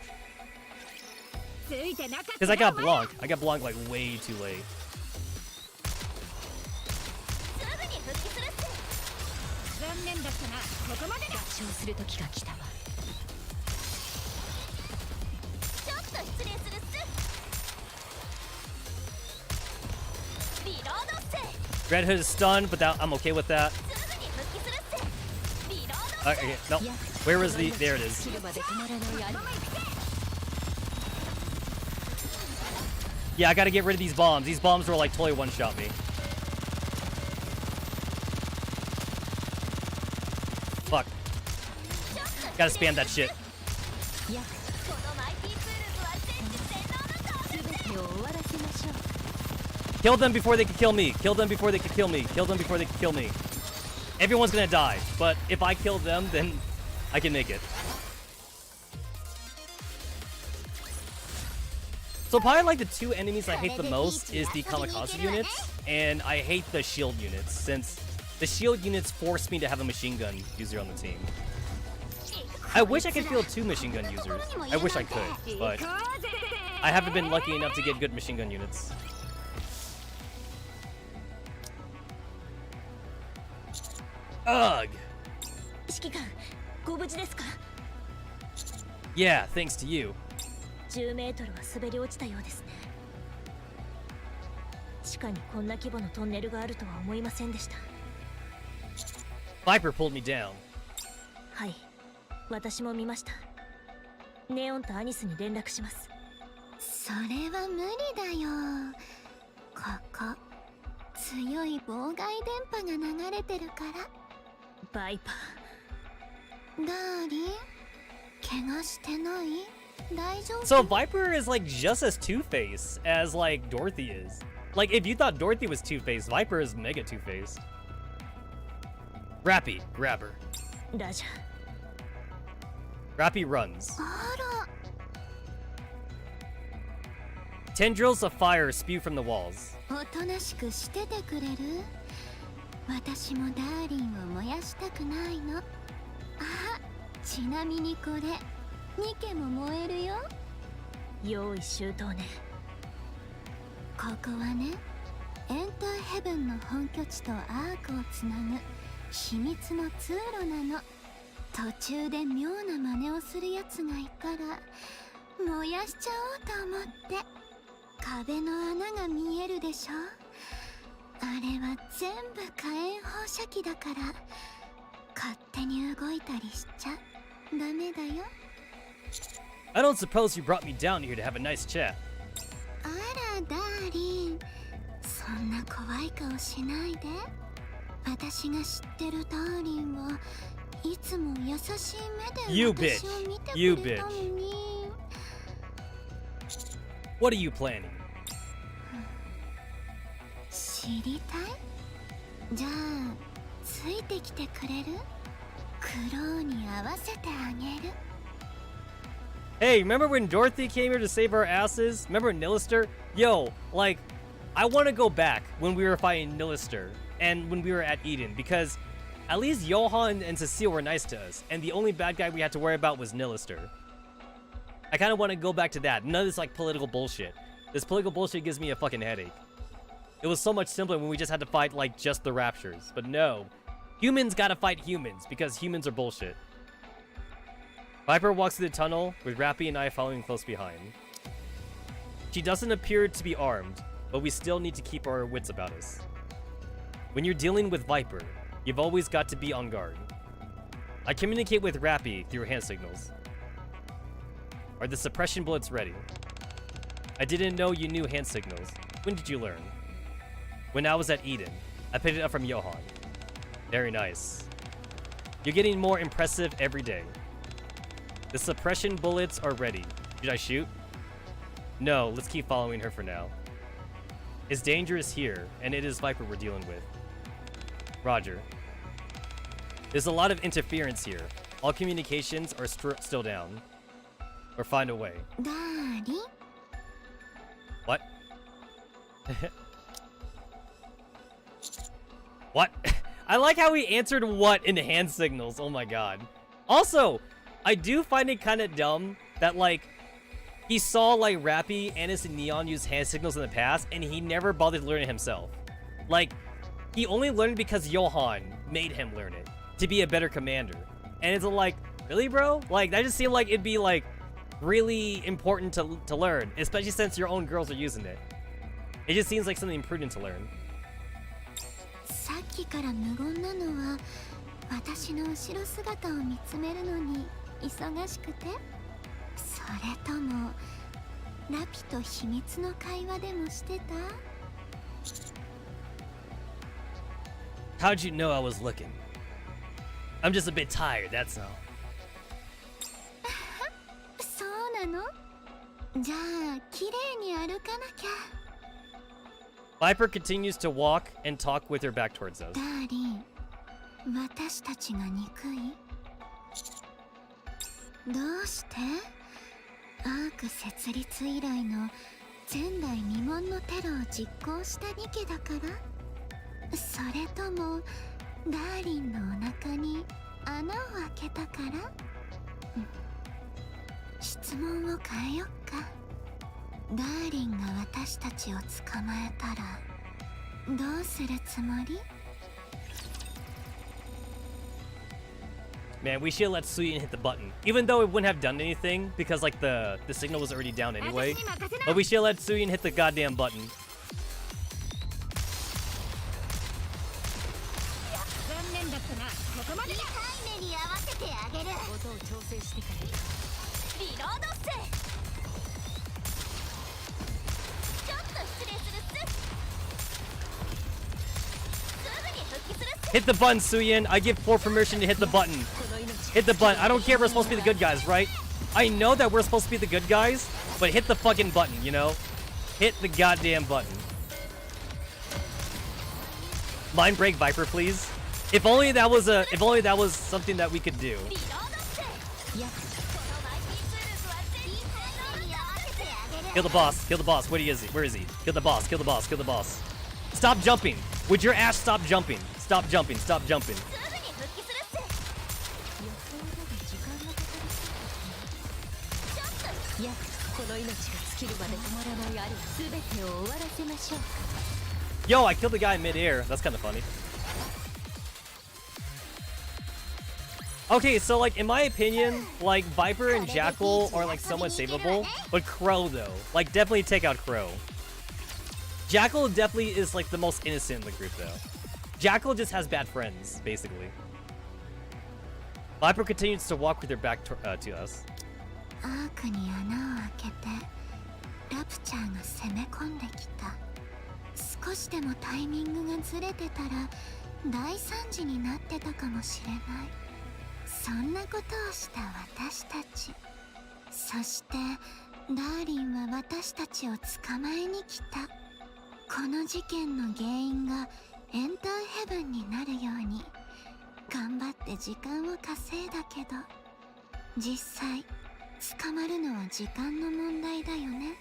Because I got Blanc. I got Blanc, like, way too late. Red Hood is stunned, but I'm okay with that. Okay, no. Where was the... There it is. Yeah, I gotta get rid of these bombs. These bombs were like totally one-shot me. Fuck. Gotta spam that shit. Kill them before they can kill me. Kill them before they can kill me. Kill them before they can kill me. Everyone's gonna die, but if I kill them, then I can make it. So probably like the two enemies I hate the most is the kamikaze units, and I hate the shield units, since the shield units force me to have a machine gun user on the team. I wish I could field 2 machine gun users. I wish I could, but I haven't been lucky enough to get good machine gun units. Ugh! Yeah, thanks to you. 10メートルは滑り落ちたようですね。地下にこんな規模のトンネルがあるとは思いませんでした。Viper pulled me down. はい、私も見ました。ネオンとアニスに連絡します。それは無理だよ。ここ強い妨害電波が流れてるから。バイパー。ダーリン、怪我してない？ So Viper is like just as Two-Faced as like Dorothy is. Like if you thought Dorothy was Two-Faced, Viper is mega Two-Faced. Rappy, grab her. Rappy runs. Tendrils of fire spew from the walls. おとなしくしててくれる？私もダーリンを燃やしたくないの。あ、ちなみにこれ。 ニケも燃えるよ。用意周到ね。ここはね、エンターヘブンの本拠地とアークをつなぐ秘密の通路なの。途中で妙な真似をするやつがいたら燃やしちゃおうと思って。壁の穴が見えるでしょ。あれは全部火炎放射器だから勝手に動いたりしちゃダメだよ。 I don't suppose you brought me down here to have a nice chat. あら、ダーリン。そんな怖い顔しないで。私が知ってるダーリンはいつも優しい目で私を見てくれたのに。What are you planning? 知りたい？じゃあ、ついてきてくれる？クローに合わせてあげる。 Hey, remember when Dorothy came here to save our asses? Remember Nilister? Yo, like, I want to go back when we were fighting Nilister and when we were at Eden, because at least Johan and Cecile were nice to us, and the only bad guy we had to worry about was Nilister. I kind of want to go back to that. None of this like political bullshit. This political bullshit gives me a fucking headache. It was so much simpler when we just had to fight like just the Raptures, but no. Humans gotta fight humans because humans are bullshit. Viper walks through the tunnel, with Rappy and I following close behind. She doesn't appear to be armed, but we still need to keep our wits about us. When you're dealing with Viper, you've always got to be on guard. I communicate with Rappy through hand signals. Are the suppression bullets ready? I didn't know you knew hand signals. When did you learn? When I was at Eden. I picked it up from Johan. Very nice. You're getting more impressive every day. The suppression bullets are ready. Should I shoot? No, let's keep following her for now. It's dangerous here, and it is Viper we're dealing with. Roger. There's a lot of interference here. All communications are still down. Or find a way. Daddy? What? What? I like how he answered what in hand signals. Oh my god. Also, I do find it kind of dumb that, like, he saw, like, Rappy, Anis, and Neon use hand signals in the past, and he never bothered to learn it himself. Like, he only learned because Johan made him learn it to be a better commander. And it's like, really, bro? Like, that just seemed like it'd be, like, really important to learn, especially since your own girls are using it. It just seems like something prudent to learn. さっきから無言なのは私の後ろ姿を見つめるのに忙しくて、それともラピと秘密の会話でもしてた？ How'd you know I was looking? I'm just a bit tired, that's all. そうなの？じゃあ綺麗に歩かなきゃ。 Viper continues to walk and talk with her back towards us. ダーリン、私たちが憎い？どうして？アーク設立以来の前代未聞のテロを実行したニケだから？それともダーリンのお腹に穴を開けたから？質問を変えよっか。ダーリンが私たちを捕まえたらどうするつもり？ Man, we should let Suyin hit the button. Even though it wouldn't have done anything, because like the signal was already down anyway. But we should let Suyin hit the goddamn button. Hit the button, Suyin. I give full permission to hit the button. Hit the button. I don't care if we're supposed to be the good guys, right? I know that we're supposed to be the good guys, but hit the fucking button, you know? Hit the goddamn button. Mind break Viper, please. If only that was something that we could do. Kill the boss. Kill the boss. Where is he? Where is he? Kill the boss. Kill the boss. Kill the boss. Stop jumping. Would your ass stop jumping? Stop jumping. Stop jumping. Yo, I killed the guy in midair. That's kind of funny. Okay, so like in my opinion, like Viper and Jackal are like somewhat savable, but Crow though, like definitely take out Crow. Jackal definitely is like the most innocent in the group though. Jackal just has bad friends, basically. Viper continues to walk with her back to us. アークに穴を開けてラプチャーが攻め込んできた。少しでもタイミングがずれてたら大惨事になってたかもしれない。そんなことをした私たち。そしてダーリンは私たちを捕まえに来た。この事件の原因がエンターヘブンになるように頑張って時間を稼いだけど、実際捕まるのは時間の問題だよね。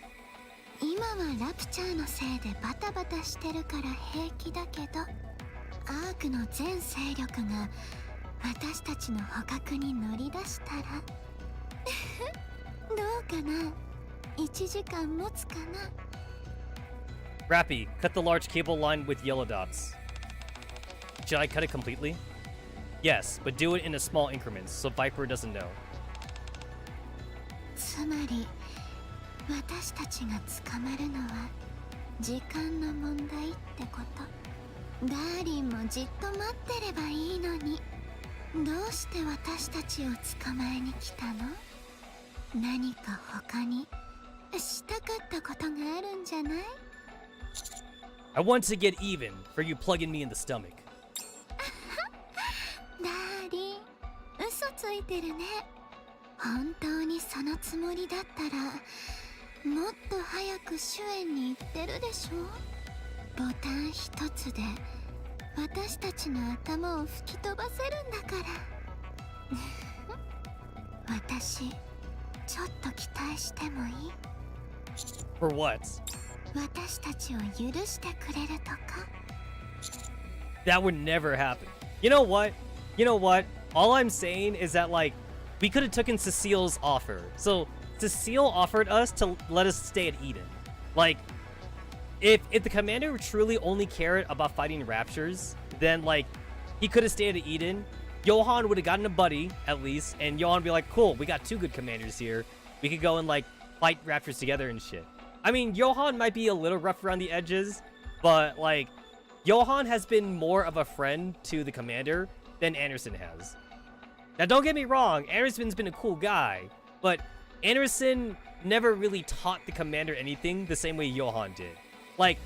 今はラプチャーのせいでバタバタしてるから平気だけど、アークの全勢力が私たちの捕獲に乗り出したらどうかな。1時間持つかな。 Rappy, cut the large cable line with yellow dots. Should I cut it completely? Yes, but do it in a small increments so Viper doesn't know. つまり私たちが捕まるのは時間の問題ってこと。ダーリンもじっと待ってればいいのに、どうして私たちを捕まえに来たの？何か他にしたかったことがあるんじゃない？ I want to get even for you plugging me in the stomach. ダーリン、嘘ついてるね。本当にそのつもりだったらもっと早く主演に行ってるでしょ。ボタン一つで私たちの頭を吹き飛ばせるんだから私、ちょっと期待してもいい？ For what? 私たちを許してくれるとか。 That would never happen. You know what? You know what? All I'm saying is that like we could have taken Cecile's offer. So Cecile offered us to let us stay at Eden. Like if the commander truly only cared about fighting raptures, then like he could have stayed at Eden. Johan would have gotten a buddy at least, and Johan would be like, cool, we got two good commanders here. We could go and like fight raptors together and shit. I mean, Johan might be a little rough around the edges, but like Johan has been more of a friend to the commander than Anderson has. Now, don't get me wrong, Anderson's been a cool guy, but Anderson never really taught the commander anything the same way Johan did. Like,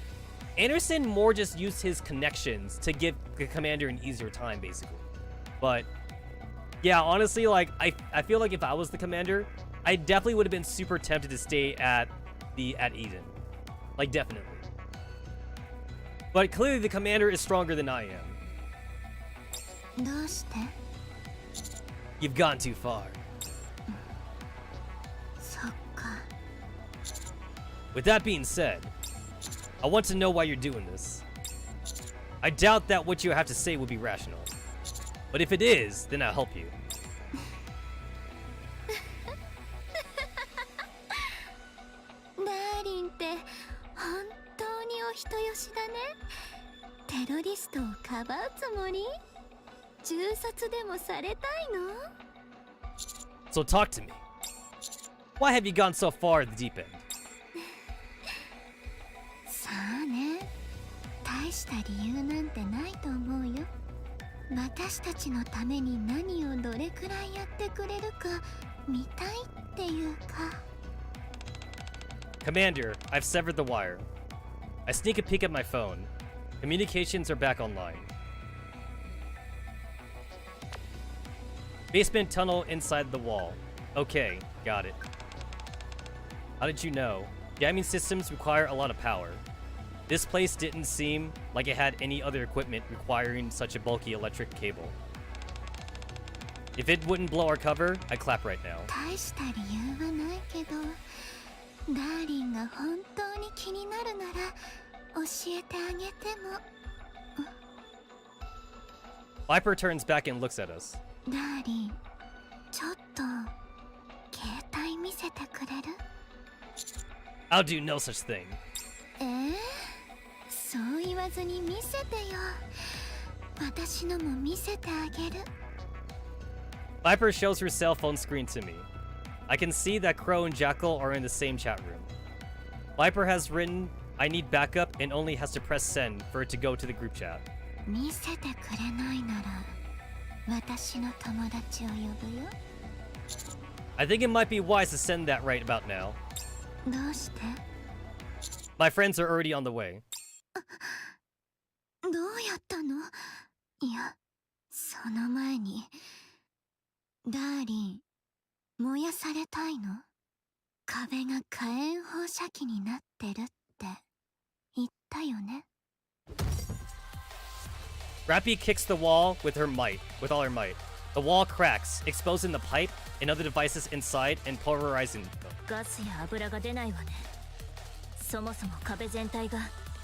Anderson more just used his connections to give the commander an easier time, basically. But, yeah, honestly, like, I feel like if I was the commander, I definitely would have been super tempted to stay at Eden. Like, definitely. But clearly the commander is stronger than I am. どうして You've gone too far. そっか With that being said, I want to know why you're doing this. I doubt that what you have to say will be rational. But if it is, then I'll help you. ダーリンって本当にお人よしだね。テロリストをかばうつもり？銃殺でもされたいの？ So talk to me. Why have you gone so far at the deep end? さあね、大した理由なんてないと思うよ。私たちのために何をどれくらいやってくれるか見たいっていうか。 Commander, I've severed the wire. I sneak a peek at my phone. Communications are back online. Basement tunnel inside the wall. Okay, got it. How did you know? Jamming systems require a lot of power. This place didn't seem like it had any other equipment requiring such a bulky electric cable. If it wouldn't blow our cover, I'd clap right now. 大した理由はないけど、ダーリンが本当に気になるなら教えてあげても。 Viper turns back and looks at us. ダーリン、ちょっと携帯見せてくれる？ I'll do no such thing. そう言わずに見せてよ。私のも見せてあげる。 Viper shows her cell phone screen to me. I can see that Crow and Jackal are in the same chat room. Viper has written, I need backup, and only has to press send for it to go to the group chat. 見せてくれないなら私の友達を呼ぶよ。 I think it might be wise to send that right about now. どうして？ My friends are already on the way. どうやったの？いや、その前にダーリン、燃やされたいの？壁が火炎放射器になってるって言ったよね。 Rappy kicks the wall with all her might. The wall cracks, exposing the pipe and other devices inside and pulverizing them. ガスや油が出ないわね。そもそも壁全体が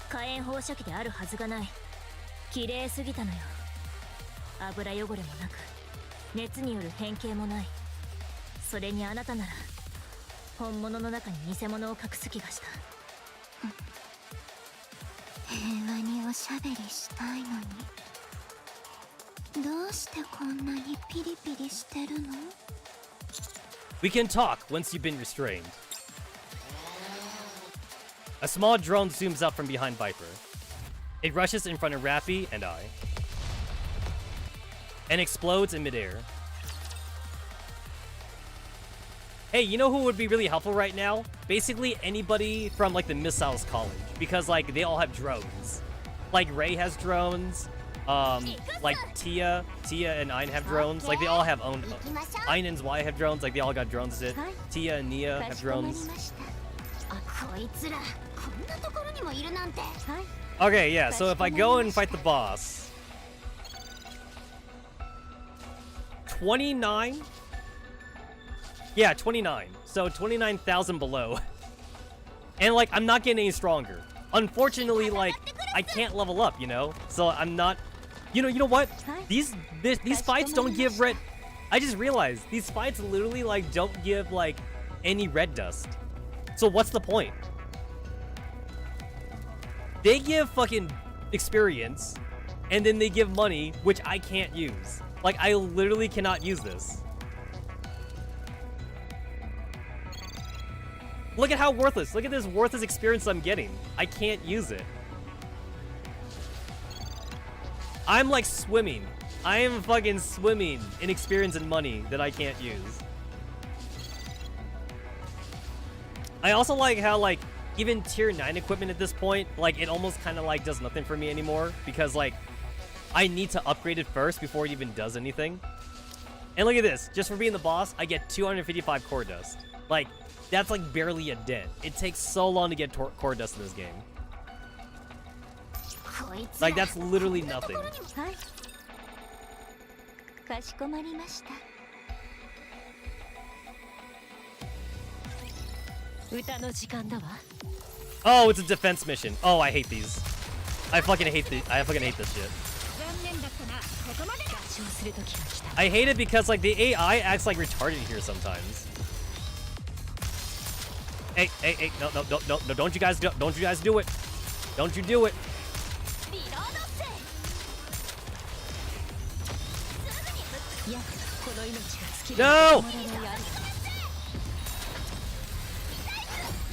火炎放射器であるはずがない。綺麗すぎたのよ。油汚れもなく、熱による変形もない。それにあなたなら本物の中に偽物を隠す気がした。平和におしゃべりしたいのに。どうしてこんなにピリピリしてるの？ We can talk once you've been restrained. A small drone zooms up from behind Viper. It rushes in front of Rappy and I, and explodes in midair. Hey, you know who would be really helpful right now? Basically anybody from like the Missiles College, because like they all have drones. Like Ray has drones. Like Tia and Ein have drones. Like they all have own. Ein and Y have drones. Like they all got drones. Tia and Nia have drones. Okay, yeah. So if I go and fight the boss, 29. Yeah, 29. So 29,000 below. And like I'm not getting any stronger. Unfortunately, like I can't level up, you know. So I'm not. You know what? These fights don't give red. I just realized these fights literally like don't give like any red dust. So what's the point? They give fucking experience, and then they give money, which I can't use. Like I literally cannot use this. Look at how worthless. Look at this worthless experience I'm getting. I can't use it. I'm like swimming I am fucking swimming in experience and money that I can't use. I also like how, like, even tier 9 equipment at this point, like, it almost kind of, like, does nothing for me anymore. Because, like, I need to upgrade it first before it even does anything. And look at this. Just for being the boss, I get 255 core dust. Like, that's, like, barely a dent. It takes so long to get core dust in this game. Like, that's literally nothing. かしこまりました。歌の時間だわ。Oh, it's a defense mission. Oh, I hate these. I fucking hate this shit. I hate it because, like, the AI acts like retarded here sometimes. Hey, no, don't you guys do it. Don't you do it. No!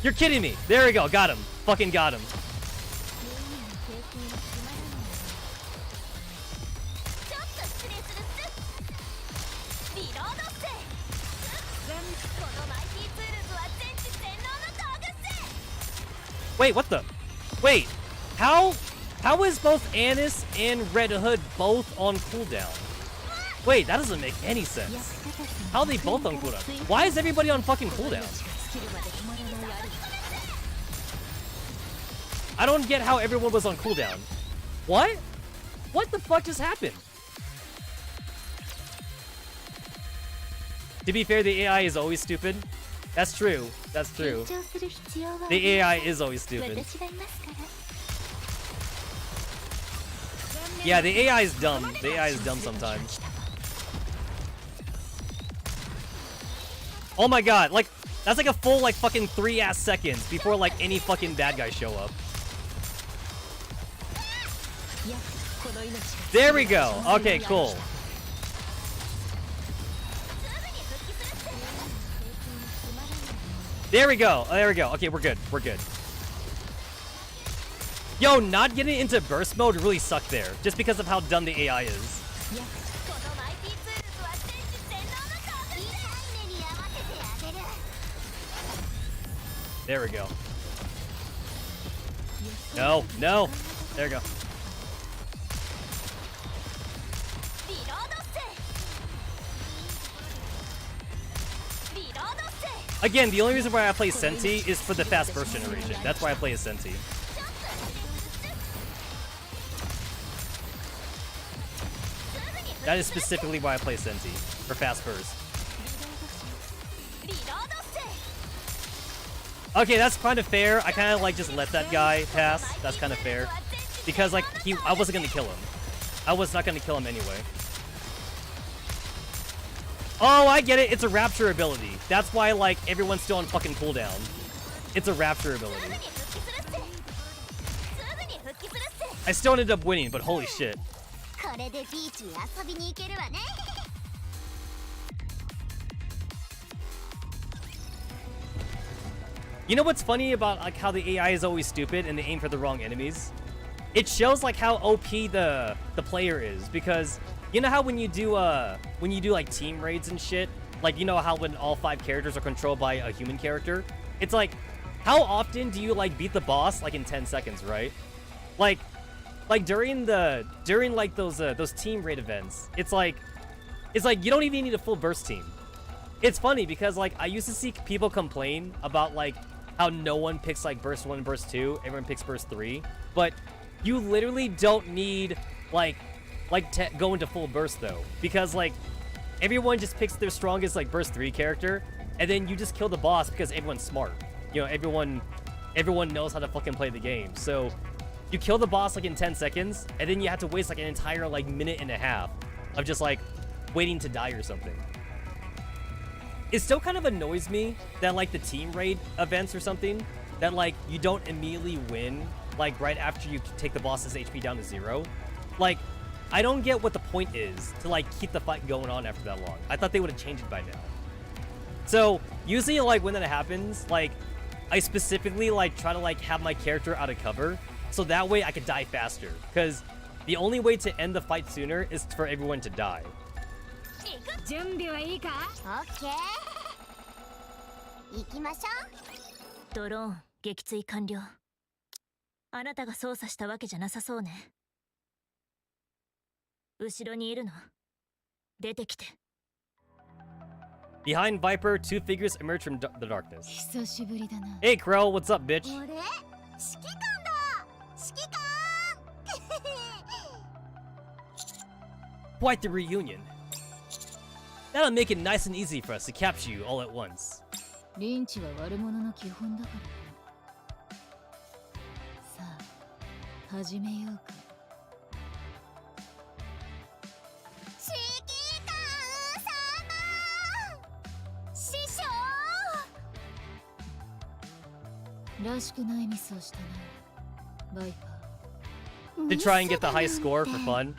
You're kidding me. There we go. Got him. Fucking got him. Wait, what the? Wait. How is both Anise and Red Hood both on cooldown? Wait, that doesn't make any sense. How are they both on cooldown? Why is everybody on fucking cooldown? I don't get how everyone was on cooldown. What? What the fuck just happened? To be fair, the AI is always stupid. That's true. That's true. The AI is always stupid. Yeah, the AI is dumb. The AI is dumb sometimes. Oh my god, like, that's like a full, like, fucking 3 seconds before, like, any fucking bad guys show up. There we go. Okay, cool. There we go. There we go. Okay, we're good. We're good. Yo, not getting into burst mode really sucked there, just because of how dumb the AI is. There we go. No, no. There we go. Again, the only reason why I play Senti is for the fast burst generation. That's why I play as Senti. That is specifically why I play Senti, for fast burst. Okay, that's kind of fair. I kind of like just let that guy pass. That's kind of fair. Because, like, I wasn't going to kill him. I was not going to kill him anyway. Oh, I get it. It's a rapture ability. That's why, like, everyone's still on fucking cooldown. It's a rapture ability. I still ended up winning, but holy shit. You know what's funny about, like, how the AI is always stupid and they aim for the wrong enemies? It shows, like, how OP the player is, because you know how when you do like team raids and shit, like, you know how when all 5 characters are controlled by a human character, it's like, how often do you, like, beat the boss, like, in 10 seconds, right? Like during like those team raid events, it's like you don't even need a full burst team. It's funny because, like, I used to see people complain about, like, how no one picks, like, burst 1 and burst 2, everyone picks burst 3, but you literally don't need to go into full burst though, because, like, everyone just picks their strongest, like, burst 3 character, and then you just kill the boss because everyone's smart. You know, everyone knows how to fucking play the game. So you kill the boss, like, in 10 seconds, and then you have to waste, like, an entire, like, minute and a half of just, like, waiting to die or something. It still kind of annoys me that, like, the team raid events or something, that, like, you don't immediately win, like, right after you take the boss's HP down to 0. Like, I don't get what the point is to, like, keep the fight going on after that long. I thought they would have changed it by now. So usually, like, when that happens, like, I specifically, like, try to, like, have my character out of cover so that way I could die faster, because the only way to end the fight sooner is for everyone to die. 準備はいいか？オッケー。行きましょう。ドローン撃墜完了。あなたが操作したわけじゃなさそうね。後ろにいるの。出てきて。Behind Viper, two figures emerge from the darkness. 久しぶりだな。 Hey, Crow, what's up, bitch? あれ？指揮官だ。指揮官。 Quite the reunion. That'll make it nice and easy for us to capture you all at once. リンチは悪者の基本だからね。さあ、始めようか。指揮官様。師匠。らしくないミスをしたな、バイパー。 To try and get the high score for fun.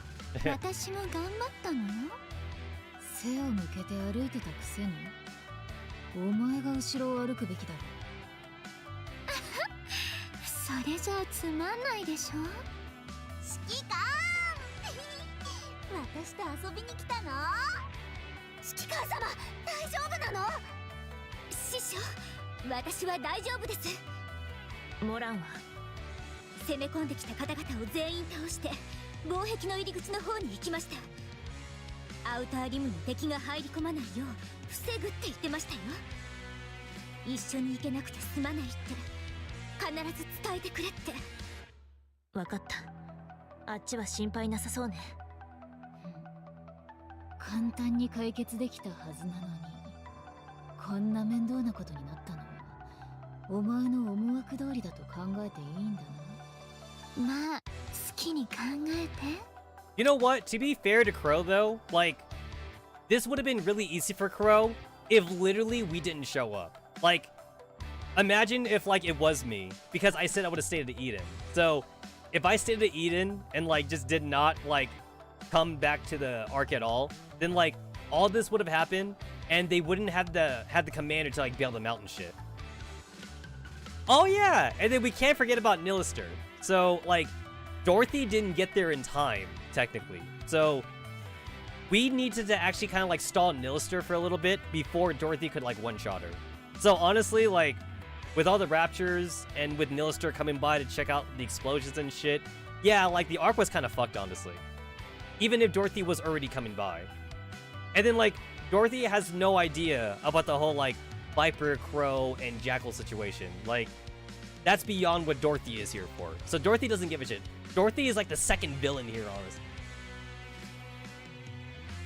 私も頑張ったのよ。背を向けて歩いてたくせに、お前が後ろを歩くべきだろ。それじゃあつまんないでしょ。指揮官。私と遊びに来たの？指揮官様、大丈夫なの？師匠、私は大丈夫です。モランは攻め込んできた方々を全員倒して防壁の入り口の方に行きました。アウターリムに敵が入り込まないよう防ぐって言ってましたよ。一緒に行けなくてすまないって必ず伝えてくれって。分かった。あっちは心配なさそうね。簡単に解決できたはずなのに、こんな面倒なことになったのはお前の思惑通りだと考えていいんだな。まあ、好きに考えて。 You know what? To be fair to Crow, though, like, this would have been really easy for Crow if literally we didn't show up. Like, imagine if, like, it was me, because I said I would have stayed at Eden. So, if I stayed at Eden and, like, just did not, like, come back to the Ark at all, then, like, all this would have happened, and they wouldn't have the commander to, like, bail them out and shit. Oh, yeah! And then we can't forget about Nilister. So, like, Dorothy didn't get there in time, technically. So, we needed to actually kind of, like, stall Nilister for a little bit before Dorothy could, like, one-shot her. So, honestly, like, with all the raptures and with Nilister coming by to check out the explosions and shit, yeah, like, the Ark was kind of fucked, honestly. Even if Dorothy was already coming by. And then, like, Dorothy has no idea about the whole, like, Viper, Crow, and Jackal situation. Like, that's beyond what Dorothy is here for. So Dorothy doesn't give a shit. Dorothy is like the second villain here, honestly.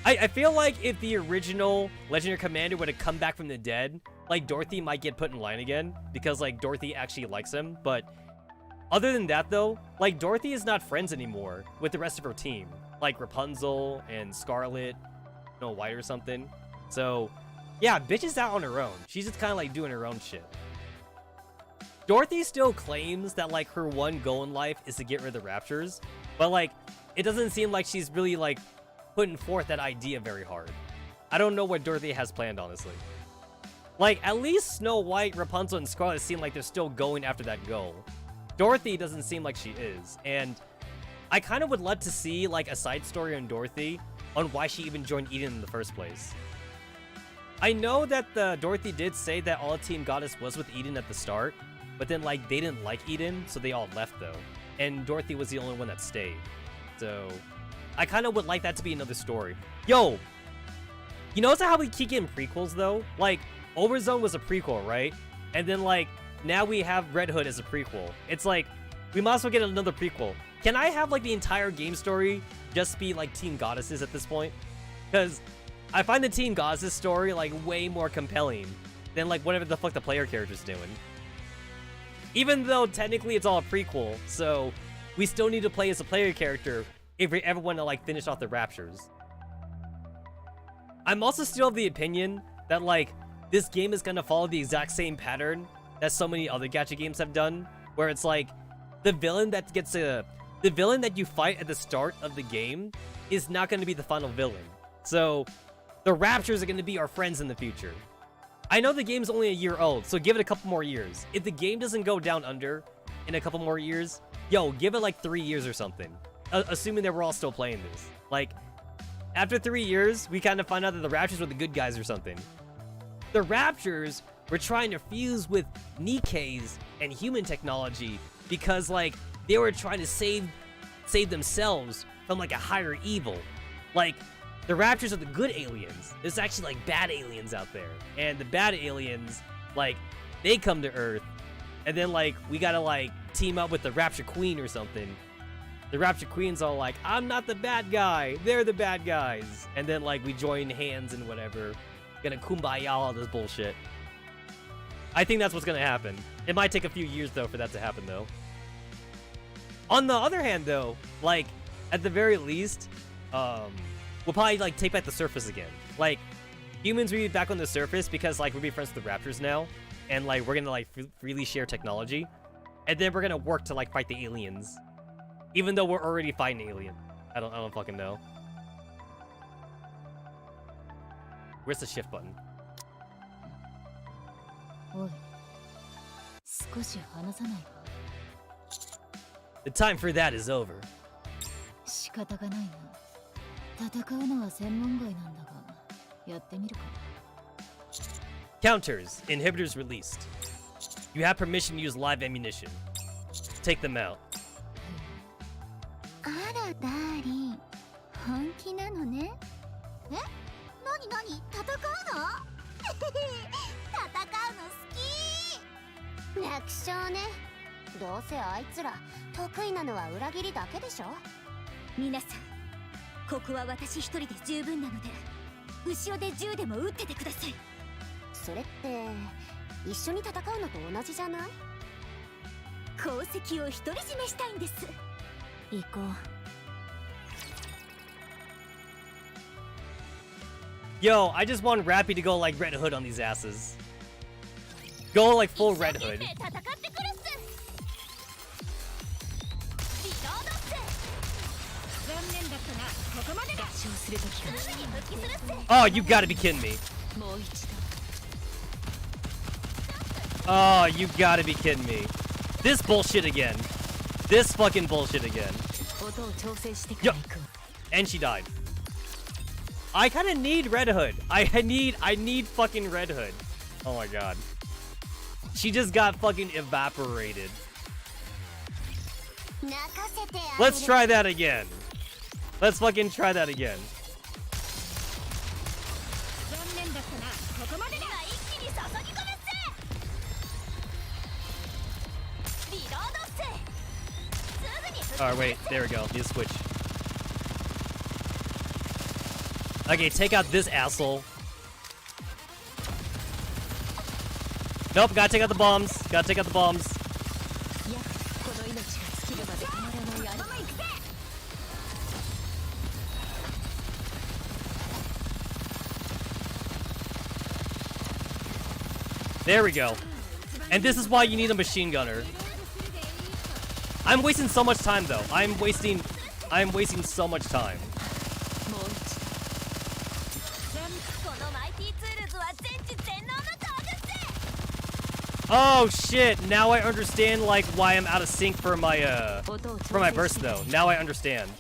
I feel like if the original Legendary Commander would have come back from the dead, like, Dorothy might get put in line again, because, like, Dorothy actually likes him. But other than that, though, like, Dorothy is not friends anymore with the rest of her team. Like, Rapunzel and Scarlet, no, White or something. So, yeah, bitch is out on her own. She's just kind of, like, doing her own shit. Dorothy still claims that, like, her one goal in life is to get rid of the Raptures, but, like, it doesn't seem like she's really, like, putting forth that idea very hard. I don't know what Dorothy has planned, honestly. Like, at least Snow White, Rapunzel, and Scarlet seem like they're still going after that goal. Dorothy doesn't seem like she is, and I kind of would love to see, like, a side story on Dorothy on why she even joined Eden in the first place. I know that Dorothy did say that all Team Goddess was with Eden at the start, but then, like, they didn't like Eden, so they all left, though. And Dorothy was the only one that stayed. So, I kind of would like that to be another story. Yo! You notice how we keep getting prequels, though? Like, Overzone was a prequel, right? And then, like, now we have Red Hood as a prequel. It's like, we might as well get another prequel. Can I have, like, the entire game story just be, like, Team Goddesses at this point? Because I find the Team Goddesses story, like, way more compelling than, like, whatever the fuck the player character's doing. Even though technically it's all a prequel, so we still need to play as a player character if we ever want to, like, finish off the Raptures. I'm also still of the opinion that, like, this game is gonna follow the exact same pattern that so many other gacha games have done, where it's like, the villain that you fight at the start of the game is not gonna be the final villain. So, the Raptures are gonna be our friends in the future. I know the game's only a year old, so give it a couple more years. If the game doesn't go down under in a couple more years, yo, give it like 3 years or something. assuming that we're all still playing this. Like, after 3 years, we kind of find out that the Raptures were the good guys or something. The Raptures were trying to fuse with Nikke's and human technology because, like, they were trying to save themselves from, like, a higher evil. Like, the Raptures are the good aliens. There's actually, like, bad aliens out there. And the bad aliens, like, they come to Earth. And then, like, we gotta, like, team up with the Rapture Queen or something. The Rapture Queen's all like, I'm not the bad guy. They're the bad guys. And then, like, we join hands and whatever. Gonna kumbaya all this bullshit. I think that's what's gonna happen. It might take a few years, though, for that to happen, though. On the other hand, though, like, at the very least, we'll probably, like, take back the surface again. Like, humans will be back on the surface because, like, we'll be friends with the Raptors now. And, like, we're gonna, like, freely share technology. And then we're gonna work to, like, fight the aliens. Even though we're already fighting aliens. I don't fucking know. Where's the shift button? おい、少し話さないか。 The time for that is over. 仕方がないな。戦うのは専門外なんだが、やってみるか。 Counters. Inhibitors released. You have permission to use live ammunition. Take them out. あらダーリン、本気なのね。え？なになに、戦うの？戦うの好き。楽勝ね。どうせあいつら得意なのは裏切りだけでしょ。皆さん、ここは私一人で十分なので、後ろで銃でも撃っててください。それって一緒に戦うのと同じじゃない？功績を独り占めしたいんです。行こう。 Yo, I just want Rappy to go like Red Hood on these asses. Go like full Red Hood. Oh, you gotta be kidding me. Oh, you gotta be kidding me. This bullshit again. This fucking bullshit again. Yo. And she died. I kind of need Red Hood. I need fucking Red Hood. Oh my god. She just got fucking evaporated. Let's try that again. Let's fucking try that again. Alright, wait. There we go. Need to switch. Okay, take out this asshole. Nope, gotta take out the bombs. Gotta take out the bombs. There we go. And this is why you need a machine gunner. I'm wasting so much time though. I'm wasting so much time. Oh shit, now I understand like why I'm out of sync for my burst though. Now I understand.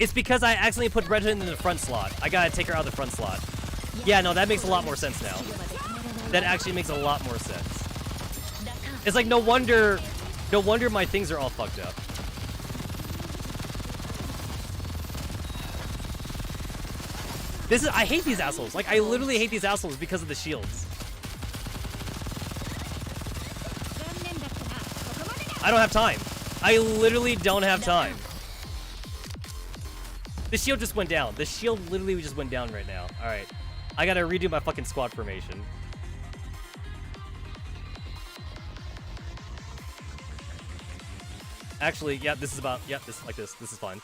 It's because I accidentally put Red Hood in the front slot. I gotta take her out of the front slot. Yeah, no, that makes a lot more sense now. That actually makes a lot more sense. It's like no wonder my things are all fucked up. I hate these assholes. Like I literally hate these assholes because of the shields. I don't have time. I literally don't have time. The shield just went down. The shield literally just went down right now. Alright. I gotta redo my fucking squad formation. Actually, yeah, this is about... Yeah, this like this. This is fine.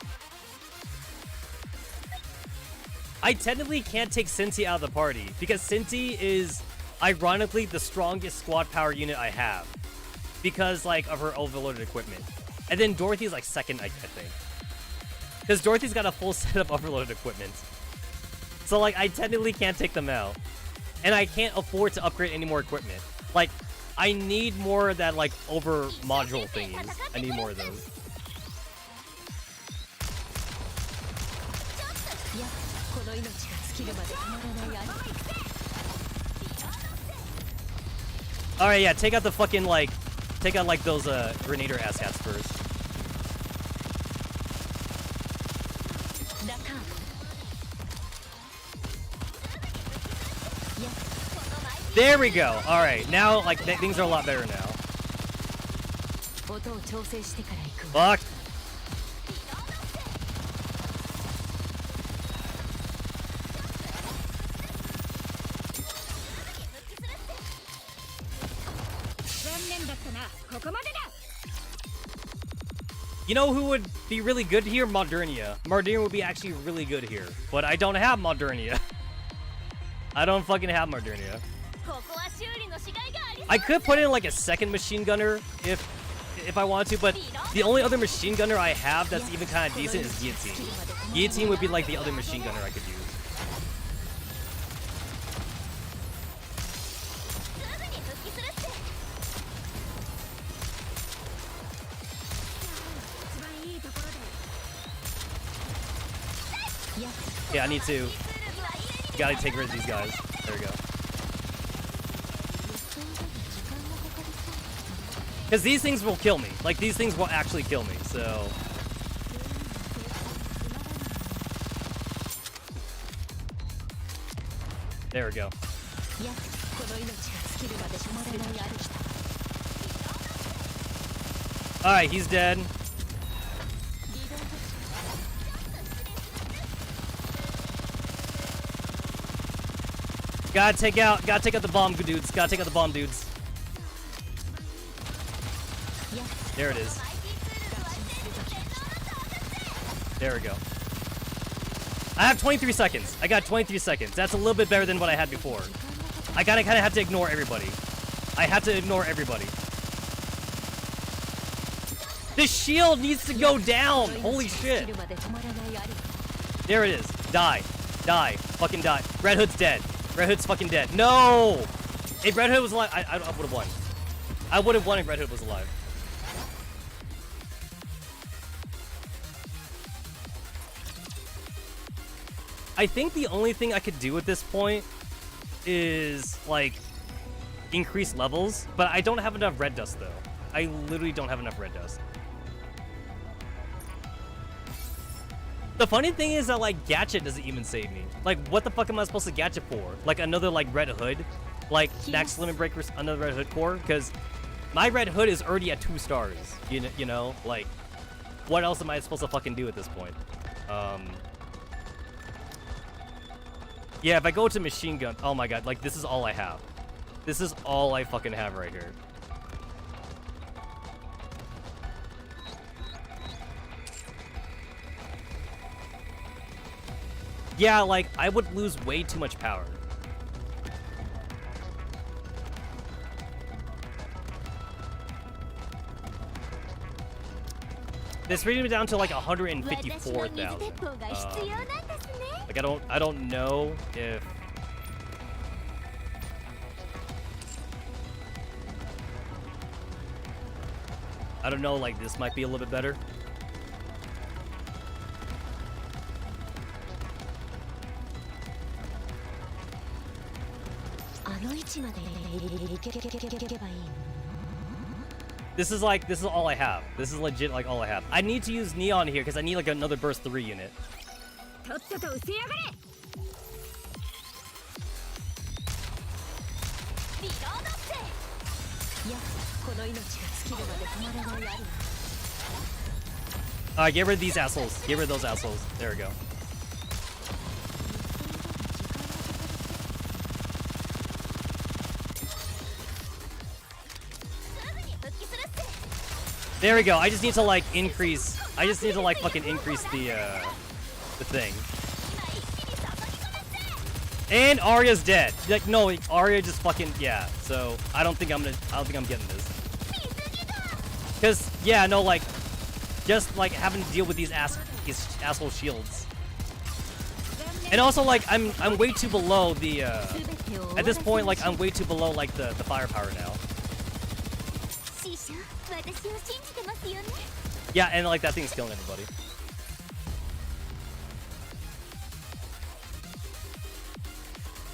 I technically can't take Cinti out of the party because Cinti is, ironically, the strongest squad power unit I have. Because, like, of her overloaded equipment. And then Dorothy's, like, second, I think. Because Dorothy's got a full set of overloaded equipment. So, like, I technically can't take them out. And I can't afford to upgrade any more equipment. Like, I need more of that, like, over-module thingies. I need more of those. Alright, yeah, take out the fucking, like, take out, like, those, Grenader asshats first. There we go. Alright, now, like, things are a lot better now. Fuck. You know who would be really good here? Modernia. Modernia would be actually really good here. But I don't have Modernia. I don't fucking have Modernia. I could put in like a second machine gunner if I wanted to, but the only other machine gunner I have that's even kind of decent is Guillotine. Guillotine would be like the other machine gunner I could use. Yeah, I need to. Gotta take rid of these guys. There we go. Because these things will kill me. Like, these things will actually kill me, so... There we go. Alright, he's dead. Gotta take out the bomb dudes. Gotta take out the bomb dudes. There it is. There we go. I have 23 seconds. I got 23 seconds. That's a little bit better than what I had before. I kind of have to ignore everybody. I have to ignore everybody. The shield needs to go down. Holy shit. There it is. Die. Die. Fucking die. Red Hood's dead. Red Hood's fucking dead. No! If Red Hood was alive, I would have won. I would have won if Red Hood was alive. I think the only thing I could do at this point is, like, increase levels, but I don't have enough red dust, though. I literally don't have enough red dust. The funny thing is that, like, Gadget doesn't even save me. Like, what the fuck am I supposed to Gadget for? Like, another, like, Red Hood? Like, next Limit Breaker, another Red Hood core? Because my Red Hood is already at 2 stars. You know? Like, what else am I supposed to fucking do at this point? Yeah, if I go to machine gun, oh my god, like, this is all I have. This is all I fucking have right here. Yeah, like, I would lose way too much power. This brings me down to like 154,000. Like, I don't know if... I don't know, like, this might be a little bit better. This is all I have. This is legit like all I have. I need to use Neon here because I need like another burst 3 unit. Alright, get rid of these assholes. Get rid of those assholes. There we go. There we go. I just need to like increase. I just need to like fucking increase the thing. And Arya's dead. Like, no, Arya just fucking, yeah. So I don't think I'm getting this. Cause yeah, no, like, just like having to deal with these asshole shields. And also like I'm way too below the at this point, like I'm way too below like the firepower now. Yeah, and like that thing's killing everybody.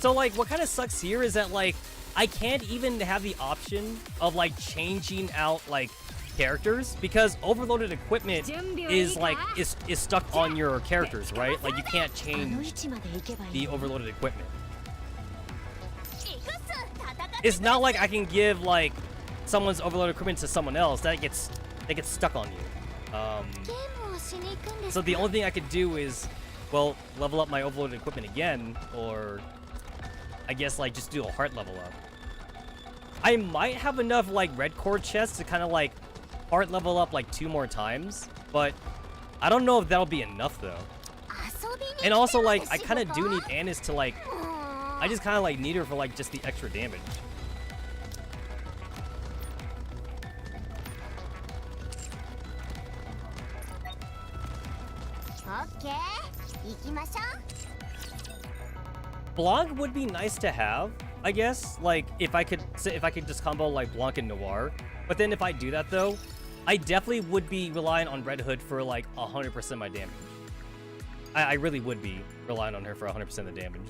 So like what kind of sucks here is that like I can't even have the option of like changing out like characters because overloaded equipment is like is stuck on your characters, right? Like you can't change the overloaded equipment. It's not like I can give like someone's overloaded equipment to someone else that gets stuck on you. So the only thing I could do is, well, level up my overloaded equipment again, or I guess like just do a heart level up. I might have enough like red core chests to kind of like heart level up like 2 more times, but I don't know if that'll be enough though. And also like I kind of do need Annis to like, I just kind of like need her for like just the extra damage. Blanc would be nice to have, I guess. Like if I could just combo like Blanc and Noir. But then if I do that though, I definitely would be relying on Red Hood for like 100% of my damage. I really would be relying on her for 100% of the damage.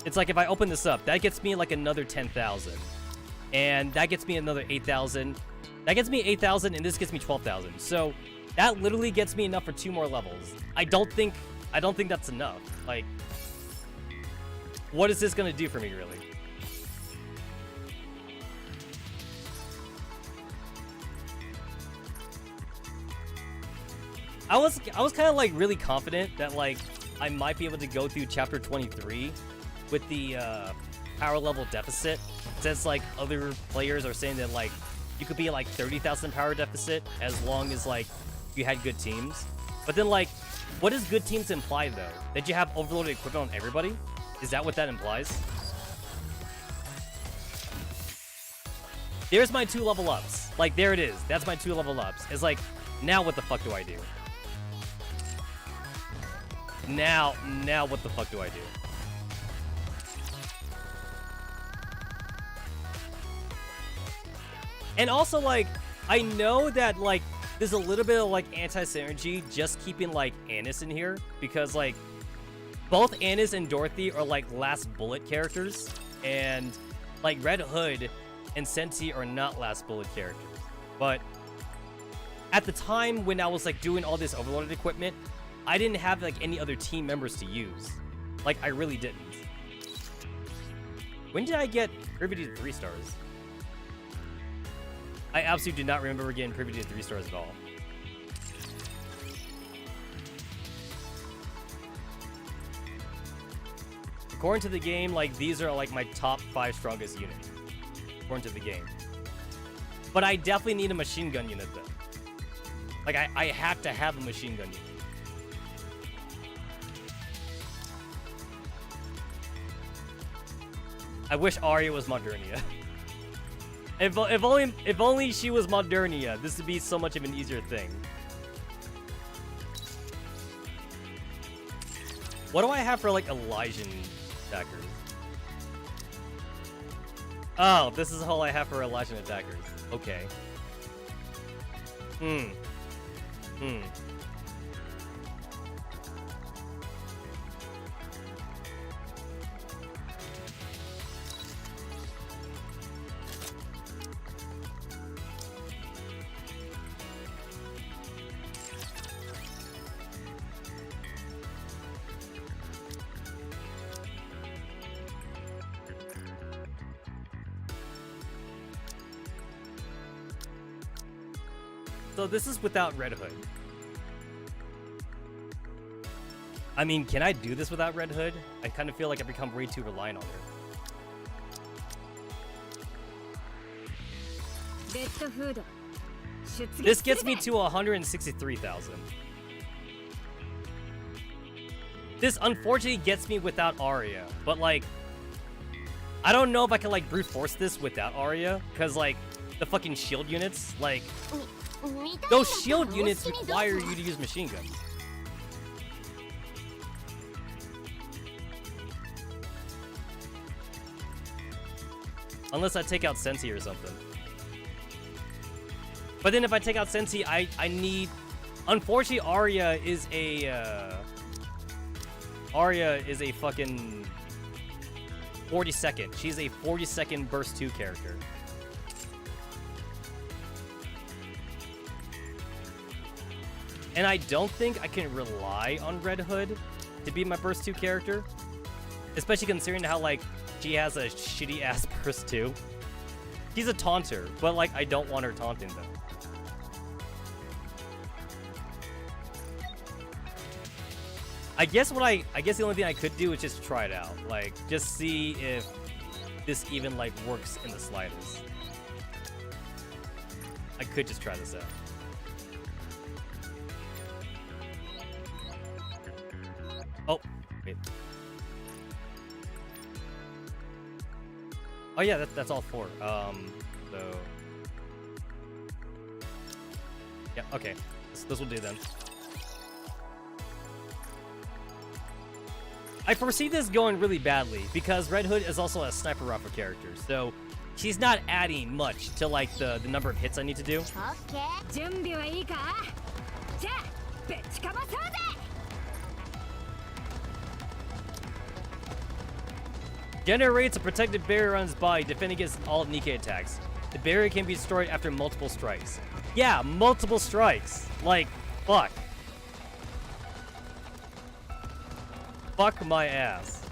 It's like if I open this up, that gets me like another 10,000. And that gets me another 8,000. That gets me 8,000 and this gets me 12,000. So that literally gets me enough for 2 more levels. I don't think that's enough. Like, what is this gonna do for me, really? I was kind of like really confident that like I might be able to go through chapter 23 with the power level deficit, since like other players are saying that like you could be like 30,000 power deficit as long as like you had good teams. But then like, what does good teams imply though? That you have overloaded equipment on everybody? Is that what that implies? There's my 2 level ups. Like there it is. That's my 2 level ups. It's like, now what the fuck do I do? Now what the fuck do I do? And also, like, I know that, like, there's a little bit of, like, anti-synergy just keeping, like, Annis in here. Because, like, both Annis and Dorothy are, like, last bullet characters. And, like, Red Hood and Sensi are not last bullet characters. But at the time when I was, like, doing all this overloaded equipment, I didn't have, like, any other team members to use. Like, I really didn't. When did I get privy to 3 stars? I absolutely do not remember getting privy to 3 stars at all. According to the game, like, these are, like, my top 5 strongest units. According to the game. But I definitely need a machine gun unit, though. Like, I have to have a machine gun unit. I wish Arya was Modernia. If only she was Modernia, this would be so much of an easier thing. What do I have for like Elysian attackers? Oh, this is all I have for Elysian attackers. Okay. So this is without Red Hood. I mean, can I do this without Red Hood? I kind of feel like I've become way too reliant on her. This gets me to 163,000. This unfortunately gets me without Arya, but like, I don't know if I can like brute force this without Arya, because like, the fucking shield units, like, those shield units require you to use machine guns. Unless I take out Sensi or something. But then if I take out Sensi, I need Unfortunately, Arya is a fucking 40-second. She's a 40-second burst 2 character. And I don't think I can rely on Red Hood to be my burst 2 character. Especially considering how, like, she has a shitty-ass burst 2. She's a taunter, but, like, I don't want her taunting, though. I guess the only thing I could do is just try it out. Like, just see if this even, like, works in the slightest. I could just try this out. Oh, wait. Oh yeah, that's all 4. So yeah, okay. This will do then. I foresee this going really badly because Red Hood is also a sniper rifle character, so she's not adding much to like the number of hits I need to do. Generates a protected barrier on his body, defending against all Nikke attacks. The barrier can be destroyed after multiple strikes. Yeah, multiple strikes. Like, fuck. Fuck my ass.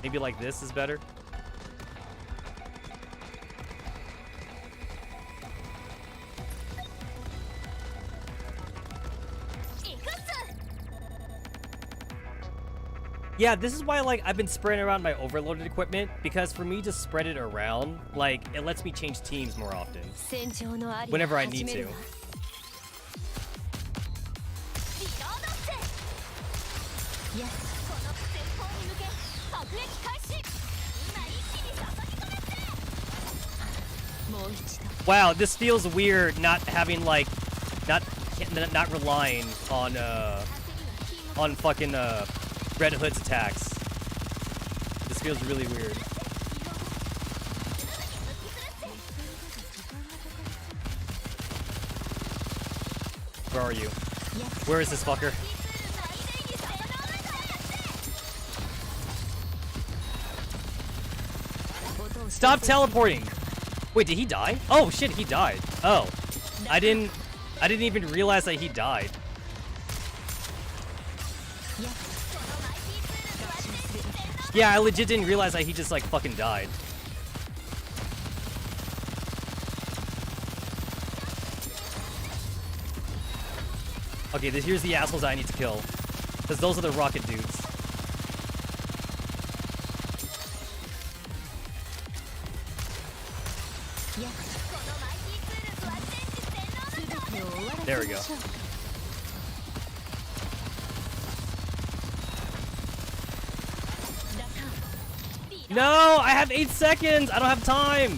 Maybe like this is better. Yeah, this is why, like, I've been spreading around my overloaded equipment, because for me to spread it around, like, it lets me change teams more often. Whenever I need to. Wow, this feels weird not having, like, not relying on fucking, Red Hood's attacks. This feels really weird. Where are you? Where is this fucker? Stop teleporting! Wait, did he die? Oh shit, he died. Oh. I didn't even realize that he died. Yeah, I legit didn't realize that he just, like, fucking died. Okay, here's the assholes I need to kill. Because those are the rocket dudes. There we go. No, I have 8 seconds. I don't have time.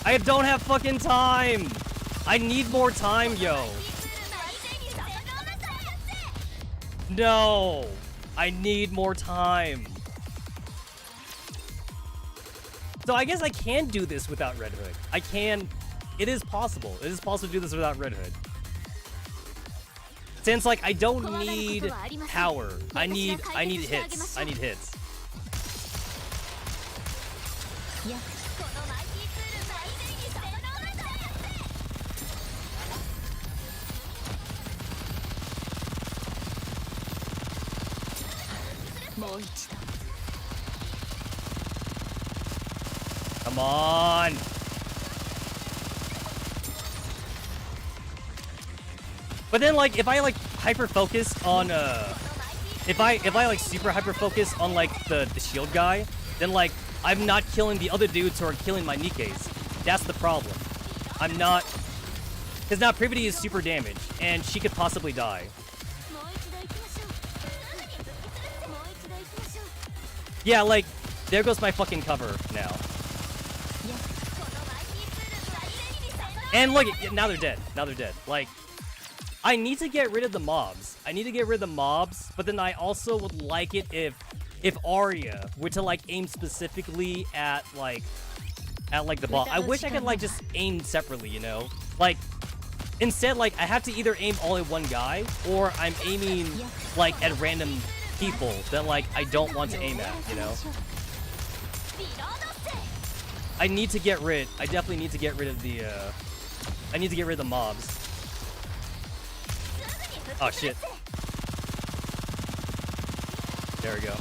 I don't have fucking time. I need more time, yo. No, I need more time. So I guess I can do this without Red Hood. I can. It is possible. It is possible to do this without Red Hood. Since, like, I don't need power. I need hits. I need hits. Come on. But then, like, if I, like, hyper focus on if I like super hyper focus on, like, the shield guy, then, like, I'm not killing the other dudes who are killing my Nikkes. That's the problem. I'm not, because now Privity is super damaged and she could possibly die. Yeah, like, there goes my fucking cover now. And look, now they're dead. Now they're dead. Like, I need to get rid of the mobs. I need to get rid of the mobs, but then I also would like it if if Arya were to like aim specifically at like the ball. I wish I could like just aim separately, you know? Like instead like I have to either aim all at one guy or I'm aiming like at random people that like I don't want to aim at, you know? I definitely need to get rid of the I need to get rid of the mobs. Oh shit. There we go.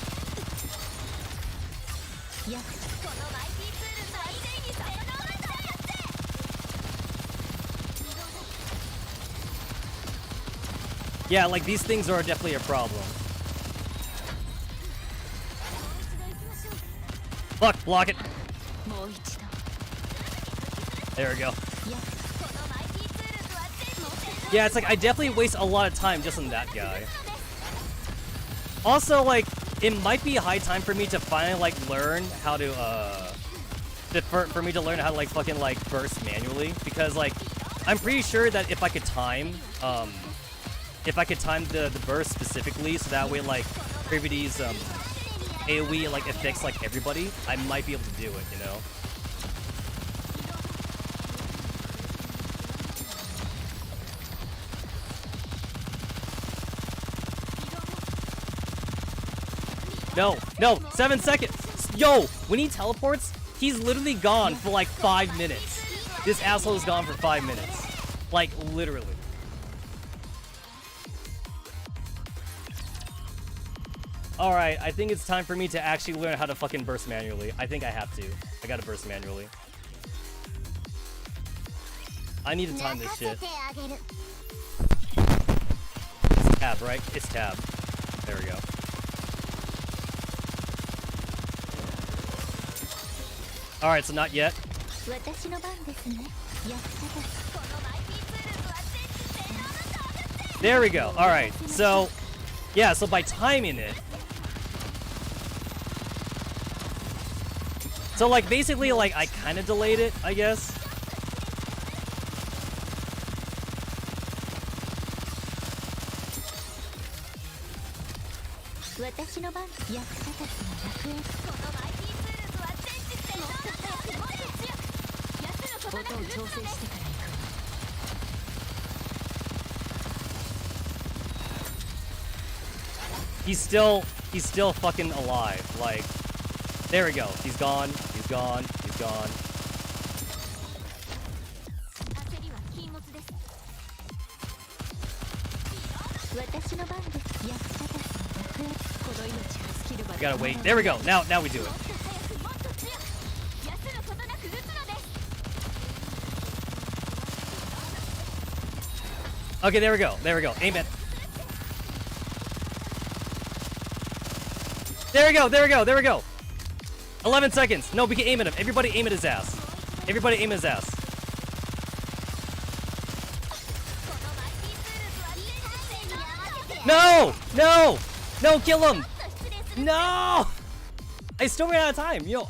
Yeah, like these things are definitely a problem. Fuck, block it. There we go. Yeah, it's like I definitely waste a lot of time just on that guy. Also, like, it might be high time for me to finally like learn how to for me to learn how to like fucking like burst manually, because like I'm pretty sure that if I could time the burst specifically so that way like everybody's AoE like affects like everybody, I might be able to do it, you know? No, 7 seconds. Yo, when he teleports, he's literally gone for like 5 minutes. This asshole is gone for 5 minutes. Like, literally. Alright, I think it's time for me to actually learn how to fucking burst manually. I think I have to. I gotta burst manually. I need to time this shit. It's tab, right? It's tab. There we go. Alright, so not yet. There we go. Alright, so yeah, so by timing it. So like basically like I kind of delayed it, I guess. He's still fucking alive. Like, there we go. He's gone. He's gone. He's gone. Gotta wait. There we go. Now we do it. Okay, there we go. There we go. Aim it. There we go. There we go. There we go. 11 seconds. No, we can aim at him. Everybody aim at his ass. Everybody aim at his ass. No! No! No, kill him! No! I still ran out of time. Yo,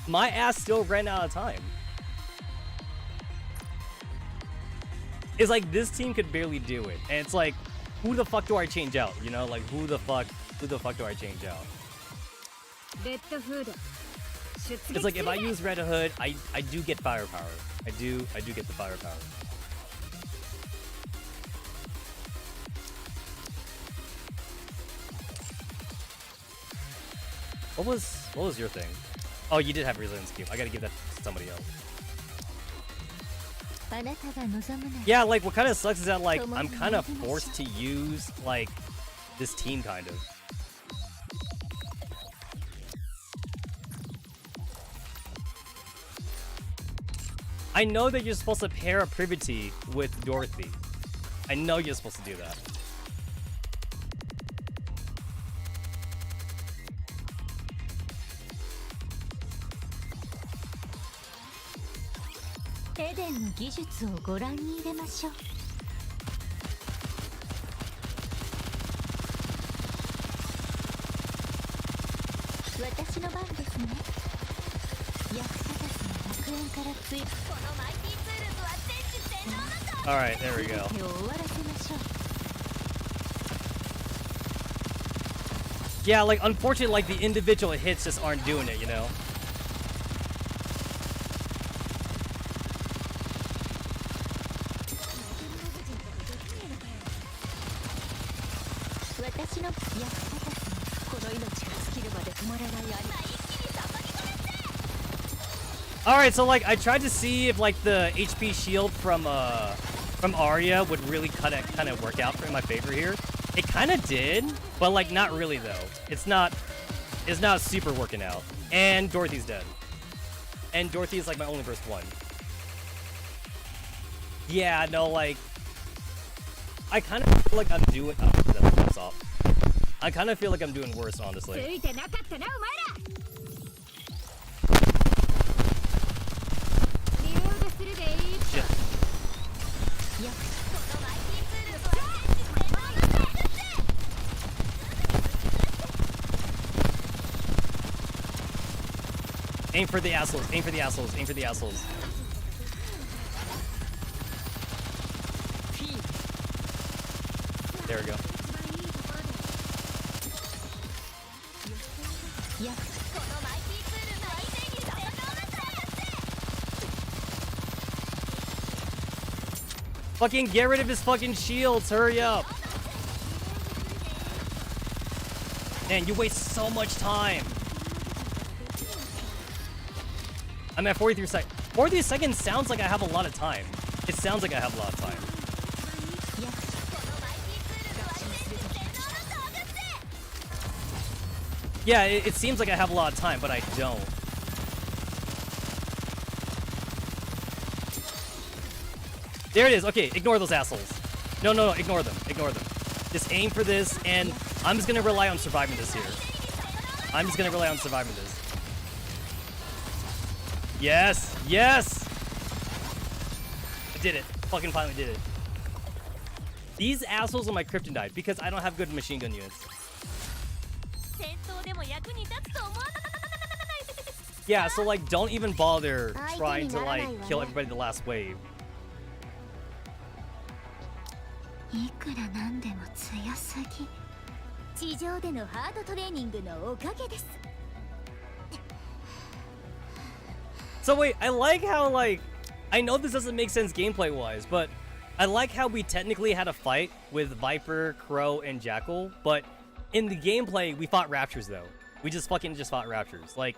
my ass still ran out of time. It's like this team could barely do it. And it's like, who the fuck do I change out? You know, like who the fuck do I change out? It's like if I use Red Hood, I do get firepower. I do get the firepower. What was your thing? Oh, you did have resilience cube. I gotta give that to somebody else. Yeah, like what kind of sucks is that like I'm kind of forced to use like this team kind of. I know that you're supposed to pair a Privity with Dorothy. I know you're supposed to do that. Alright, there we go. Yeah, like, unfortunately, like, the individual hits just aren't doing it, you know? Alright, so, like, I tried to see if, like, the HP shield from Arya would really kind of work out in my favor here. It kind of did, but, like, not really, though. It's not super working out. And Dorothy's dead. And Dorothy is, like, my only burst one. Yeah, no, like, I kind of feel like I'm doing... Oh, that's off. I kind of feel like I'm doing worse, honestly. Shit. Aim for the assholes, aim for the assholes, aim for the assholes. There we go. Fucking get rid of his fucking shields, hurry up. Man, you waste so much time. I'm at 43 seconds. 43 seconds sounds like I have a lot of time. It sounds like I have a lot of time. Yeah, it seems like I have a lot of time, but I don't. There it is. Okay, ignore those assholes. No, ignore them. Ignore them. Just aim for this, and I'm just gonna rely on surviving this here. I'm just gonna rely on surviving this. Yes! Yes! I did it. Fucking finally did it. These assholes are my kryptonite because I don't have good machine gun units. Yeah, so like, don't even bother trying to like kill everybody in the last wave. So wait, I like how like, I know this doesn't make sense gameplay-wise, but I like how we technically had a fight with Viper, Crow, and Jackal, but in the gameplay, we fought Raptures though. We just fought Raptures. Like,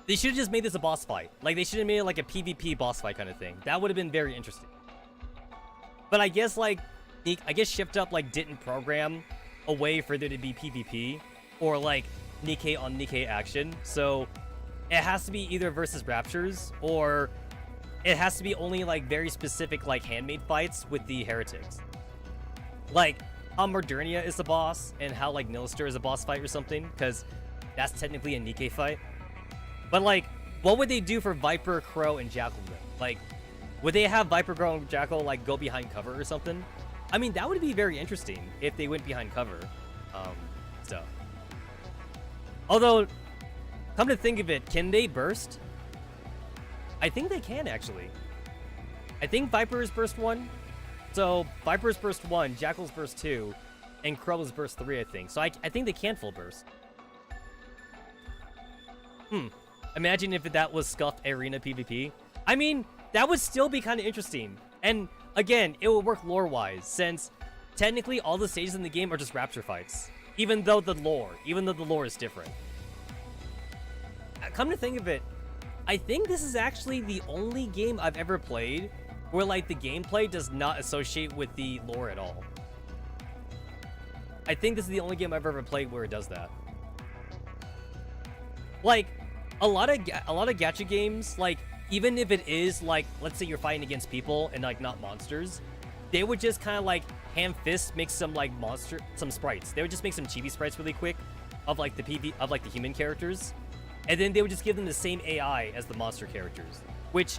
they should have just made this a boss fight. Like, they should have made it like a PvP boss fight kind of thing. That would have been very interesting. But I guess like, Shift Up like didn't program a way for there to be PvP or like Nikke on Nikke action. So it has to be either versus Raptures or it has to be only like very specific like handmade fights with the heretics. Like how Modernia is the boss and how like Nilister is a boss fight or something, because that's technically a Nikke fight. But like, what would they do for Viper, Crow, and Jackal then? Like, would they have Viper, Crow, and Jackal like go behind cover or something? I mean, that would be very interesting if they went behind cover. Stuff. Although, come to think of it, can they burst? I think they can actually. I think Viper is burst 1. So Viper's burst 1, Jackal's burst 2, and Crow's burst 3, I think. So I think they can full burst. Imagine if that was scuffed arena PvP. I mean, that would still be kind of interesting. And again, it would work lore-wise, since technically all the stages in the game are just Rapture fights. Even though the lore is different. Come to think of it, I think this is actually the only game I've ever played where like the gameplay does not associate with the lore at all. I think this is the only game I've ever played where it does that. Like, a lot of gacha games, like, even if it is, like, let's say you're fighting against people and, like, not monsters, they would just kind of, like, ham-fist make some, like, some sprites. They would just make some chibi sprites really quick of, like, the human characters. And then they would just give them the same AI as the monster characters, which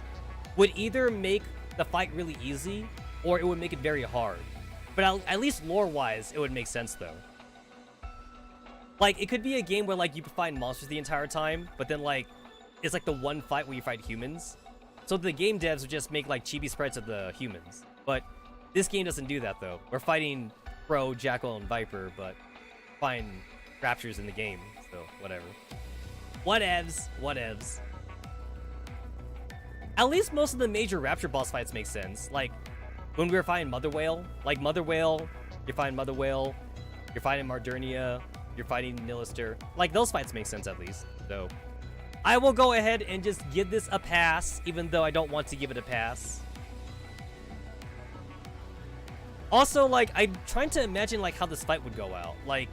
would either make the fight really easy, or it would make it very hard. But at least lore-wise, it would make sense, though. Like, it could be a game where, like, you find monsters the entire time, but then, like, it's, like, the one fight where you fight humans. So the game devs would just make, like, chibi sprites of the humans. But this game doesn't do that, though. We're fighting Crow, Jackal, and Viper, but find raptures in the game, so whatever. Whatevs, whatevs. At least most of the major rapture boss fights make sense. Like, when we were fighting Mother Whale, like Mother Whale, you're fighting Mother Whale, you're fighting Mardernia, you're fighting Nilister. Like, those fights make sense at least, so. I will go ahead and just give this a pass, even though I don't want to give it a pass. Also, like, I'm trying to imagine, like, how this fight would go out. Like,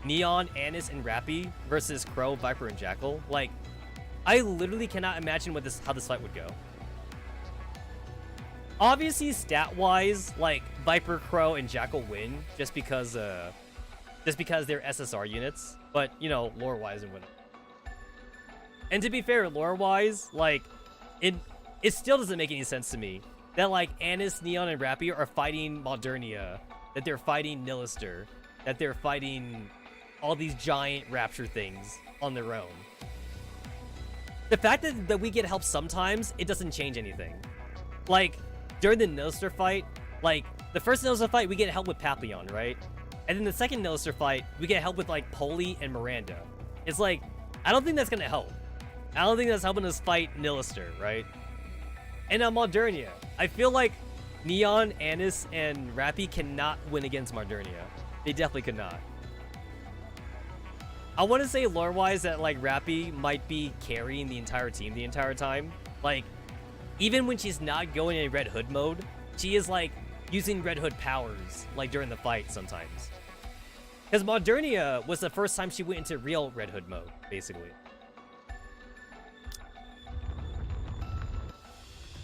Neon, Anis, and Rappy versus Crow, Viper, and Jackal. Like, I literally cannot imagine how this fight would go. Obviously, stat-wise, like, Viper, Crow, and Jackal win just because they're SSR units. But, you know, lore-wise and whatnot. And to be fair, lore-wise, like, it still doesn't make any sense to me that, like, Anis, Neon, and Rappy are fighting Modernia, that they're fighting Nilister, that they're fighting all these giant rapture things on their own. The fact that we get help sometimes, it doesn't change anything. Like, during the Nilister fight, like, the first Nilister fight, we get help with Papillon, right? And then the second Nilister fight, we get help with, like, Poli and Miranda. It's like, I don't think that's gonna help. I don't think that's helping us fight Nilister, right? And Modernia, I feel like Neon, Anis, and Rappy cannot win against Modernia. They definitely could not. I want to say lore-wise that, like, Rappy might be carrying the entire team the entire time. Like, even when she's not going in Red Hood mode, she is, like, using Red Hood powers, like, during the fight sometimes. Because Modernia was the first time she went into real Red Hood mode, basically.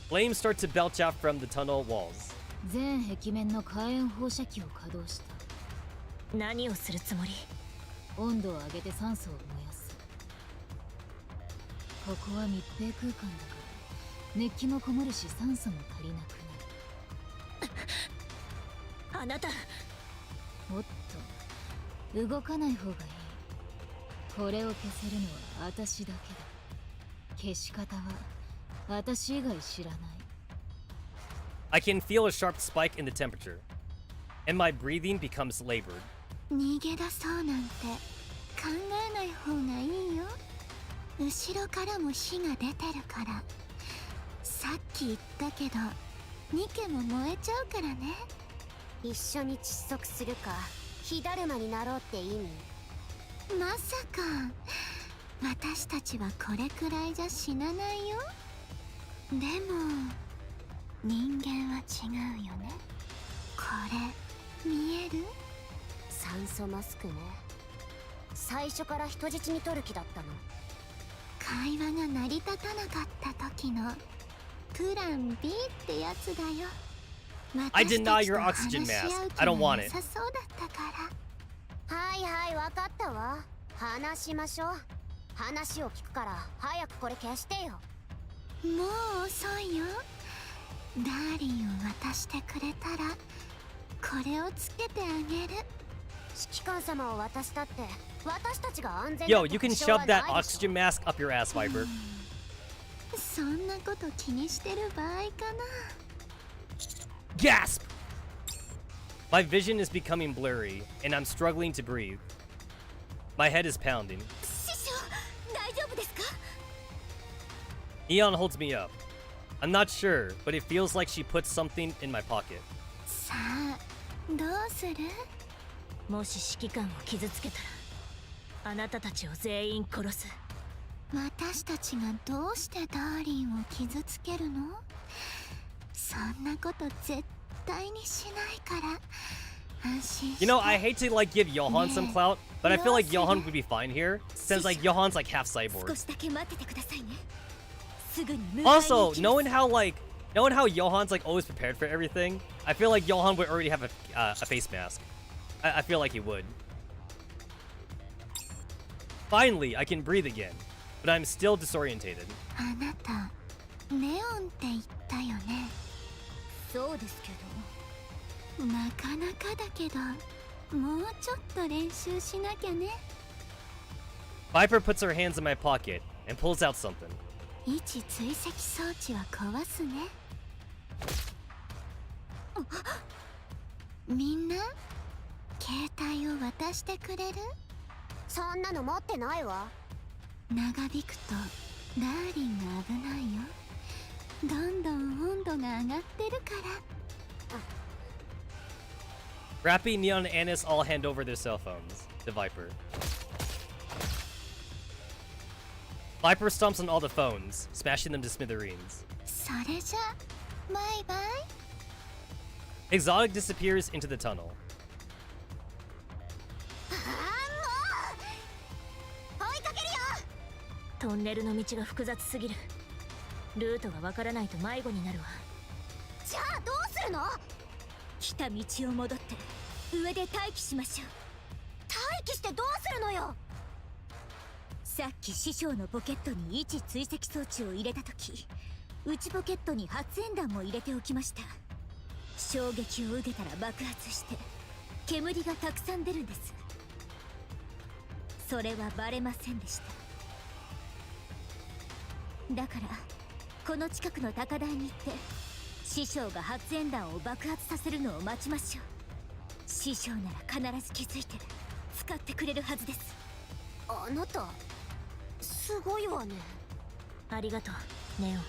Flames start to belch out from the tunnel walls. 全壁面の火炎放射器を稼働した。何をするつもり？温度を上げて酸素を燃やす。ここは密閉空間だから熱気もこもるし酸素も足りなくなる。あなた。おっと、動かない方がいい。これを消せるのは私だけだ。消し方は私以外知らない。I can feel a sharp spike in the temperature, and my breathing becomes labored. 逃げ出そうなんて考えない方がいいよ。後ろからも火が出てるから。さっき言ったけど、ニケも燃えちゃうからね。一緒に窒息するか、火だるまになろうって意味。まさか、私たちはこれくらいじゃ死なないよ。でも、人間は違うよね。これ、見える？酸素マスクね。最初から人質に取る気だったの。会話が成り立たなかった時のプラン B ってやつだよ。 I deny your oxygen mask. I don't want it. そうだったから。はいはい、わかったわ。話しましょう。話を聞くから早くこれ消してよ。もう遅いよ。ダーリンを渡してくれたらこれをつけてあげる。指揮官様を渡したって私たちが安全だ。 Yo, you can shove that oxygen mask up your ass, Viper. そんなこと気にしてる場合かな。 Gasp! My vision is becoming blurry, and I'm struggling to breathe. My head is pounding. 師匠、大丈夫ですか？ Neon holds me up. I'm not sure, but it feels like she puts something in my pocket. さあ、どうする？もし指揮官を傷つけたら、あなたたちを全員殺す。私たちがどうしてダーリンを傷つけるの？そんなこと絶対にしないから。安心して。 You know, I hate to like give Johan some clout, but I feel like Johan would be fine here, since like Johan's like half cyborg. 少しだけ待っててくださいね。すぐに迎えに Also, 行きます。 knowing how Johan's like always prepared for everything, I feel like Johan would already have a face mask. I feel like he would. Finally, I can breathe again, but I'm still disorientated. あなた、ネオンって言ったよね。そうですけど。なかなかだけど、もうちょっと練習しなきゃね。 Viper puts her hands in my pocket and pulls out something. 位置追跡装置は壊すね。みんな、携帯を渡してくれる？そんなの持ってないわ。長引くとダーリンが危ないよ。どんどん温度が上がってるから。Rappy, Neon, and Anis all hand over their cell phones to Viper. Viper stomps on all the phones, smashing them to smithereens. それじゃバイバイ。 Exotic disappears into the tunnel. 追いかけるよ。トンネルの道が複雑すぎる。ルートがわからないと迷子になるわ。じゃあどうするの？来た道を戻って上で待機しましょう。待機してどうするのよ。さっき師匠のポケットに位置追跡装置を入れた時、内ポケットに発煙弾も入れておきました。衝撃を受けたら爆発して煙がたくさん出るんです。それはバレませんでした。だからこの近くの高台に行って師匠が発煙弾を爆発させるのを待ちましょう。師匠なら必ず気づいて使ってくれるはずです。あなたすごいわね。ありがとう、ネオ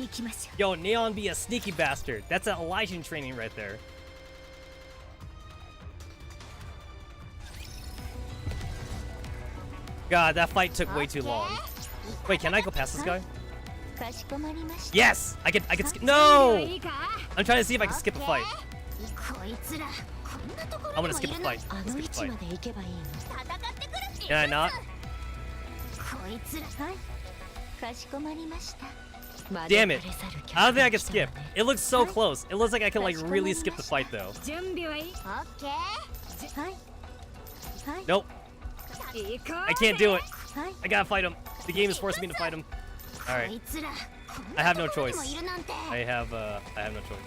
ン。行きましょう。 Yo, Neon be a sneaky bastard. That's an Elysian training right there. God, that fight took way too long. Wait, can I go past this guy? かしこまりました。 Yes! I can skip. No! I'm trying to see if I can skip a fight. こいつらこんなとこ I'm ろ gonna にもい skip る a の。 fight. あ I'm の gonna 位 skip 置 a ま fight. で行けばいいの。戦ってくるって Can I not? こいつらかしこまりました。 Damn it. I don't think I can skip. It looks so close. It looks like I can like really skip the fight though. 準備はいい？オッケー。はい。はい。 Nope. 行こう。 I can't do it. はい。 I gotta fight him. The game is forcing me to fight him. こ Alright. いつら I have no こんな choice. ところにもいるなんて。 I have no choice.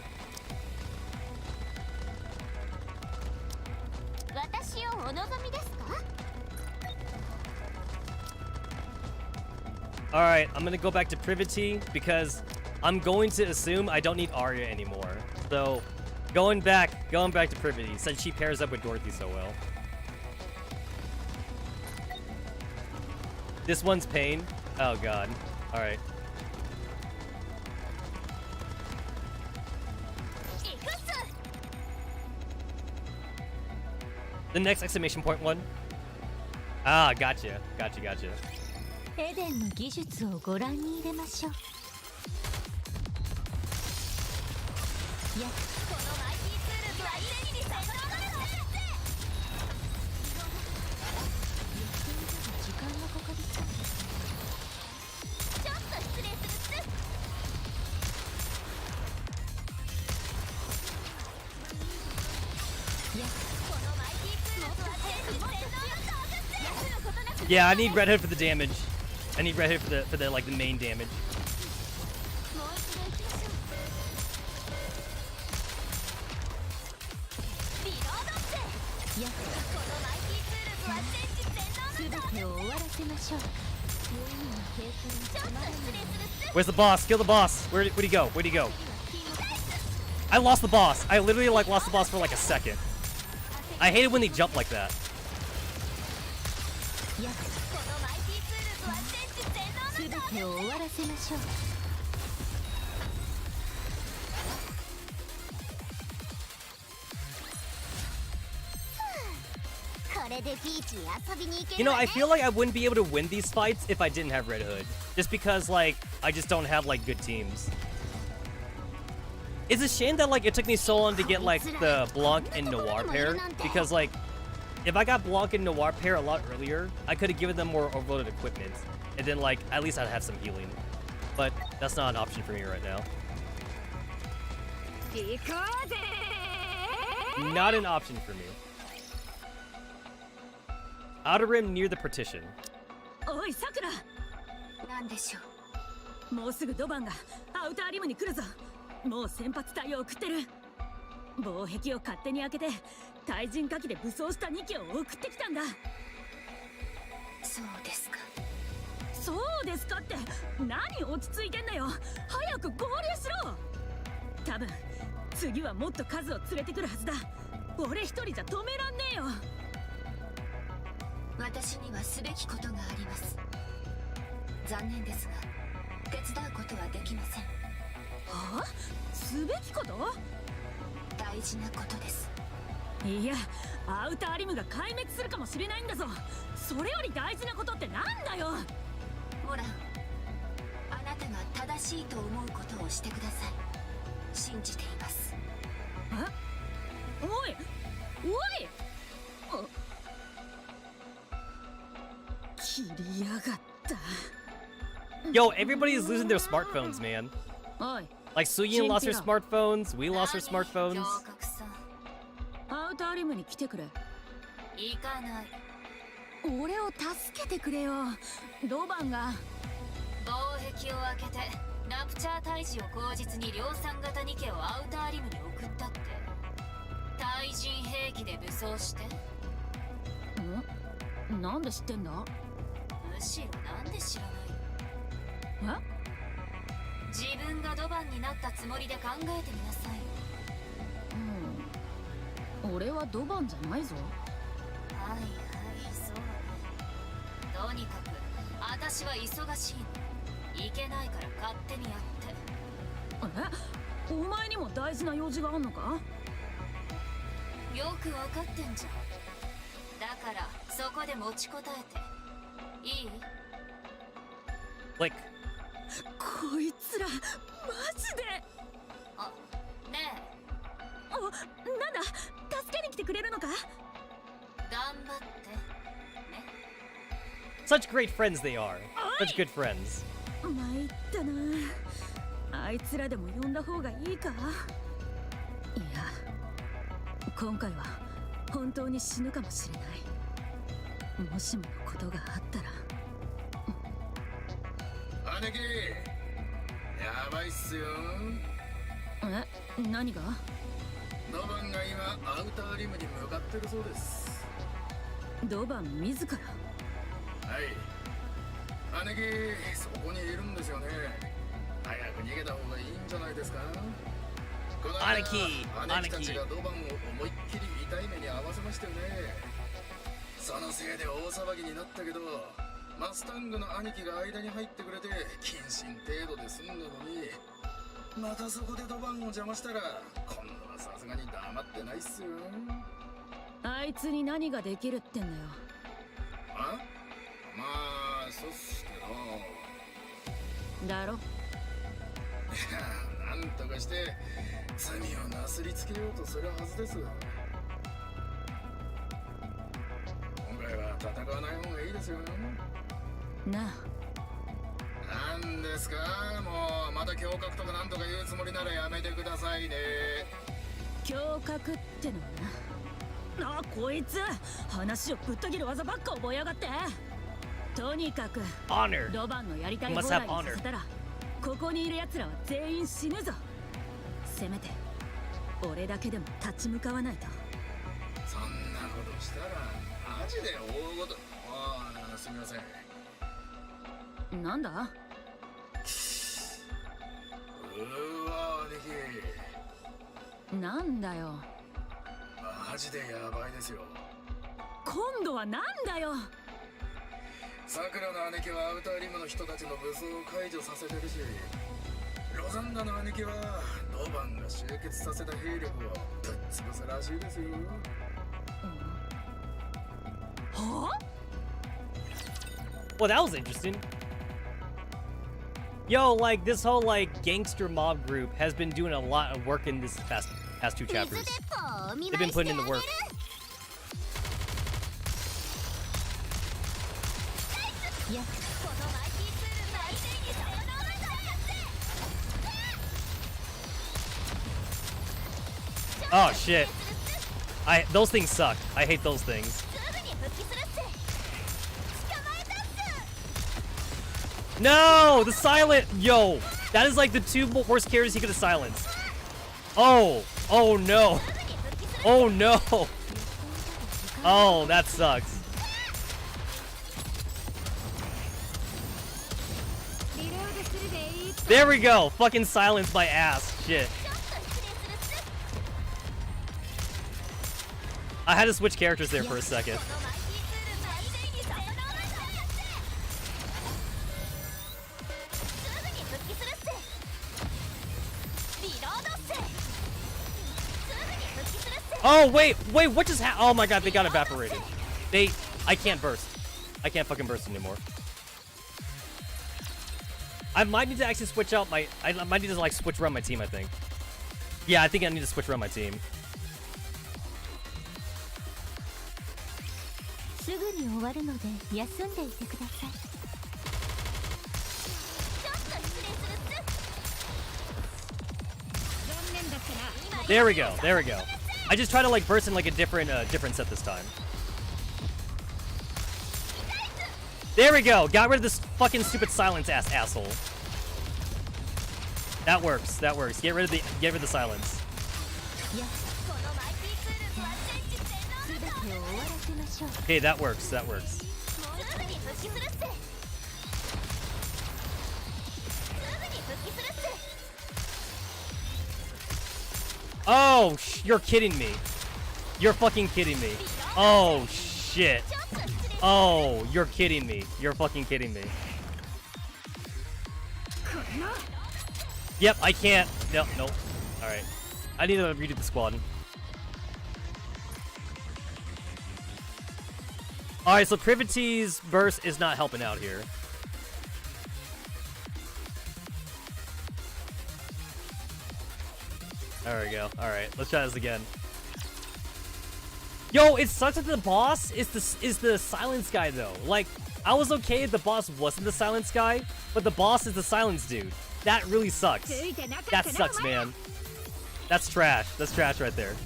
私をお望みですか？ Alright, I'm gonna go back to Privity because I'm going to assume I don't need Arya anymore. So going back to Privity since she pairs up with Dorothy so well. This one's pain. Oh god. Alright. The next exclamation point one. Ah, gotcha. Gotcha. エデンの技術をご覧に入れましょう。やっこのマイティツールズは一気に才能があるの。時間がかかりそうです。ちょっと失礼するっす。このマイティツールズは全部才能があるっす。休むことなく。 Yeah, I need Red Hood for the damage. I need Red Hood for the like the main damage. もう一度行きましょう。リロードって。やっこのマイティツールズは全知全能の。すべてを終わらせましょう。4人の経験にちょっと止まらない。失礼するっす。 Where's the boss? Kill the boss. Where'd he go? Where'd he go? I lost the boss. I literally like lost the boss for like a second. I hate it when they jump like that. やっこのマイティツールズは全知全能すべの。てを終わらせましょう。これでビーチに遊びに行け You る know, わ I ね。 feel like I wouldn't be able to win these fights if I didn't have Red Hood. Just because, like, I just don't have, like, good teams. It's a shame that, like, it took me so long to get, like, the Blanc and Noir pair. Because, like, if I got Blanc and Noir pair a lot earlier, I could have given them more overloaded equipment. And then, like, at least I'd have some healing. But that's not an option for me right now. 行こうぜ。 Not an option for me. Outer rim near the partition. おいさくら、なんでしょう。もうすぐドバンがアウターリムに来るぞ。もう先発隊を送ってる。防壁を勝手に開けて対人火器で武装した2機を送ってきたんだ。そうですか。そうですかって何落ち着いてんだよ。早く合流しろ。多分次はもっと数を連れてくるはずだ。俺一人じゃ止めらんねえよ。私にはすべきことがあります。残念ですが手伝うことはできません。はあ、すべきこと？大事なことです。いや、アウターリムが壊滅するかもしれないんだぞ。それより大事なことってなんだよ。モラン、あなたが正しいと思うことをしてください。信じています。え？おいおい、切りやがった。 Yo, everybody is losing their smartphones, man. おい、 Like Suyin lost her smartphones, we lost our smartphones. 行格さん、アウターリムに来てくれ。行かない。俺を助けてくれよ。ドバンが防壁を開けてラプチャー退治を口実に量産型ニケをアウターリムに送ったって。対人兵器で武装して。なんで知ってんだ？むしろなんで知らない？自分がドバンになったつもりで考えてみなさいよ。俺はドバンじゃないぞ。はいはい、そうね。とにかく私は忙しいの。行けないから勝手にやって。お前にも大事な用事があんのか？よくわかってんじゃん。だからそこで持ちこたえていい？ Like, こいつらマジで。あ、ねえ。なんだ、助けに来てくれるのか？頑張ってね。 such great friends they are. Such good friends. 参ったな。あいつらでも呼んだ方がいいか？いや、今回は本当に死ぬかもしれない。もしものことがあったら。姉貴、やばいっすよ。何が？ドバンが今アウターリムに向かってるそうです。ドバン自ら？はい、姉貴、そこにいるんですよね。早く逃げた方がいいんじゃないですか。この間、姉貴たちがドバンを思いっきり痛い目に遭わせましたよね。そのせいで大騒ぎになったけど、マスタングの兄貴が間に入ってくれて謹慎程度で済んだのに、またそこでドバンを邪魔したら今度はさすがに黙ってないっすよ。あいつに何ができるってんだよ。まあそうっすけど。だろ。なんとかして罪をなすりつけようとするはずです。今回は戦わない方がいいですよ。なあ。なんですか、もうまた胸郭とかなんとか言うつもりならやめてくださいね。胸郭ってのはな。こいつ話をぶった切る技ばっか覚えやがって。とにかく Honor. ドバンのやりたい放題にさせたらここにいる奴らは全員死ぬぞ。せめて俺だけでも立ち向かわないと。そんなことしたらマジで大ごと。すみません。なんだ？うーわ、兄貴。なんだよ。マジでやばいですよ。今度はなんだよ。さくらの姉貴はアウターリムの人たちの武装を解除させてるし、ロザンダの姉貴はドバンが集結させた兵力をぶっ潰すらしいですよ。はあWell, that was interesting. Yo, like, this whole, like, gangster mob group has been doing a lot of work in this past two chapters. They've been putting in the work. Oh, shit. Those things suck. I hate those things. No! The silent! Yo! That is like the two worst characters he could have silenced. Oh! Oh no! Oh no! Oh, that sucks. There we go! Fucking silence my ass. Shit. I had to switch characters there for a second. Oh, wait, what just happened? Oh my god, they got evaporated. I can't burst. I can't fucking burst anymore. I might need to actually switch out my... I might need to, like, switch around my team, I think. Yeah, I think I need to switch around my team. There we go, there we go. I just try to, like, burst in, like, a different set this time. There we go! Got rid of this fucking stupid silence asshole. That works, that works. Get rid of the silence. Okay, that works, that works. Oh, you're kidding me. You're fucking kidding me. Oh, shit. Oh, you're kidding me. You're fucking kidding me. Yep, I can't. No, nope. Alright. I need to redo the squad. Alright, so Privity's burst is not helping out here. There we go. Alright, let's try this again. Yo, it sucks that the boss is the silence guy though. Like, I was okay if the boss wasn't the silence guy, but the boss is the silence dude. That really sucks. That sucks, man. That's trash. That's trash right there.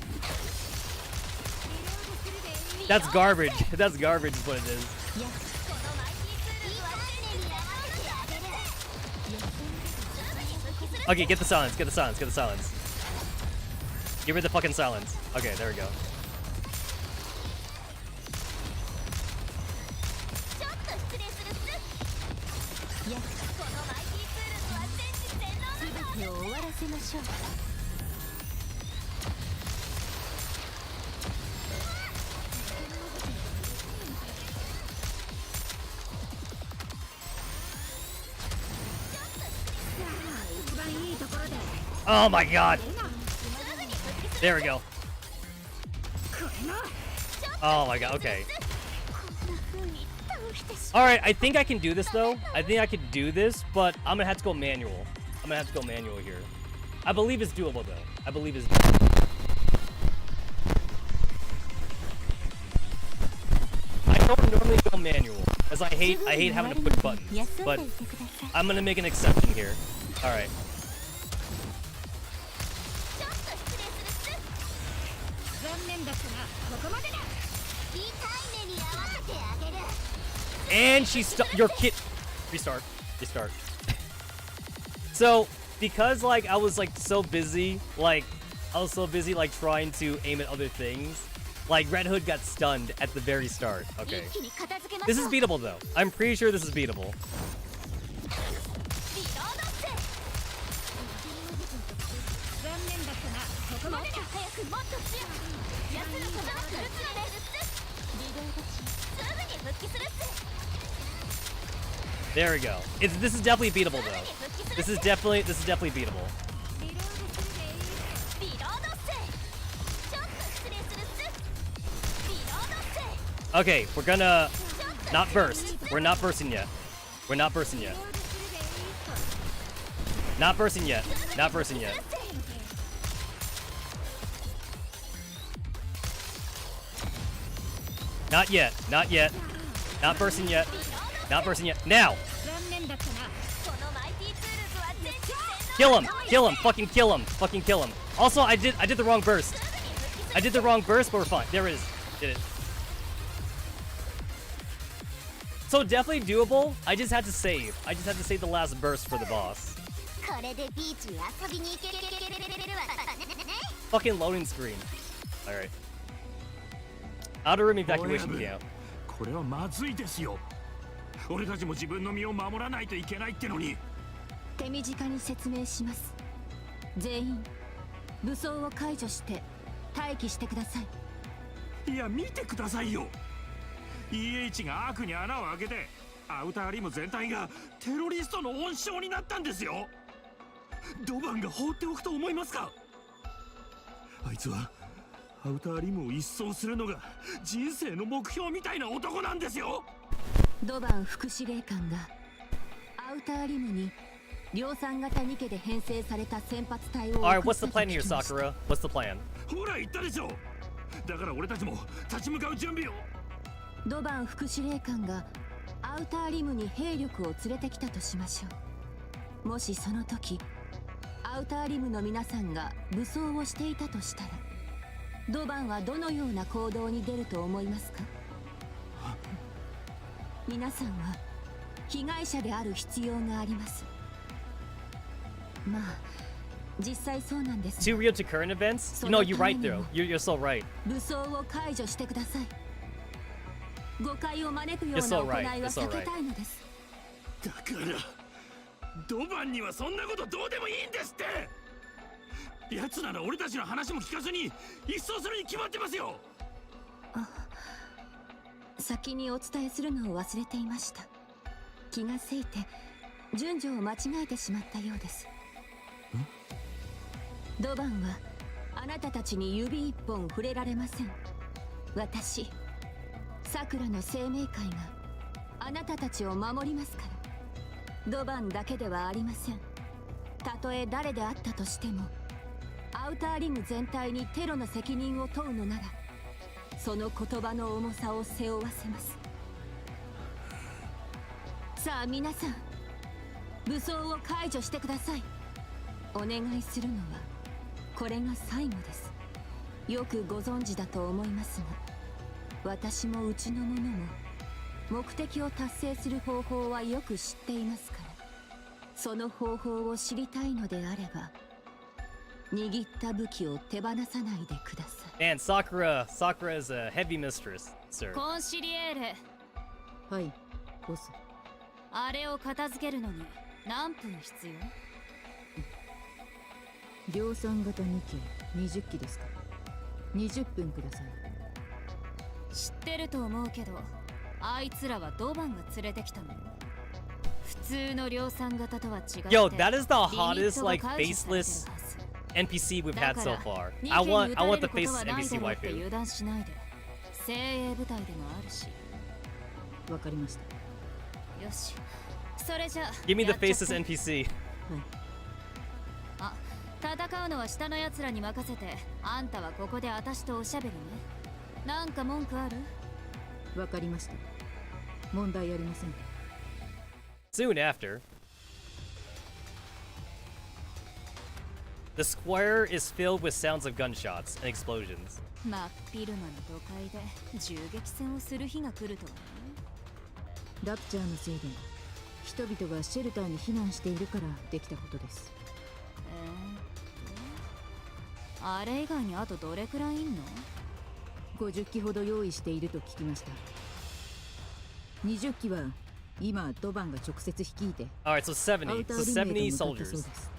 That's garbage. That's garbage is what it is. Okay, get the silence, get the silence, get the silence. Get rid of the fucking silence. Okay, there we go. Oh my god! There we go. Oh my god, okay. Alright, I think I can do this though. I think I can do this, but I'm gonna have to go manual. I'm gonna have to go manual here. I believe it's doable though. I believe it's doable. I don't normally go manual, as I hate having to push buttons. But I'm gonna make an exception here. Alright. And she's you're restart. So, because like I was like so busy like trying to aim at other things, like Red Hood got stunned at the very start. Okay. This is beatable though. I'm pretty sure this is beatable. There we go. This is definitely beatable though. This is definitely beatable. Okay, we're gonna not burst. We're not bursting yet. We're not bursting yet. Not bursting yet. Not bursting yet. Not yet. Not yet. Not bursting yet. Not bursting yet. Now! Kill him! Kill him! Fucking kill him! Fucking kill him! Also, I did the wrong burst. I did the wrong burst, but we're fine. There it is. Did it. So definitely doable. I just had to save. I just had to save the last burst for the boss. Fucking loading screen. Alright. Outer room evacuation camp. これはまずいですよ。俺たちも自分の身を守らないといけないってのに。手短に説明します。全員武装を解除して待機してください。いや見てくださいよ。EH がアークに穴を開けて、アウターリム全体がテロリストの温床になったんですよ。ドバンが放っておくと思いますか。あいつはアウターリムを一掃するのが人生の目標みたいな男なんですよ。ドバン副司令官がアウターリムに量産型ニケで編成された先発隊を Alright, 送っ what's た the と plan 聞 here, きました。 Sakura? What's the plan? ほら言ったでしょ。だから俺たちも立ち向かう準備を。ドバン副司令官がアウターリムに兵力を連れてきたとしましょう。もしその時アウターリムの皆さんが武装をしていたとしたら、ドバンはどのような行動に出ると思いますか？皆さんは被害者である必要があります。まあ実際そうなんですが、 Too real to current events? No, you're right though. You're so right. 武装を解除してください。誤解を招くよう You're な so 行 right. いは You're so 避け right. たいのです。だからドバンにはそんなことどうでもいいんですって。奴なら俺たちの話も聞かずに一掃するに決まってますよ。先にお伝えするのを忘れていました。気がせいて順序を間違えてしまったようです。ドバンはあなたたちに指一本触れられません。私さくらの生命会があなたたちを守りますから。ドバンだけではありません。たとえ誰であったとしてもアウターリム全体にテロの責任を問うのなら、その言葉の重さを背負わせます。さあ皆さん、武装を解除してください。お願いするのはこれが最後です。よくご存知だと思いますが、私もうちの者も目的を達成する方法はよく知っていますから、その方法を知りたいのであれば握った武器を手放さないでください。 And Sakura is a heavy mistress, sir. コンシリエーレ、はいボス。あれを片付けるのに何分必要？量産型2機20機ですか。20分ください。知ってると思うけど、あいつらはドバンが連れてきたのよ。普通の量産型とは違って Yo, that is the リミッ hottest トが like 解除されてるは faceless ず。 NPC we've だ had か so ら far. ニ I ケに want 撃たれ the ること faceless はない NPC だろうって waifu. 油断しないで。精鋭部隊でもあるし。わかりました。よし、それじゃ Give me the やっちゃって faceless NPC. あ、戦うのは下の奴らに任せて、あんたはここで私とおしゃべりね。なんか文句ある？わかりました。問題ありません。 Soon after, the square is filled with sounds of gunshots and explosions. 真っ昼間の都会で銃撃戦をする日が来るとはね。ラプチャーのせいで人々がシェルターに避難しているからできたことです。あれ以外にあとどれくらいいんの？50機ほど用意していると聞きました。20機は今ドバンが直接率いて Alright, so アウ 70. タ So ーリムへと70向かったそう soldiers. です。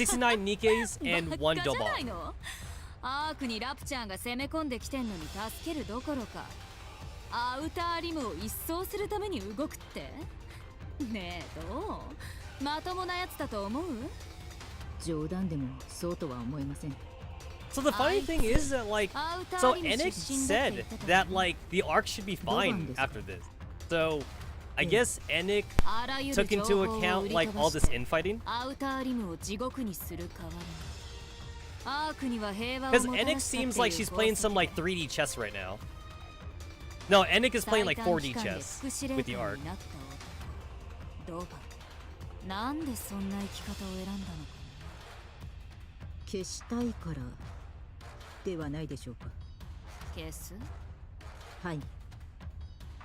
69 Nikkes and 1バカじゃない Doban. の？アークにラプチャーが攻め込んできてんのに助けるどころか、アウターリムを一掃するために動くって？ねえ、どう？まともなやつだと思う？冗談でもそうとは思えません。 So the funny thing is that like, so Ennick said that like the arc should be fine after this. So I guess Ennick あらゆる took 情 into 報を売 account り like 飛ば all し this て infighting. アウターリムを地獄にする代わりにアークには平和を Because もた Ennick らしたっていう seems like she's playing some like 3D chess right now. No, Ennick is playing like 4D 最短期間で chess 副司令 with the 官 arc. になった男ドバン、なんでそんな生き方を選んだのか消したいからではないでしょうか。な。消す？はい。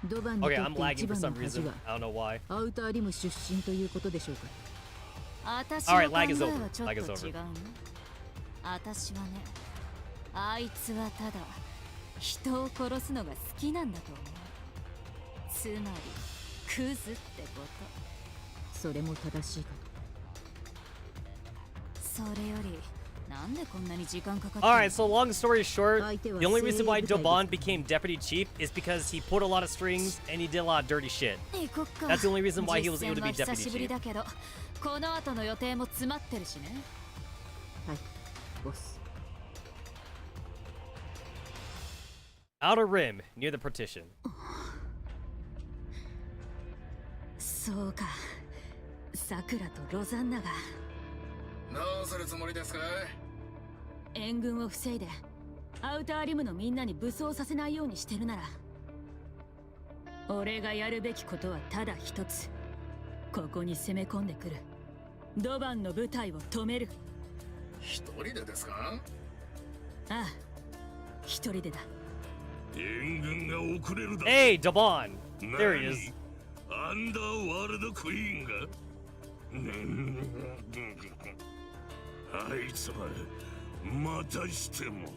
ドバンにと Okay, っ I'm て lagging 一 for 番 some の恥 reason. は I don't know why. アウターリム出身ということでしょうか。私の Alright, 考え lag is は over. ちょっ Lag is と over. 違うよ。私はね、あいつはただ人を殺すのが好きなんだと思う。つまりクズってこと。それも正しいかそれよりなんでこんなに時間かかったの？ Alright, so long story short, the only reason why Doban became deputy chief is because he pulled a lot of strings and he did a lot of dirty shit. 行こっか。 That's the only reason why he was able to be 実践は deputy 久しぶり chief. だけど、この後の予定も詰まってるしね。と。はい、ボス。Outer rim, near the partition. そうか。さくらとロザンナがどうするつもりですか？援軍を防いでアウターリムのみんなに武装させないようにしてるなら、俺がやるべきことはただ一つ。ここに攻め込んでくるドバンの部隊を止める。一人でですか？ああ、一人でだ。援軍が遅れるだ。 Hey, Daban! There he is. アンダーワールドクイーンがあいつはまたしても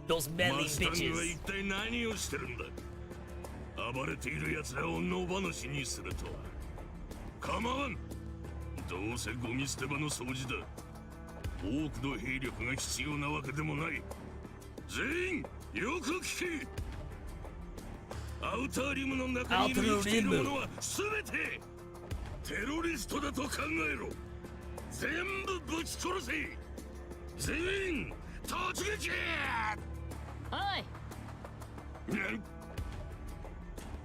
Those マ manly スタングは bitches. 一体何をしてるんだ。暴れている奴らを野放しにするとは構わん。どうせゴミ捨て場の掃除だ。多くの兵力が必要なわけでもない。全員よく聞け。アウターリムの中にいる生きている者は全てテロリストだと考えろ。全部ぶち殺せ。全員突撃。おい、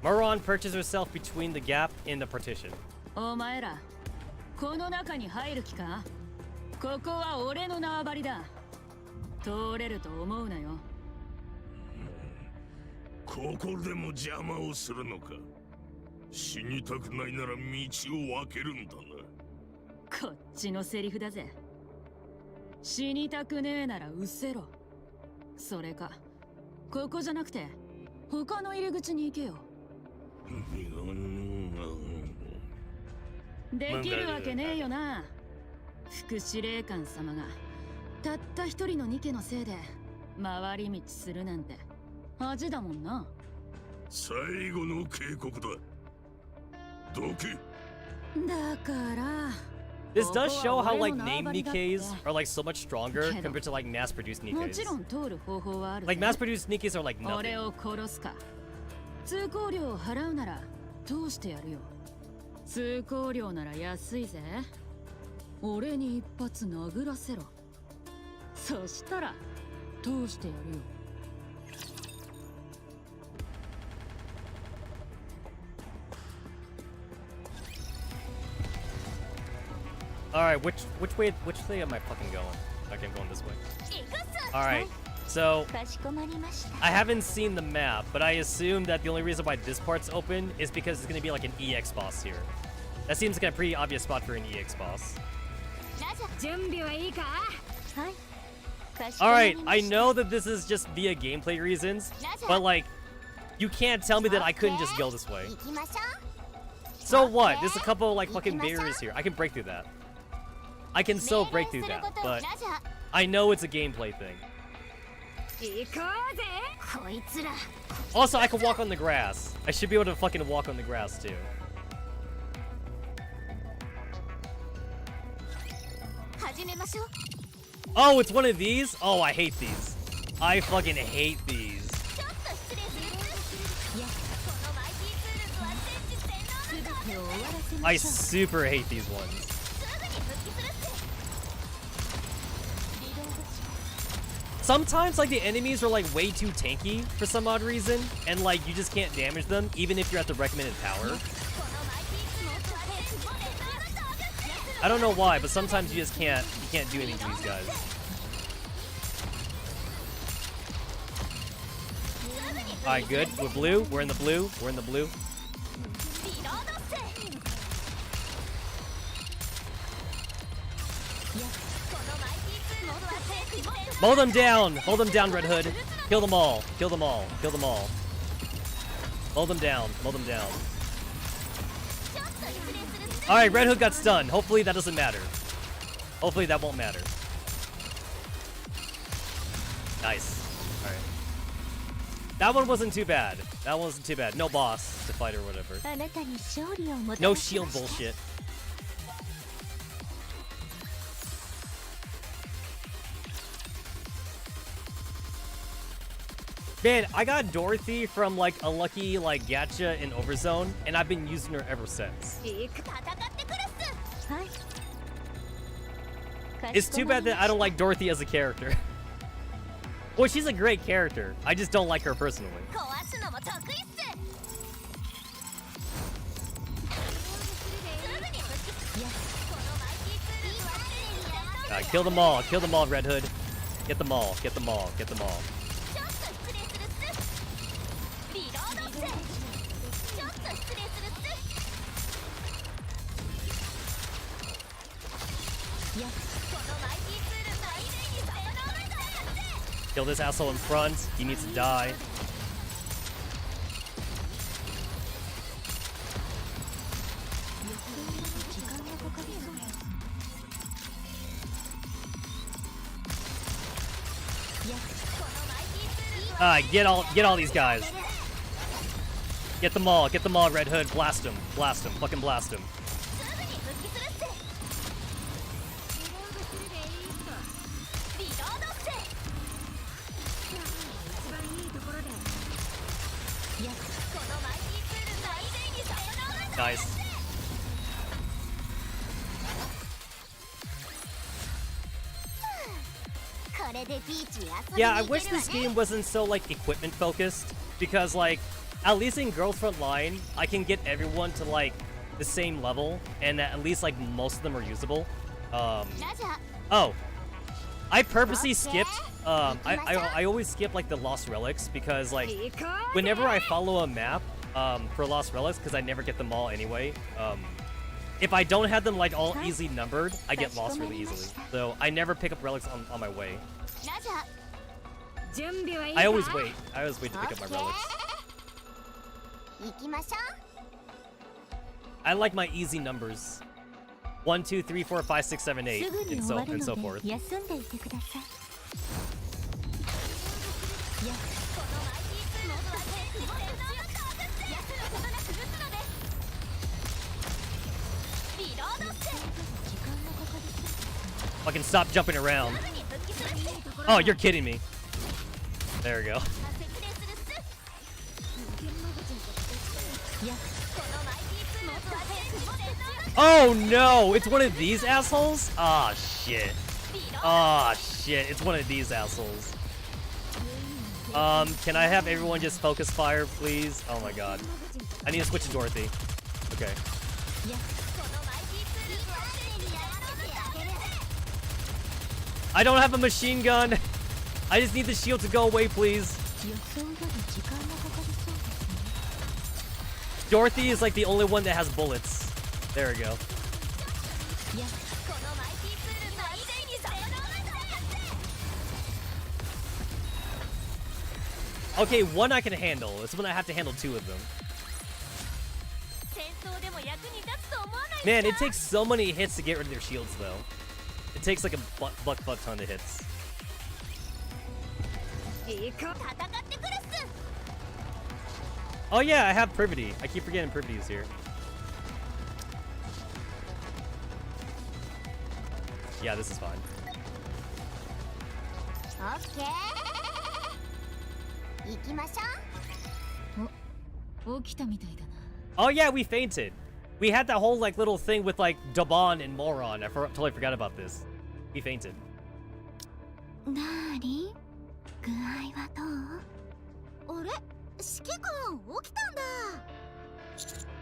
Maron perches herself between the gap in the partition. お前らこの中に入る気か？ここは俺の縄張りだ。通れると思うなよ。ここでも邪魔をするのか。死にたくないなら道を分けるんだな。こっちのセリフだぜ。死にたくねえなら失せろ。それかここじゃなくて他の入り口に行けよ。できるわけねえよな。副司令官様がたった一人のニケのせいで回り道するなんて恥だもんな。最後の警告だ。どけ。だから This does show how like named Nikkes are like so much stronger compared to like mass-produced もち Nikkes. ろん通る方法はある。 Like mass-produced Nikkes are like 俺 nothing. を殺すか。通行料を払うなら通してやるよ。通行料なら安いぜ。俺に一発殴らせろ。そしたら通してやるよ。Alright, which way am I fucking going? Okay, I'm going this way. Alright, so I haven't seen the map, but I assume that the only reason why this part's open is because it's gonna be like an EX boss here. That seems like a pretty obvious spot for an EX boss. Alright, I know that this is just via gameplay reasons, but like, you can't tell me that I couldn't just go this way. So what? There's a couple like fucking barriers here. I can break through that. I can so break through that, but I know it's a gameplay thing. Also, I can walk on the grass. I should be able to fucking walk on the grass too. Oh, it's one of these? Oh, I hate these. I fucking hate these. I super hate these ones. Sometimes, like, the enemies are, like, way too tanky for some odd reason, and, like, you just can't damage them, even if you're at the recommended power. I don't know why, but sometimes you just can't do anything to these guys. Alright, good. We're blue. We're in the blue. We're in the blue. Mow them down! Hold them down, Red Hood. Kill them all. Kill them all. Kill them all. Mow them down. Mow them down. Alright, Red Hood got stunned. Hopefully that doesn't matter. Hopefully that won't matter. Nice. Alright. That one wasn't too bad. That one wasn't too bad. No boss to fight or whatever. No shield bullshit. Man, I got Dorothy from like a lucky like gacha in Overzone, and I've been using her ever since. It's too bad that I don't like Dorothy as a character. Well, she's a great character. I just don't like her personally. Kill them all. Kill them all, Red Hood. Get them all. Get them all. Get them all. Kill this asshole in front. He needs to die. Get all these guys. Get them all, Red Hood. Blast him, fucking blast him. Nice. Yeah, I wish this game wasn't so, like, equipment focused, because, like, at least in Girls Front Line, I can get everyone to, like, the same level, and at least, like, most of them are usable. Oh. I purposely skipped, I always skip, like, the Lost Relics, because, like, whenever I follow a map, for Lost Relics, because I never get them all anyway, if I don't have them, like, all easy numbered, I get lost really easily. So, I never pick up relics on my way. I always wait to pick up my relics. I like my easy numbers. 1, 2, 3, 4, 5, 6, 7, 8, and so forth. Fucking stop jumping around. Oh, you're kidding me. There we go. Oh no! It's one of these assholes? Ah, shit. Ah, shit. It's one of these assholes. Can I have everyone just focus fire, please? Oh my god. I need to switch to Dorothy. Okay. I don't have a machine gun. I just need the shield to go away, please. Dorothy is like the only one that has bullets. There we go. Okay, one I can handle. It's when I have to handle two of them. Man, it takes so many hits to get rid of their shields, though. It takes like a buck ton of hits. Oh yeah, I have Privity. I keep forgetting Privity is here. Yeah, this is fine. Oh yeah, we fainted. We had that whole like little thing with like Daban and Moron. I totally forgot about this. We fainted.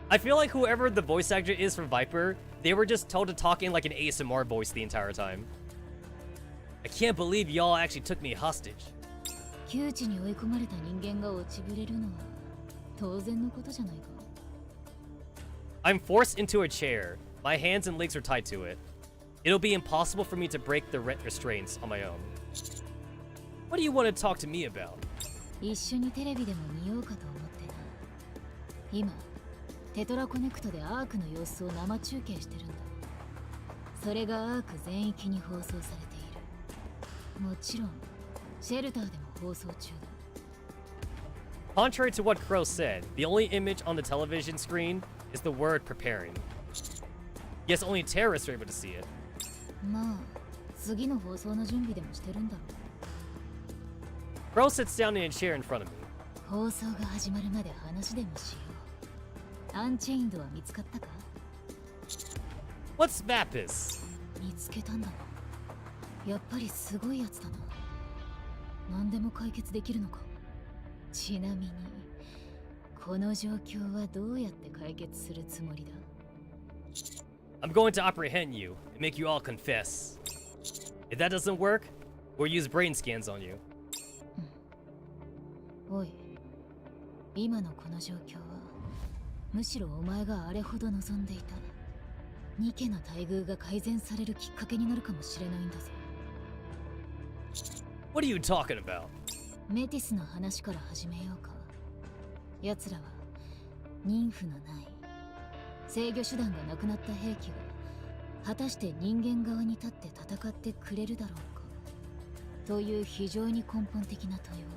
I feel like whoever the voice actor is for Viper, they were just told to talk in like an ASMR voice the entire time. I can't believe y'all actually took me hostage. I'm forced into a chair. My hands and legs are tied to it. It'll be impossible for me to break the restraints on my own. What do you want to talk to me about? Contrary to what Crow said, the only image on the television screen is the word preparing. Yes, only terrorists are able to see it. Crow sits down in a chair in front of me. What's Vapis? 何でも解決できるのか。ちなみにこの状況はどうやって解決するつもりだ。 I'm going to apprehend you and make you all confess. If that doesn't work, we'll use brain scans on you. おい、今のこの状況はむしろお前があれほど望んでいたニケの待遇が改善されるきっかけになるかもしれないんだぞ。 What are you talking about? メティスの話から始めようか。奴らは妊婦のない制御手段がなくなった兵器が果たして人間側に立って戦ってくれるだろうかという非常に根本的な問いを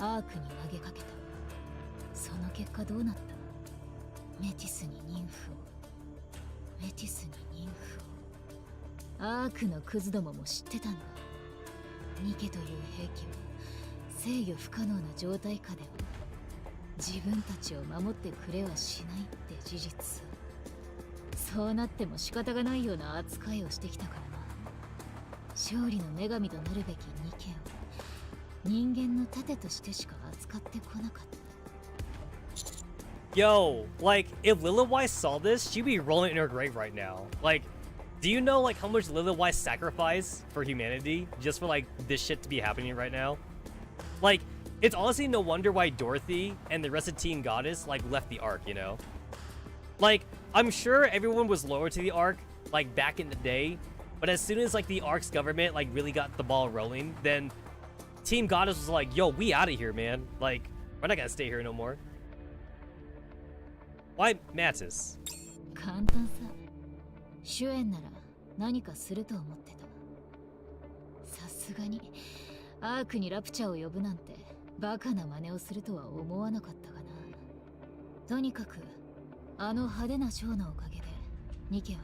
アークに投げかけた。その結果どうなった。メティスに妊婦を、メティスに妊婦を。アークのクズどもも知ってたんだ。ニケという兵器は制御不可能な状態下では自分たちを守ってくれはしないって事実さ。そうなっても仕方がないような扱いをしてきたからな。勝利の女神となるべきニケを人間の盾としてしか扱ってこなかった。 Yo, like, if Lilywise saw this, she'd be rolling in her grave right now. Like, do you know, like, how much Lilywise sacrificed for humanity just for, like, this shit to be happening right now? Like, it's honestly no wonder why Dorothy and the rest of Team Goddess, like, left the Ark, you know? Like, I'm sure everyone was loyal to the Ark, like, back in the day, but as soon as, like, the Ark's government, like, really got the ball rolling, then Team Goddess was like, yo, we out of here, man. Like, we're not gonna stay here no more. Why Mantis? 簡単さ。主演なら何かすると思ってた。さすがにアークにラプチャーを呼ぶなんてバカな真似をするとは思わなかったがな。とにかくあの派手なショーのおかげでニケは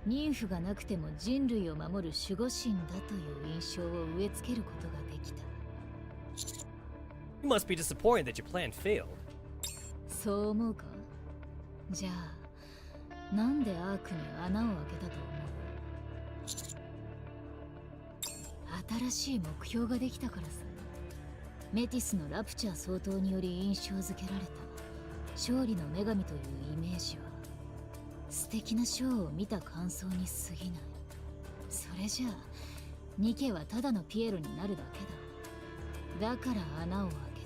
妊婦がなくても人類を守る守護神だという印象を植え付けることができた。 You must be disappointed that your plan failed. そう思うか。じゃあなんでアークに穴を開けたと思う。新しい目標ができたからさ。メティスのラプチャー総統により印象づけられた勝利の女神というイメージは素敵なショーを見た感想に過ぎない。それじゃあニケはただのピエロになるだけだ。だから穴を開け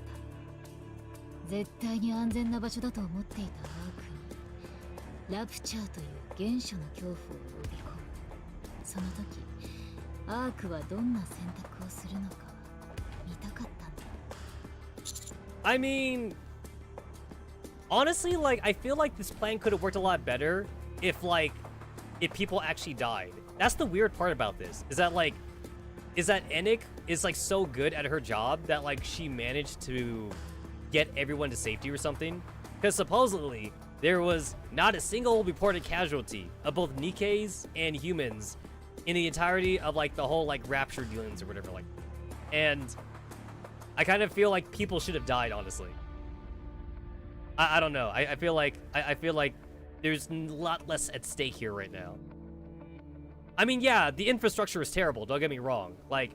た。絶対に安全な場所だと思っていたアークにラプチャーという原初の恐怖を呼び込む。その時アークはどんな選択をするのか見たかったんだ。 I mean, honestly, like, I feel like this plan could have worked a lot better if people actually died. That's the weird part about this, is that Ennick is, like, so good at her job that, like, she managed to get everyone to safety or something. Because supposedly, there was not a single reported casualty of both Nikkes and humans in the entirety of, like, the whole, like, rapture dealings or whatever, like. And I kind of feel like people should have died, honestly. I don't know. I feel like there's a lot less at stake here right now. I mean, yeah, the infrastructure is terrible, don't get me wrong. Like,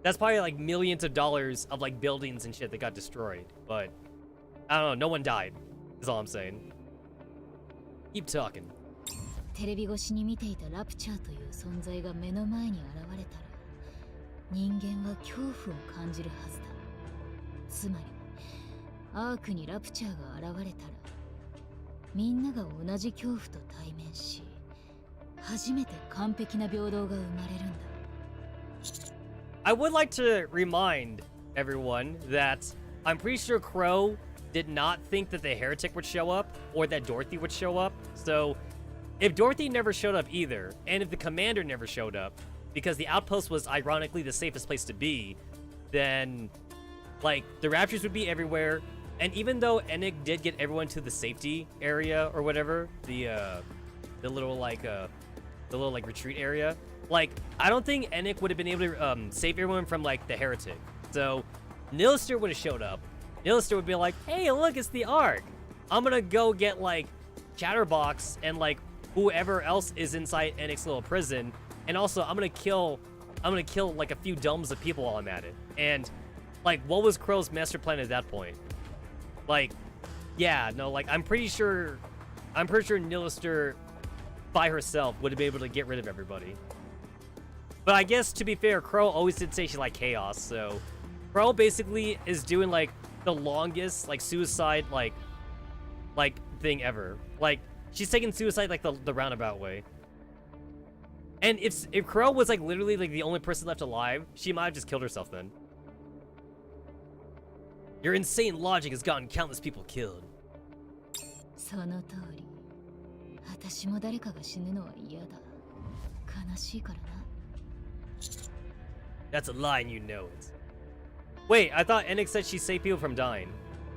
that's probably like millions of dollars of like buildings and shit that got destroyed. But I don't know, no one died, is all I'm saying. Keep talking. テレビ越しに見ていたラプチャーという存在が目の前に現れたら人間は恐怖を感じるはずだ。つまりアークにラプチャーが現れたらみんなが同じ恐怖と対面し初めて完璧な平等が生まれるんだ。 I would like to remind everyone that I'm pretty sure Crow did not think that the heretic would show up or that Dorothy would show up. So if Dorothy never showed up either, and if the commander never showed up, because the outpost was ironically the safest place to be, then like the raptures would be everywhere. And even though Ennick did get everyone to the safety area or whatever, the little retreat area, like I don't think Ennick would have been able to save everyone from like the heretic. So Nilister would have showed up. Nilister would be like, hey, look, it's the Ark. I'm gonna go get like Chatterbox and like whoever else is inside Ennick's little prison, and also I'm gonna kill I'm gonna kill like a few domes of people while I'm at it. And like, what was Crow's master plan at that point? Like, yeah, no, like I'm pretty sure Nilister by herself would have been able to get rid of everybody. But I guess to be fair, Crow always did say she liked chaos, so Crow basically is doing like the longest like suicide like thing ever. Like she's taking suicide like the roundabout way. And if Crow was like literally like the only person left alive, she might have just killed herself then. Your insane logic has gotten countless people killed. その通り。私も誰かが死ぬのは嫌だ。悲しいからな。That's a lie and you know it. Wait, I thought Enix said she saved people from dying.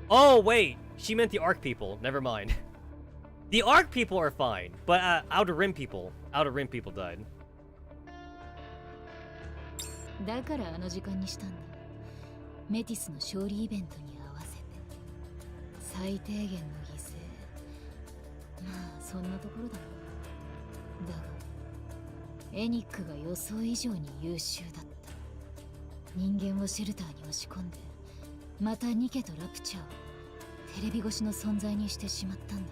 Oh, wait. She meant the Arc people. Never mind. The Arc people are fine, but Outer Rim people died. だからあの時間にしたんだ。メティスの勝利イベントに合わせて。最低限の犠牲。まあ、そんなところだろう。だが、エニックが予想以上に優秀だった。人間をシェルターに押し込んで、またニケとラプチャーをテレビ越しの存在にしてしまったんだ。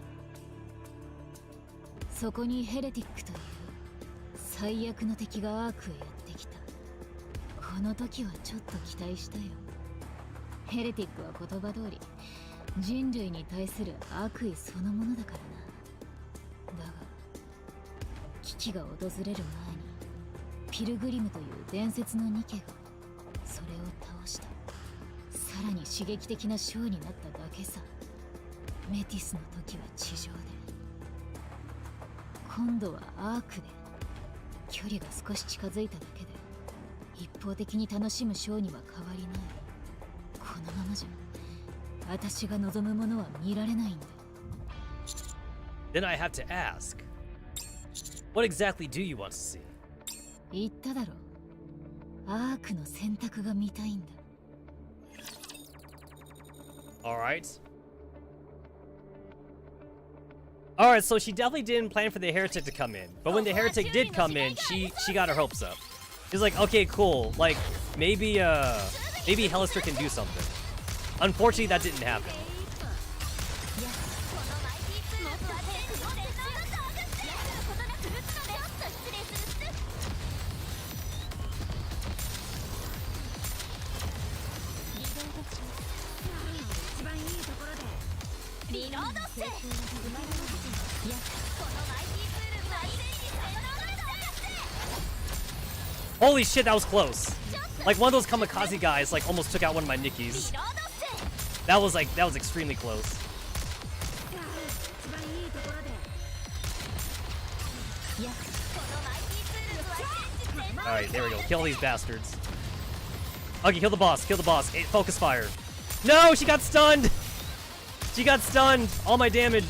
そこにヘレティックという最悪の敵がアークへやってきた。この時はちょっと期待したよ。ヘレティックは言葉通り人類に対する悪意そのものだからな。だが危機が訪れる前にピルグリムという伝説のニケがそれを倒した。さらに刺激的なショーになっただけさ。メティスの時は地上で、今度はアークで距離が少し近づいただけで一方的に楽しむショーには変わりない。このままじゃ私が望むものは見られないんだ。 Then I have to ask, what exactly do you want to see? 言っただろ。アークの選択が見たいんだ。Alright. Alright, so she definitely didn't plan for the heretic to come in. But when the heretic did come in, she got her hopes up. She's like, okay, cool. Like, maybe Hellister can do something. Unfortunately, that didn't happen. Holy shit, that was close. Like one of those kamikaze guys like almost took out one of my Nikkes. That was extremely close. Alright, there we go. Kill these bastards. Okay, kill the boss. Kill the boss. Hey, focus fire. No, she got stunned! She got stunned! All my damage.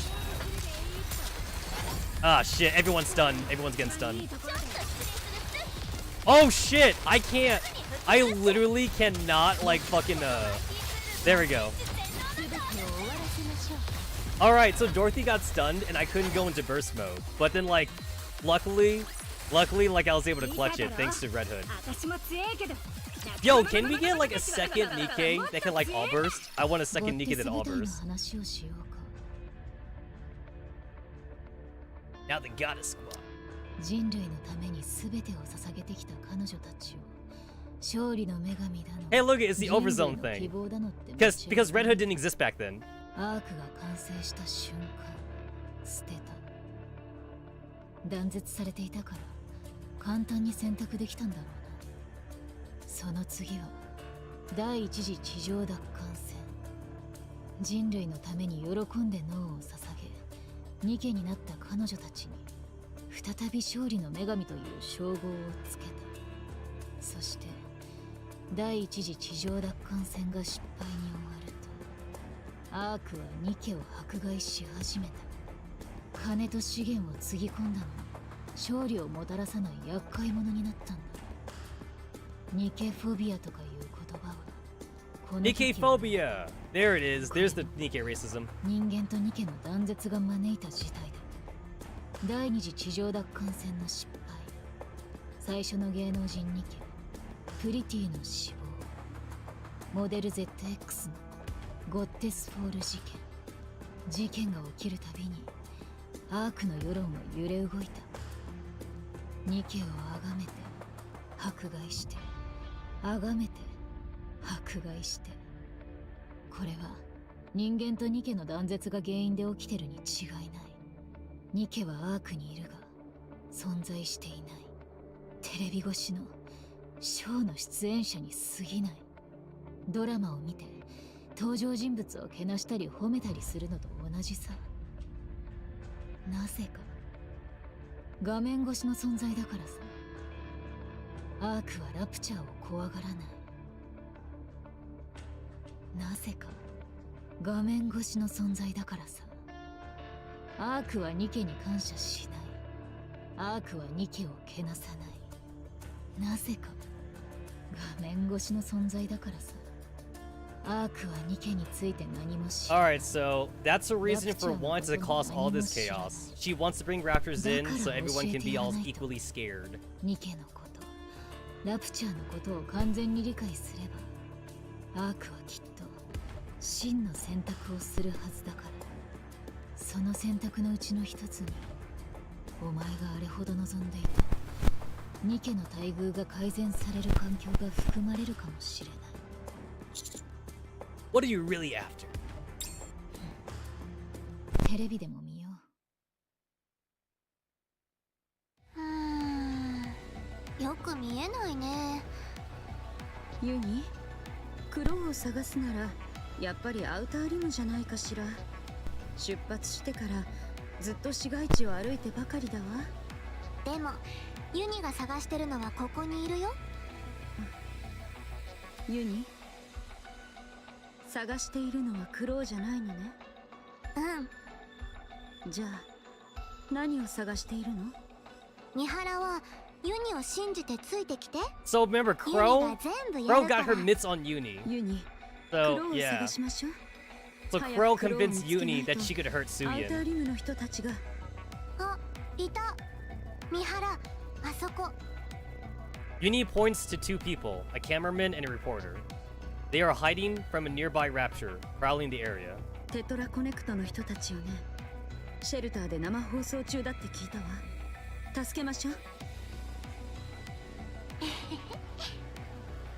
Ah, shit. Everyone's stunned. Everyone's getting stunned. Oh, shit! I can't. I literally cannot, like, fucking, There we go. Alright, so Dorothy got stunned, and I couldn't go into burst mode. But then, like, luckily, like, I was able to clutch it, thanks to Red Hood. Yo, can we get, like, a second Nikke that can, like, all burst? I want a second Nikke that all burst. Now the goddess squad. 人類のために全てを捧げてきた彼女たちを勝利の女神だの。 Hey, look, it's the overzone thing. Because Red Hood didn't exist back then. アークが完成した瞬間、捨てた。断絶されていたから簡単に選択できたんだろうな。その次は第一次地上奪還戦。人類のために喜んで脳を捧げ、ニケになった彼女たちに再び勝利の女神という称号をつけた。そして第一次地上奪還戦が失敗に終わると、アークはニケを迫害し始めた。金と資源をつぎ込んだのに勝利をもたらさない厄介者になったんだ。ニケフォビアとかいう言葉はこの時 Nikkephobia! There it is. There's the Nikke racism. 人間とニケの断絶が招いた事態だ。第二次地上奪還戦の失敗、最初の芸能人ニケプリティの死亡、モデル ZX のゴッテスフォール事件が起きるたびにアークの世論は揺れ動いた。ニケを崇めて迫害して、崇めて迫害して、これは人間とニケの断絶が原因で起きてるに違いない。ニケはアークにいるが存在していない。テレビ越しのショーの出演者に過ぎない。ドラマを見て登場人物をけなしたり褒めたりするのと同じさ。なぜか画面越しの存在だからさ。アークはラプチャーを怖がらない。なぜか画面越しの存在だからさ。アークはニケに感謝しない。アークはニケをけなさない。なぜか画面越しの存在だからさ。アークはニケについて何も知らない。 Alright, so that's the reason for wanting to cause all this chaos. She wants to bring raptors in so everyone can be all equally scared. ニケのこと、ラプチャーのことを完全に理解すれば、アークはきっと真の選択をするはずだから。その選択のうちの一つに、お前があれほど望んでいたニケの待遇が改善される環境が含まれるかもしれない。What are you really after? テレビでも見よう。よく見えないね。ユニ、クローを探すならやっぱりアウターリムじゃないかしら。出発してからずっと市街地を歩いてばかりだわ。でもユニが探してるのはここにいるよ。ユニ、探しているのはクローじゃないのね。うん。じゃあ何を探しているの？三原はユニを信じてついてきて。 So remember, ユニが Crow 全部やるから。 got her mitts on Uni. ユニ、 So クローを yeah. 探しましょう。 So Crow convinced Uni that she could hurt アウター Suyin. リムの人たちが。あ、いた。三原、あそこ。 Uni points to two people, a cameraman and a reporter. They are hiding from a nearby rapture, prowling the area. テトラコネクトの人たちよね。シェルターで生放送中だって聞いたわ。助けましょう。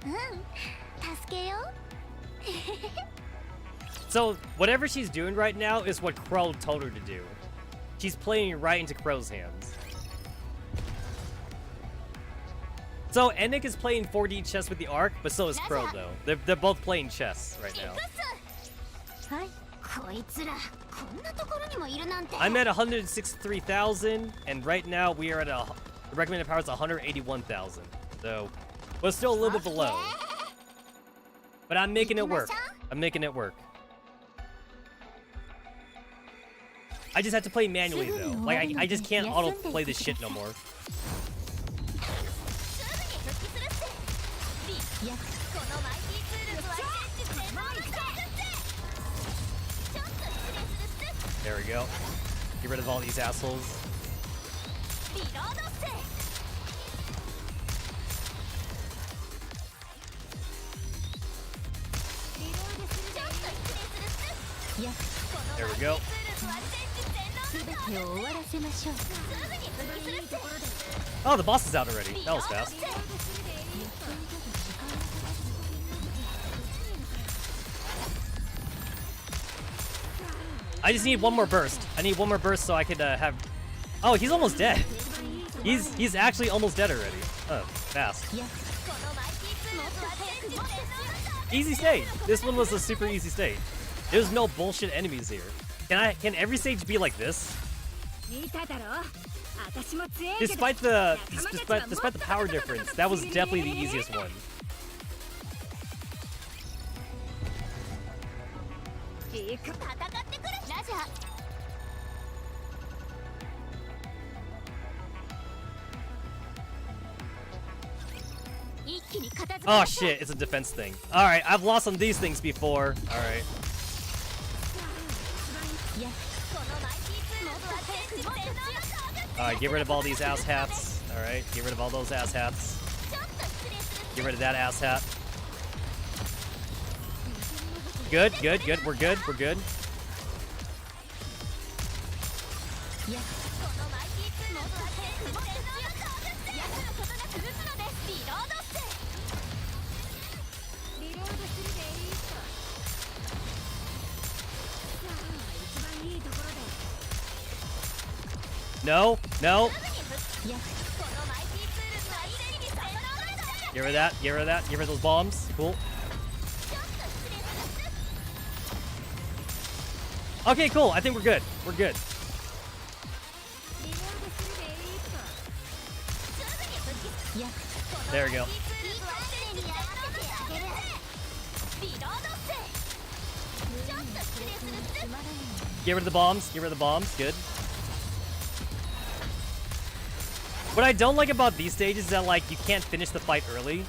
うん、助けよう。So whatever she's doing right now is what Crow told her to do. She's playing right into Crow's hands. So Ennick is playing 4D chess with the Ark, but so is Crow though. They're both playing chess right now. はい。こいつら、こんなところにもいるなんて。 I'm at 163,000, and right now we are at the recommended power is 181,000. So we're still a little bit below. But I'm making it work. I'm making it work. I just have to play manually though. Like I just can't auto play this shit no more. There we go. Get rid of all these assholes. There we go. Oh, the boss is out already. That was fast. I just need one more burst. I need one more burst so I could have... Oh, he's almost dead. He's actually almost dead already. Oh, fast. Easy stage. This one was a super easy stage. There's no bullshit enemies here. Can every stage be like this? Despite the power difference, that was definitely the easiest one. Oh shit, it's a defense thing. Alright, I've lost on these things before. Alright. Alright, get rid of all these ass hats. Alright, get rid of all those ass hats. Get rid of that ass hat. Good, good, good. We're good, we're good. No, no. Get rid of that, get rid of that, get rid of those bombs. Cool. Okay, cool. I think we're good. We're good. There we go. Get rid of the bombs. Get rid of the bombs. Good. What I don't like about these stages is that, like, you can't finish the fight early,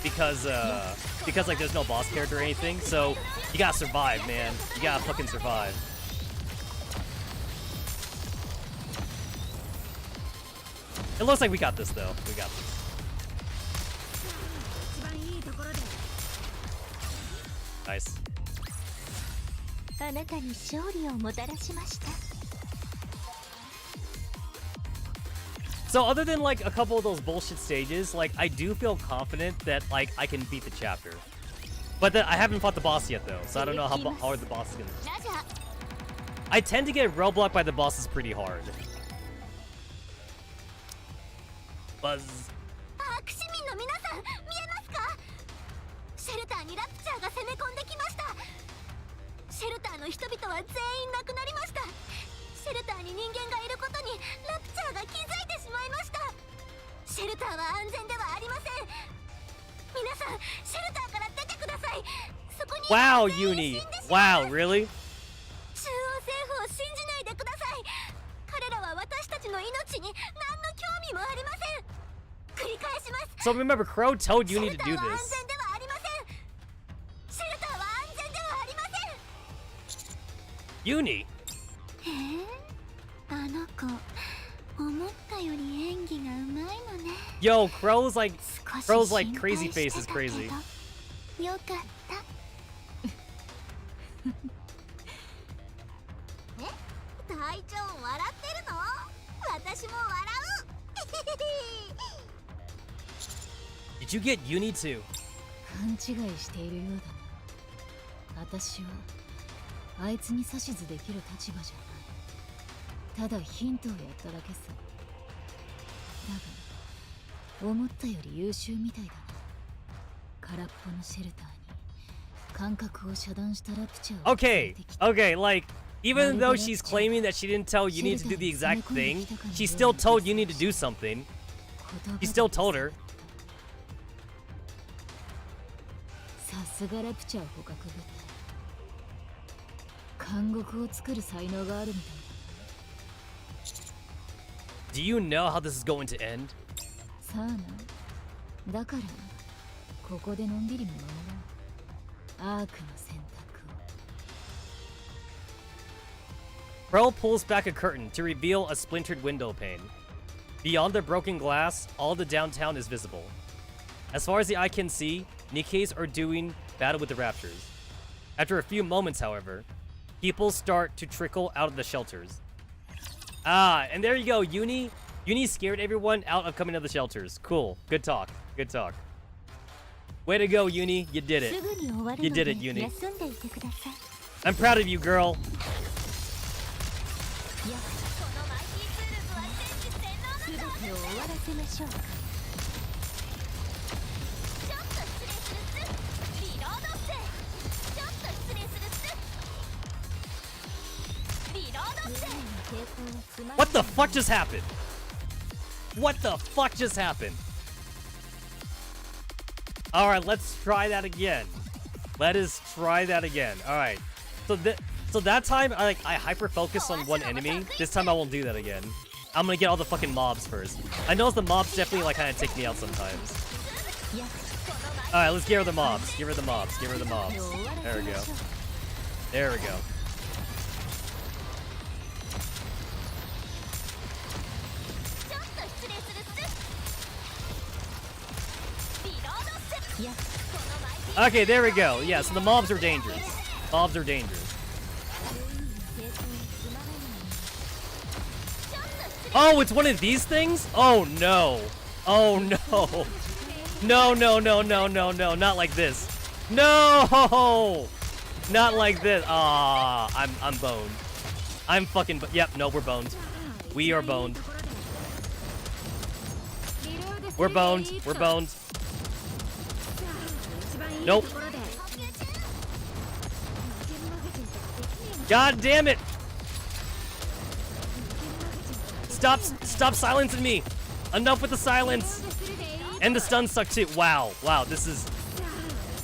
because like there's no boss character or anything. So you gotta survive, man. You gotta fucking survive. It looks like we got this, though. We got this. Nice. So other than like a couple of those bullshit stages, like I do feel confident that like I can beat the chapter. But I haven't fought the boss yet though, so I don't know how hard the boss is gonna be. I tend to get roadblocked by the bosses pretty hard. Buzz. シェルターは安全ではありません。皆さん、シェルターから出てください。そこに Wow, Uni. Wow, really? 中央政府を信じないでください。彼らは私たちの命に何の興味もありません。繰り返します。 So remember, Crow told Uni to do シェルターは this. 安全ではありません。シェルターは安全ではありません。 Uni. あの子、思ったより演技がうまいのね。 Yo, Crow's like crazy face is crazy. よかった。え、隊長笑ってるの？私も笑う。 Did you get Uni too? 勘違いしているようだな。私はあいつに指図できる立場じゃない。ただヒントをやっただけさ。だが思ったより優秀みたいだな。空っぽのシェルターに感覚を遮断したラプチャーを。 Okay, okay, like even though she's claiming that she didn't tell Uni to do the exact thing, she still told Uni to do something. He still told her. さすがラプチャー捕獲部隊。監獄を作る才能があるみたいだ。 Do you know how this is going to end? さあな。だからここでのんびり見守ろう。アークの選択を。 Pearl pulls back a curtain to reveal a splintered window pane. Beyond the broken glass, all the downtown is visible. As far as the eye can see, Nikke's are doing battle with the Raptors. After a few moments, however, people start to trickle out of the shelters. Ah, and there you go, Uni. Uni scared everyone out of coming to the shelters. Cool. Good talk. Good talk. Way to go, Uni. You did it. You did it, Uni. I'm proud of you, girl. What the fuck just happened? What the fuck just happened? Alright, let's try that again. Let us try that again. Alright. So that time I hyper focus on one enemy. This time I won't do that again. I'm gonna get all the fucking mobs first. I know the mobs definitely like kinda take me out sometimes. Alright, let's get rid of the mobs. Get rid of the mobs. Get rid of the mobs. There we go. There we go. Okay, there we go. Yeah, so the mobs are dangerous. Mobs are dangerous. Oh, it's one of these things? Oh no. Oh no. No, no, no, no, no, no. Not like this. No! Not like this. Ah, I'm boned. I'm fucking yep, no, we're boned. We are boned. We're boned. We're boned. Nope. God damn it! Stop silencing me! Enough with the silence! And the stun suck too. Wow, this is...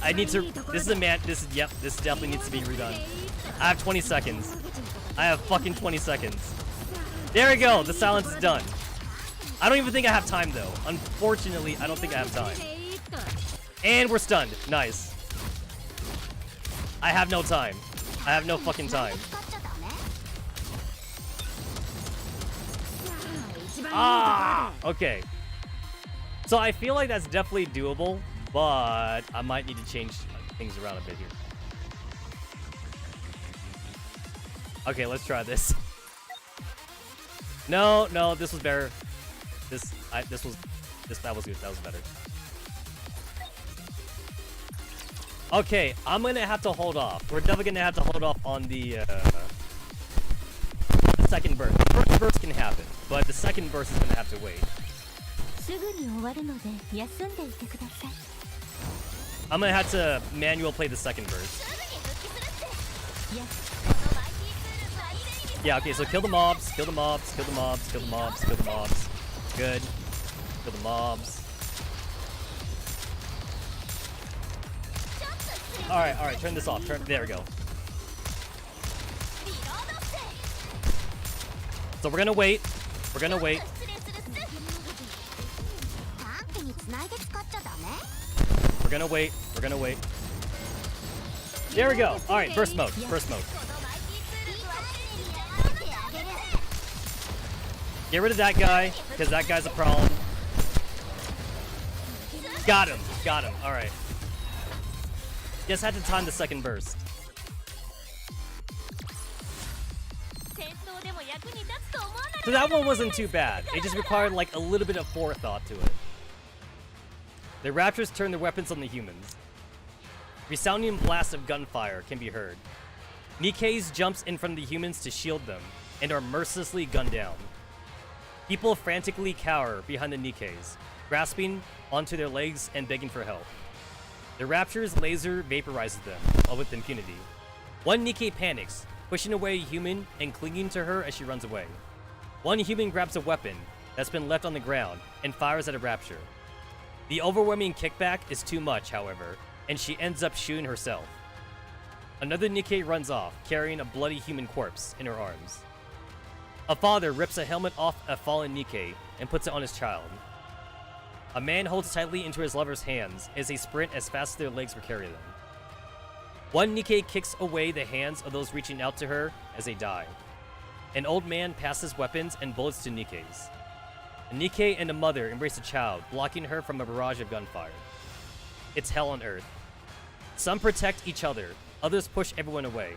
this definitely needs to be redone. I have 20 seconds. I have fucking 20 seconds. There we go, the silence is done. I don't even think I have time though. Unfortunately, I don't think I have time. And we're stunned. Nice. I have no time. I have no fucking time. Ah! Okay. So I feel like that's definitely doable, but I might need to change things around a bit here. Okay, let's try this. No, this was better. That was good. That was better. Okay, I'm gonna have to hold off. We're definitely gonna have to hold off on the second burst. The first burst can happen, but the second burst is gonna have to wait. I'm gonna have to manual play the second burst. Yeah, okay, so kill the mobs, kill the mobs, kill the mobs, kill the mobs, kill the mobs. Good. Kill the mobs. Alright, turn this off. There we go. So we're gonna wait. We're gonna wait. We're gonna wait. We're gonna wait. There we go. Alright, burst mode. Burst mode. Get rid of that guy, because that guy's a problem. Got him. Got him. Alright. Just had to time the second burst. So that one wasn't too bad. It just required like a little bit of forethought to it. The raptors turn their weapons on the humans. Resounding blasts of gunfire can be heard. Nikke's jumps in front of the humans to shield them and are mercilessly gunned down. People frantically cower behind the Nikkes, grasping onto their legs and begging for help. The rapture's laser vaporizes them, all with impunity. One Nikke panics, pushing away a human and clinging to her as she runs away. One human grabs a weapon that's been left on the ground and fires at a rapture. The overwhelming kickback is too much, however, and she ends up shooting herself. Another Nikke runs off, carrying a bloody human corpse in her arms. A father rips a helmet off a fallen Nikke and puts it on his child. A man holds tightly into his lover's hands as they sprint as fast as their legs will carry them. One Nikke kicks away the hands of those reaching out to her as they die. An old man passes weapons and bullets to Nikkes. A Nikke and a mother embrace a child, blocking her from a barrage of gunfire. It's hell on earth. Some protect each other, others push everyone away.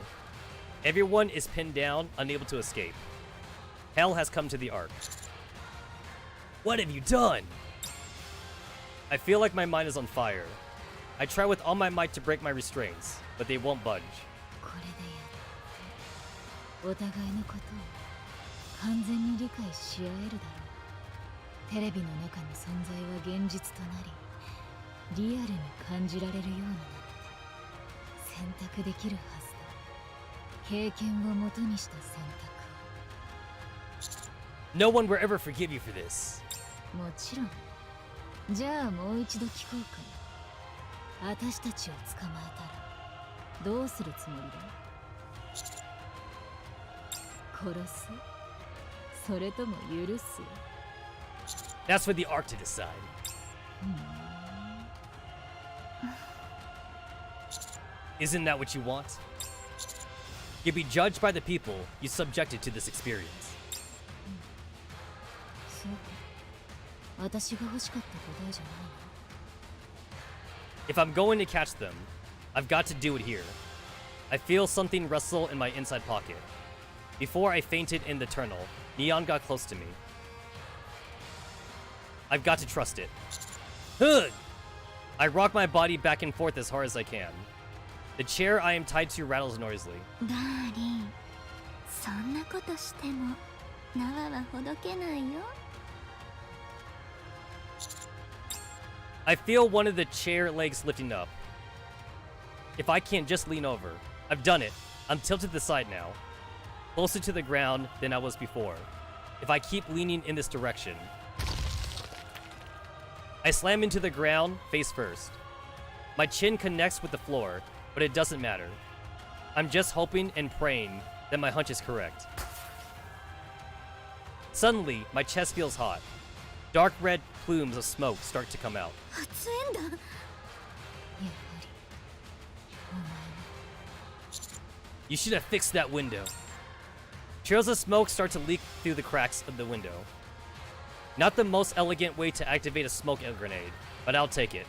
Everyone is pinned down, unable to escape. Hell has come to the Ark. What have you done? I feel like my mind is on fire. I try with all my might to break my restraints, but they won't budge. No one will ever forgive you for this. じゃあもう一度聞こうか。私たちを捕まえたらどうするつもりだ？殺す？それとも許す？ That's for the Ark to decide. Isn't that what you want? You'll be judged by the people you subjected to this experience. そう。私が欲しかった答えじゃない If I'm going to catch them, I've got to do it here. I feel something rustle in my inside pocket. Before I fainted in the tunnel, Neon got close to me. I've got to trust it. Hugh! I rock my body back and forth as hard as I can. The chair I am tied to rattles noisily. ダーリン、そんなことしても縄はほどけないよ。 I feel one of the chair legs lifting up. If I can't just lean over. I've done it. I'm tilted to the side now. Closer to the ground than I was before. If I keep leaning in this direction. I slam into the ground, face first. My chin connects with the floor, but it doesn't matter. I'm just hoping and praying that my hunch is correct. Suddenly, my chest feels hot. Dark red plumes of smoke start to come out. 発煙弾。 You should have fixed that window. Trails of smoke start to leak through the cracks of the window. Not the most elegant way to activate a smoke grenade, but I'll take it.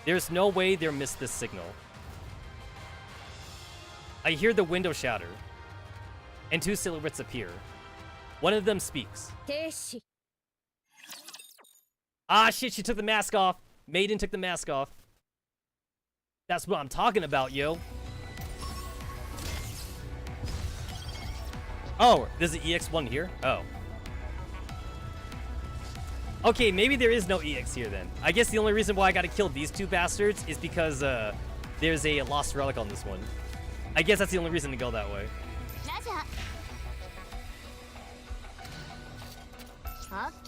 There's no way they'll miss this signal. I hear the window shatter, and two silhouettes appear. One of them speaks. 停止。 Ah, shit, she took the mask off. Maiden took the mask off. That's what I'm talking about, yo. Oh, there's an EX1 here? Oh. Okay, maybe there is no EX here then. I guess the only reason why I gotta kill these two bastards is because there's a lost relic on this one. I guess that's the only reason to go that way.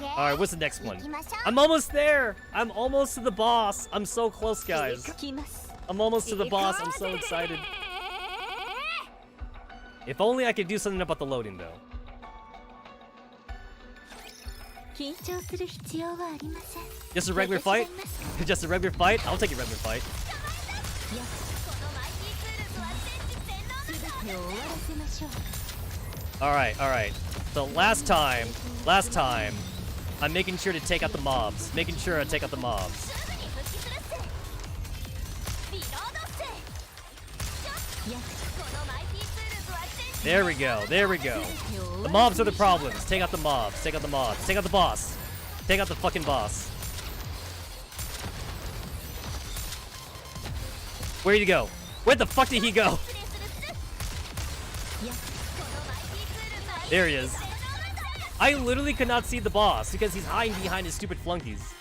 Alright, what's the next one? I'm almost there! I'm almost to the boss! I'm so close, guys. I'm almost to the boss. I'm so excited. If only I could do something about the loading, though. 緊張する必要はありません。 Just a regular fight? Just a regular fight? I'll take a regular fight. Alright, alright. So last time, I'm making sure to take out the mobs. Making sure I take out the mobs. There we go, there we go. The mobs are the problems. Take out the mobs, take out the mobs, take out the boss. Take out the fucking boss. Where'd he go? Where the fuck did he go? There he is. I literally could not see the boss because he's hiding behind his stupid flunkies.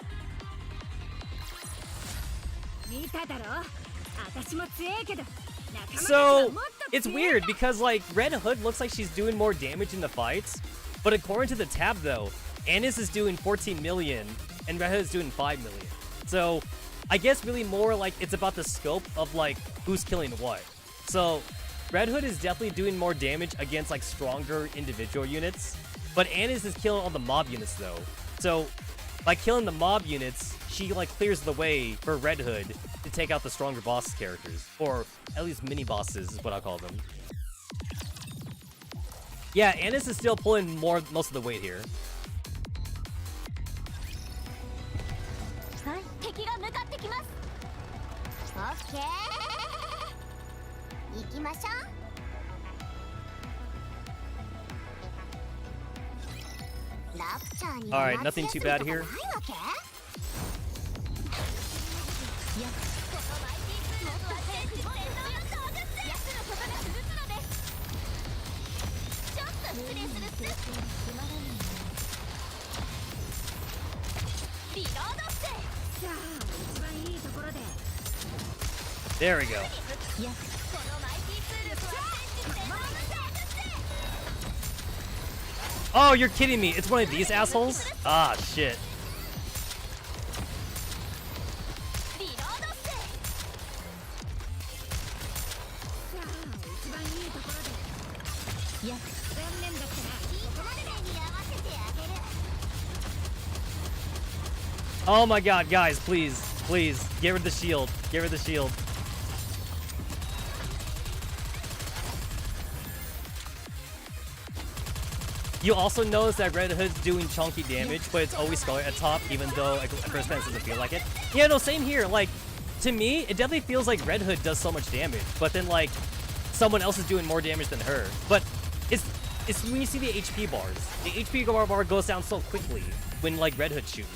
So, it's weird because, like, Red Hood looks like she's doing more damage in the fights, but according to the tab, though, Annis is doing 14 million and Red Hood is doing 5 million. So, I guess really more like it's about the scope of, like, who's killing what. So, Red Hood is definitely doing more damage against, like, stronger individual units, but Annis is killing all the mob units, though. So, by killing the mob units, she, like, clears the way for Red Hood to take out the stronger boss characters. Or at least mini-bosses is what I call them. Yeah, Annis is still pulling most of the weight here. Alright, nothing too bad here. There we go. Oh, you're kidding me. It's one of these assholes? Ah, shit. Oh my god, guys, please, please, get rid of the shield. Get rid of the shield. You also notice that Red Hood's doing chunky damage, but it's always Scarlet at top, even though at first glance it doesn't feel like it. Yeah, no, same here. Like, to me, it definitely feels like Red Hood does so much damage, but then like someone else is doing more damage than her. But it's when you see the HP bars. The HP bar goes down so quickly when like Red Hood's shooting.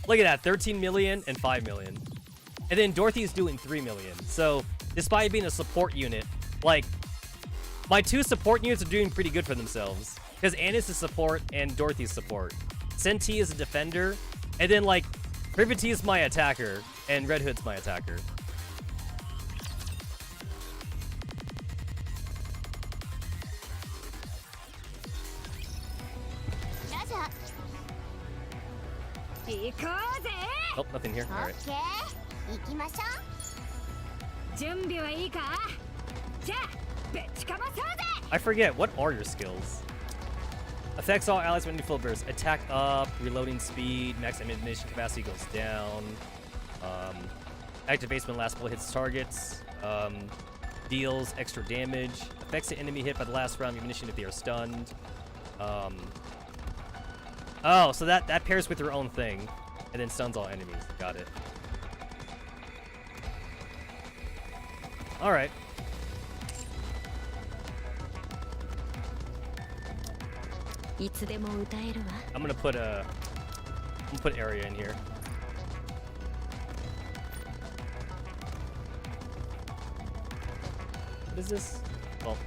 Look at that, 13 million and 5 million. And then Dorothy's doing 3 million. So despite being a support unit, like my 2 support units are doing pretty good for themselves. Because Annis is support and Dorothy's support. Senti is a defender. And then like Privity is my attacker and Red Hood's my attacker. Oh, nothing here. All right. I forget, what are your skills? Affects all allies when you full burst. Attack up, reloading speed, max ammunition capacity goes down. Activates when last bullet hits targets. Deals extra damage. Affects the enemy hit by the last round of ammunition if they are stunned. Oh, so that pairs with your own thing, and then stuns all enemies. Got it. All right. I'm gonna put area in here. What is this? Well.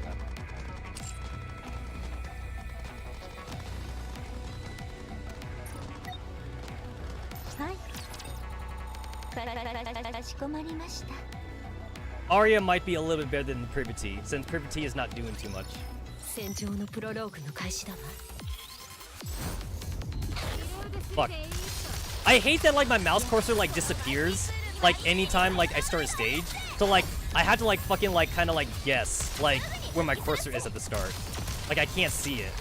Arya might be a little bit better than Privity, since Privity is not doing too much. Fuck. I hate that like my mouse cursor like disappears like anytime like I start a stage. So like I had to like fucking like kind of like guess like where my cursor is at the start. Like I can't see it.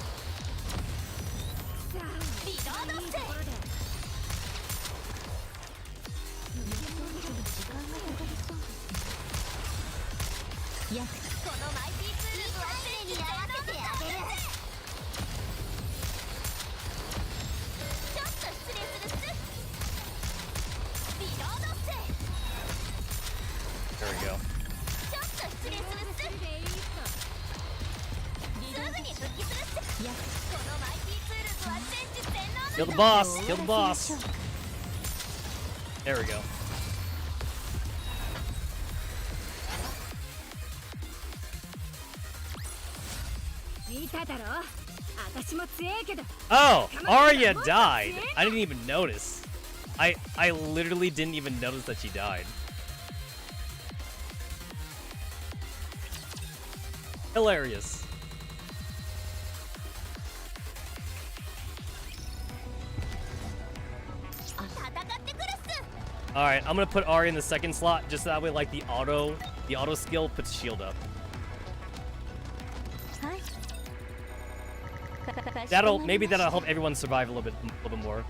There we go. Kill the boss! Kill the boss! There we go. Oh! Arya died! I didn't even notice. I literally didn't even notice that she died. Hilarious. Alright, I'm gonna put Arya in the second slot, just that way like the auto skill puts shield up. Maybe that'll help everyone survive a little bit more.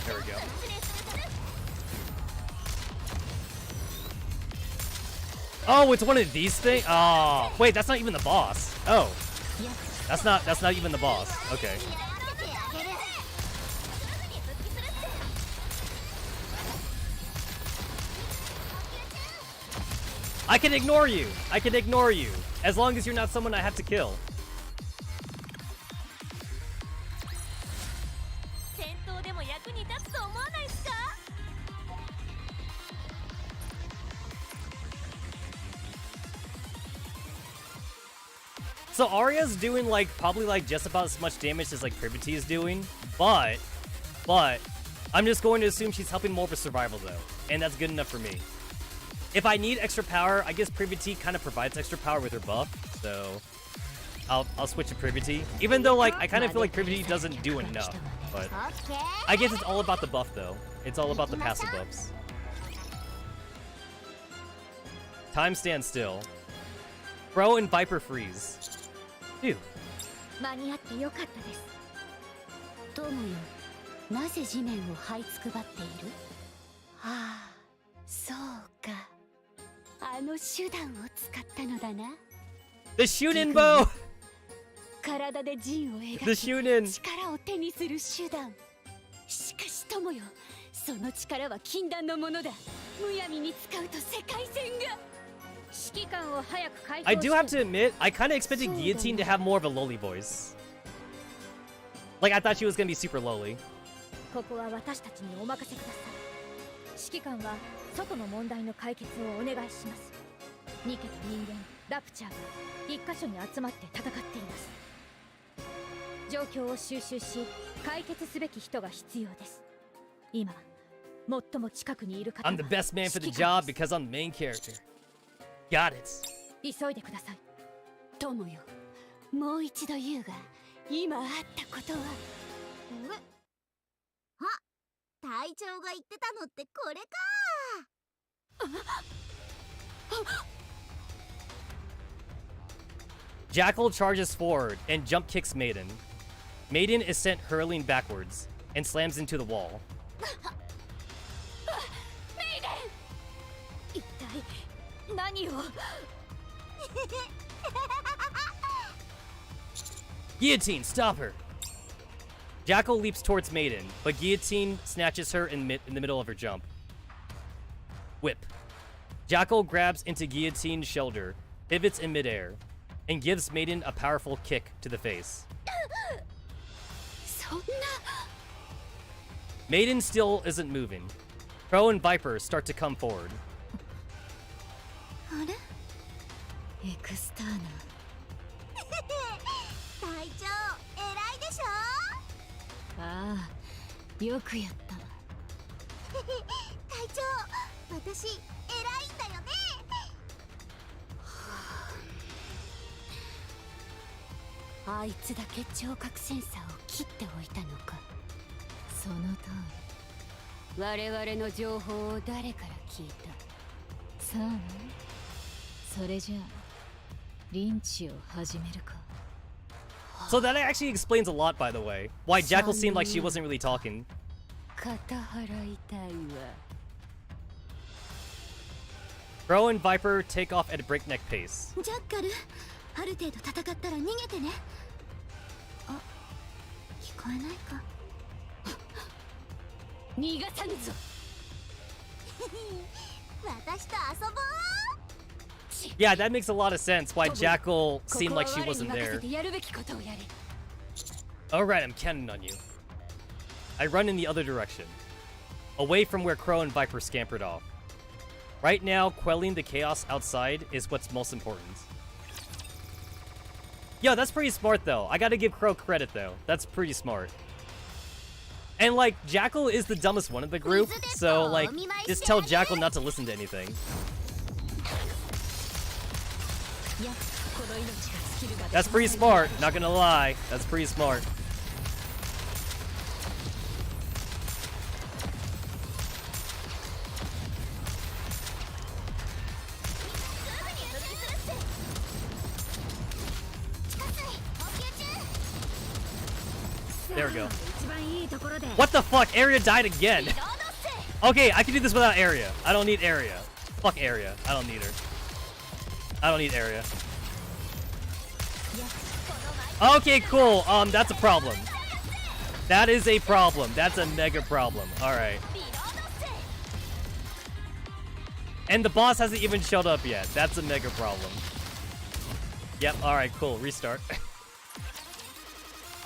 There we go. Oh, it's one of these things? Oh, wait, that's not even the boss. Oh. That's not even the boss. Okay. I can ignore you. I can ignore you. As long as you're not someone I have to kill. So Arya's doing like probably like just about as much damage as like Privity is doing, but I'm just going to assume she's helping more with survival though, and that's good enough for me. If I need extra power, I guess Privity kind of provides extra power with her buff, so I'll switch to Privity. Even though like I kind of feel like Privity doesn't do enough, but I guess it's all about the buff though. It's all about the passive buffs. Time stands still. Bro and Viper freeze. Phew. 間に合ってよかったです。友よ、なぜ地面を這いつくばっている？はあ、そうか。あの手段を使ったのだな。 The shooting bow! 体で陣を描き The shooting! 力を手にする手段。しかし友よ、その力は禁断のものだ。むやみに使うと世界線が。指揮官を早く解放 I do have して to admit, I kind of expected Guillotine to have more of a lowly voice. Like, I thought she was gonna be super lowly. ここは私たちにお任せください。指揮官は外の問題の解決をお願いします。ニケと人間ラプチャーが一箇所に集まって戦っています。状況を収集し解決すべき人が必要です。今最も近くにいる方 I'm the best man for the job because I'm the main character. Got it. 急いでください。友よ、もう一度言うが、今あったことは。隊長が言ってたのってこれか。Jackal charges forward and jump kicks Maiden. Maiden is sent hurling backwards and slams into the wall. 一体何を Guillotine, stop her! Jackal leaps towards Maiden, but Guillotine snatches her in the middle of her jump. Whip. Jackal grabs into Guillotine's shoulder, pivots in midair, and gives Maiden a powerful kick to the face. Maiden still isn't moving. Crow and Viper start to come forward. あれ？エクスターナ。隊長偉いでしょ。ああ、よくやったわ。隊長、私偉いんだよね。あいつだけ聴覚センサーを切っておいたのか。その通り。我々の情報を誰から聞いた？さあね。それじゃあ、リンチを始めるか。So that actually explains a lot, by the way. Why Jackal seemed like she wasn't really talking. 肩払いたいわ。 Crow and Viper take off at a breakneck pace. ジャッカル、ある程度戦ったら逃げてね。あ、聞こえないか。逃がさぬぞ。私と遊ぼう。 Yeah, that makes a lot of sense why Jackal seemed like she wasn't there. Alright, I'm counting on you. I run in the other direction, away from where Crow and Viper scampered off. Right now, quelling the chaos outside is what's most important. Yo, that's pretty smart though. I gotta give Crow credit though. That's pretty smart. And like, Jackal is the dumbest one of the group, so like, just tell Jackal not to listen to anything. That's pretty smart, not gonna lie. That's pretty smart. There we go. What the fuck? Area died again. Okay, I can do this without Area. I don't need Area. Fuck Area. I don't need her. I don't need Area. Okay, cool. That's a problem. That is a problem. That's a mega problem. Alright. And the boss hasn't even showed up yet. That's a mega problem. Yep, alright, cool. Restart.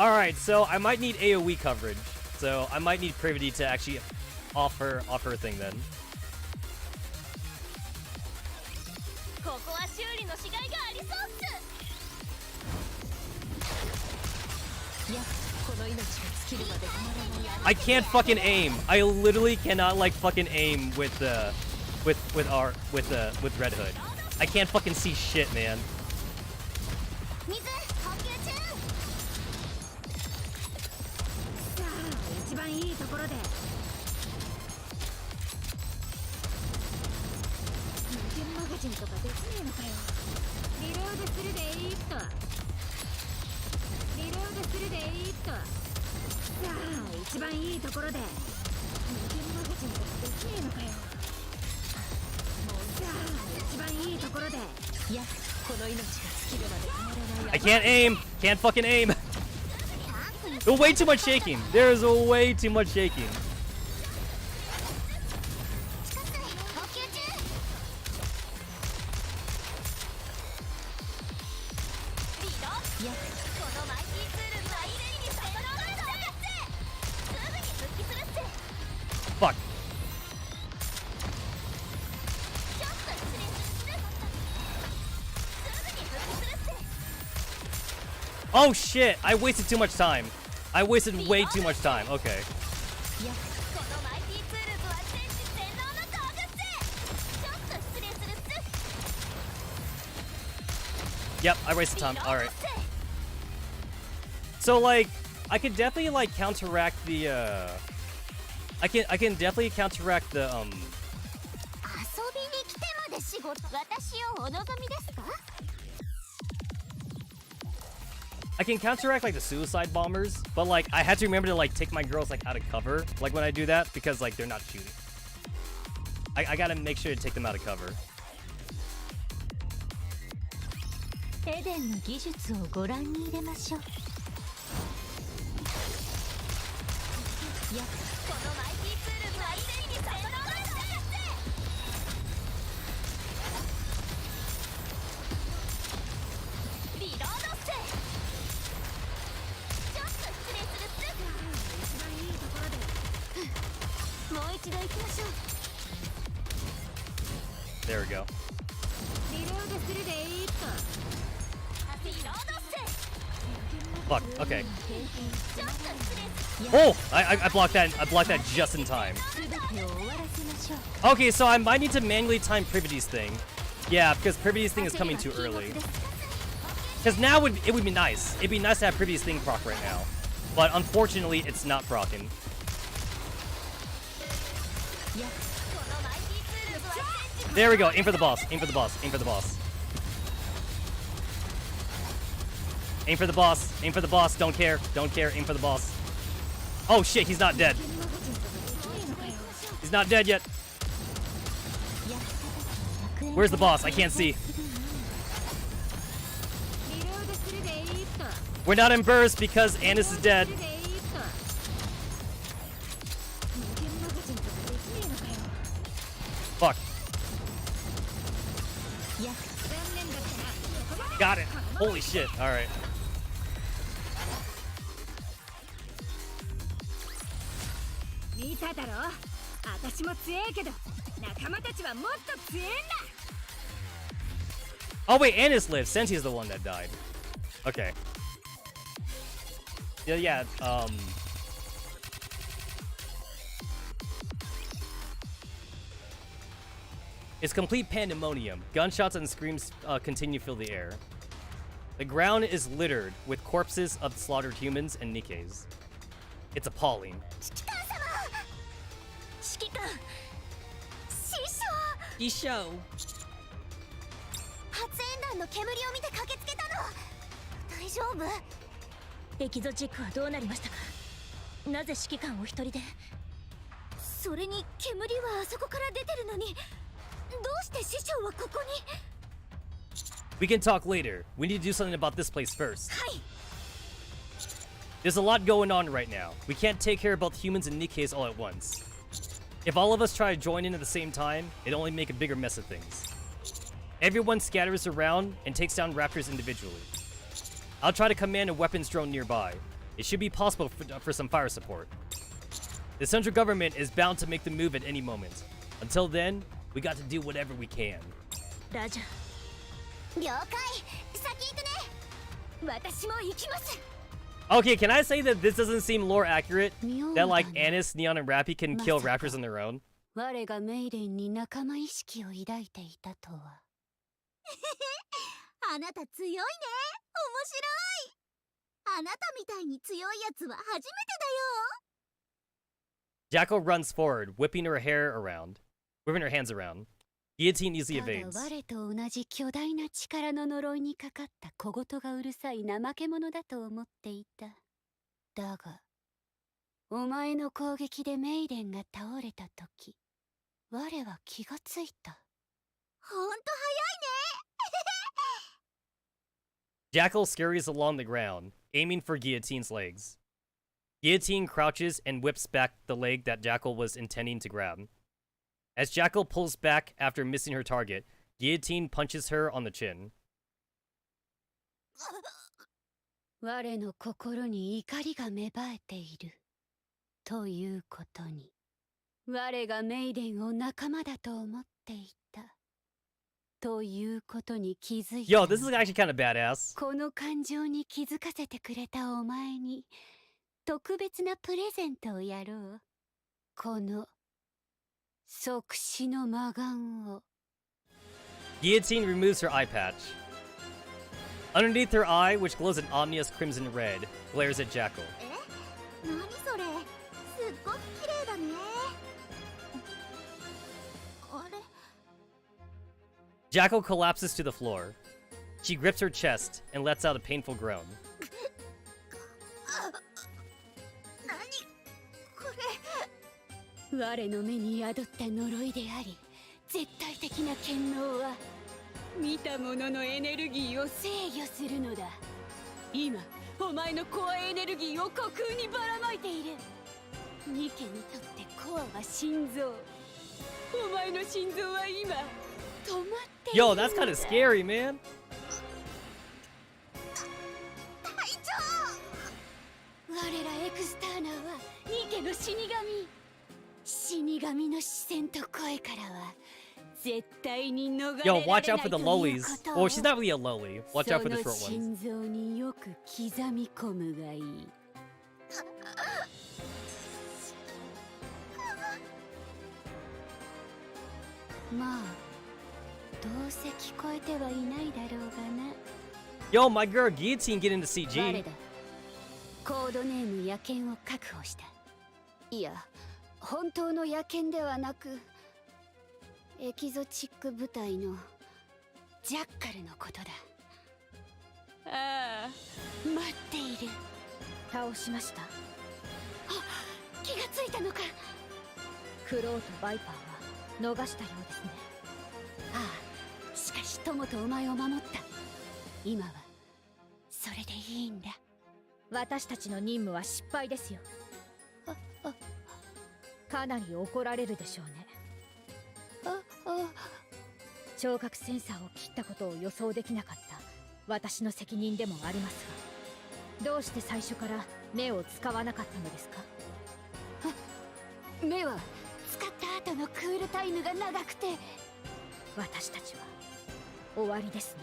Alright, so I might need AoE coverage. So I might need Privity to actually offer a thing then. I can't fucking aim. I literally cannot like fucking aim with Red Hood. I can't fucking see shit, man. でするでいいっと。さあ一番いいところで。無限マガジンとかできねえのかよ。さあ一番いいところで。いやこの命が尽きるまで止まらない。 I can't aim. Can't fucking aim. There's way too much shaking. There's way too much shaking. Fuck. Oh shit! I wasted too much time. I wasted way too much time. Okay. Yep, I wasted time. Alright. So like, I could definitely like counteract the I can definitely counteract the I can counteract like the suicide bombers, but like I had to remember to like take my girls like out of cover like when I do that because like they're not shooting. I gotta make sure to take them out of cover. エデンの技術をご覧に入れましょう。いや、このマイティツールは相手に逆らわれたやつ。リロードして。ちょっと失礼するっす。一番いいところで。もう一度行きましょう。There we go. リロードするでいいっと。 Fuck. Okay. Oh, I blocked that. I blocked that just in time. Okay, so I might need to manually time Privity's thing. Yeah, because Privity's thing is coming too early. Because now it would be nice. It'd be nice to have Privity's thing proc right now, but unfortunately, it's not procking. There we go. Aim for the boss. Aim for the boss. Aim for the boss. Aim for the boss. Aim for the boss. Don't care. Don't care. Aim for the boss. Oh shit, he's not dead. He's not dead yet. Where's the boss? I can't see. We're not in burst because Anis is dead. Fuck. Got it. Holy shit. Alright. Oh wait, Anis lives. Senti's the one that died. Okay. Yeah, It's complete pandemonium. Gunshots and screams continue to fill the air. The ground is littered with corpses of slaughtered humans and Nikkes. It's appalling. Isho. の煙を見て駆けつけたの。大丈夫？エキゾチックはどうなりましたか？なぜ指揮官お一人で？それに煙はあそこから出てるのに、どうして師匠はここに？ We can talk later. We need to do something about this place first. はい。 There's a lot going on right now. We can't take care of both humans and Nikkes all at once. If all of us try to join in at the same time, it'll only make a bigger mess of things. Everyone scatters around and takes down raptors individually. I'll try to command a weapons drone nearby. It should be possible for some fire support. The central government is bound to make the move at any moment. Until then, we got to do whatever we can. Raja. 了解。先行くね。私も行きます。 Okay, can I say that this doesn't seem lore accurate? That like Anis, Neon, and Rappy can kill raptors on their own? 我がメイデンに仲間意識を抱いていたとは。あなた強いね。面白い。あなたみたいに強いやつは初めてだよ。 Jackal runs forward, whipping her hands around. Guillotine easily ただ evades. 我と同じ巨大な力の呪いにかかった小言がうるさい怠け者だと思っていた。だがお前の攻撃でメイデンが倒れた時、我は気がついた。ほんと Jackal scurries along the ground, aiming for Guillotine's legs. Guillotine crouches and whips back the leg that Jackal was intending to grab. As Jackal pulls back after missing her target, Guillotine punches her on the chin. 我の心に怒りが芽生えている。ということに、我がメイデンを仲間だと思っていた。ということに気づいた。 Yo, this is actually kind of badass. この感情に気づかせてくれたお前に特別なプレゼントをやろう。この即死の魔眼を。 Guillotine removes her eye patch. Underneath her eye, which glows an ominous crimson red, glares at Jackal. 何それ、すっごく綺麗だね。あれ Jackal collapses to the floor. She grips her chest and lets out a painful groan. 何これ。我の目に宿った呪いであり絶対的な権能は見たもののエネルギーを制御するのだ。今お前のコアエネルギーを虚空にばらまいている。ニケにとってコアは心臓。お前の心臓は今止まっている。 Yo, that's kind of scary, man. 隊長。我らエクスターナーはニケの死神。死神の視線と声からは絶対に逃れら Yo, れない watch out for the という lollies. こと Or she's not really a lolly. Watch out for the その short ones. 心臓によく刻み込むがいい。まあどうせ聞こえてはいないだろうがな。 Yo, my girl Guillotine getting to 誰 CG. だ。コードネーム野犬を確保した。いや本当の野犬ではなくエキゾチック部隊のジャッカルのことだ。ああ待っている。倒しました。あ、気がついたのか。クロウとバイパーは逃したようですね。ああ、しかし友とお前を守った。今はそれでいいんだ。私たちの任務は失敗ですよ。かなり怒られるでしょうね。聴覚センサーを切ったことを予想できなかった私の責任でもありますが、どうして最初から目を使わなかったのですか？目は使った後のクールタイムが長くて。私たちは終わりですね。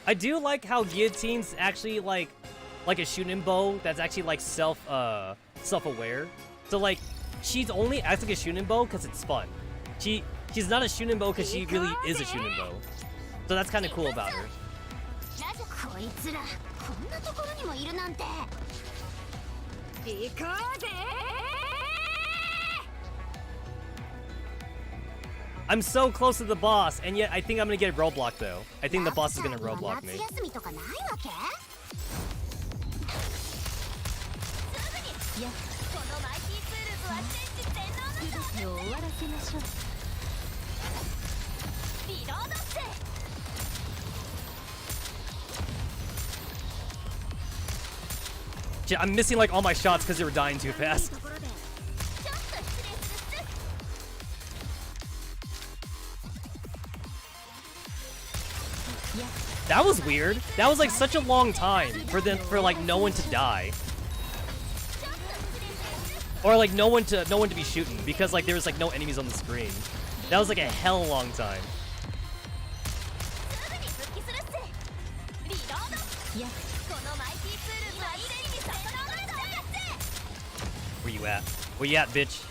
I do like how Guillotine's actually like a shooting bow that's actually like self-aware. So like she's only acts like a shooting bow because it's fun. She's not a shooting bow because she really is a shooting bow. So that's kind of cool about her. こいつらこんなところにもいるなんて。行こうぜ。 I'm so close to the boss, and yet I think I'm gonna get roadblocked though. I think the boss is gonna roadblock me. 夏休みとかないわけ？いや、このマイティツールズは全知全能だぞ。全てを終わらせましょう。リロードして。 Shit, I'm missing like all my shots because they were dying too fast. That was weird. That was like such a long time for like no one to die. Or like no one to be shooting because like there was like no enemies on the screen. That was like a hell long time. Where you at? Where you at, bitch?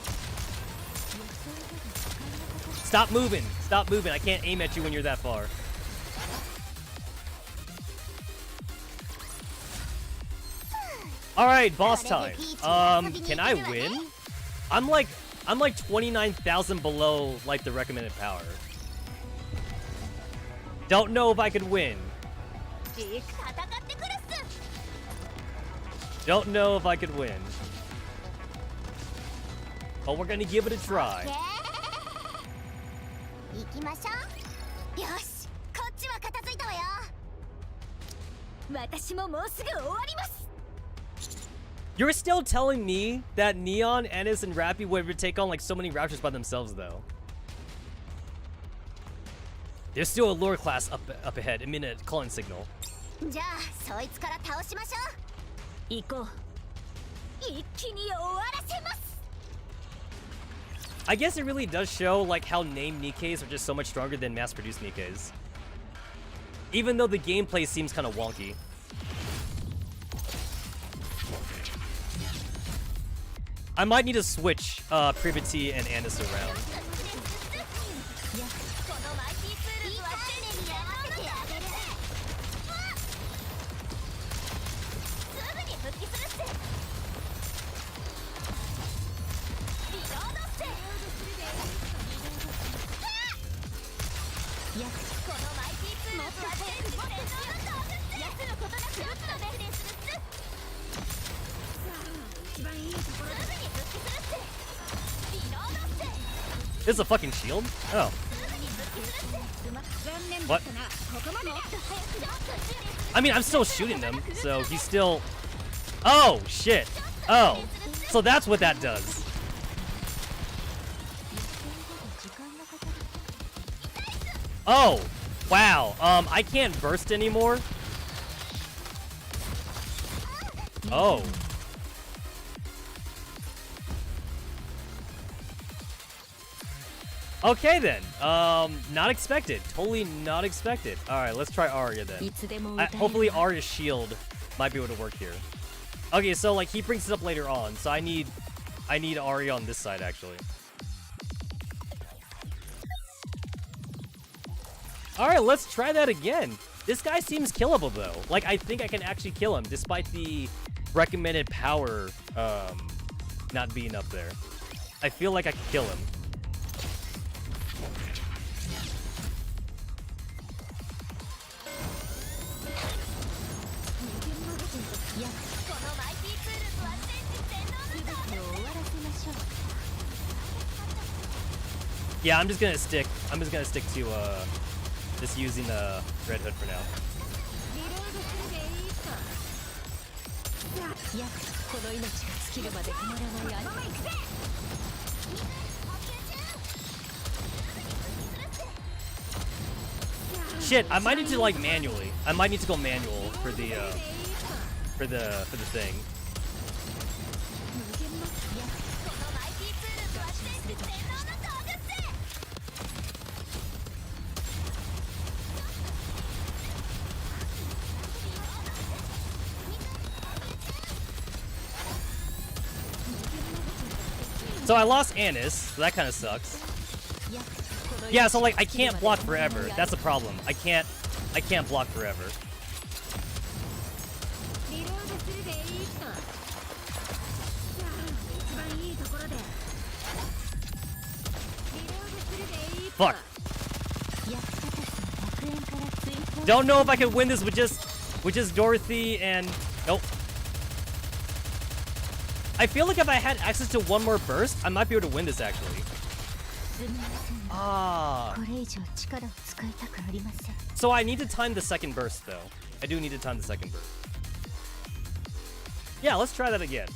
Stop moving! Stop moving! I can't aim at you when you're that far. Alright, boss time. Can I win? I'm I'm like 29,000 below like the recommended power. Don't know if I could win. Don't know if I could win. But we're gonna give it a try. You're still telling me that Neon, Ennis, and Rappy would take on like so many Raptors by themselves though. There's still a lower class up ahead. I'm in a calling signal. I guess it really does show like how named Nikkes are just so much stronger than mass-produced Nikkes. Even though the gameplay seems kind of wonky. I might need to switch Privity and Andis around. This is a fucking shield? Oh. What? I mean, I'm still shooting them, so he's still... Oh, shit. Oh. So that's what that does. Oh. Wow. I can't burst anymore. Oh. Okay then. Not expected. Totally not expected. All right, let's try Arya then. Hopefully Arya's shield might be able to work here. Okay, so like he brings it up later on, so I need Arya on this side actually. All right, let's try that again. This guy seems killable though. Like I think I can actually kill him despite the recommended power not being up there. I feel like I can kill him. Yeah, I'm just gonna stick to just using Red Hood for now. Shit, I might need to like manually. I might need to go manual for the thing. So I lost Annis, so that kind of sucks. Yeah, so like I can't block forever. That's the problem. I can't block forever. Fuck. Don't know if I can win this with just Dorothy and nope. I feel like if I had access to one more burst, I might be able to win this actually. Ah. So I need to time the second burst though. I do need to time the second burst. Yeah, let's try that again.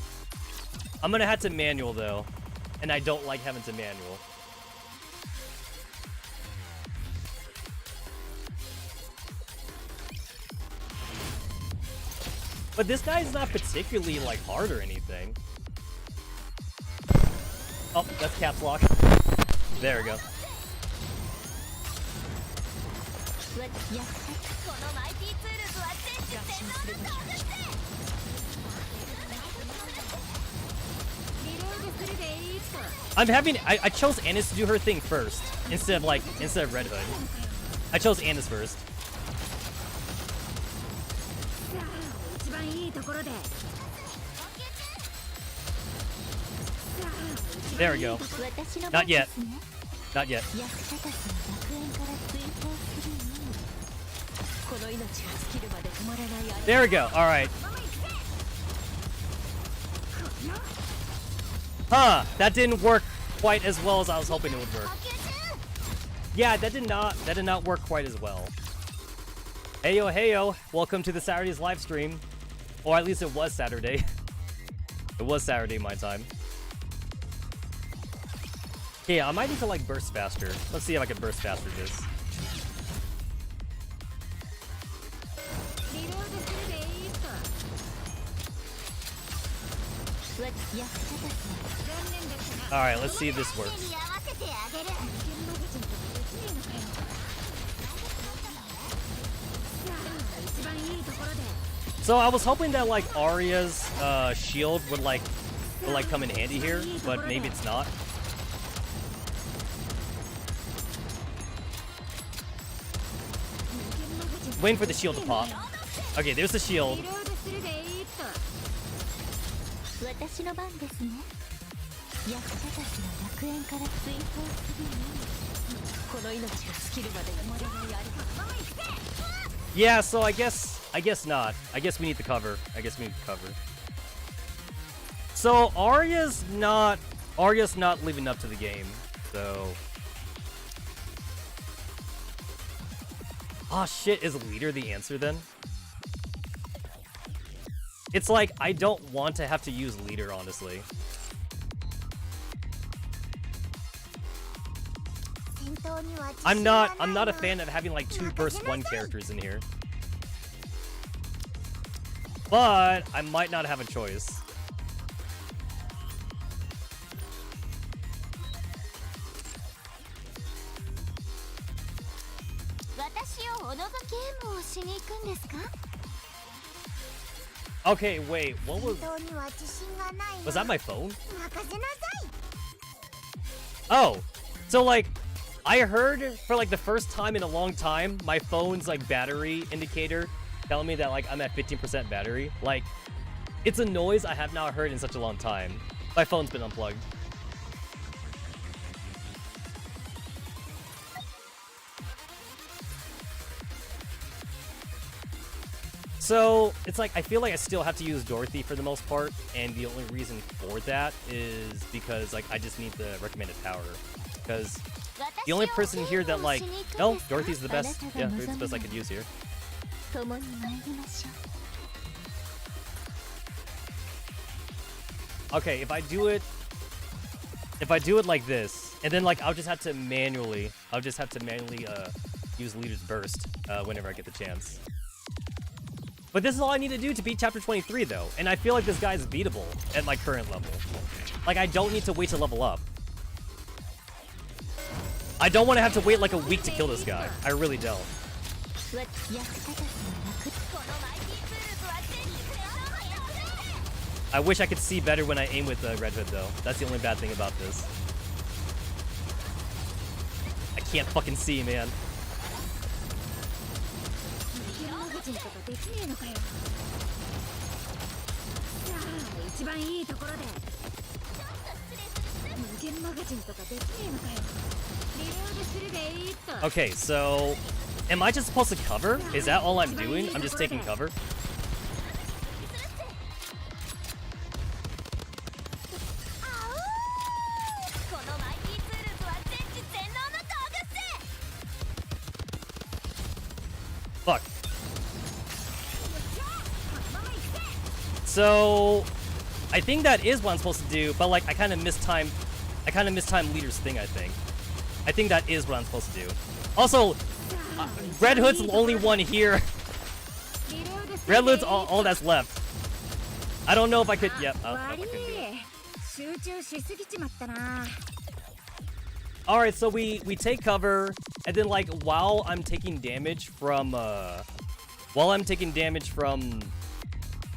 I'm gonna have to manual though, and I don't like having to manual. But this guy's not particularly like hard or anything. Oh, that's caps lock. There we go. I chose Annis to do her thing first instead of Red Hood. I chose Annis first. There we go. Not yet. Not yet. There we go. All right. Huh, that didn't work quite as well as I was hoping it would work. Yeah, that did not work quite as well. Heyo, welcome to the Saturday's live stream. Or at least it was Saturday. It was Saturday my time. Yeah, I might need to like burst faster. Let's see if I can burst faster this. Alright, let's see if this works. So I was hoping that like Arya's shield would come in handy here, but maybe it's not. Waiting for the shield to pop. Okay, there's the shield. Yeah, so I guess not. I guess we need the cover. So Arya's not living up to the game. So oh shit, is leader the answer then? It's like I don't want to have to use leader, honestly. I'm not a fan of having like 2 burst 1 characters in here. But I might not have a choice. Okay, wait, what was that my phone? Oh, so like I heard for like the first time in a long time my phone's like battery indicator telling me that like I'm at 15% battery. Like it's a noise I have not heard in such a long time. My phone's been unplugged. So it's like I feel like I still have to use Dorothy for the most part, and the only reason for that is because like I just need the recommended power. Because the only person here that like no, Dorothy's the best. Yeah, Dorothy's the best I could use here. Okay, if I do it like this, and then like I'll just have to manually use leader's burst whenever I get the chance. But this is all I need to do to beat chapter 23 though, and I feel like this guy is beatable at my current level. Like I don't need to wait to level up. I don't want to have to wait like a week to kill this guy. I really don't. I wish I could see better when I aim with the Red Hood though. That's the only bad thing about this. I can't fucking see, man. Okay, so am I just supposed to cover? Is that all I'm doing? I'm just taking cover? Fuck. So I think that is what I'm supposed to do, but like I kind of mistimed leader's thing, I think that is what I'm supposed to do. Also, Red Hood's the only one here. Red Hood's all that's left. I don't know if I could, yep, I don't know if I could do it. Alright, so we take cover, and then like while I'm taking damage from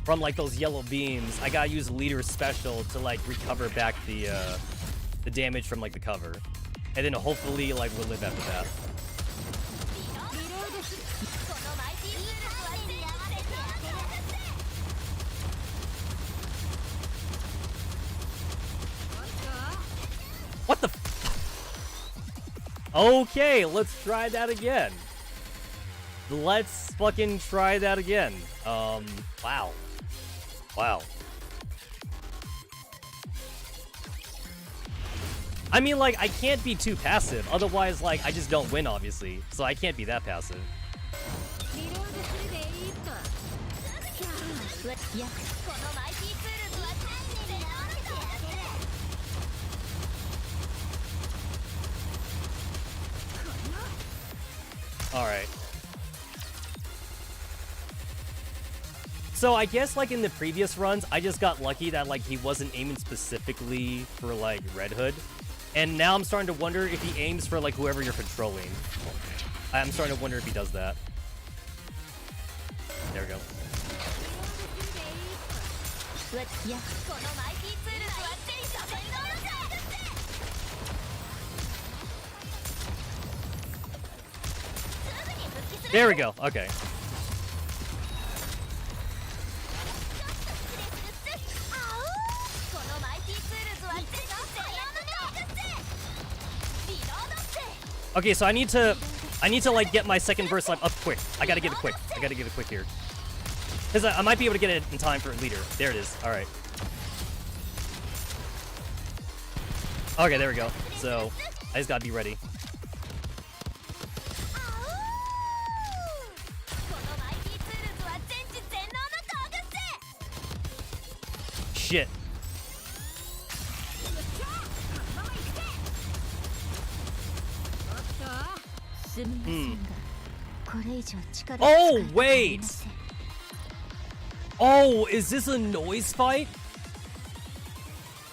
like those yellow beams, I gotta use leader's special to like recover back the damage from like the cover, and then hopefully like we'll live after that. Okay, let's try that again. Let's fucking try that again. Wow. Wow. I mean, like, I can't be too passive. Otherwise, like, I just don't win, obviously. So I can't be that passive. Alright. So I guess, like, in the previous runs, I just got lucky that, like, he wasn't aiming specifically for, like, Red Hood. And now I'm starting to wonder if he aims for, like, whoever you're controlling. I'm starting to wonder if he does that. There we go. There we go. Okay. Okay, so I need to like get my second burst up quick. I gotta get it quick. I gotta get it quick here. Cause I might be able to get it in time for leader. There it is. All right. Okay, there we go. So I just gotta be ready. Shit. Oh, wait! Oh, is this a noise fight?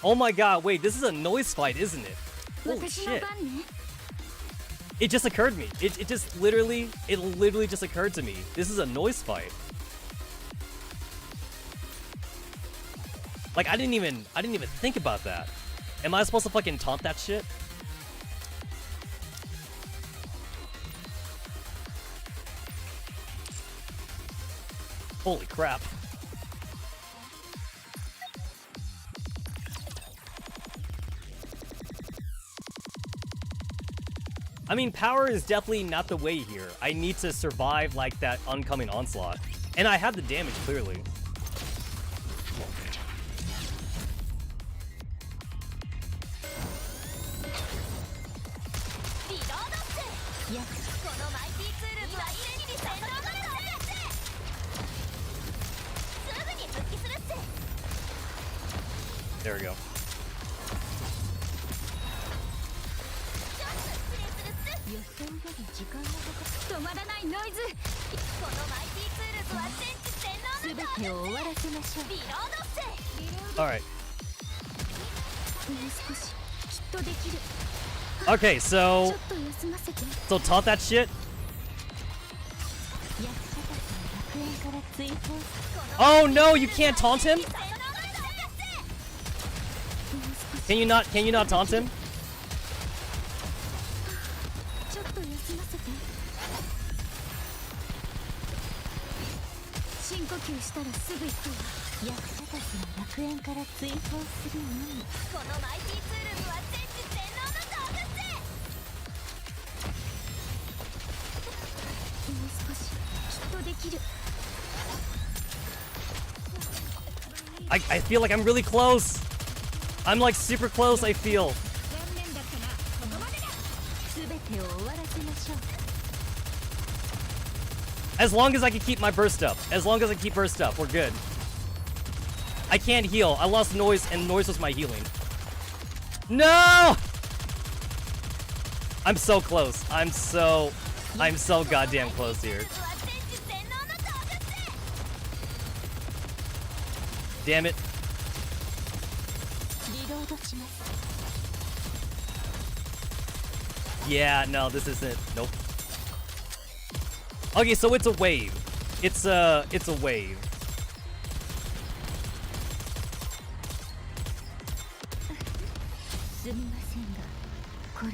Oh my god, wait, this is a noise fight, isn't it? Holy shit. It just occurred to me. It literally just occurred to me. This is a noise fight. Like, I didn't even think about that. Am I supposed to fucking taunt that shit? Holy crap. I mean, power is definitely not the way here. I need to survive, like, that oncoming onslaught. And I have the damage, clearly. There we go. Alright. Okay, so taunt that shit. Oh no, you can't taunt him? Can you not taunt him? I feel like I'm really close. I'm like super close, I feel. As long as I can keep my burst up. As long as I keep burst up, we're good. I can't heal. I lost noise, and noise was my healing. No! I'm so close. I'm so goddamn close here. Damn it. Yeah, no, this isn't. Nope. Okay, so it's a wave. It's a wave.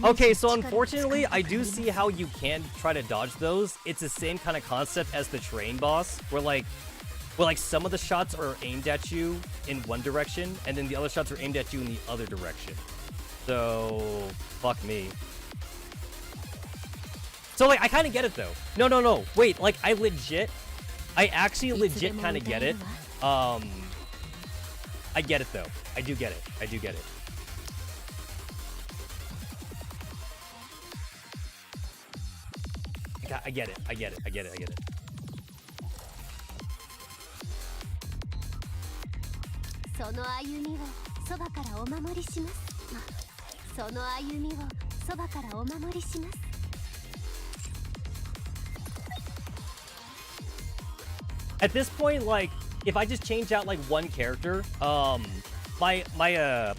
Okay, so unfortunately, I do see how you can try to dodge those. It's the same kind of concept as the train boss, where like some of the shots are aimed at you in one direction, and then the other shots are aimed at you in the other direction. So, fuck me. So like I kind of get it though. No. Wait, like I actually legit kind of get it. I get it though. I do get it. I get it. I get it. At this point, like, if I just change out like one character, my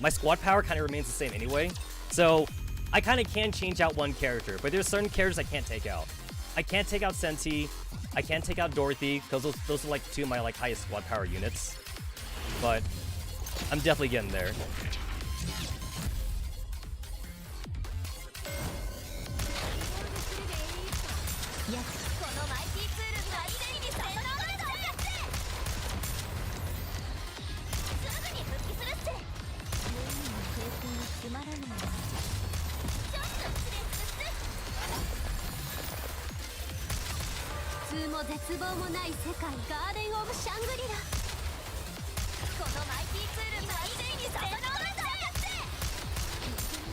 squad power kind of remains the same anyway. So I kind of can change out one character, but there's certain characters I can't take out. I can't take out Senti. I can't take out Dorothy because those are like two of my like highest squad power units. But I'm definitely getting there.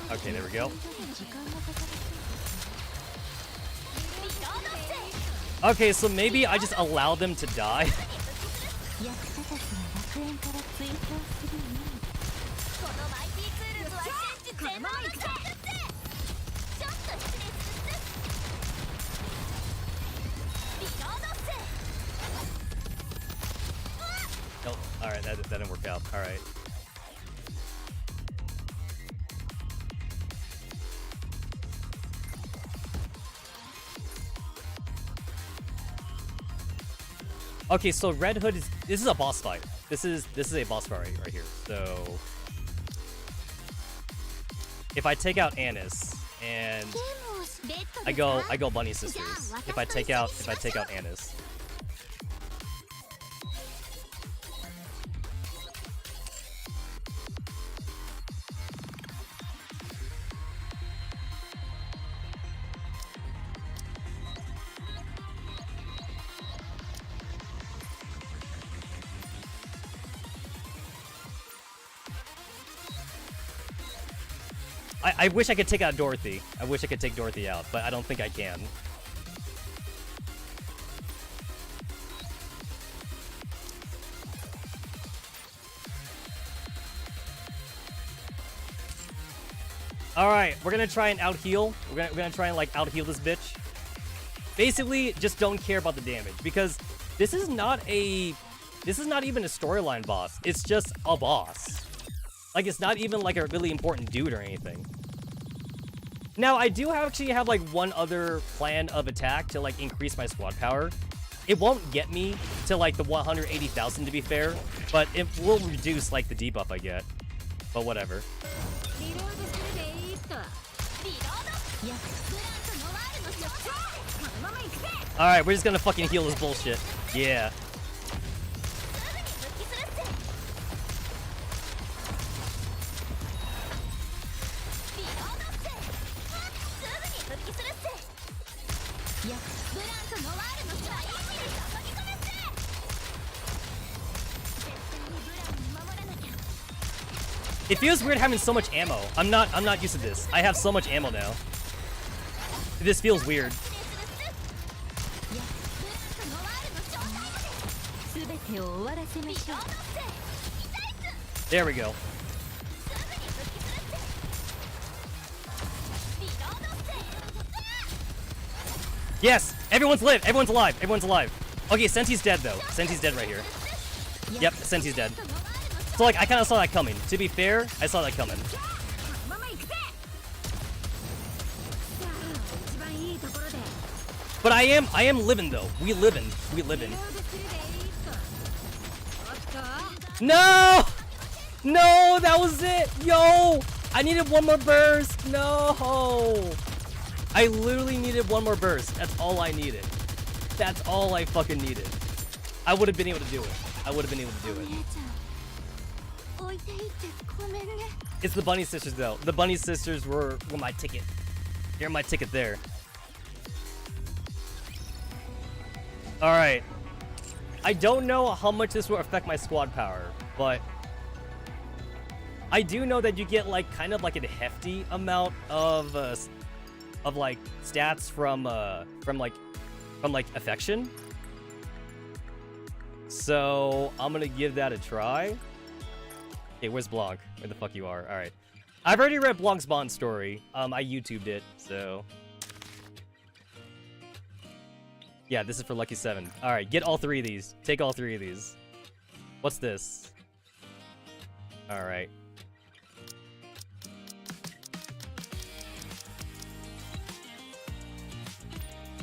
Okay, there we go. Okay, so maybe I just allow them to die. Nope. Alright, that didn't work out. Alright. Okay, so Red Hood this is a boss fight. This is a boss fight right here. So if I take out Annis and I go Bunny Sisters. If I take out Annis. I wish I could take out Dorothy. I wish I could take Dorothy out, but I don't think I can. Alright, we're gonna try and out-heal. We're gonna try and like out-heal this bitch. Basically, just don't care about the damage, because this is not even a storyline boss. It's just a boss. Like, it's not even like a really important dude or anything. Now, I do actually have like one other plan of attack to like increase my squad power. It won't get me to like the 180,000 to be fair, but it will reduce like the debuff I get. But whatever. Alright, we're just gonna fucking heal this bullshit. Yeah. It feels weird having so much ammo. I'm not used to this. I have so much ammo now. This feels weird. There we go. Yes! Everyone's alive! Everyone's alive! Everyone's alive! Okay, Senti's dead though. Senti's dead right here. Yep, Senti's dead. So like, I kind of saw that coming. To be fair, I saw that coming. But I am living though. We living. No! No, that was it! Yo! I needed one more burst! No! I literally needed one more burst. That's all I needed. That's all I fucking needed. I would have been able to do it. It's the Bunny Sisters though. The Bunny Sisters were my ticket. They're my ticket there. Alright. I don't know how much this will affect my squad power, but I do know that you get like kind of like a hefty amount of like stats from affection. So I'm gonna give that a try. Okay, where's Blanc? Where the fuck you are? All right, I've already read Blanc's Bond story. I YouTubed it, so yeah, this is for Lucky 7. All right, get all 3 of these. Take all 3 of these. What's this? All right.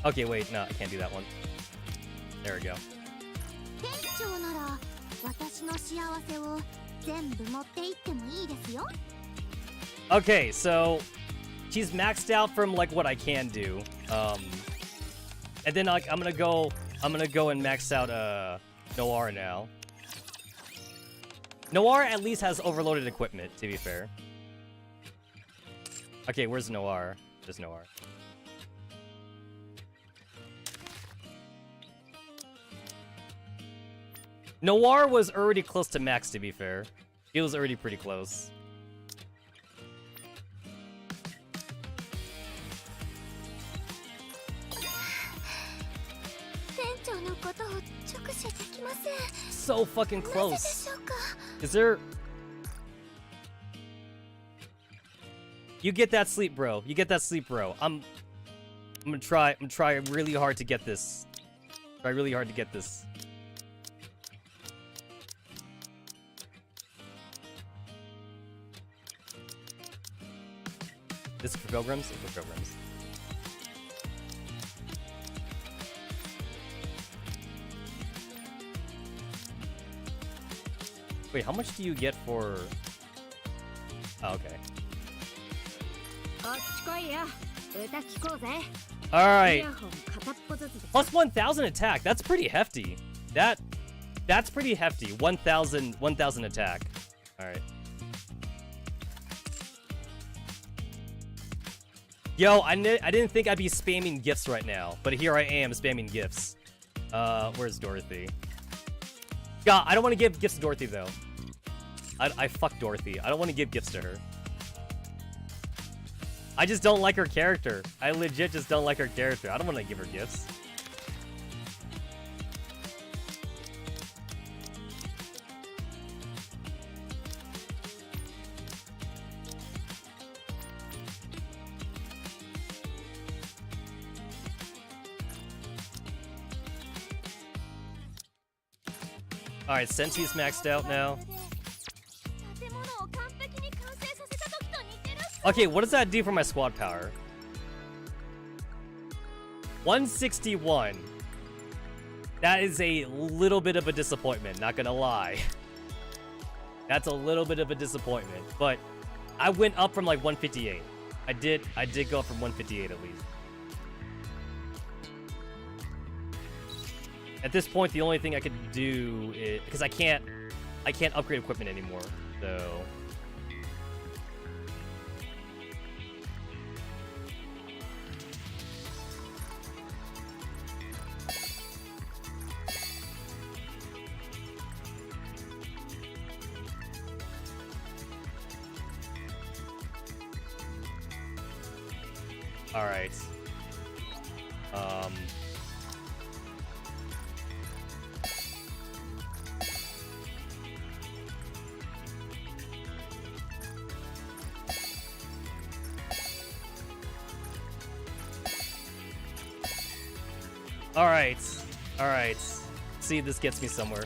Okay, wait, no, I can't do that one. There we go. Okay, so she's maxed out from like what I can do. And then like I'm gonna go and max out Noir now. Noir at least has overloaded equipment, to be fair. Okay, where's Noir? Just Noir. Noir was already close to max, to be fair. He was already pretty close. So fucking close. Is there... You get that sleep, bro. You get that sleep, bro. I'm gonna try really hard to get this. Try really hard to get this. This is for pilgrims? It's for pilgrims. Wait, how much do you get for... Oh, okay. Alright. Plus 1,000 attack. That's pretty hefty. That's pretty hefty. 1,000 attack. Alright. Yo, I didn't think I'd be spamming gifts right now, but here I am spamming gifts. Where's Dorothy? God, I don't want to give gifts to Dorothy, though. I fuck Dorothy. I don't want to give gifts to her. I just don't like her character. I legit just don't like her character. I don't want to give her gifts. Alright, Senti's maxed out now. Okay, what does that do for my squad power? 161. That is a little bit of a disappointment, not gonna lie. That's a little bit of a disappointment, but I went up from like 158. I did go up from 158 at least. At this point, the only thing I could do is because I can't upgrade equipment anymore. So all right. All right. See, this gets me somewhere.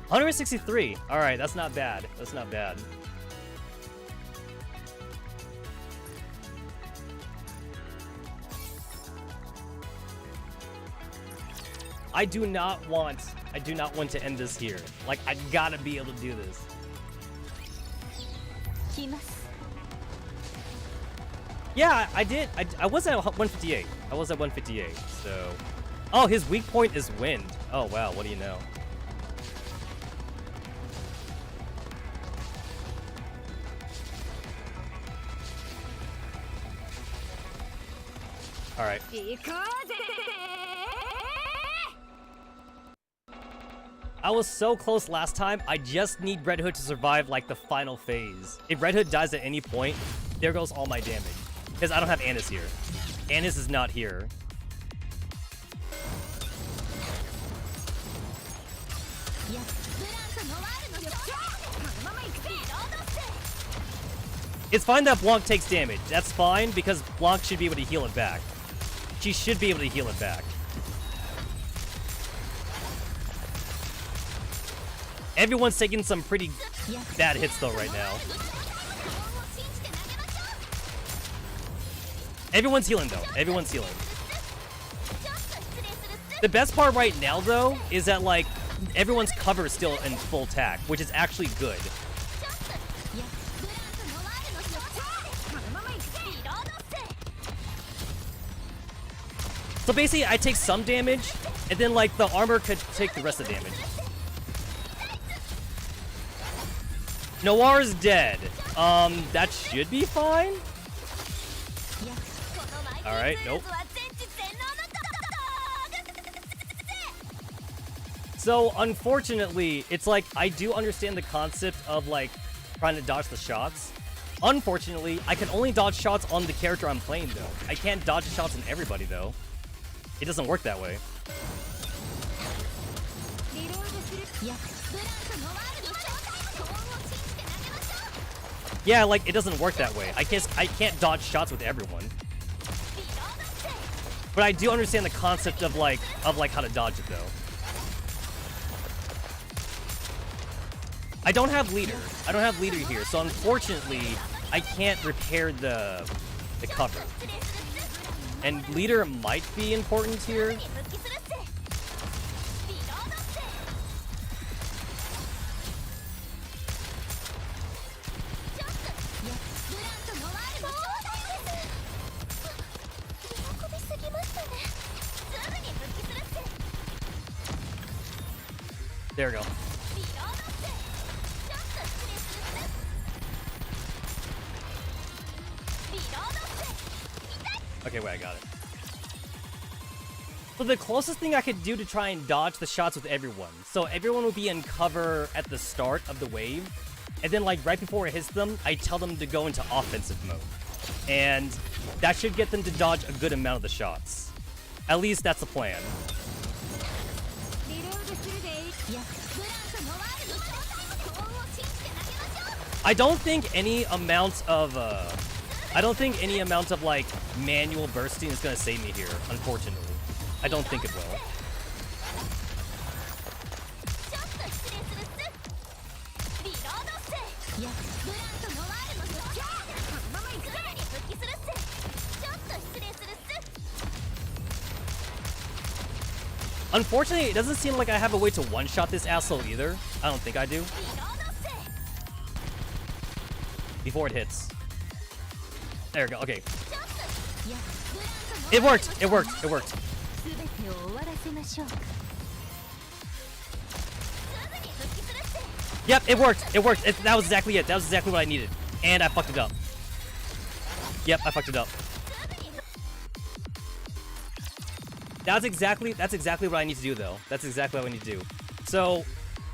163. All right, that's not bad. That's not bad. I do not want to end this here. Like, I gotta be able to do this. Yeah, I did. I was at 158. I was at 158, so... Oh, his weak point is wind. Oh, wow, what do you know? Alright. I was so close last time. I just need Red Hood to survive like the final phase. If Red Hood dies at any point, there goes all my damage. Because I don't have Annis here. Annis is not here. It's fine that Blanc takes damage. That's fine because Blanc should be able to heal it back. She should be able to heal it back. Everyone's taking some pretty bad hits though right now. Everyone's healing though. Everyone's healing. The best part right now though is that like everyone's cover is still in full attack, which is actually good. So basically I take some damage and then like the armor could take the rest of the damage. Noir's dead. That should be fine. Alright, nope. So, unfortunately, it's like, I do understand the concept of, like, trying to dodge the shots. Unfortunately, I can only dodge shots on the character I'm playing, though. I can't dodge shots on everybody, though. It doesn't work that way. Yeah, like, it doesn't work that way. I can't dodge shots with everyone. But I do understand the concept of how to dodge it, though. I don't have leader. I don't have leader here, so unfortunately, I can't repair the cover. And leader might be important here. There we go. Okay, wait, I got it. So the closest thing I could do to try and dodge the shots with everyone. So everyone will be in cover at the start of the wave. And then like right before it hits them, I tell them to go into offensive mode. And that should get them to dodge a good amount of the shots. At least that's the plan. I don't think any amount of like manual bursting is gonna save me here, unfortunately. I don't think it will. Unfortunately, it doesn't seem like I have a way to one-shot this asshole either. I don't think I do. Before it hits. There we go, okay. It worked! It worked! It worked! Yep, it worked! It worked! That was exactly it. That was exactly what I needed. And I fucked it up. Yep, I fucked it up. That's exactly what I need to do, though. That's exactly what I need to do. So,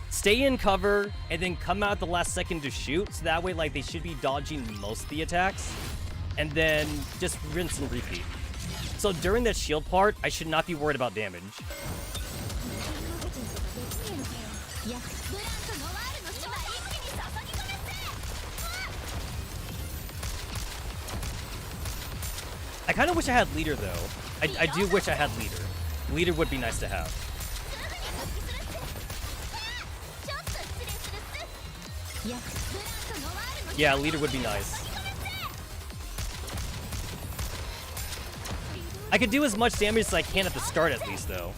stay in cover, and then come out at the last second to shoot, so that way, like, they should be dodging most of the attacks. And then just rinse and repeat. So during that shield part, I should not be worried about damage. I kind of wish I had leader, though. I do wish I had leader. Leader would be nice to have. Yeah, leader would be nice. I could do as much damage as I can at the start, at least, though.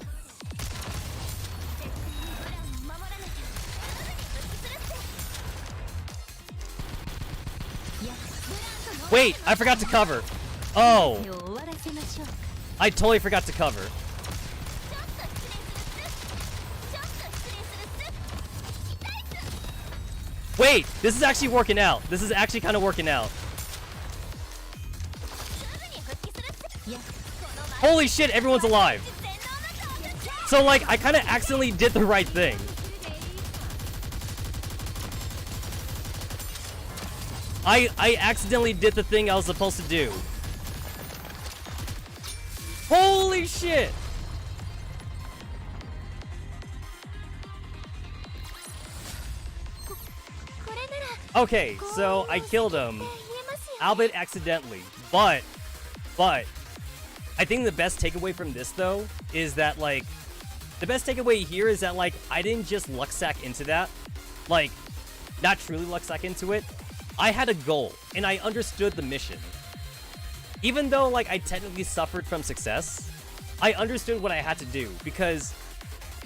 Wait, I forgot to cover. Oh. I totally forgot to cover. Wait, this is actually working out. This is actually kind of working out. Holy shit, everyone's alive. So, like, I kind of accidentally did the right thing. I accidentally did the thing I was supposed to do. Holy shit! Okay, so I killed him, albeit accidentally, but I think the best takeaway from this though is that like the best takeaway here is that like I didn't just luck sack into that, like not truly luck sack into it. I had a goal and I understood the mission. Even though like I technically suffered from success, I understood what I had to do because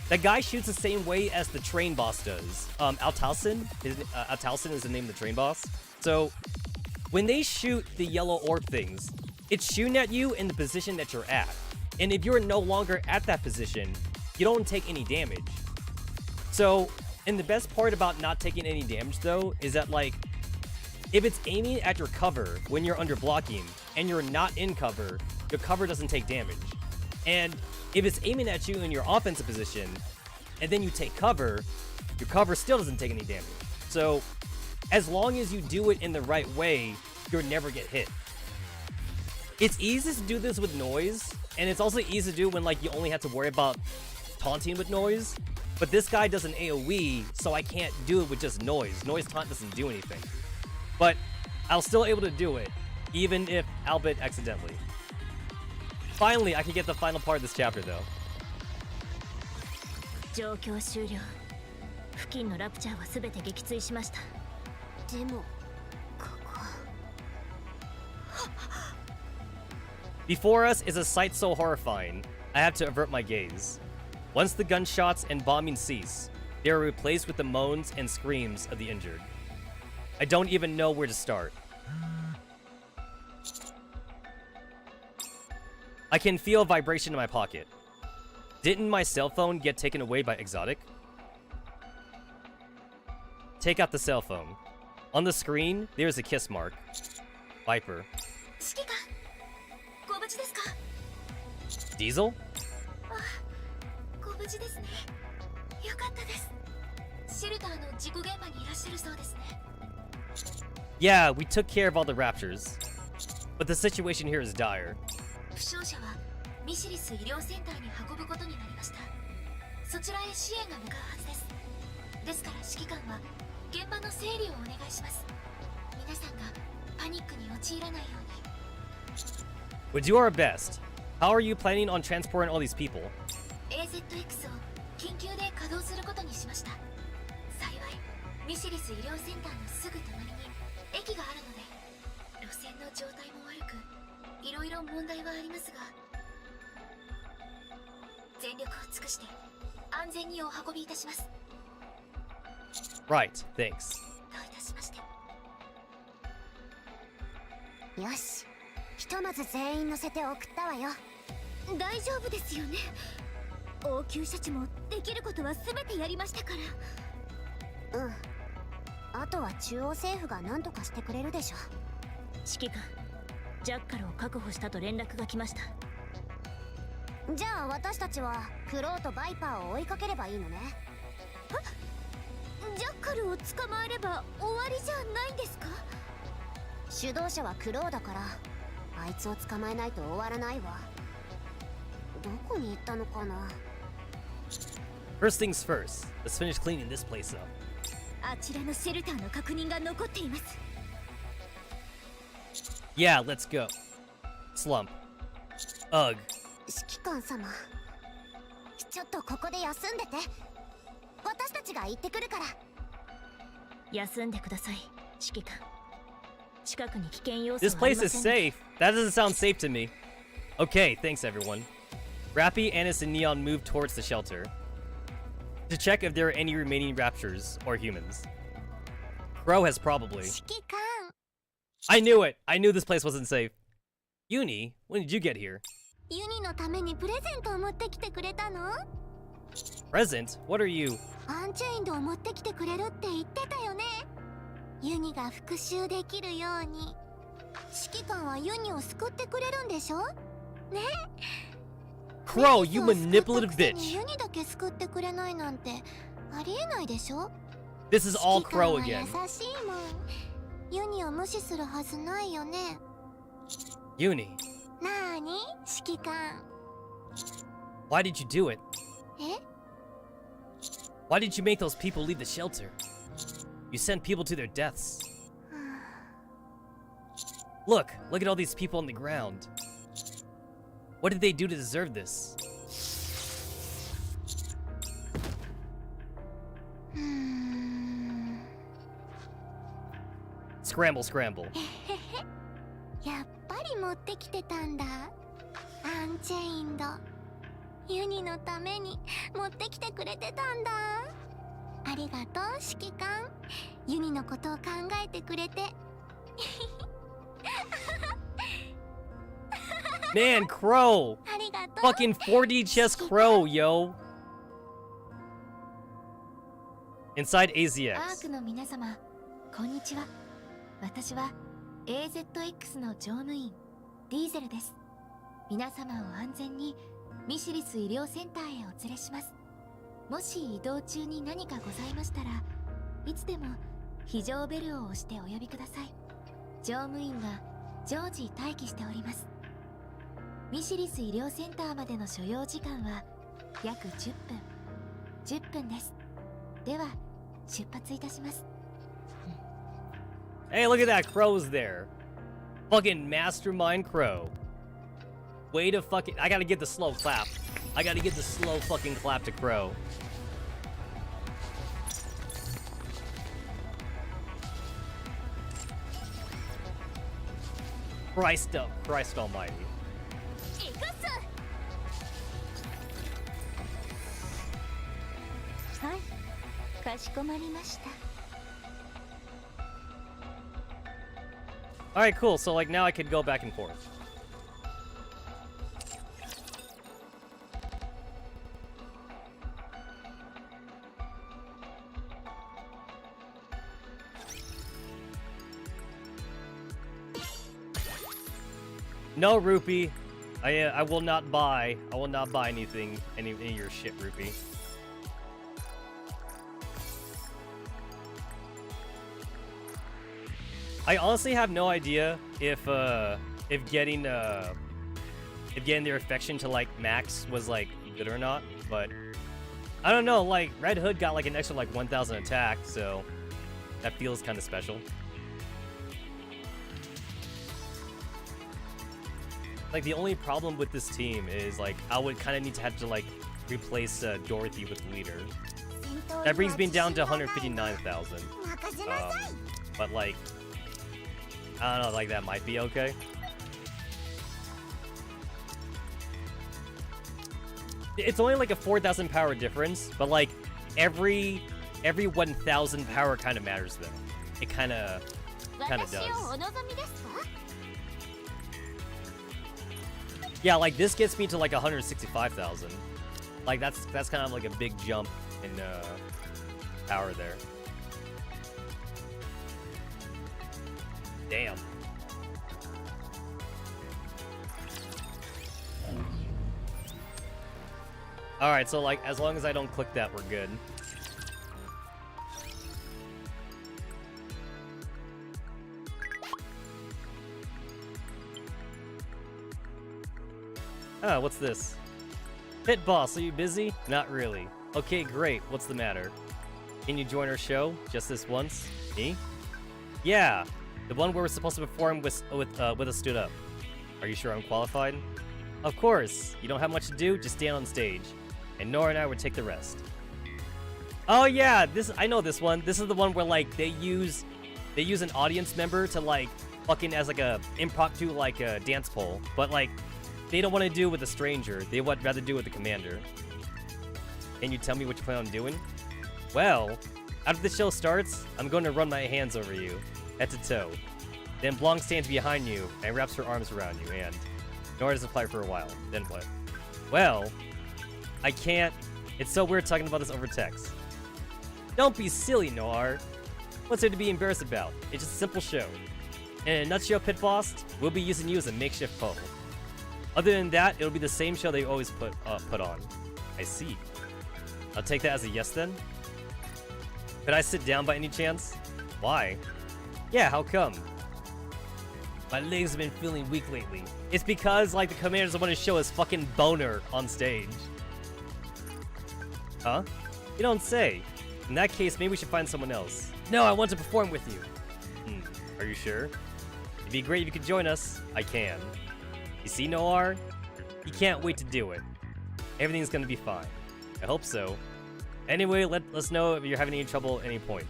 the guy shoots the same way as the train boss does. Altalson is the name of the train boss. So when they shoot the yellow orb things, it's shooting at you in the position that you're at. And if you're no longer at that position, you don't take any damage. So, and the best part about not taking any damage though, is that like, if it's aiming at your cover when you're under blocking, and you're not in cover, your cover doesn't take damage. And if it's aiming at you in your offensive position, and then you take cover, your cover still doesn't take any damage. So, as long as you do it in the right way, you'll never get hit. It's easy to do this with noise, and it's also easy to do when like you only have to worry about taunting with noise. But this guy does an AoE, so I can't do it with just noise. Noise taunt doesn't do anything. But I was still able to do it, even if albeit accidentally. Finally, I can get the final part of this chapter though. 状況終了。付近のラプチャーは全て撃墜しました。でも、ここ。Before us is a sight so horrifying, I have to avert my gaze. Once the gunshots and bombing cease, they are replaced with the moans and screams of the injured. I don't even know where to start. I can feel vibration in my pocket. Didn't my cell phone get taken away by Exotic? Take out the cell phone. On the screen, there's a kiss mark. Viper. Diesel? Yeah, we took care of all the raptures. But the situation here is dire. 負傷者はミシリス医療センターに運ぶことになりました。そちらへ支援が向かうはずです。ですから指揮官は現場の整理をお願いします。皆さんがパニックに陥らないように。We'll do our best. How are you planning on transporting all these people? AZX を緊急で稼働することにしました。幸いミシリス医療センターのすぐ隣に駅があるので、路線の状態も悪く、いろいろ問題はありますが、全力を尽くして安全にお運びいたします。Right, thanks. どういたしまして。よし、ひとまず全員乗せて送ったわよ。大丈夫ですよね。応急処置もできることは全てやりましたから。うん。あとは中央政府が何とかしてくれるでしょ。指揮官、ジャッカルを確保したと連絡が来ました。じゃあ私たちはクローとバイパーを追いかければいいのね。ジャッカルを捕まえれば終わりじゃないんですか？主導者はクローだから、あいつを捕まえないと終わらないわ。どこに行ったのかな。First things first, let's finish cleaning this place up. あちらのシェルターの確認が残っています。Yeah, let's go. Slump. Ugh. 指揮官様、ちょっとここで休んでて。私たちが行ってくるから。休んでください、指揮官。近くに危険要素 This はあり place ま is せん。 safe. That doesn't sound safe to me. Okay, thanks everyone. Rappy, Anis, and Neon move towards the shelter to check if there are any remaining raptures or humans. Crow has probably. 指揮官。I knew it! I knew this place wasn't safe. Uni, when did you get here? ユニのためにプレゼントを持ってきてくれたの？ Present? What are you? アンチェインドを持ってきてくれるって言ってたよね。ユニが復讐できるように。指揮官はユニを救ってくれるんでしょ？ね。Crow, you manipulative bitch. ユニだけ救ってくれないなんてありえないでしょ？ This is all Crow again. 指揮官は優しいもん。ユニを無視するはずないよね。 Uni, なーに指揮官。 why did you do it? え Why did you make those people leave the shelter? You sent people to their deaths. Look at all these people on the ground. What did they do to deserve this? Scramble, scramble. やっぱり持ってきてたんだ。アンチェインド。ユニのために持ってきてくれてたんだ。ありがとう指揮官。ユニのことを考えてくれて。Man, Crow! ありがとう。 Fucking 4D chess Crow, yo! Inside アー AZX. クの皆様、こんにちは。私は AZX の乗務員ディーゼルです。皆様を安全にミシリス医療センターへお連れします。もし移動中に何かございましたらいつでも非常ベルを押してお呼びください。乗務員が常時待機しております。ミシリス医療センターまでの所要時間は約10分です。では出発いたします。 Hey, look at that, Crow's there. Fucking mastermind Crow. Way to fucking... I gotta get the slow clap. I gotta get the slow fucking clap to Crow. Christ up, Christ almighty. はい、かしこまりました。 Alright, cool. So, like, now I could go back and forth. No, Rupee. I will not buy. I will not buy anything, any of your shit, Rupee. I honestly have no idea if getting their affection to like max was like good or not, but I don't know. Like Red Hood got like an extra like 1,000 attack, so that feels kind of special. Like the only problem with this team is like I would kind of need to have to like replace Dorothy with leader. That brings me down to 159,000. But like. I don't know, like that might be okay. It's only like a 4,000 power difference, but like every 1,000 power kind of matters though. It kind of does. Yeah, like this gets me to like 165,000. Like that's kind of like a big jump in power there. Damn. Alright, so like, as long as I don't click that, we're good. Ah, what's this? Hit boss, are you busy? Not really. Okay, great. What's the matter? Can you join our show? Just this once? Me? Yeah. The one where we're supposed to perform with us stood up. Are you sure I'm qualified? Of course. You don't have much to do, just stand on stage. And Nora and I would take the rest. Oh yeah, I know this one. This is the one where like they use an audience member to like fucking as like a impromptu like a dance pole, but like they don't want to do it with a stranger. They would rather do it with the commander. Can you tell me what you plan on doing? Well, after the show starts, I'm going to run my hands over you, head to toe. Then Blanc stands behind you and wraps her arms around you, and Nora doesn't apply for a while. Then what? Well, I can't. It's so weird talking about this over text. Don't be silly, Noir. What's there to be embarrassed about? It's just a simple show. In a nutshell, Pit Boss, we'll be using you as a makeshift pole. Other than that, it'll be the same show they always put on. I see. I'll take that as a yes then. Could I sit down by any chance? Why? Yeah, how come? My legs have been feeling weak lately. It's because, like, the commander doesn't want to show his fucking boner on stage. Huh? You don't say. In that case, maybe we should find someone else. No, I want to perform with you. Are you sure? It'd be great if you could join us. I can. You see, Noir? You can't wait to do it. Everything's gonna be fine. I hope so. Anyway, let us know if you're having any trouble at any point.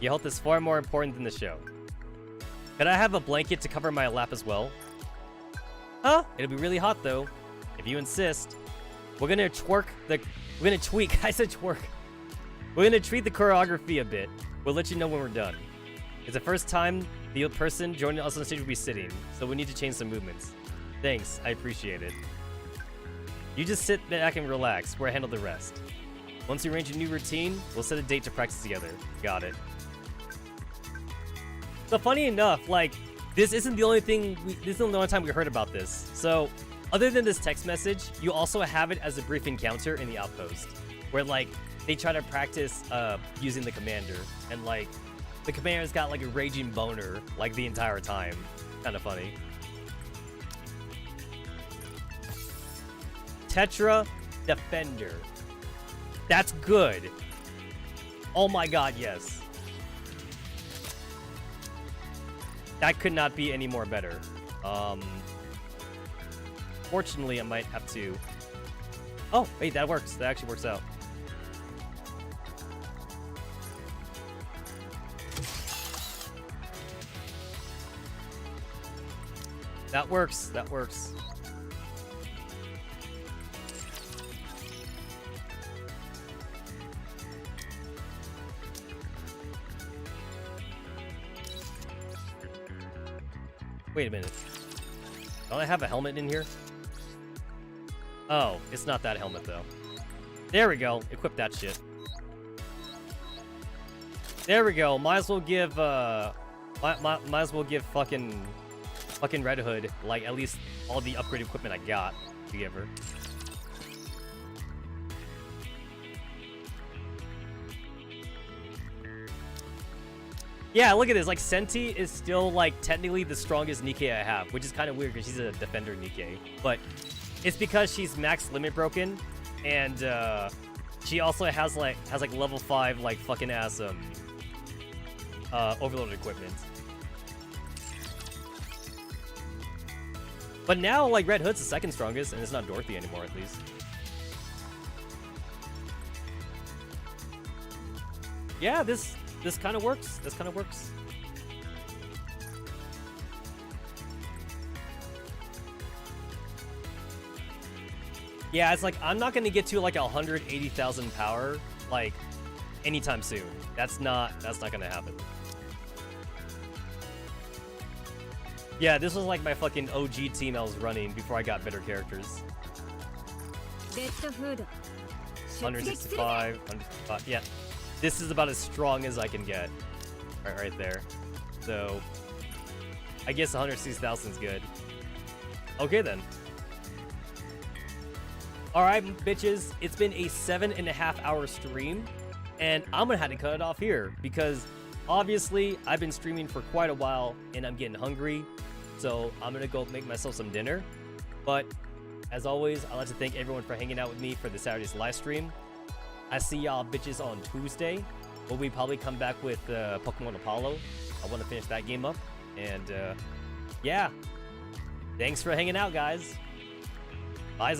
Your health is far more important than the show. Could I have a blanket to cover my lap as well? Huh? It'll be really hot though. If you insist. We're gonna tweak. I said twerk. We're gonna treat the choreography a bit. We'll let you know when we're done. It's the first time the person joining us on stage will be sitting, so we need to change some movements. Thanks, I appreciate it. You just sit back and relax, where I handle the rest. Once you arrange a new routine, we'll set a date to practice together. Got it. So funny enough, like, this isn't the only time we heard about this. So, other than this text message, you also have it as a brief encounter in the outpost, where like they try to practice using the commander, and like the commander's got like a raging boner like the entire time. Kind of funny. Tetra Defender. That's good. Oh my god, yes. That could not be any more better. Fortunately, I might have to... Oh, wait, that works. That actually works out. That works. That works. Wait a minute. Don't I have a helmet in here? Oh, it's not that helmet though. There we go. Equip that shit. There we go. Might as well give might as well give fucking Red Hood like at least all the upgraded equipment I got to give her. Yeah, look at this. Like, Senti is still, like, technically the strongest Nikke I have, which is kind of weird because she's a defender Nikke. But it's because she's max limit broken, and she also has level 5, like, fucking ass, overloaded equipment. But now, like, Red Hood's the second strongest, and it's not Dorothy anymore, at least. Yeah, this kind of works. This kind of works. Yeah, it's like I'm not gonna get to like 180,000 power like anytime soon. That's not gonna happen. Yeah, this was like my fucking OG team I was running before I got better characters. 165, 155, yeah. This is about as strong as I can get. Right there. So, I guess 160,000 is good. Okay then. Alright, bitches. It's been a 7.5 hour stream. And I'm gonna have to cut it off here. Because, obviously, I've been streaming for quite a while. And I'm getting hungry. So, I'm gonna go make myself some dinner. But, as always, I'd like to thank everyone for hanging out with me for the Saturday's live stream. I see y'all bitches on Tuesday, where we probably come back with Pokemon Apollo. I want to finish that game up. And, yeah. Thanks for hanging out, guys. Bye.